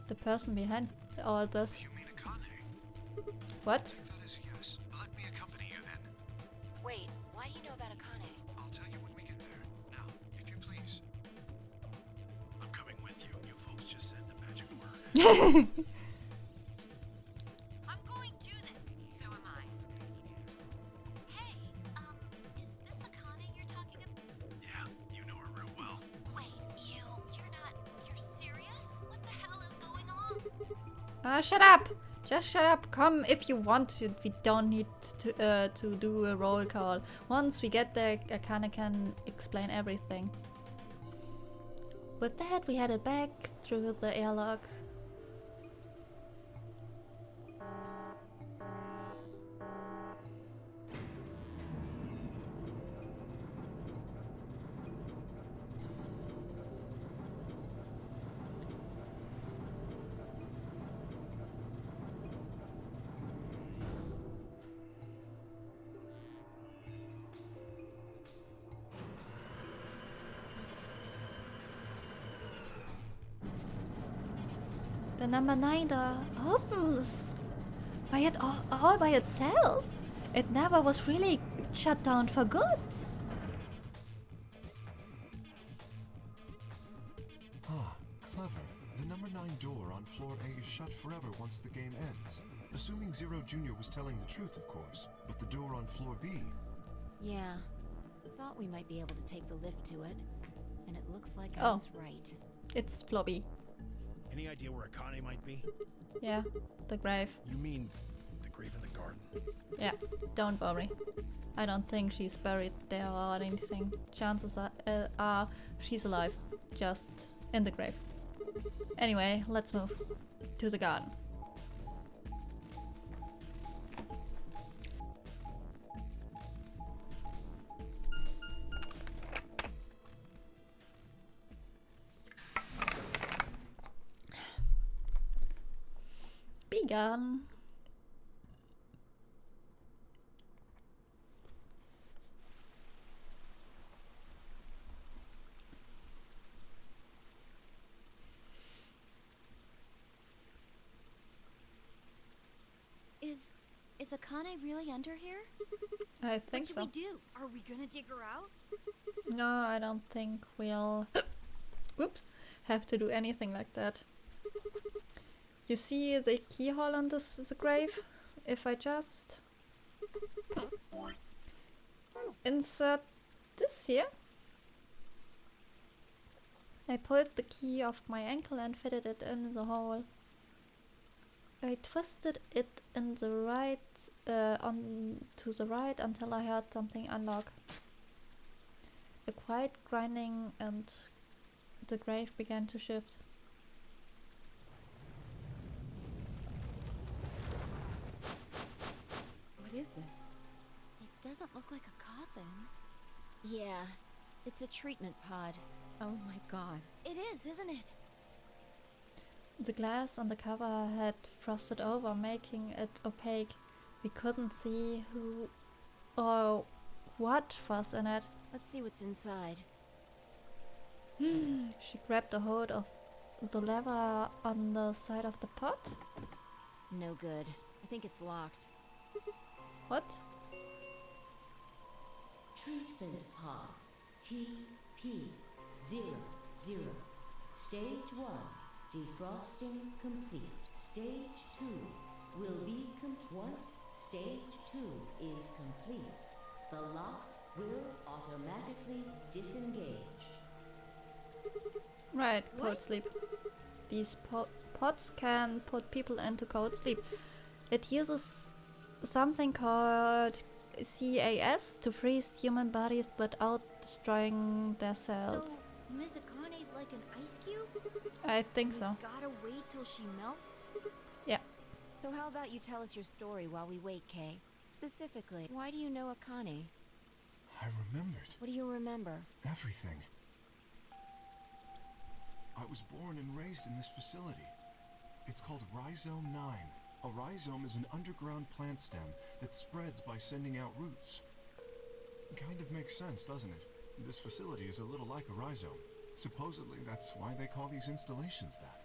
The person behind all this. You mean Akane? What? That is yes. Let me accompany you then. Wait, why do you know about Akane? I'll tell you when we get there. Now, if you please. I'm coming with you. You folks just said the magic word. I'm going to then. So am I. Hey, is this Akane you're talking about? Yeah, you know her real well. Wait, you're serious? What the hell is going on? Shut up! Just shut up. Come if you want to. We don't need to do a roll call. Once we get there, Akane can explain everything. With that, we headed back through the airlock. The number 9 door opens all by itself. It never was really shut down for good. Ah, clever. The number 9 door on floor A is shut forever once the game ends. Assuming Zero Jr. was telling the truth, of course. But the door on floor B... Yeah. Thought we might be able to take the lift to it. And it looks like I was right. It's Floppy. Any idea where Akane might be? Yeah, the grave. You mean the grave in the garden? Yeah, don't worry. I don't think she's buried there or anything. Chances are she's alive, just in the grave. Anyway, let's move to the garden. Begun. Is Akane really under here? I think What so. should we do? Are we gonna dig her out? No, I don't think we'll whoops, have to do anything like that. You see the keyhole on the grave? If I just insert this here, I pulled the key off my ankle and fitted it in the hole. I twisted it in the right, on to the right until I heard something unlock. A quiet grinding and the grave began to shift. What is this? It doesn't look like a coffin. Yeah, it's a treatment pod. Oh my god. It is, isn't it? The glass on the cover had frosted over, making it opaque. We couldn't see who or what was in it. Let's see what's inside. She grabbed a hold of the lever on the side of the pot. No good. I think it's locked. What? Treatment pod TP 00. Stage 1. Defrosting complete. Stage 2 will be once stage 2 is complete, the lock will automatically disengage. Right, cold sleep. These pots can put people into cold sleep. It uses something called CAS to freeze human bodies without destroying their cells. So, Miss Akane's like an ice cube? I think so. Gotta wait till she melts? So how about you tell us your story while we wait, Kay? Specifically, why do you know Akane? I remembered What do you remember? everything. I was born and raised in this facility. It's called Rhizome 9. A rhizome is an underground plant stem that spreads by sending out roots. Kind of makes sense, doesn't it? This facility is a little like a rhizome. Supposedly, that's why they call these installations that.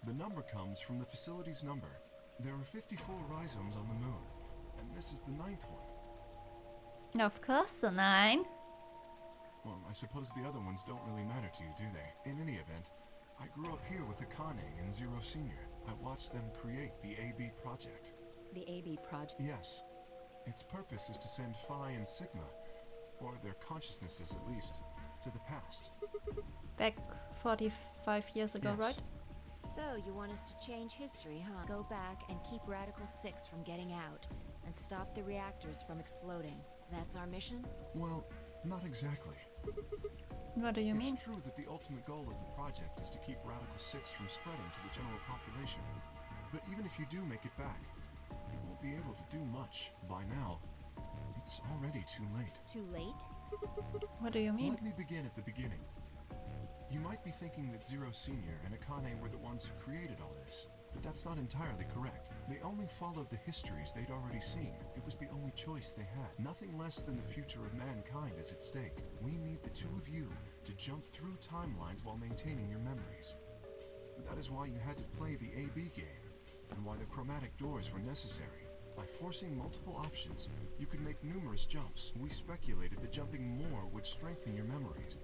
The number comes from the facility's number. There are 54 rhizomes on the moon, and this is the 9th one. Of course, the 9. Well, I suppose the other ones don't really matter to you, do they? In any event, I grew up here with Akane and Zero Senior. I watched them create the AB project. The AB project. Yes. Its purpose is to send Phi and Sigma, or their consciousnesses at least, to the past. Back 45 years ago, Yes. right? So, you want us to change history, huh? Go back and keep Radical 6 from getting out, and stop the reactors from exploding. That's our mission? Well, not exactly. What do you mean? It's true that the ultimate goal of the project is to keep Radical 6 from spreading to the general population. But even if you do make it back, you won't be able to do much. By now, it's already too late. Too late? What do you mean? Let me begin at the beginning. You might be thinking that Zero Senior and Akane were the ones who created all this, but that's not entirely correct. They only followed the histories they'd already seen. It was the only choice they had. Nothing less than the future of mankind is at stake. We need the two of you to jump through timelines while maintaining your memories. That is why you had to play the AB game, and why the chromatic doors were necessary. By forcing multiple options, you could make numerous jumps. We speculated that jumping more would strengthen your memories.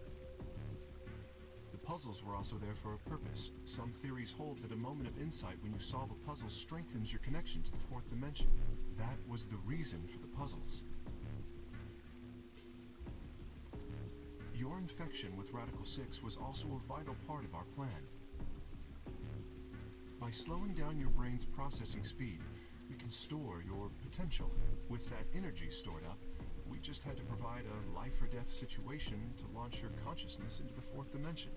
The puzzles were also there for a purpose. Some theories hold that a moment of insight when you solve a puzzle strengthens your connection to the fourth dimension. That was the reason for the puzzles. Your infection with Radical 6 was also a vital part of our plan. By slowing down your brain's processing speed, we can store your potential. With that energy stored up, we just had to provide a life or death situation to launch your consciousness into the fourth dimension.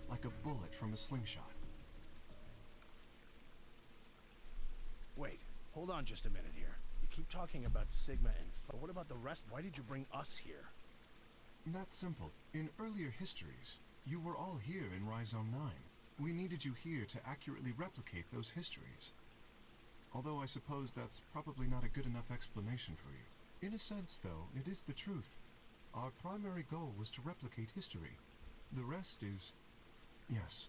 Like a bullet from a slingshot. Wait, hold on just a minute here. You keep talking about Sigma and what about the rest? Why did you bring us here? That's simple. In earlier histories, you were all here in Rhizome 9. We needed you here to accurately replicate those histories. Although I suppose that's probably not a good enough explanation for you. In a sense, though, it is the truth. Our primary goal was to replicate history. The rest is... Yes,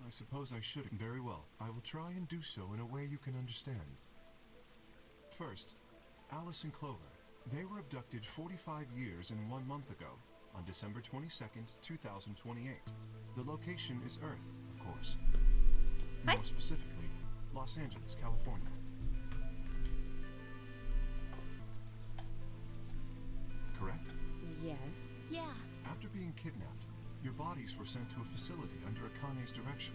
I suppose I should. Very well. I will try and do so in a way you can understand. First, Alice and Clover. They were abducted 45 years and 1 month ago, on December 22nd, 2028. The location is Earth, of course. Hi. More specifically, Los Angeles, California. Correct? Yes. Yeah. After being kidnapped, your bodies were sent to a facility under Akane's direction.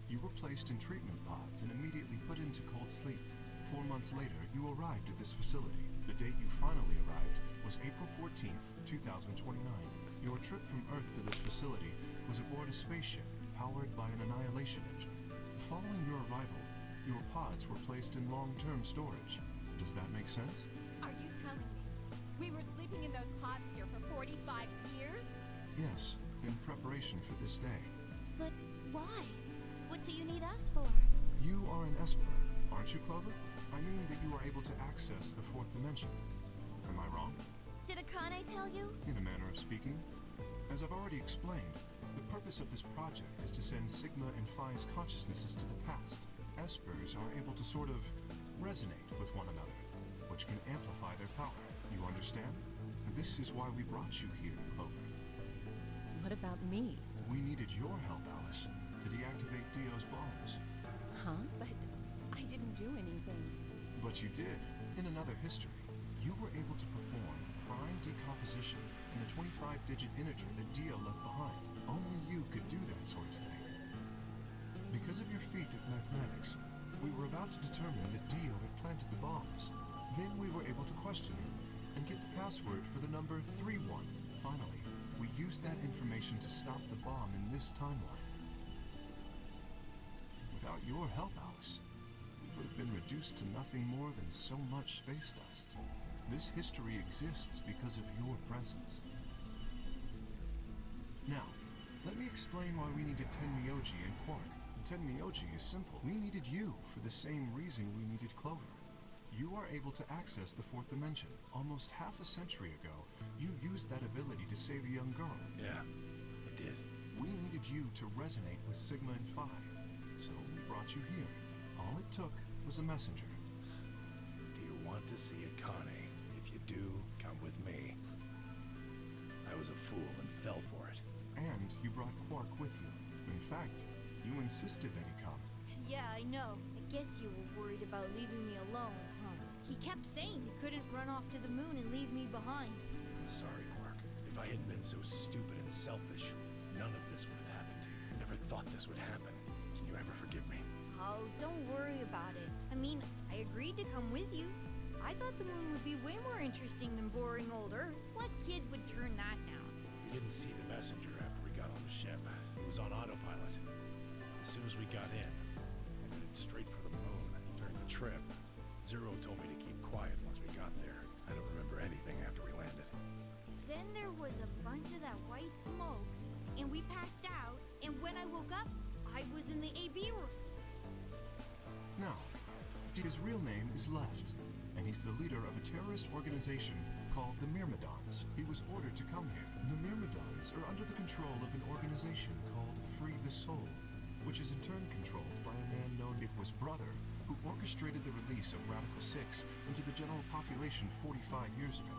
You were placed in treatment pods and immediately put into cold sleep. 4 months later, you arrived at this facility. The date you finally arrived was April 14th, 2029. Your trip from Earth to this facility was aboard a spaceship powered by an annihilation engine. Following your arrival, your pods were placed in long-term storage. Does that make sense? Are you telling me we were sleeping in those pods here for 45 years? Yes, in preparation for this day. But why? What do you need us for? You are an Esper, aren't you, Clover? I mean that you are able to access the fourth dimension. Am I wrong? Did Akane tell you? In a manner of speaking. As I've already explained, the purpose of this project is to send Sigma and Phi's consciousnesses to the past. Espers are able to sort of resonate with one another, which can amplify their power. You understand? This is why we brought you here, Clover. What about me? We needed your help, Alice, to deactivate Dio's bombs. Huh? But I didn't do anything. But you did. In another history, you were able to perform prime decomposition in the 25-digit integer that Dio left behind. Only you could do that sort of thing. Because of your feat of mathematics, we were about to determine that Dio had planted the bombs. Then we were able to question him and get the password for the number 31. Finally, we used that information to stop the bomb in this timeline. Without your help, Alice, we would have been reduced to nothing more than so much space dust. This history exists because of your presence. Now, let me explain why we needed Tenmyoji and Quark. Tenmyoji is simple. We needed you for the same reason we needed Clover. You are able to access the fourth dimension. Almost half a century ago, you used that ability to save a young girl. Yeah, I did. We needed you to resonate with Sigma and Phi, so we brought you here. All it took was a messenger. Do you want to see Akane? If you do, come with me. I was a fool and fell for it. And you brought Quark with you. In fact, you insisted that he come. Yeah, I know. I guess you were worried about leaving me alone, huh? He kept saying he couldn't run off to the moon and leave me behind. I'm sorry, Quark. If I hadn't been so stupid and selfish, none of this would have happened. I never thought this would happen. Can you ever forgive me? Oh, don't worry about it. I mean, I agreed to come with you. I thought the moon would be way more interesting than boring old Earth. What kid would turn that down? We didn't see the messenger after we got on the ship. It was on autopilot. As soon as we got in, we headed straight for the moon. During the trip, Zero told me to keep quiet once we got there. I don't remember anything after we landed. Then there was a bunch of that white smoke, and we passed out, and when I woke up, I was in the AB room. Now, his real name is Left, and he's the leader of a terrorist organization called the Myrmidons. He was ordered to come here. The Myrmidons are under the control of an organization called Free the Soul, which is in turn controlled by a man known it was Brother, who orchestrated the release of Radical 6 into the general population 45 years ago.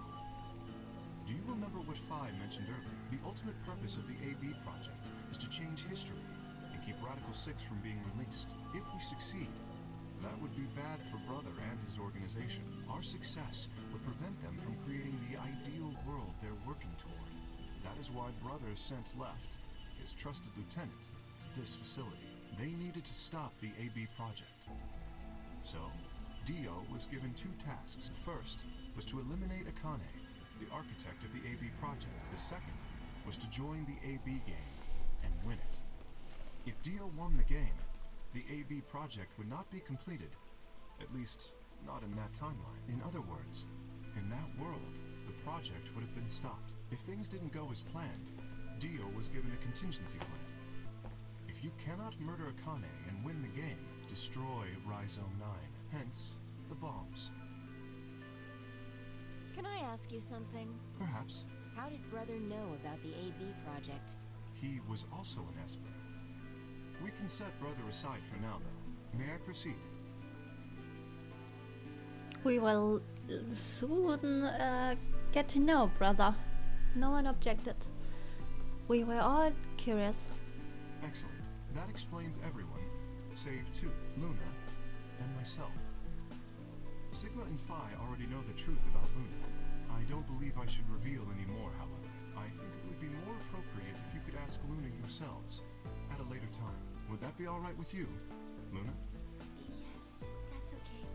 Do you remember what Phi mentioned earlier? The ultimate purpose of the AB project is to change history and keep Radical 6 from being released. If we succeed, that would be bad for Brother and his organization. Our success would prevent them from creating the ideal world they're working toward. That is why Brother sent Left, his trusted lieutenant, to this facility. They needed to stop the AB project. So, Dio was given 2 tasks. The first was to eliminate Akane, the architect of the AB project. The second was to join the AB game and win it. If Dio won the game, the AB project would not be completed, at least not in that timeline. In other words, in that world, the project would have been stopped. If things didn't go as planned, Dio was given a contingency plan. If you cannot murder Akane and win the game, destroy Rhizome 9, hence the bombs. Can I ask you something? Perhaps. How did Brother know about the AB project? He was also an Esper. We can set Brother aside for now, though. May I proceed? We will soon get to know Brother. No one objected. We were all curious. Excellent. That explains everyone, save 2, Luna and myself. Sigma and Phi already know the truth about Luna. I don't believe I should reveal any more, however. I think it would be more appropriate if you could ask Luna yourselves at a later time. Would that be all right with you, Luna? Yes, that's okay.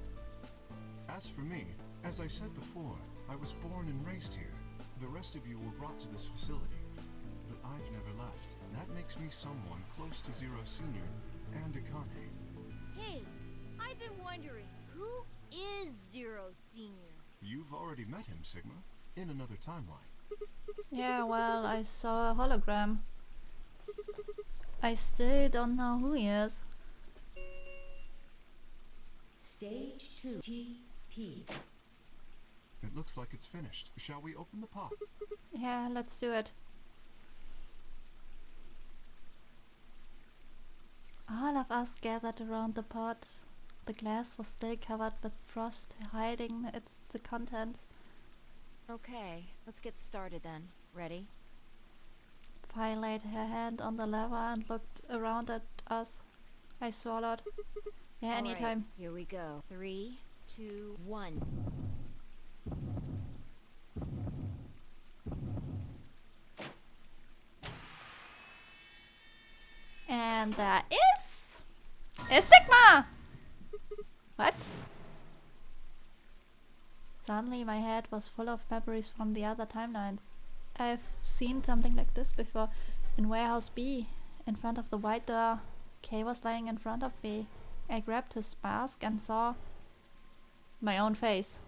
As for me, as I said before, I was born and raised here. The rest of you were brought to this facility, but I've never left. That makes me someone close to Zero Senior and Akane. Hey, I've been wondering, who is Zero Senior? You've already met him, Sigma, in another timeline. Yeah, well, I saw a hologram. I still don't know who he is. Stage 2 TP. It looks like it's finished. Shall we open the pot? Yeah, let's do it. All of us gathered around the pot. The glass was still covered with frost, hiding the contents. Okay, let's get started then. Ready? Fi laid her hand on the lever and looked around at us. I swallowed. Yeah, All right, anytime. here we go. 3, 2, 1. And there is a Sigma! What? Suddenly my head was full of memories from the other timelines. I've seen something like this before in Warehouse B, in front of the white door. Kay was lying in front of me. I grabbed his mask and saw my own face.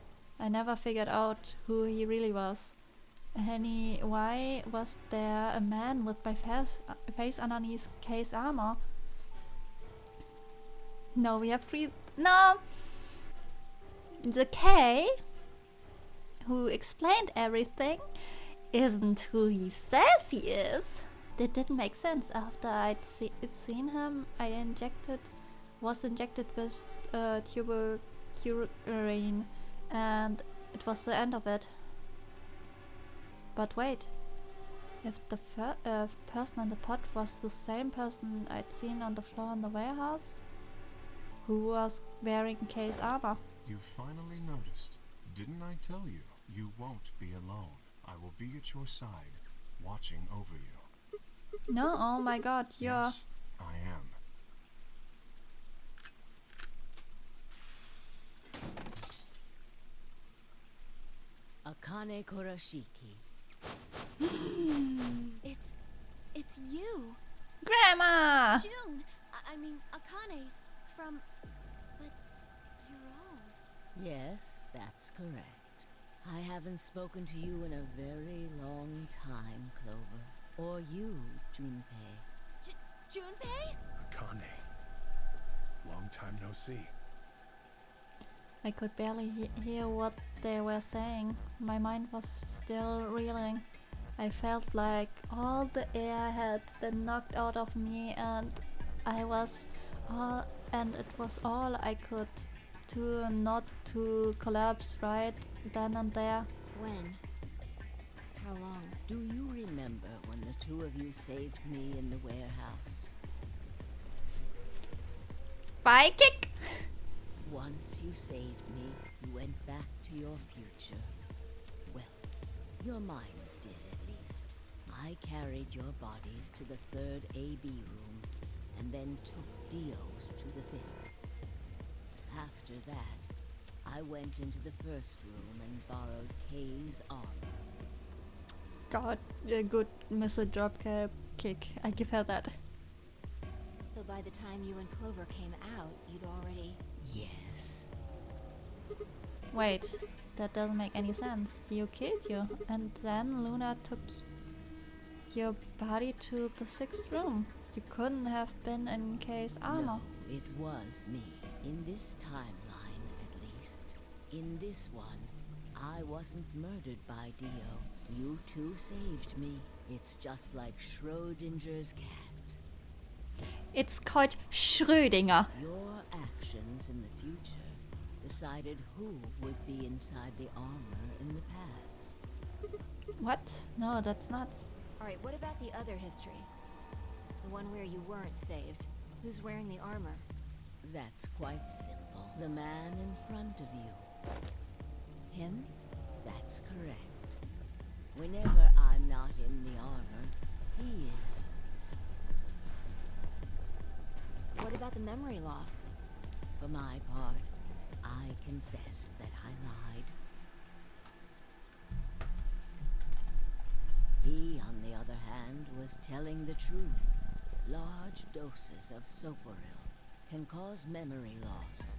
I never figured out who he really was. Why was there a man with my face underneath Kay's armor? No, we have three. No! The Kay, who explained everything, isn't who he says he is. That didn't make sense. After I'd seen him, I was injected with tuberculin, and it was the end of it. But wait, if the person in the pot was the same person I'd seen on the floor in the warehouse, who was wearing Kay's armor? You finally noticed. Didn't I tell you? You won't be alone. I will be at your side, watching over you. No, oh my god, you're... Yes, I am. Akane Kurashiki. It's you. Grandma! June. I mean, Akane from... But you're old. Yes, that's correct. I haven't spoken to you in a very long time, Clover. Or you, Junpei. Junpei? Akane. Long time no see. I could barely hear what they were saying. My mind was still reeling. I felt like all the air had been knocked out of me, and it was all I could do not to collapse right then and there. When? How long? Do you remember when the two of you saved me in the warehouse? Bye, kick! Once you saved me, you went back to your future. Well, your minds did, at least. I carried your bodies to the third AB room, and then took Dio's to the fifth. After that, I went into the first room and borrowed Kay's armor. God, a good missile drop kick. I give her that. So by the time you and Clover came out, you'd already... Yes. Wait, that doesn't make any sense. You killed you, and then Luna took your body to the sixth room. You couldn't have been in Kay's armor. No, it was me. In this timeline, at least. In this one, I wasn't murdered by Dio. You two saved me. It's just like Schrodinger's cat. It's called Schrödinger. Your actions in the future decided who would be inside the armor in the past. What? No, that's nuts. Alright, what about the other history? The one where you weren't saved. Who's wearing the armor? That's quite simple. The man in front of you. Him? That's correct. Whenever I'm not in the armor, he is. What about the memory loss? For my part, I confess that I lied. He, on the other hand, was telling the truth. Large doses of soporil can cause memory loss.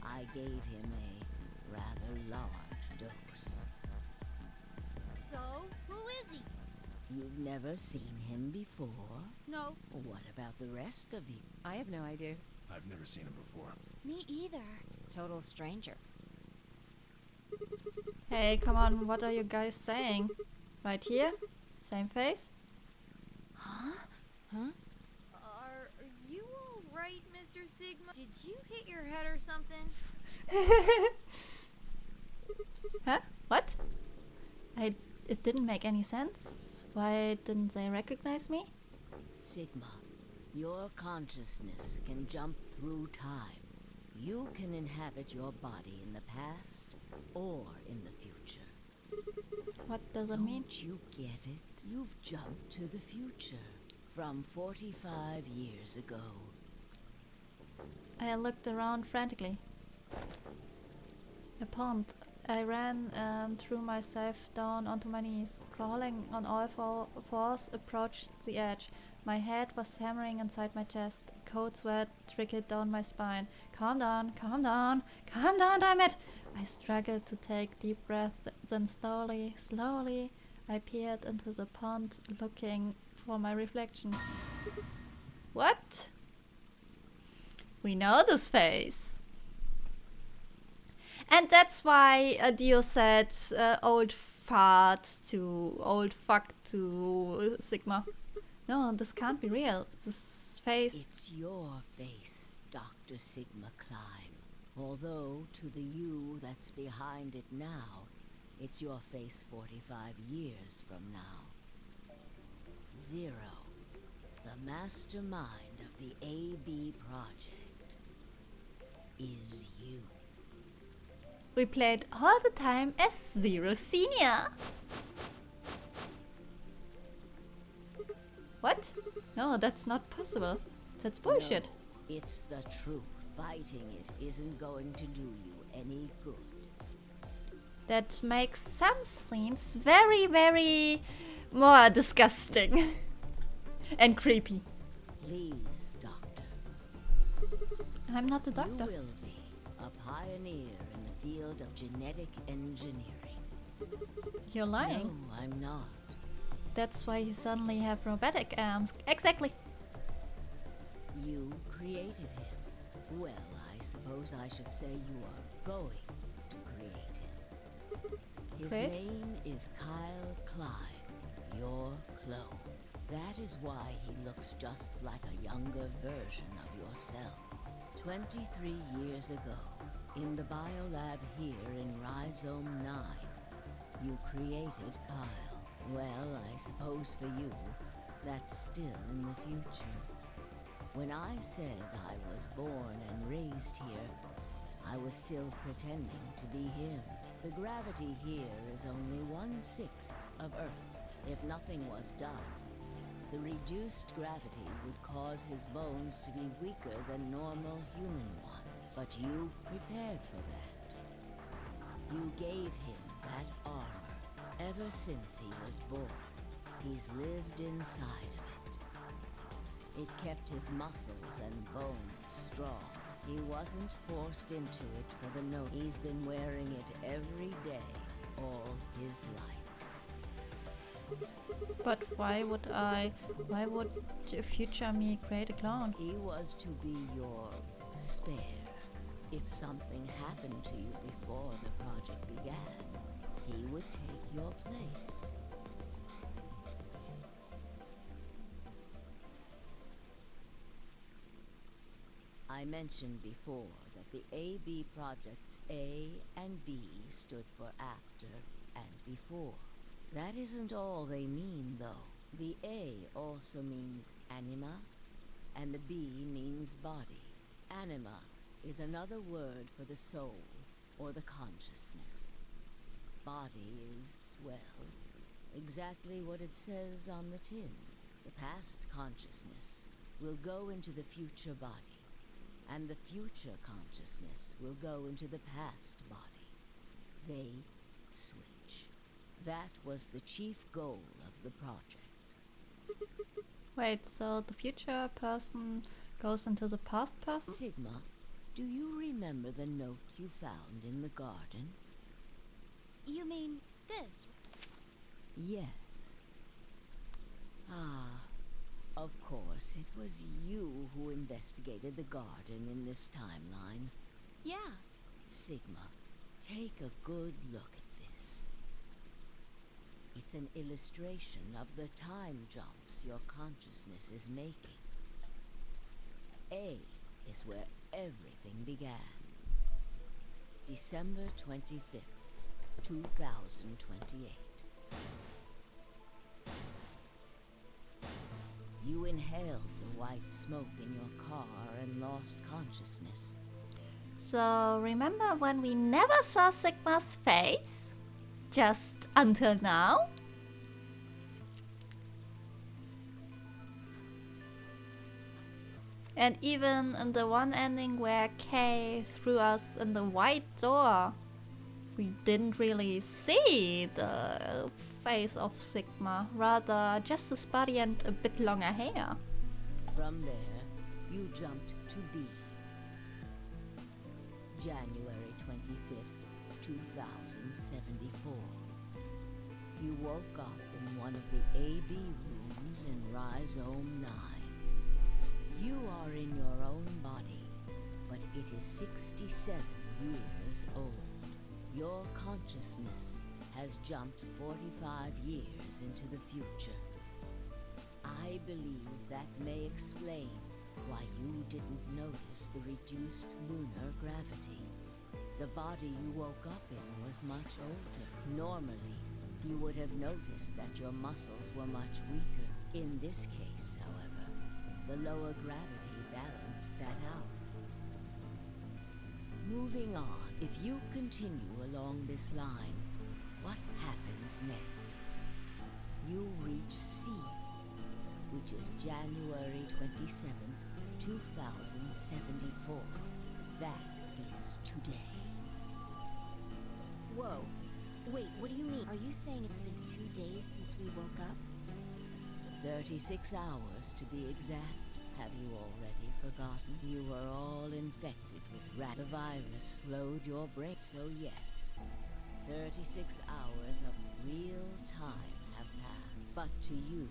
I gave him a rather large dose. So, who is he? You've never seen him before? No. What about the rest of you? I have no idea. I've never seen him before. Me either. Total stranger. Hey, come on, what are you guys saying? Right here? Same face? Huh? Are you alright, Mr. Sigma? Did you hit your head or something? Huh? What? It didn't make any sense. Why didn't they recognize me? Sigma, your consciousness can jump through time. You can inhabit your body in the past or in the future. What does it mean? Don't you get it? You've jumped to the future from 45 years ago. I looked around frantically. A pond. I ran and threw myself down onto my knees. Crawling on all fours, approached the edge. My head was hammering inside my chest. Cold sweat trickled down my spine. Calm down, calm down, calm down, damn it! I struggled to take deep breaths, then slowly, I peered into the pond, looking for my reflection. What? We know this face. And that's why Dio said old fuck to Sigma. No, this can't be real. This face. It's your face, Dr. Sigma Climb. Although to the you that's behind it now, it's your face 45 years from now. Zero, the mastermind of the AB project, is you. We played all the time as Zero Senior. What? No, that's not possible. That's bullshit. No, it's the truth. Fighting it isn't going to do you any good. That makes some scenes very, very more disgusting and creepy. Please, Doctor. I'm not a doctor. You will be a pioneer in the field of genetic engineering. You're lying. No, I'm not. That's why you suddenly have robotic arms. Exactly. You created him. Well, I suppose I should say you are going to create him. His Great. name is Kyle Klein, your clone. That is why he looks just like a younger version of yourself. 23 years ago, in the biolab here in Rhizome 9, you created Kyle. Well, I suppose for you, that's still in the future. When I said I was born and raised here, I was still pretending to be him. The gravity here is only 1/6 of Earth's. If nothing was done, the reduced gravity would cause his bones to be weaker than normal human ones. But you prepared for that. You gave him that armor. Ever since he was born, he's lived inside of it. It kept his muscles and bones strong. He wasn't forced into it for the note. He's been wearing it every day, all his life. But why would future me create a clone? He was to be your spare. If something happened to you before the project began, he would take your place. I mentioned before that the AB projects A and B stood for after and before. That isn't all they mean, though. The A also means anima, and the B means body. Anima is another word for the soul, or the consciousness. Body is, well, Exactly what it says on the tin. The past consciousness will go into the future body, and the future consciousness will go into the past body. They switch. That was the chief goal of the project. Wait, so the future person goes into the past person? Sigma, do you remember the note you found in the garden? You mean this? Yes. Ah, of course, it was you who investigated the garden in this timeline. Yeah. Sigma, take a good look at this. It's an illustration of the time jumps your consciousness is making. A is where everything began. December 25th, 2028. You inhaled the white smoke in your car and lost consciousness. So remember when we never saw Sigma's face? Just until now? And even in the one ending where Kay threw us in the white door, we didn't really see the face of Sigma, rather just his body and a bit longer hair. From there, you jumped to B. January 25th, 2074. You woke up in one of the AB rooms in Rhizome 9. You are in your own body, but it is 67 years old. Your consciousness has jumped 45 years into the future. I believe that may explain why you didn't notice the reduced lunar gravity. The body you woke up in was much older. Normally, you would have noticed that your muscles were much weaker. In this case, however, the lower gravity balanced that out. Moving on, if you continue along this line, what happens next? You reach C, which is January 27th, 2074. That is today. Whoa. Wait, what do you mean? Are you saying it's been 2 days since we woke up? 36 hours to be exact. Have you already forgotten? You were all infected with rat. The virus slowed your brain. So yes, 36 hours of real time have passed. But to you,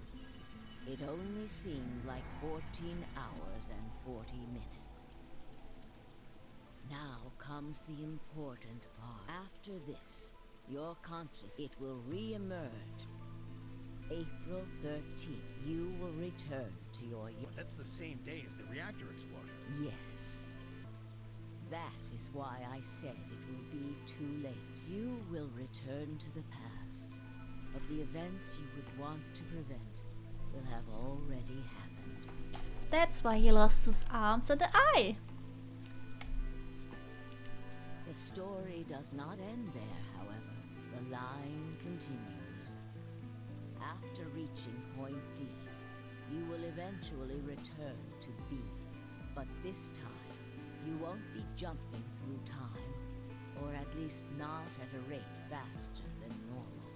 it only seemed like 14 hours and 40 minutes. Now comes the important part. After this, your conscious, it will re-emerge. April 13th, you will return to your... That's the same day as the reactor explosion. Yes. That is why I said it will be too late. You will return to the past, but the events you would want to prevent will have already happened. That's why he lost his arms and the eye. The story does not end there, however. The line continues. After reaching point D, you will eventually return to B. But this time, you won't be jumping through time, or at least not at a rate faster than normal.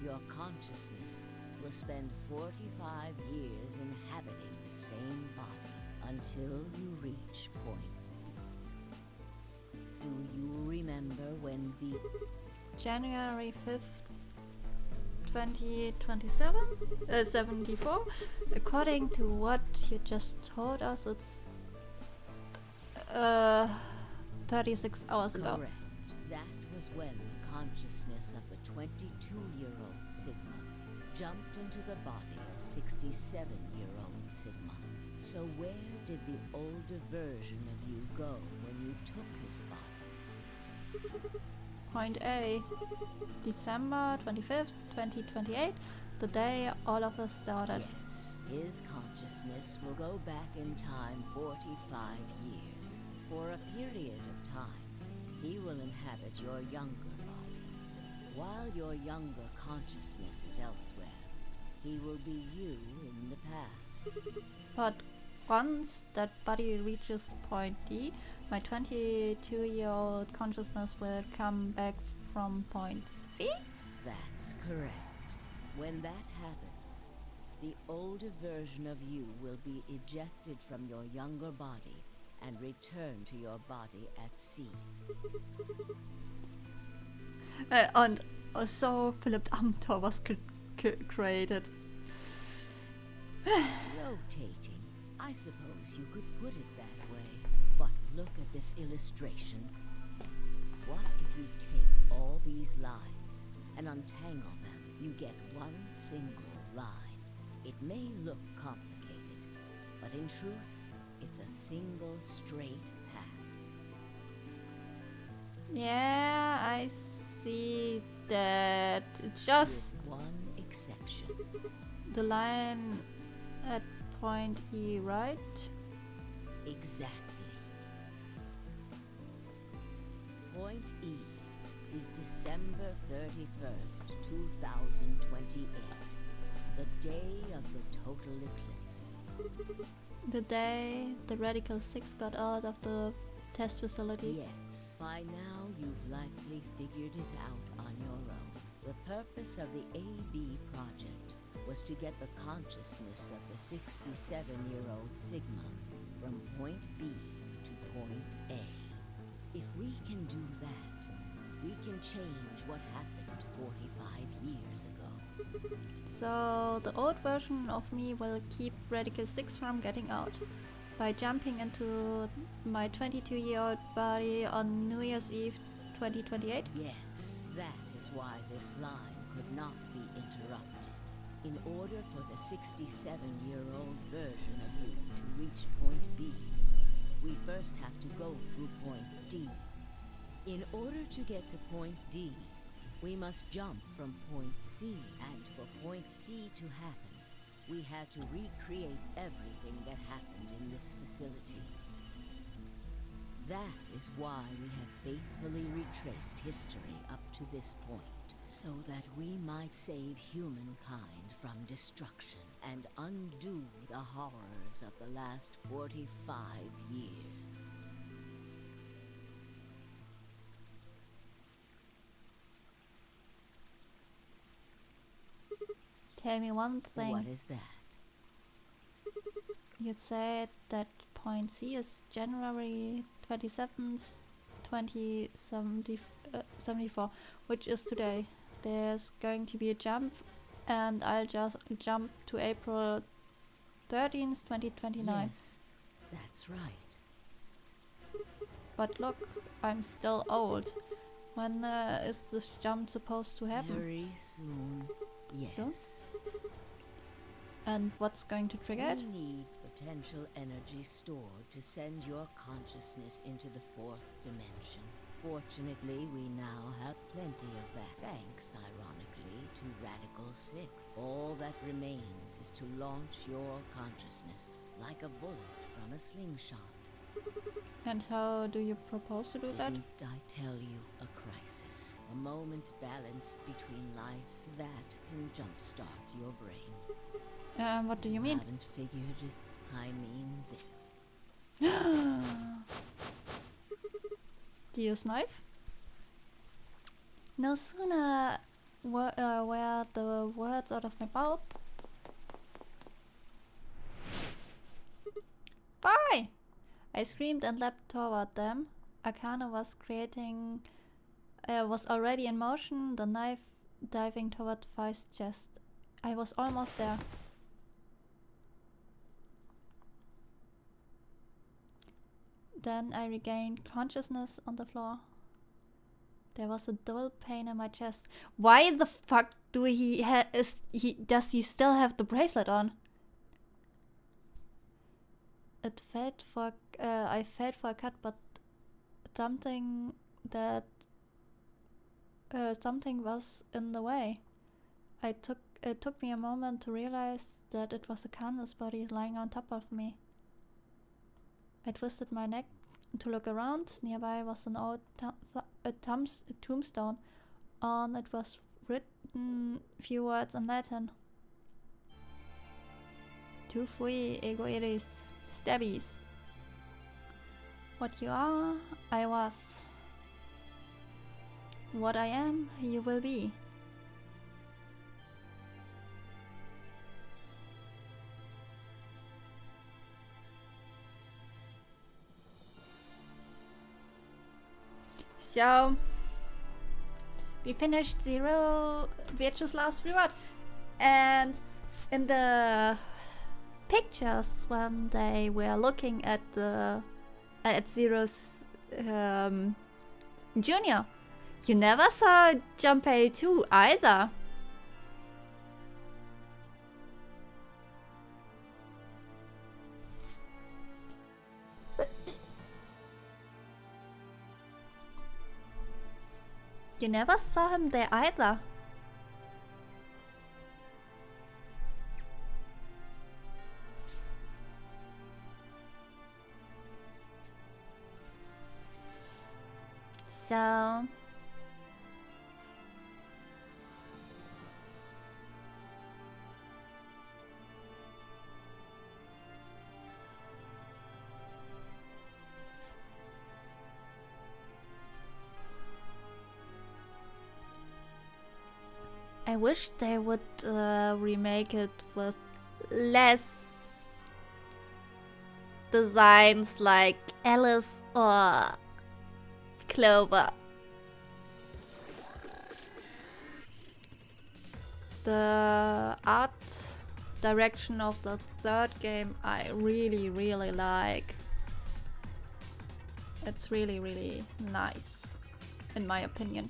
Your consciousness will spend 45 years inhabiting the same body until you reach point. Do you remember when B... January 5th, 2027? 74? According to what you just told us, it's 36 hours ago. Correct. That was when the consciousness of the 22-year-old Sigma jumped into the body of 67-year-old Sigma. So where did the older version of you go when you took his body? Point A, December 25th, 2028, the day all of us started. Yes, his consciousness will go back in time 45 years. For a period of time, he will inhabit your younger body. While your younger consciousness is elsewhere, he will be you in the past. But once that body reaches point D, my 22-year-old consciousness will come back from point C? That's correct. When that happens, the older version of you will be ejected from your younger body and return to your body at C. Und so Philipp Amthor was created. Rotating. I suppose you could put it that way. But look at this illustration. What if you take all these lines and untangle them? You get one single line. It may look complicated, but in truth, it's a single straight path. Yeah, I see that. Just With one exception. the line at point E, right? Exactly. Point E is December 31st, 2028, the day of the total eclipse. The day the Radical 6 got out of the test facility. Yes, by now you've likely figured it out on your own. The purpose of the AB project was to get the consciousness of the 67-year-old Sigma from point B to point A. If we can do that, we can change what happened 45 years ago. So the old version of me will keep Radical 6 from getting out by jumping into my 22-year-old body on New Year's Eve 2028? Yes, that is why this line could not be interrupted. In order for the 67-year-old version of you to reach point B, we first have to go through point D. In order to get to point D, we must jump from point C, and for point C to happen, we had to recreate everything that happened in this facility. That is why we have faithfully retraced history up to this point, so that we might save humankind from destruction and undo the horrors of the last 45 years. Tell me one thing. What is that? You said that point C is January 27th, 2074, which is today. There's going to be a jump, and I'll just jump to April 13th, 2029. Yes, that's right. But look, I'm still old. When is this jump supposed to happen? Very soon. Yes. Soon? And what's going to trigger it? We need potential energy stored to send your consciousness into the fourth dimension. Fortunately, we now have plenty of that, thanks, ironically, to Radical 6. All that remains is to launch your consciousness, like a bullet from a slingshot. And how do you propose to do that? Didn't I tell you? A crisis. A moment balanced between life that can jumpstart your brain. What do you mean? Haven't figured it. I mean this. Do you use knife? No sooner were the words out of my mouth. Bye! I screamed and leapt toward them. Akane was already in motion, the knife diving toward Vi's chest. I was almost there. Then I regained consciousness on the floor. There was a dull pain in my chest. Why the fuck does he still have the bracelet on? I felt for a cut, but something was in the way. It took me a moment to realize that it was Akane's body lying on top of me. I twisted my neck to look around. Nearby was an old tombstone. on it was written few words in Latin. Tu fui, ego eris, stabbies. What you are, I was. What I am, you will be. So we finished Zero Witch's last reward, and in the pictures when they were looking at Zero's Junior, you never saw Junpei 2 either. You never saw him there either. So I wish they would remake it with less designs like Alice or Clover. The art direction of the third game I really like. It's really nice, in my opinion.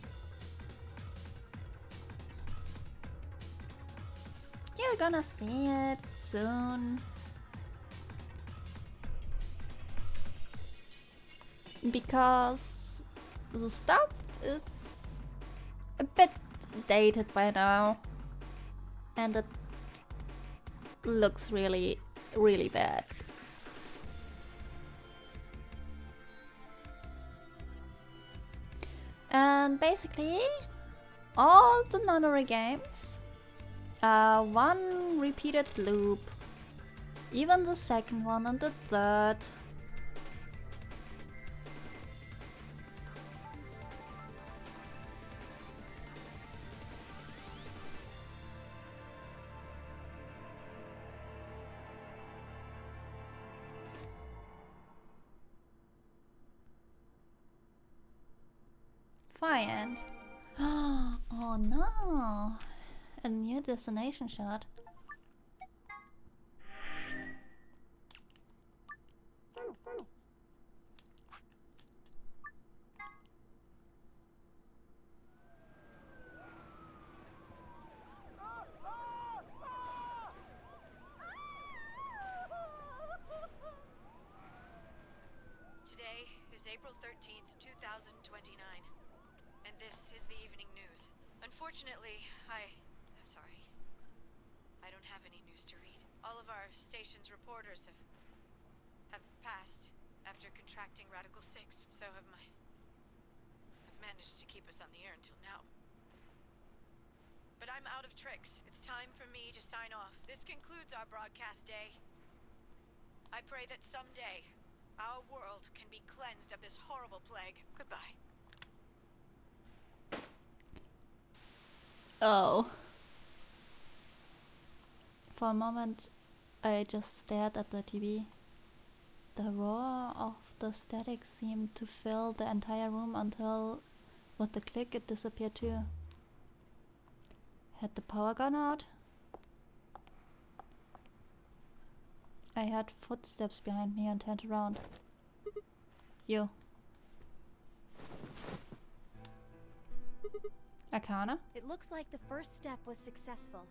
You're gonna see it soon. Because the stuff is a bit dated by now. And it looks really bad. And basically, all the nonary games one repeated loop, even the second one and the third. Fire. Oh no! A new destination shot. Today is April 13th, 2029, and this is the evening news. Unfortunately, I'm sorry. I don't have any news to read. All of our station's reporters have passed after contracting Radical 6, so have managed to keep us on the air until now. But I'm out of tricks. It's time for me to sign off. This concludes our broadcast day. I pray that someday our world can be cleansed of this horrible plague. Goodbye. Oh. For a moment, I just stared at the TV. The roar of the static seemed to fill the entire room until, with the click, it disappeared too. Had the power gone out? I heard footsteps behind me and turned around. You. Arcana? It looks like the first step was successful.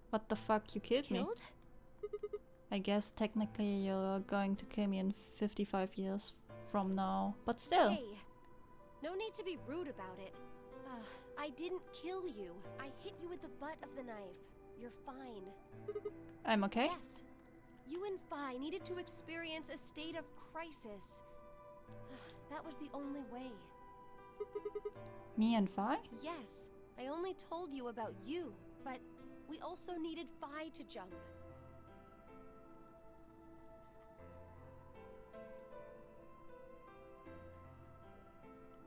What the fuck, you killed me? I guess technically you're going to kill me in 55 years from now, but still. Hey, no need to be rude about it. I didn't kill you. I hit you with the butt of the knife. You're fine. I'm okay? Yes. You and Phi needed to experience a state of crisis. That was the only way. Me and Fi? Yes, I only told you about you, but we also needed Fi to jump.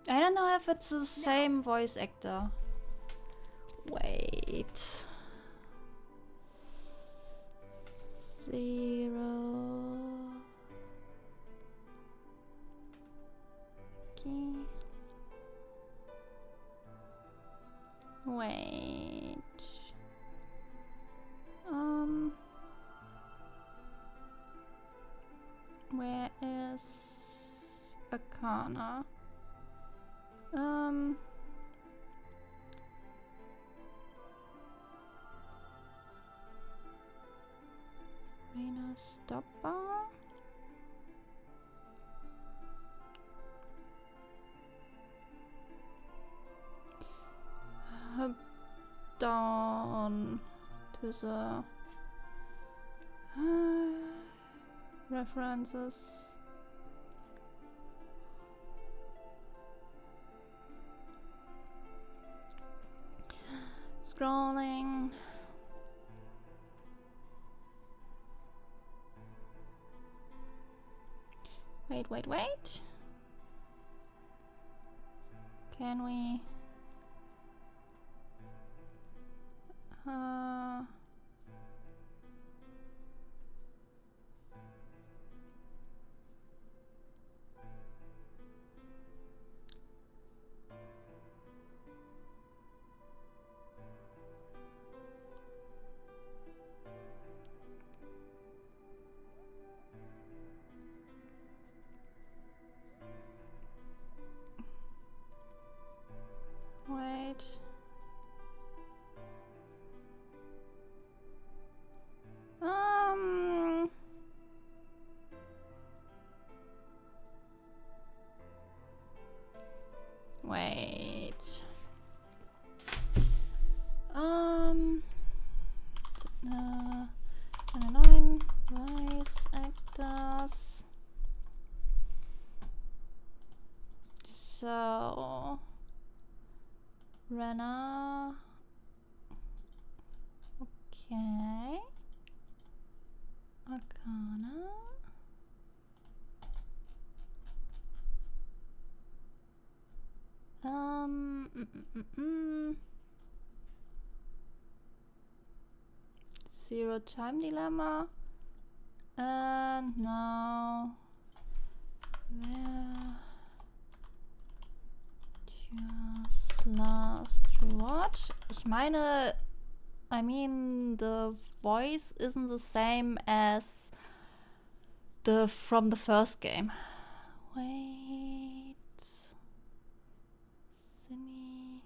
I don't know if it's the same voice actor. Wait. 0. Okay. Wait. Where is Akana? Rena Stopper. Down to the references. Scrolling. Wait. Can we? Wait. Wait. 9 voice actors. So Rena. Okay. Akana. 0 time dilemma. And now where just last reward. I mean the voice isn't the same as the from the first game. Wait. Cindy.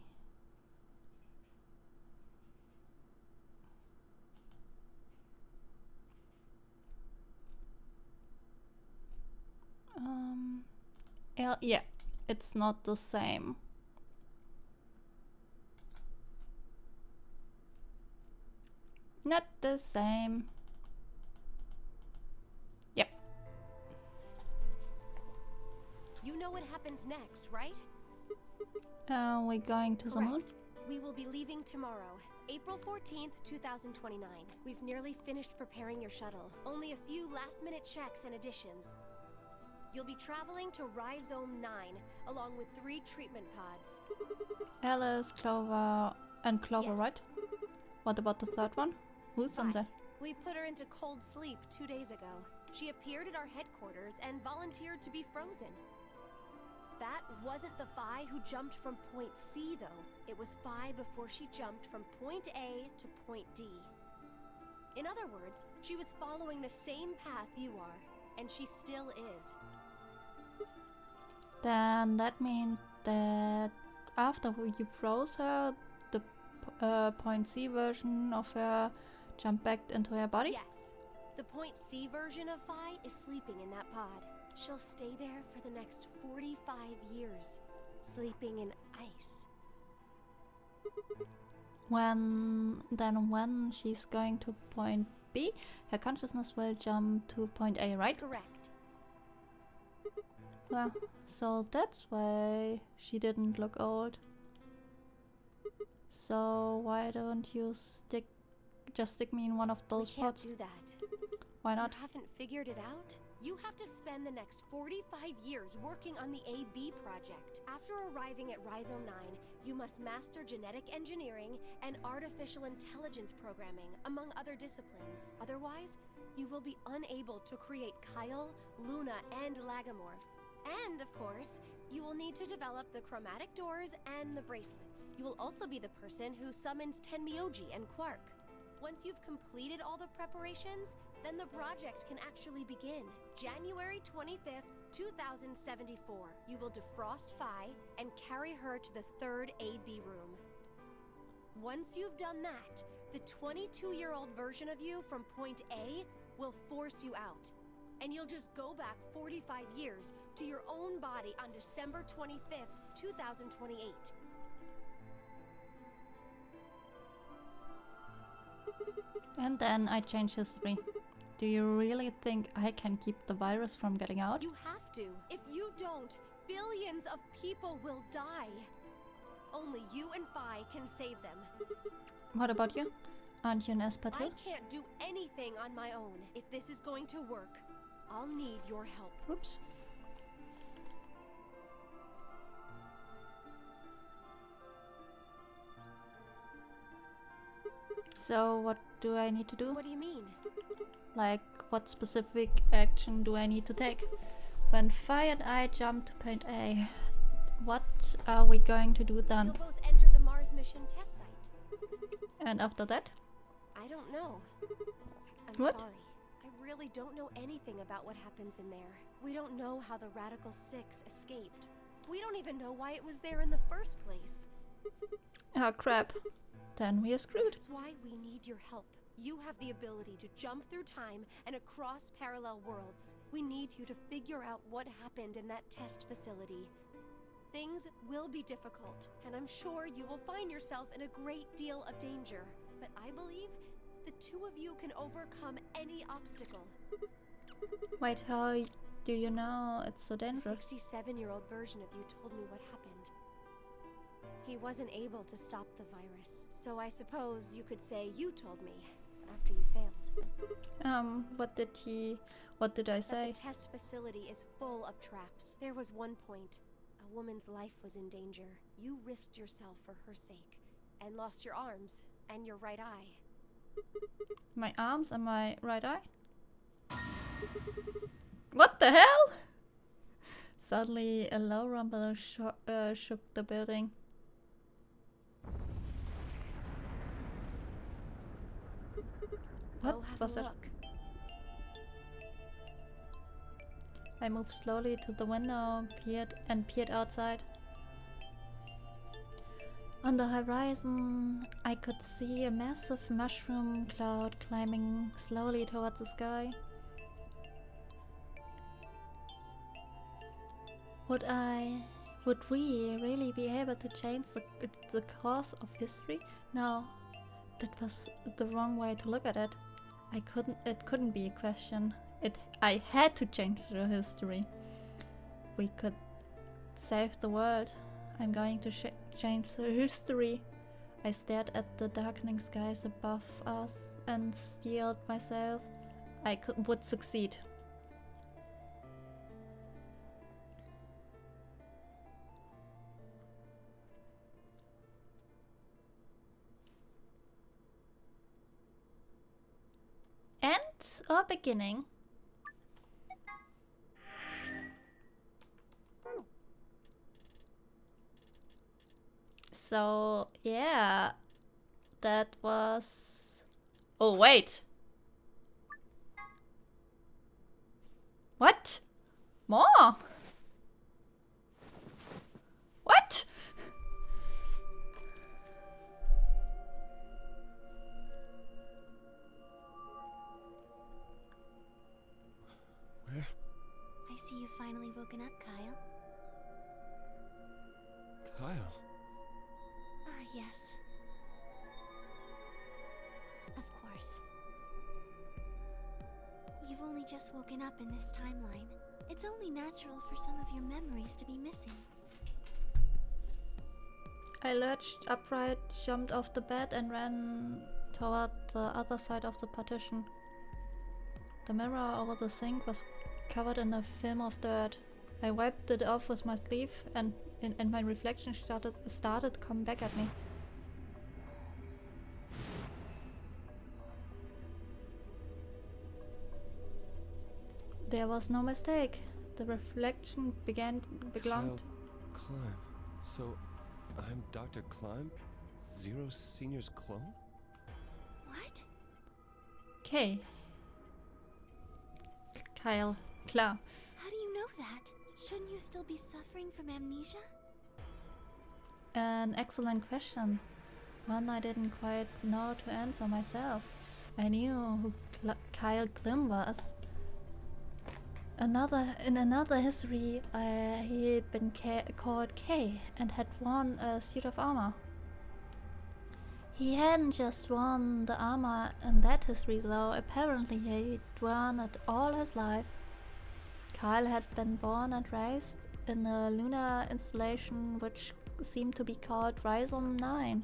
Yeah, it's not the same. Not the same. Yep. You know what happens next, right? We're going to the moon? We will be leaving tomorrow, April 14th, 2029. We've nearly finished preparing your shuttle. Only a few last-minute checks and additions. You'll be traveling to Rhizome 9, along with 3 treatment pods. Alice, Clover, and Clover, Yes. right? What about the third one? Who's on there? We put her into cold sleep 2 days ago. She appeared at our headquarters and volunteered to be frozen. That wasn't the Phi who jumped from point C, though. It was Phi before she jumped from point A to point D. In other words, she was following the same path you are, and she still is. Then that means that after you froze her, the point C version of her jumped back into her body? Yes. The point C version of Phi is sleeping in that pod. She'll stay there for the next 45 years, sleeping in ice. When she's going to point B, her consciousness will jump to point A, right? Correct. Well, so that's why she didn't look old. So why don't you just stick me in one of those We can't pots? do that. Why not? You haven't figured it out? You have to spend the next 45 years working on the AB project. After arriving at Rhizome 9, you must master genetic engineering and artificial intelligence programming, among other disciplines. Otherwise, you will be unable to create Kyle, Luna, and Lagomorph. And, of course, you will need to develop the chromatic doors and the bracelets. You will also be the person who summons Tenmyoji and Quark. Once you've completed all the preparations, then the project can actually begin. January 25th, 2074. You will defrost Phi and carry her to the third AB room. Once you've done that, the 22-year-old version of you from point A will force you out. And you'll just go back 45 years to your own body on December 25th, 2028. And then I change history. Do you really think I can keep the virus from getting out? You have to. If you don't, billions of people will die. Only you and Phi can save them. What about you? Aren't you an Esper too? I can't do anything on my own. If this is going to work, I'll need your help. Oops. So what do I need to do? What do you mean? Like, what specific action do I need to take? When Phi and I jump to point A, what are we going to do then? You'll both enter the Mars mission test site. And after that? I don't know. I'm What? sorry. I really don't know anything about what happens in there. We don't know how the Radical Six escaped. We don't even know why it was there in the first place. Oh crap. Then we are screwed. That's why we need your help. You have the ability to jump through time and across parallel worlds. We need you to figure out what happened in that test facility. Things will be difficult, and I'm sure you will find yourself in a great deal of danger. But I believe the two of you can overcome any obstacle. Wait, how do you know it's so The dangerous? 67-year-old version of you told me what happened. He wasn't able to stop the virus, so I suppose you could say you told me after you failed. What did I That say? the test facility is full of traps. There was one point. A woman's life was in danger. You risked yourself for her sake, and lost your arms and your right eye. My arms and my right eye? What the hell? Suddenly a low rumble shook the building. What Oh, have was a that? look. I moved slowly to the window, peered outside. On the horizon, I could see a massive mushroom cloud climbing slowly towards the sky. Would we really be able to change the course of history? No, that was the wrong way to look at it. It couldn't be a question. I had to change the history. We could save the world. I'm going to change the history. I stared at the darkening skies above us and steeled myself. I would succeed. End or beginning? So, yeah, that was... Oh, wait! What? More? What? Where? I see you've finally woken up, Kyle. Kyle. Ah, yes. Of course. You've only just woken up in this timeline. It's only natural for some of your memories to be missing. I lurched upright, jumped off the bed, and ran toward the other side of the partition. The mirror over the sink was covered in a film of dirt. I wiped it off with my sleeve, and my reflection started to come back at me. There was no mistake. The reflection belonged. Climb. So, I'm Dr. Climb? Zero Senior's clone? What? Kyle. Klar. How do you know that? Shouldn't you still be suffering from amnesia? An excellent question. One I didn't quite know to answer myself. I knew who Kyle Klim was. In another history, he had been called K and had worn a suit of armor. He hadn't just worn the armor in that history though, apparently he'd worn it all his life. Kyle had been born and raised in a lunar installation which seemed to be called Rhizome 9.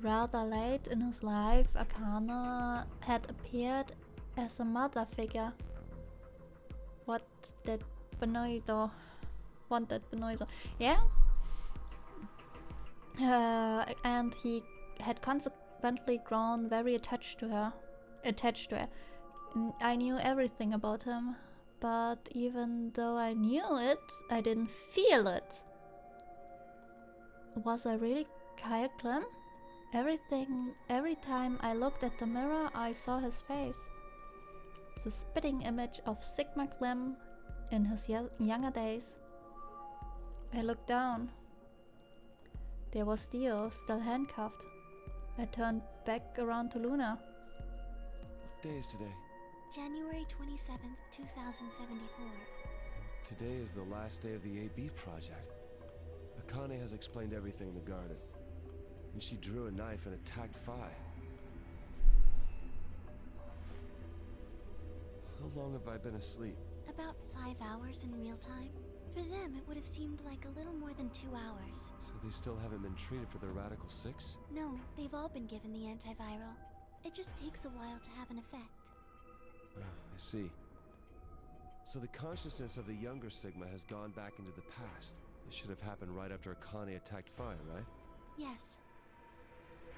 Rather late in his life, Akane had appeared as a mother figure. What did Benoido wanted Benoido? Yeah? And he had consequently grown very attached to her. I knew everything about him, but even though I knew it, I didn't feel it. Was I really Kyle Klim? Every time I looked at the mirror, I saw his face. The spitting image of Sigma Klim in his younger days. I looked down. There was Dio, still handcuffed. I turned back around to Luna. What day is today? January 27th, 2074. Today is the last day of the AB project. Akane has explained everything in the garden. And she drew a knife and attacked Phi. How long have I been asleep? About 5 hours in real time. For them, it would have seemed like a little more than 2 hours. So they still haven't been treated for their Radical 6? No, they've all been given the antiviral. It just takes a while to have an effect. I see. So the consciousness of the younger Sigma has gone back into the past. This should have happened right after Akane attacked Phi, right? Yes.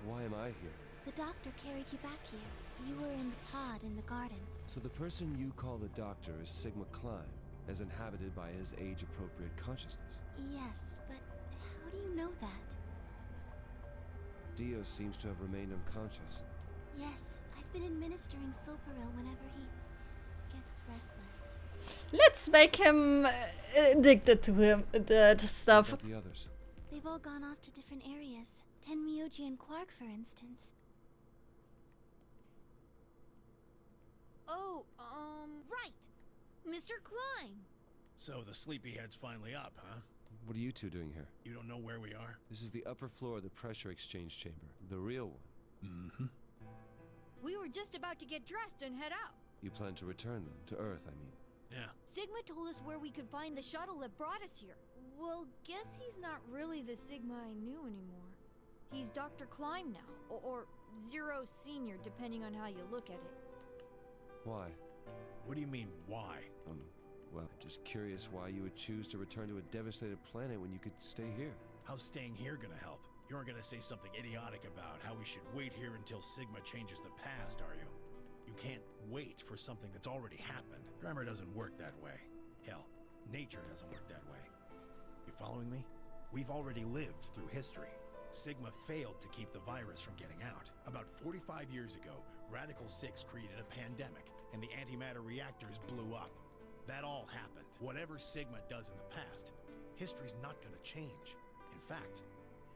Why am I here? The doctor carried you back here. You were in the pod in the garden. So the person you call the doctor is Sigma Climb, as inhabited by his age-appropriate consciousness. Yes, but how do you know that? Dio seems to have remained unconscious. Yes, I've been administering Soparil whenever he gets restless. Let's make him addicted to him, the stuff. What about the others? They've all gone off to different areas. Tenmyoji and Quark, for instance. Oh, right. Mr. Klein. So the sleepyhead's finally up, huh? What are you two doing here? You don't know where we are? This is the upper floor of the pressure exchange chamber. The real one. Mm-hmm. We were just about to get dressed and head out. You plan to return them, to Earth, I mean. Yeah. Sigma told us where we could find the shuttle that brought us here. Well, guess he's not really the Sigma I knew anymore. He's Dr. Klein now, or Zero Senior, depending on how you look at it. Why? What do you mean, why? Well, just curious why you would choose to return to a devastated planet when you could stay here. How's staying here gonna help? You aren't gonna say something idiotic about how we should wait here until Sigma changes the past, are you? You can't wait for something that's already happened. Grammar doesn't work that way. Hell, nature doesn't work that way. You following me? We've already lived through history. Sigma failed to keep the virus from getting out. About 45 years ago, Radical 6 created a pandemic, and the antimatter reactors blew up. That all happened. Whatever Sigma does in the past, history's not gonna change. In fact,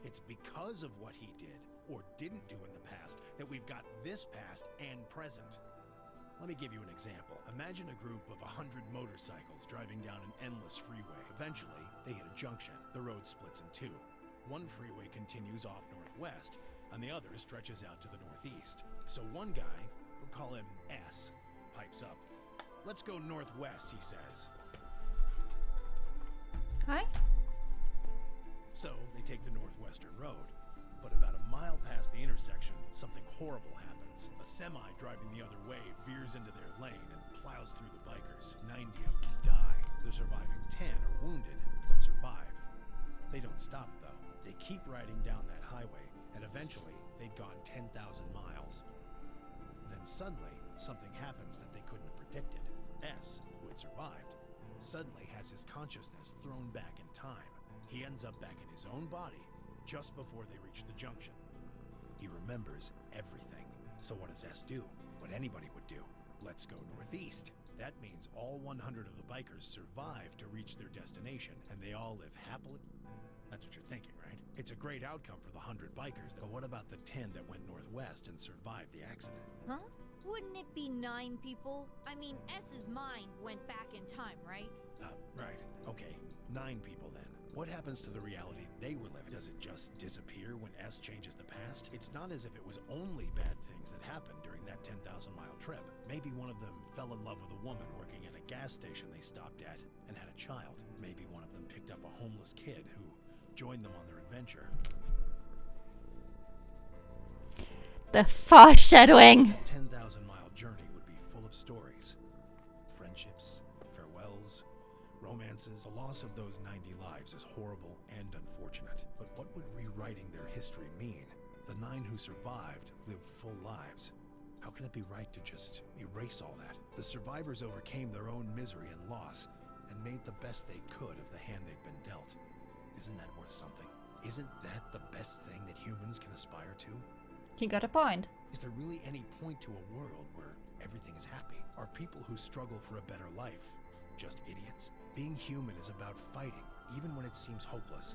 it's because of what he did, or didn't do in the past, that we've got this past and present. Let me give you an example. Imagine a group of 100 motorcycles driving down an endless freeway. Eventually, they hit a junction. The road splits in two. One freeway continues off northwest, and the other stretches out to the northeast. So one guy, we'll call him S, pipes up. Let's go northwest, he says. Hi. So they take the northwestern road. But about a mile past the intersection, something horrible happens. A semi driving the other way veers into their lane and plows through the bikers. 90 of them die. The surviving 10 are wounded, but survive. They don't stop, though. They keep riding down that highway, and eventually they'd gone 10,000 miles. Then suddenly, something happens that they couldn't have predicted. S, who had survived, suddenly has his consciousness thrown back in time. He ends up back in his own body just before they reach the junction. He remembers everything. So what does S do? What anybody would do. Let's go northeast. That means all 100 of the bikers survive to reach their destination, and they all live happily. That's what you're thinking, right? It's a great outcome for the 100 bikers, but what about the 10 that went northwest and survived the accident? Huh? Wouldn't it be 9 people? I mean, S's mind went back in time, right? Right. Okay. 9 people then. What happens to the reality they were living? Does it just disappear when S changes the past? It's not as if it was only bad things that happened during that 10,000-mile trip. Maybe one of them fell in love with a woman working at a gas station they stopped at and had a child. Maybe one of them picked up a homeless kid who joined them on their adventure. The foreshadowing. 10,000-mile journey would be full of stories. Friendships, farewells, romances. The loss of those 90 lives is horrible and unfortunate. But what would rewriting their history mean? The 9 who survived lived full lives. How can it be right to just erase all that? The survivors overcame their own misery and loss and made the best they could of the hand they'd been dealt. Isn't that worth something? Isn't that the best thing that humans can aspire to? He got a point. Is there really any point to a world where everything is happy? Are people who struggle for a better life just idiots? Being human is about fighting, even when it seems hopeless,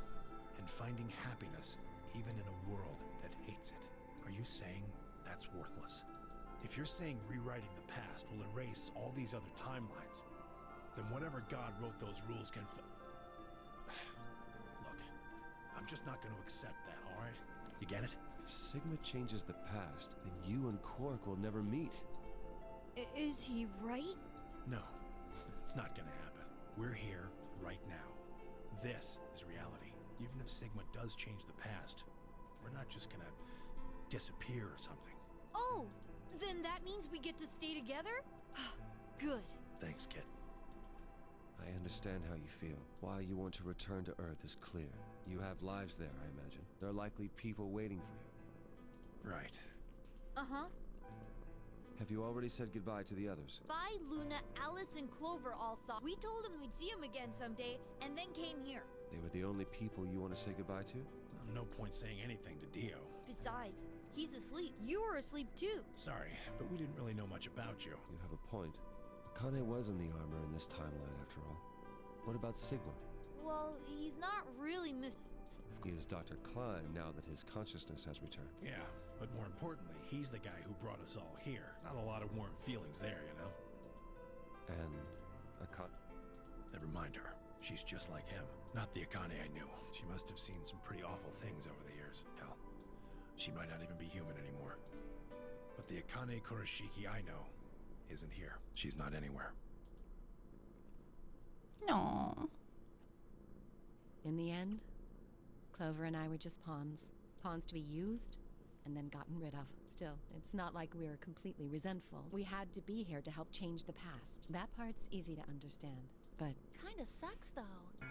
and finding happiness, even in a world that hates it. Are you saying that's worthless? If you're saying rewriting the past will erase all these other timelines, then whatever God wrote those rules can Look, I'm just not going to accept that, all right? You get it? If Sigma changes the past, then you and Quark will never meet. Is he right? No, it's not going to happen. We're here right now. This is reality. Even if Sigma does change the past, we're not just going to disappear or something. Oh, then that means we get to stay together? Good. Thanks, kid. I understand how you feel. Why you want to return to Earth is clear. You have lives there, I imagine. There are likely people waiting for you. Right. Uh-huh. Have you already said goodbye to the others? Bye, Luna, Alice, and Clover all saw. We told them we'd see them again someday, and then came here. They were the only people you want to say goodbye to? No point saying anything to Dio. Besides, he's asleep. You were asleep too. Sorry, but we didn't really know much about you. You have a point. Akane was in the armor in this timeline, after all. What about Sigma? Well, he's not really He is Dr. Klein now that his consciousness has returned. Yeah, but more importantly, he's the guy who brought us all here. Not a lot of warm feelings there, you know? And Akane? Never mind her. She's just like him. Not the Akane I knew. She must have seen some pretty awful things over the years. Hell, she might not even be human anymore. But the Akane Kurashiki I know isn't here. She's not anywhere. No. In the end, Clover and I were just pawns. Pawns to be used and then gotten rid of. Still, it's not like we're completely resentful. We had to be here to help change the past. That part's easy to understand, but... Kinda sucks, though.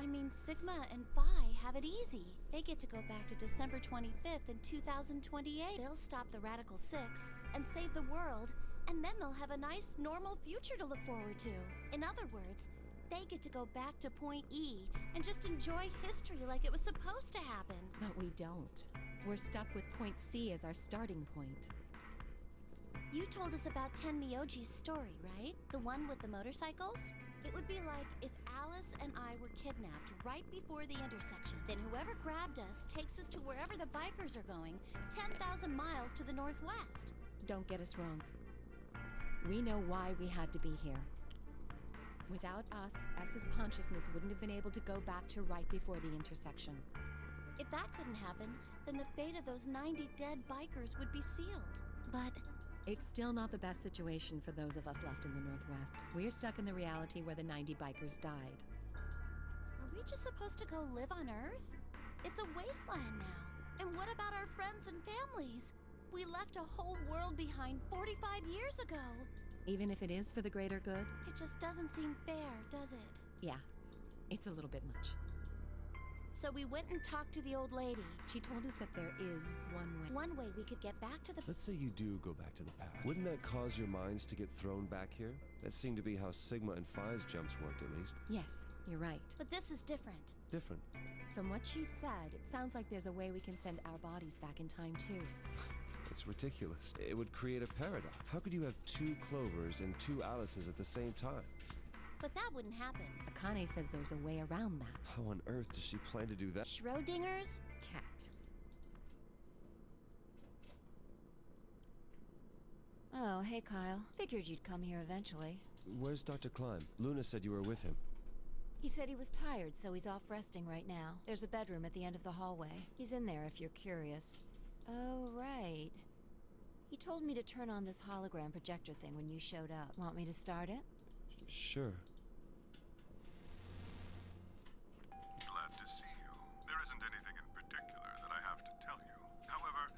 I mean, Sigma and Phi have it easy. They get to go back to December 25th in 2028. They'll stop the Radical Six and save the world, and then they'll have a nice, normal future to look forward to. In other words, they get to go back to Point E and just enjoy history like it was supposed to happen. But we don't. We're stuck with Point C as our starting point. You told us about Tenmyoji's story, right? The one with the motorcycles? It would be like if Alice and I were kidnapped right before the intersection. Then whoever grabbed us takes us to wherever the bikers are going, 10,000 miles to the northwest. Don't get us wrong. We know why we had to be here. Without us, S's consciousness wouldn't have been able to go back to right before the intersection. If that couldn't happen, then the fate of those 90 dead bikers would be sealed. But It's still not the best situation for those of us left in the Northwest. We're stuck in the reality where the 90 bikers died. Are we just supposed to go live on Earth? It's a wasteland now. And what about our friends and families? We left a whole world behind 45 years ago. Even if it is for the greater good? It just doesn't seem fair, does it? Yeah, it's a little bit much. So we went and talked to the old lady. She told us that there is one way. One way we could get back to the... Let's say you do go back to the past. Wouldn't that cause your minds to get thrown back here? That seemed to be how Sigma and Phi's jumps worked, at least. Yes, you're right. But this is different. Different. From what she said, it sounds like there's a way we can send our bodies back in time, too. It's ridiculous. It would create a paradox. How could you have 2 Clovers and 2 Alices at the same time? But that wouldn't happen. Akane says there's a way around that. How on earth does she plan to do that? Schrodinger's cat. Oh, hey Kyle. Figured you'd come here eventually. Where's Dr. Klein? Luna said you were with him. He said he was tired, so he's off resting right now. There's a bedroom at the end of the hallway. He's in there if you're curious. Oh, right. He told me to turn on this hologram projector thing when you showed up. Want me to start it? Sure. Glad to see you. There isn't anything in particular that I have to tell you. However,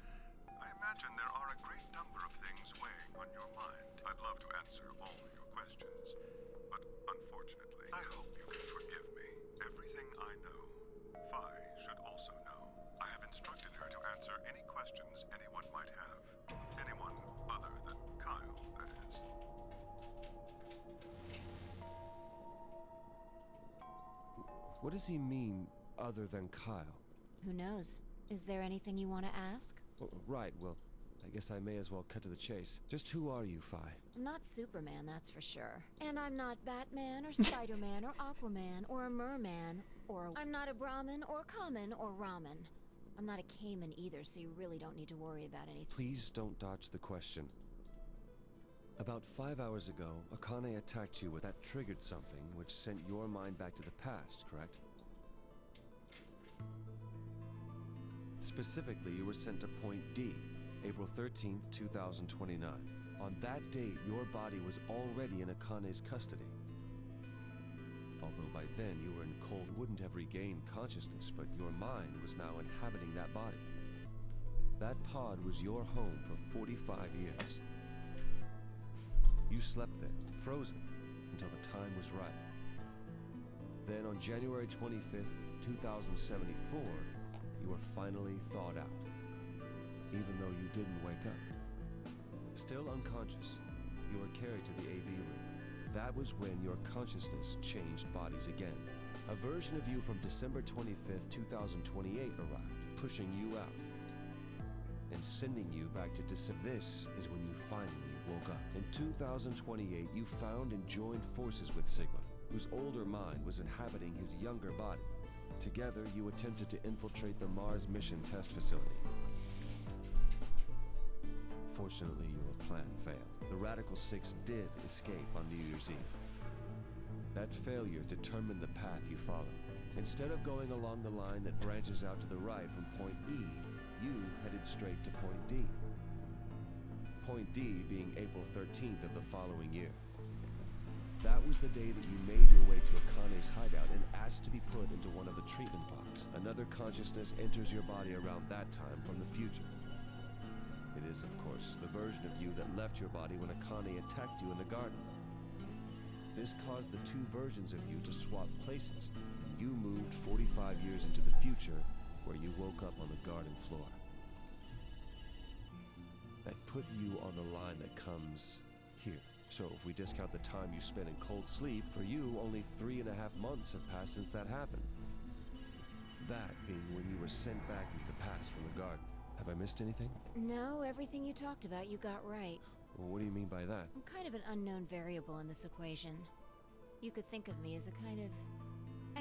I imagine there are a great number of things weighing on your mind. I'd love to answer all your questions, but unfortunately, I hope you can forgive me. Everything I know, Phi should also know. I have instructed her to answer any questions anyone might have. Anyone other than Kyle, that is. What does he mean, other than Kyle? Who knows? Is there anything you want to ask? Oh, right, well, I guess I may as well cut to the chase. Just who are you, Phi? I'm not Superman, that's for sure. And I'm not Batman or Spider-Man or Aquaman or a merman or... I'm not a Brahmin or Kamen or Ramen. I'm not a Cayman either, so you really don't need to worry about anything. Please don't dodge the question. About 5 hours ago, Akane attacked you with that triggered something which sent your mind back to the past, correct? Specifically, you were sent to Point D, April 13th, 2029. On that date, your body was already in Akane's custody. Although by then you were in cold, wouldn't have regained consciousness, but your mind was now inhabiting that body. That pod was your home for 45 years. You slept there, frozen, until the time was right. Then on January 25th, 2074, you were finally thawed out, even though you didn't wake up. Still unconscious, you were carried to the AV room. That was when your consciousness changed bodies again. A version of you from December 25th, 2028 arrived, pushing you out and sending you back to December. This is when you finally woke up. In 2028, you found and joined forces with Sigma, whose older mind was inhabiting his younger body. Together, you attempted to infiltrate the Mars mission test facility. Fortunately, your plan failed. The Radical Six did escape on New Year's Eve. That failure determined the path you followed. Instead of going along the line that branches out to the right from Point E, you headed straight to Point D. Point D being April 13th of the following year. That was the day that you made your way to Akane's hideout and asked to be put into one of the treatment pods. Another consciousness enters your body around that time from the future. It is, of course, the version of you that left your body when Akane attacked you in the garden. This caused the 2 versions of you to swap places. You moved 45 years into the future, where you woke up on the garden floor. That put you on the line that comes here. So if we discount the time you spent in cold sleep, for you, only 3.5 months have passed since that happened. That being when you were sent back into the past from the garden. Have I missed anything? No, everything you talked about you got right. Well, what do you mean by that? I'm kind of an unknown variable in this equation. You could think of me as a kind of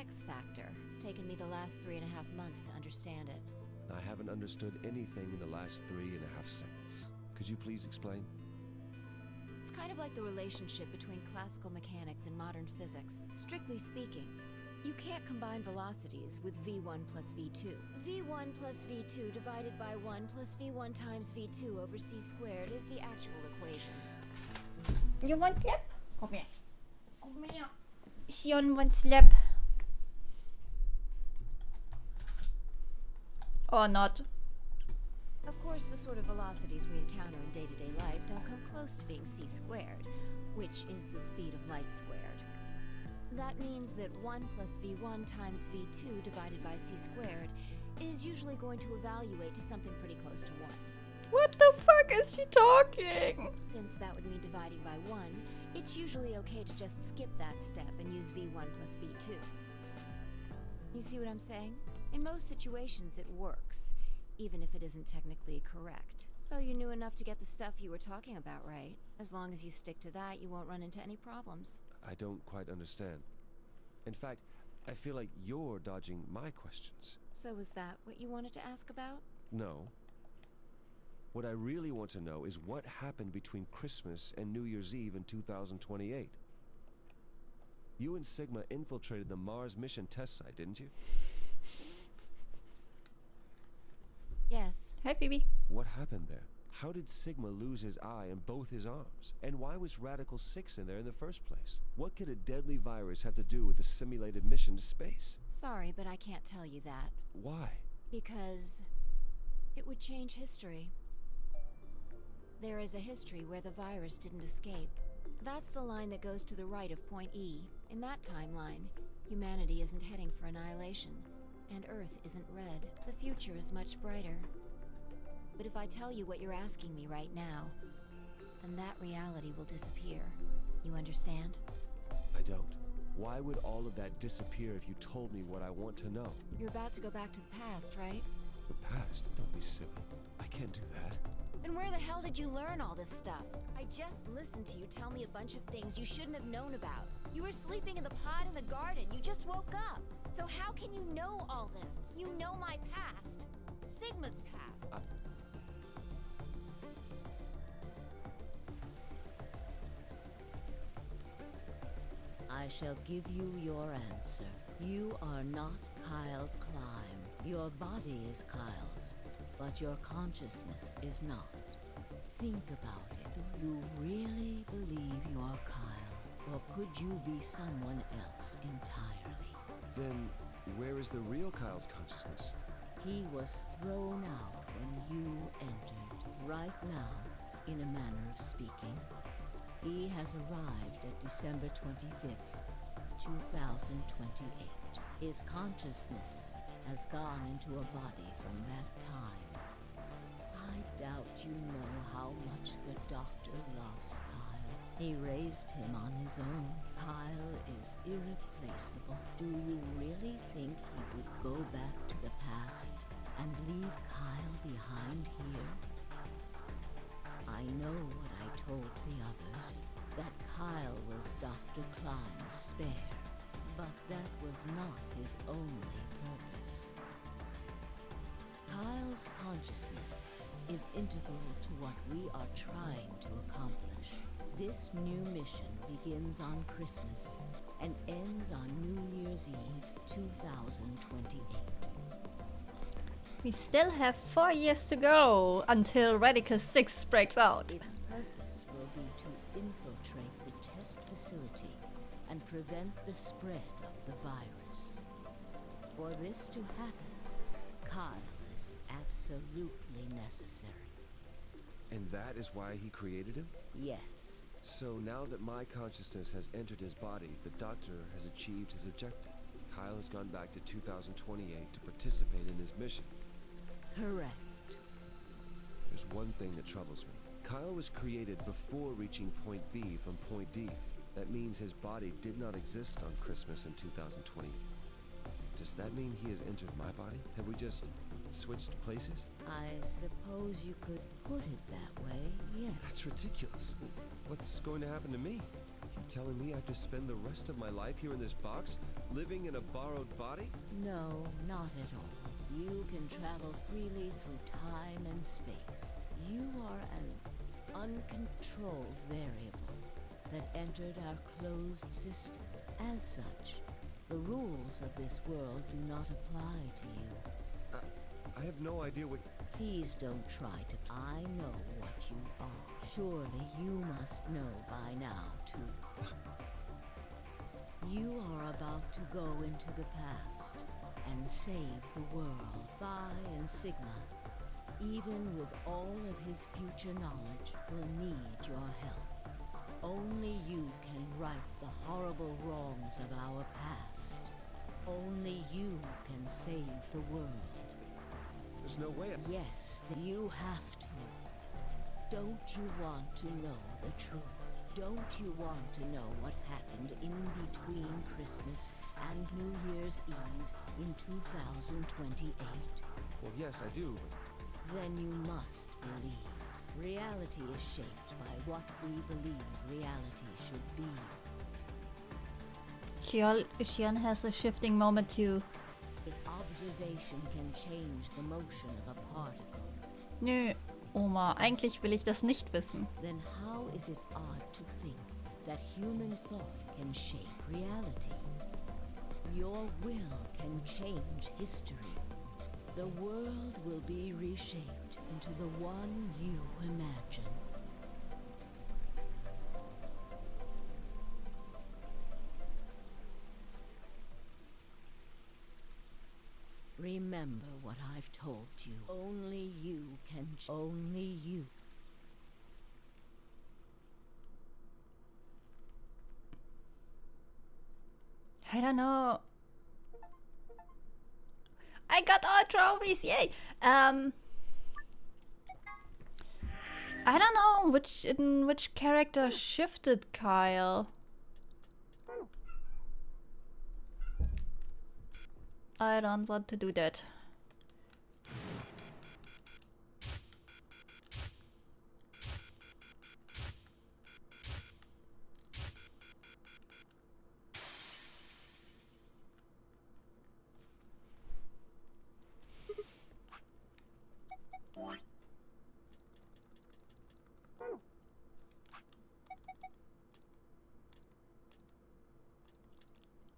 X factor. It's taken me the last 3.5 months to understand it. I haven't understood anything in the last 3.5 seconds. Could you please explain? It's kind of like the relationship between classical mechanics and modern physics. Strictly speaking, You can't combine velocities with v1 plus v2. v1 plus v2 divided by 1 plus v1 times v2 over c squared is the actual equation. You want slap? Kom her. Kom her. Sion wants slap. Or not. Of course, the sort of velocities we encounter in day-to-day life don't come close to being c squared, which is the speed of light squared. That means that 1 plus v1 times v2 divided by c squared is usually going to evaluate to something pretty close to 1. What the fuck is she talking? Since that would mean dividing by 1, it's usually okay to just skip that step and use v1 plus v2. You see what I'm saying? In most situations it works, even if it isn't technically correct. So you knew enough to get the stuff you were talking about, right? As long as you stick to that, you won't run into any problems. I don't quite understand. In fact, I feel like you're dodging my questions. So was that what you wanted to ask about? No. What I really want to know is what happened between Christmas and New Year's Eve in 2028. You and Sigma infiltrated the Mars mission test site, didn't you? Yes. Hi, Phoebe. What happened there? How did Sigma lose his eye and both his arms? And why was Radical 6 in there in the first place? What could a deadly virus have to do with the simulated mission to space? Sorry, but I can't tell you that. Why? Because it would change history. There is a history where the virus didn't escape. That's the line that goes to the right of point E. In that timeline, humanity isn't heading for annihilation, and Earth isn't red. The future is much brighter. But if I tell you what you're asking me right now, then that reality will disappear. You understand? I don't. Why would all of that disappear if you told me what I want to know? You're about to go back to the past, right? The past? Don't be silly. I can't do that. Then where the hell did you learn all this stuff? I just listened to you tell me a bunch of things you shouldn't have known about. You were sleeping in the pod in the garden. You just woke up. So how can you know all this? You know my past. Sigma's past. I shall give you your answer. You are not Kyle Climb. Your body is Kyle's, but your consciousness is not. Think about it. Do you really believe you're Kyle? Or could you be someone else entirely? Then, where is the real Kyle's consciousness? He was thrown out when you entered. Right now, in a manner of speaking, he has arrived at December 25th, 2028. His consciousness has gone into a body from that time. I doubt you know how much the doctor loves Kyle. He raised him on his own. Kyle is irreplaceable. Do you really think he would go back to the past and leave Kyle behind here? I know what I told the others, that Kyle was Dr. Climb's spare, but that was not his only purpose. Kyle's consciousness is integral to what we are trying to accomplish. This new mission begins on Christmas and ends on New Year's Eve 2028. We still have 4 years to go until Radical 6 breaks out. Its purpose will be to infiltrate the test facility and prevent the spread of the virus. For this to happen, Kyle is absolutely necessary. And that is why he created him? Yes. So now that my consciousness has entered his body, the doctor has achieved his objective. Kyle has gone back to 2028 to participate in his mission. Correct. There's one thing that troubles me. Kyle was created before reaching point B from point D. That means his body did not exist on Christmas in 2020. Does that mean he has entered my body? Have we just switched places? I suppose you could put it that way, yes. That's ridiculous. What's going to happen to me? You telling me I have to spend the rest of my life here in this box, living in a borrowed body? No, not at all. You can travel freely through time and space. You are an uncontrolled variable that entered our closed system. As such, The rules of this world do not apply to you. I have no idea what... Please don't try to... I know what you are. Surely you must know by now, too. You are about to go into the past and save the world. Phi and Sigma, even with all of his future knowledge, will need your help. Only you can right the horrible wrongs of our past. Only you can save the world. There's no way... Yes, you have to. Don't you want to know the truth? Don't you want to know what happened in between Christmas and New Year's Eve in 2028? Well, yes, I do, but... Then you must believe. Reality is shaped by what we believe reality should be. Xion has a shifting moment too. If observation can change the motion of a particle, Nö, Oma, eigentlich will ich das nicht wissen. then how is it odd to think that human thought can shape reality? Your will can change history. The world will be reshaped into the one you imagine. Remember what I've told you. Only you can... Only you. I don't know. I got all trophies, yay! I don't know which character shifted Kyle. I don't want to do that.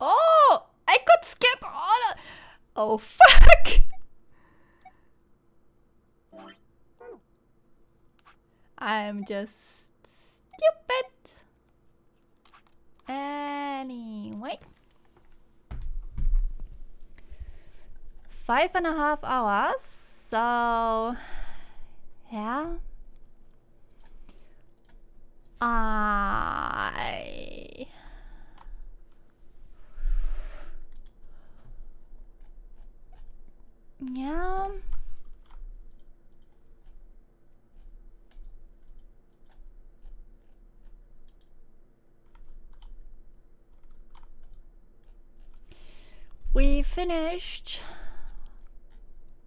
Oh! I could skip all of... Oh, fuck! I'm just stupid. Anyway. 5.5 hours. So... yeah. Yeah. We finished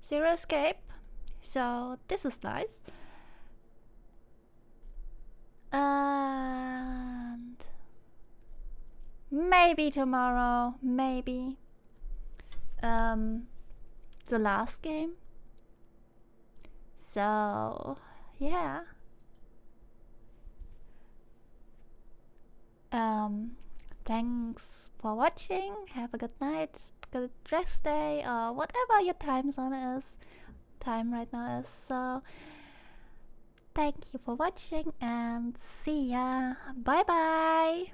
Zero Escape, so this is nice. And maybe tomorrow, maybe the last game. So yeah. Thanks for watching. Have a good night, good rest day, or whatever your time zone is. Time right now is. So thank you for watching and see ya. Bye bye.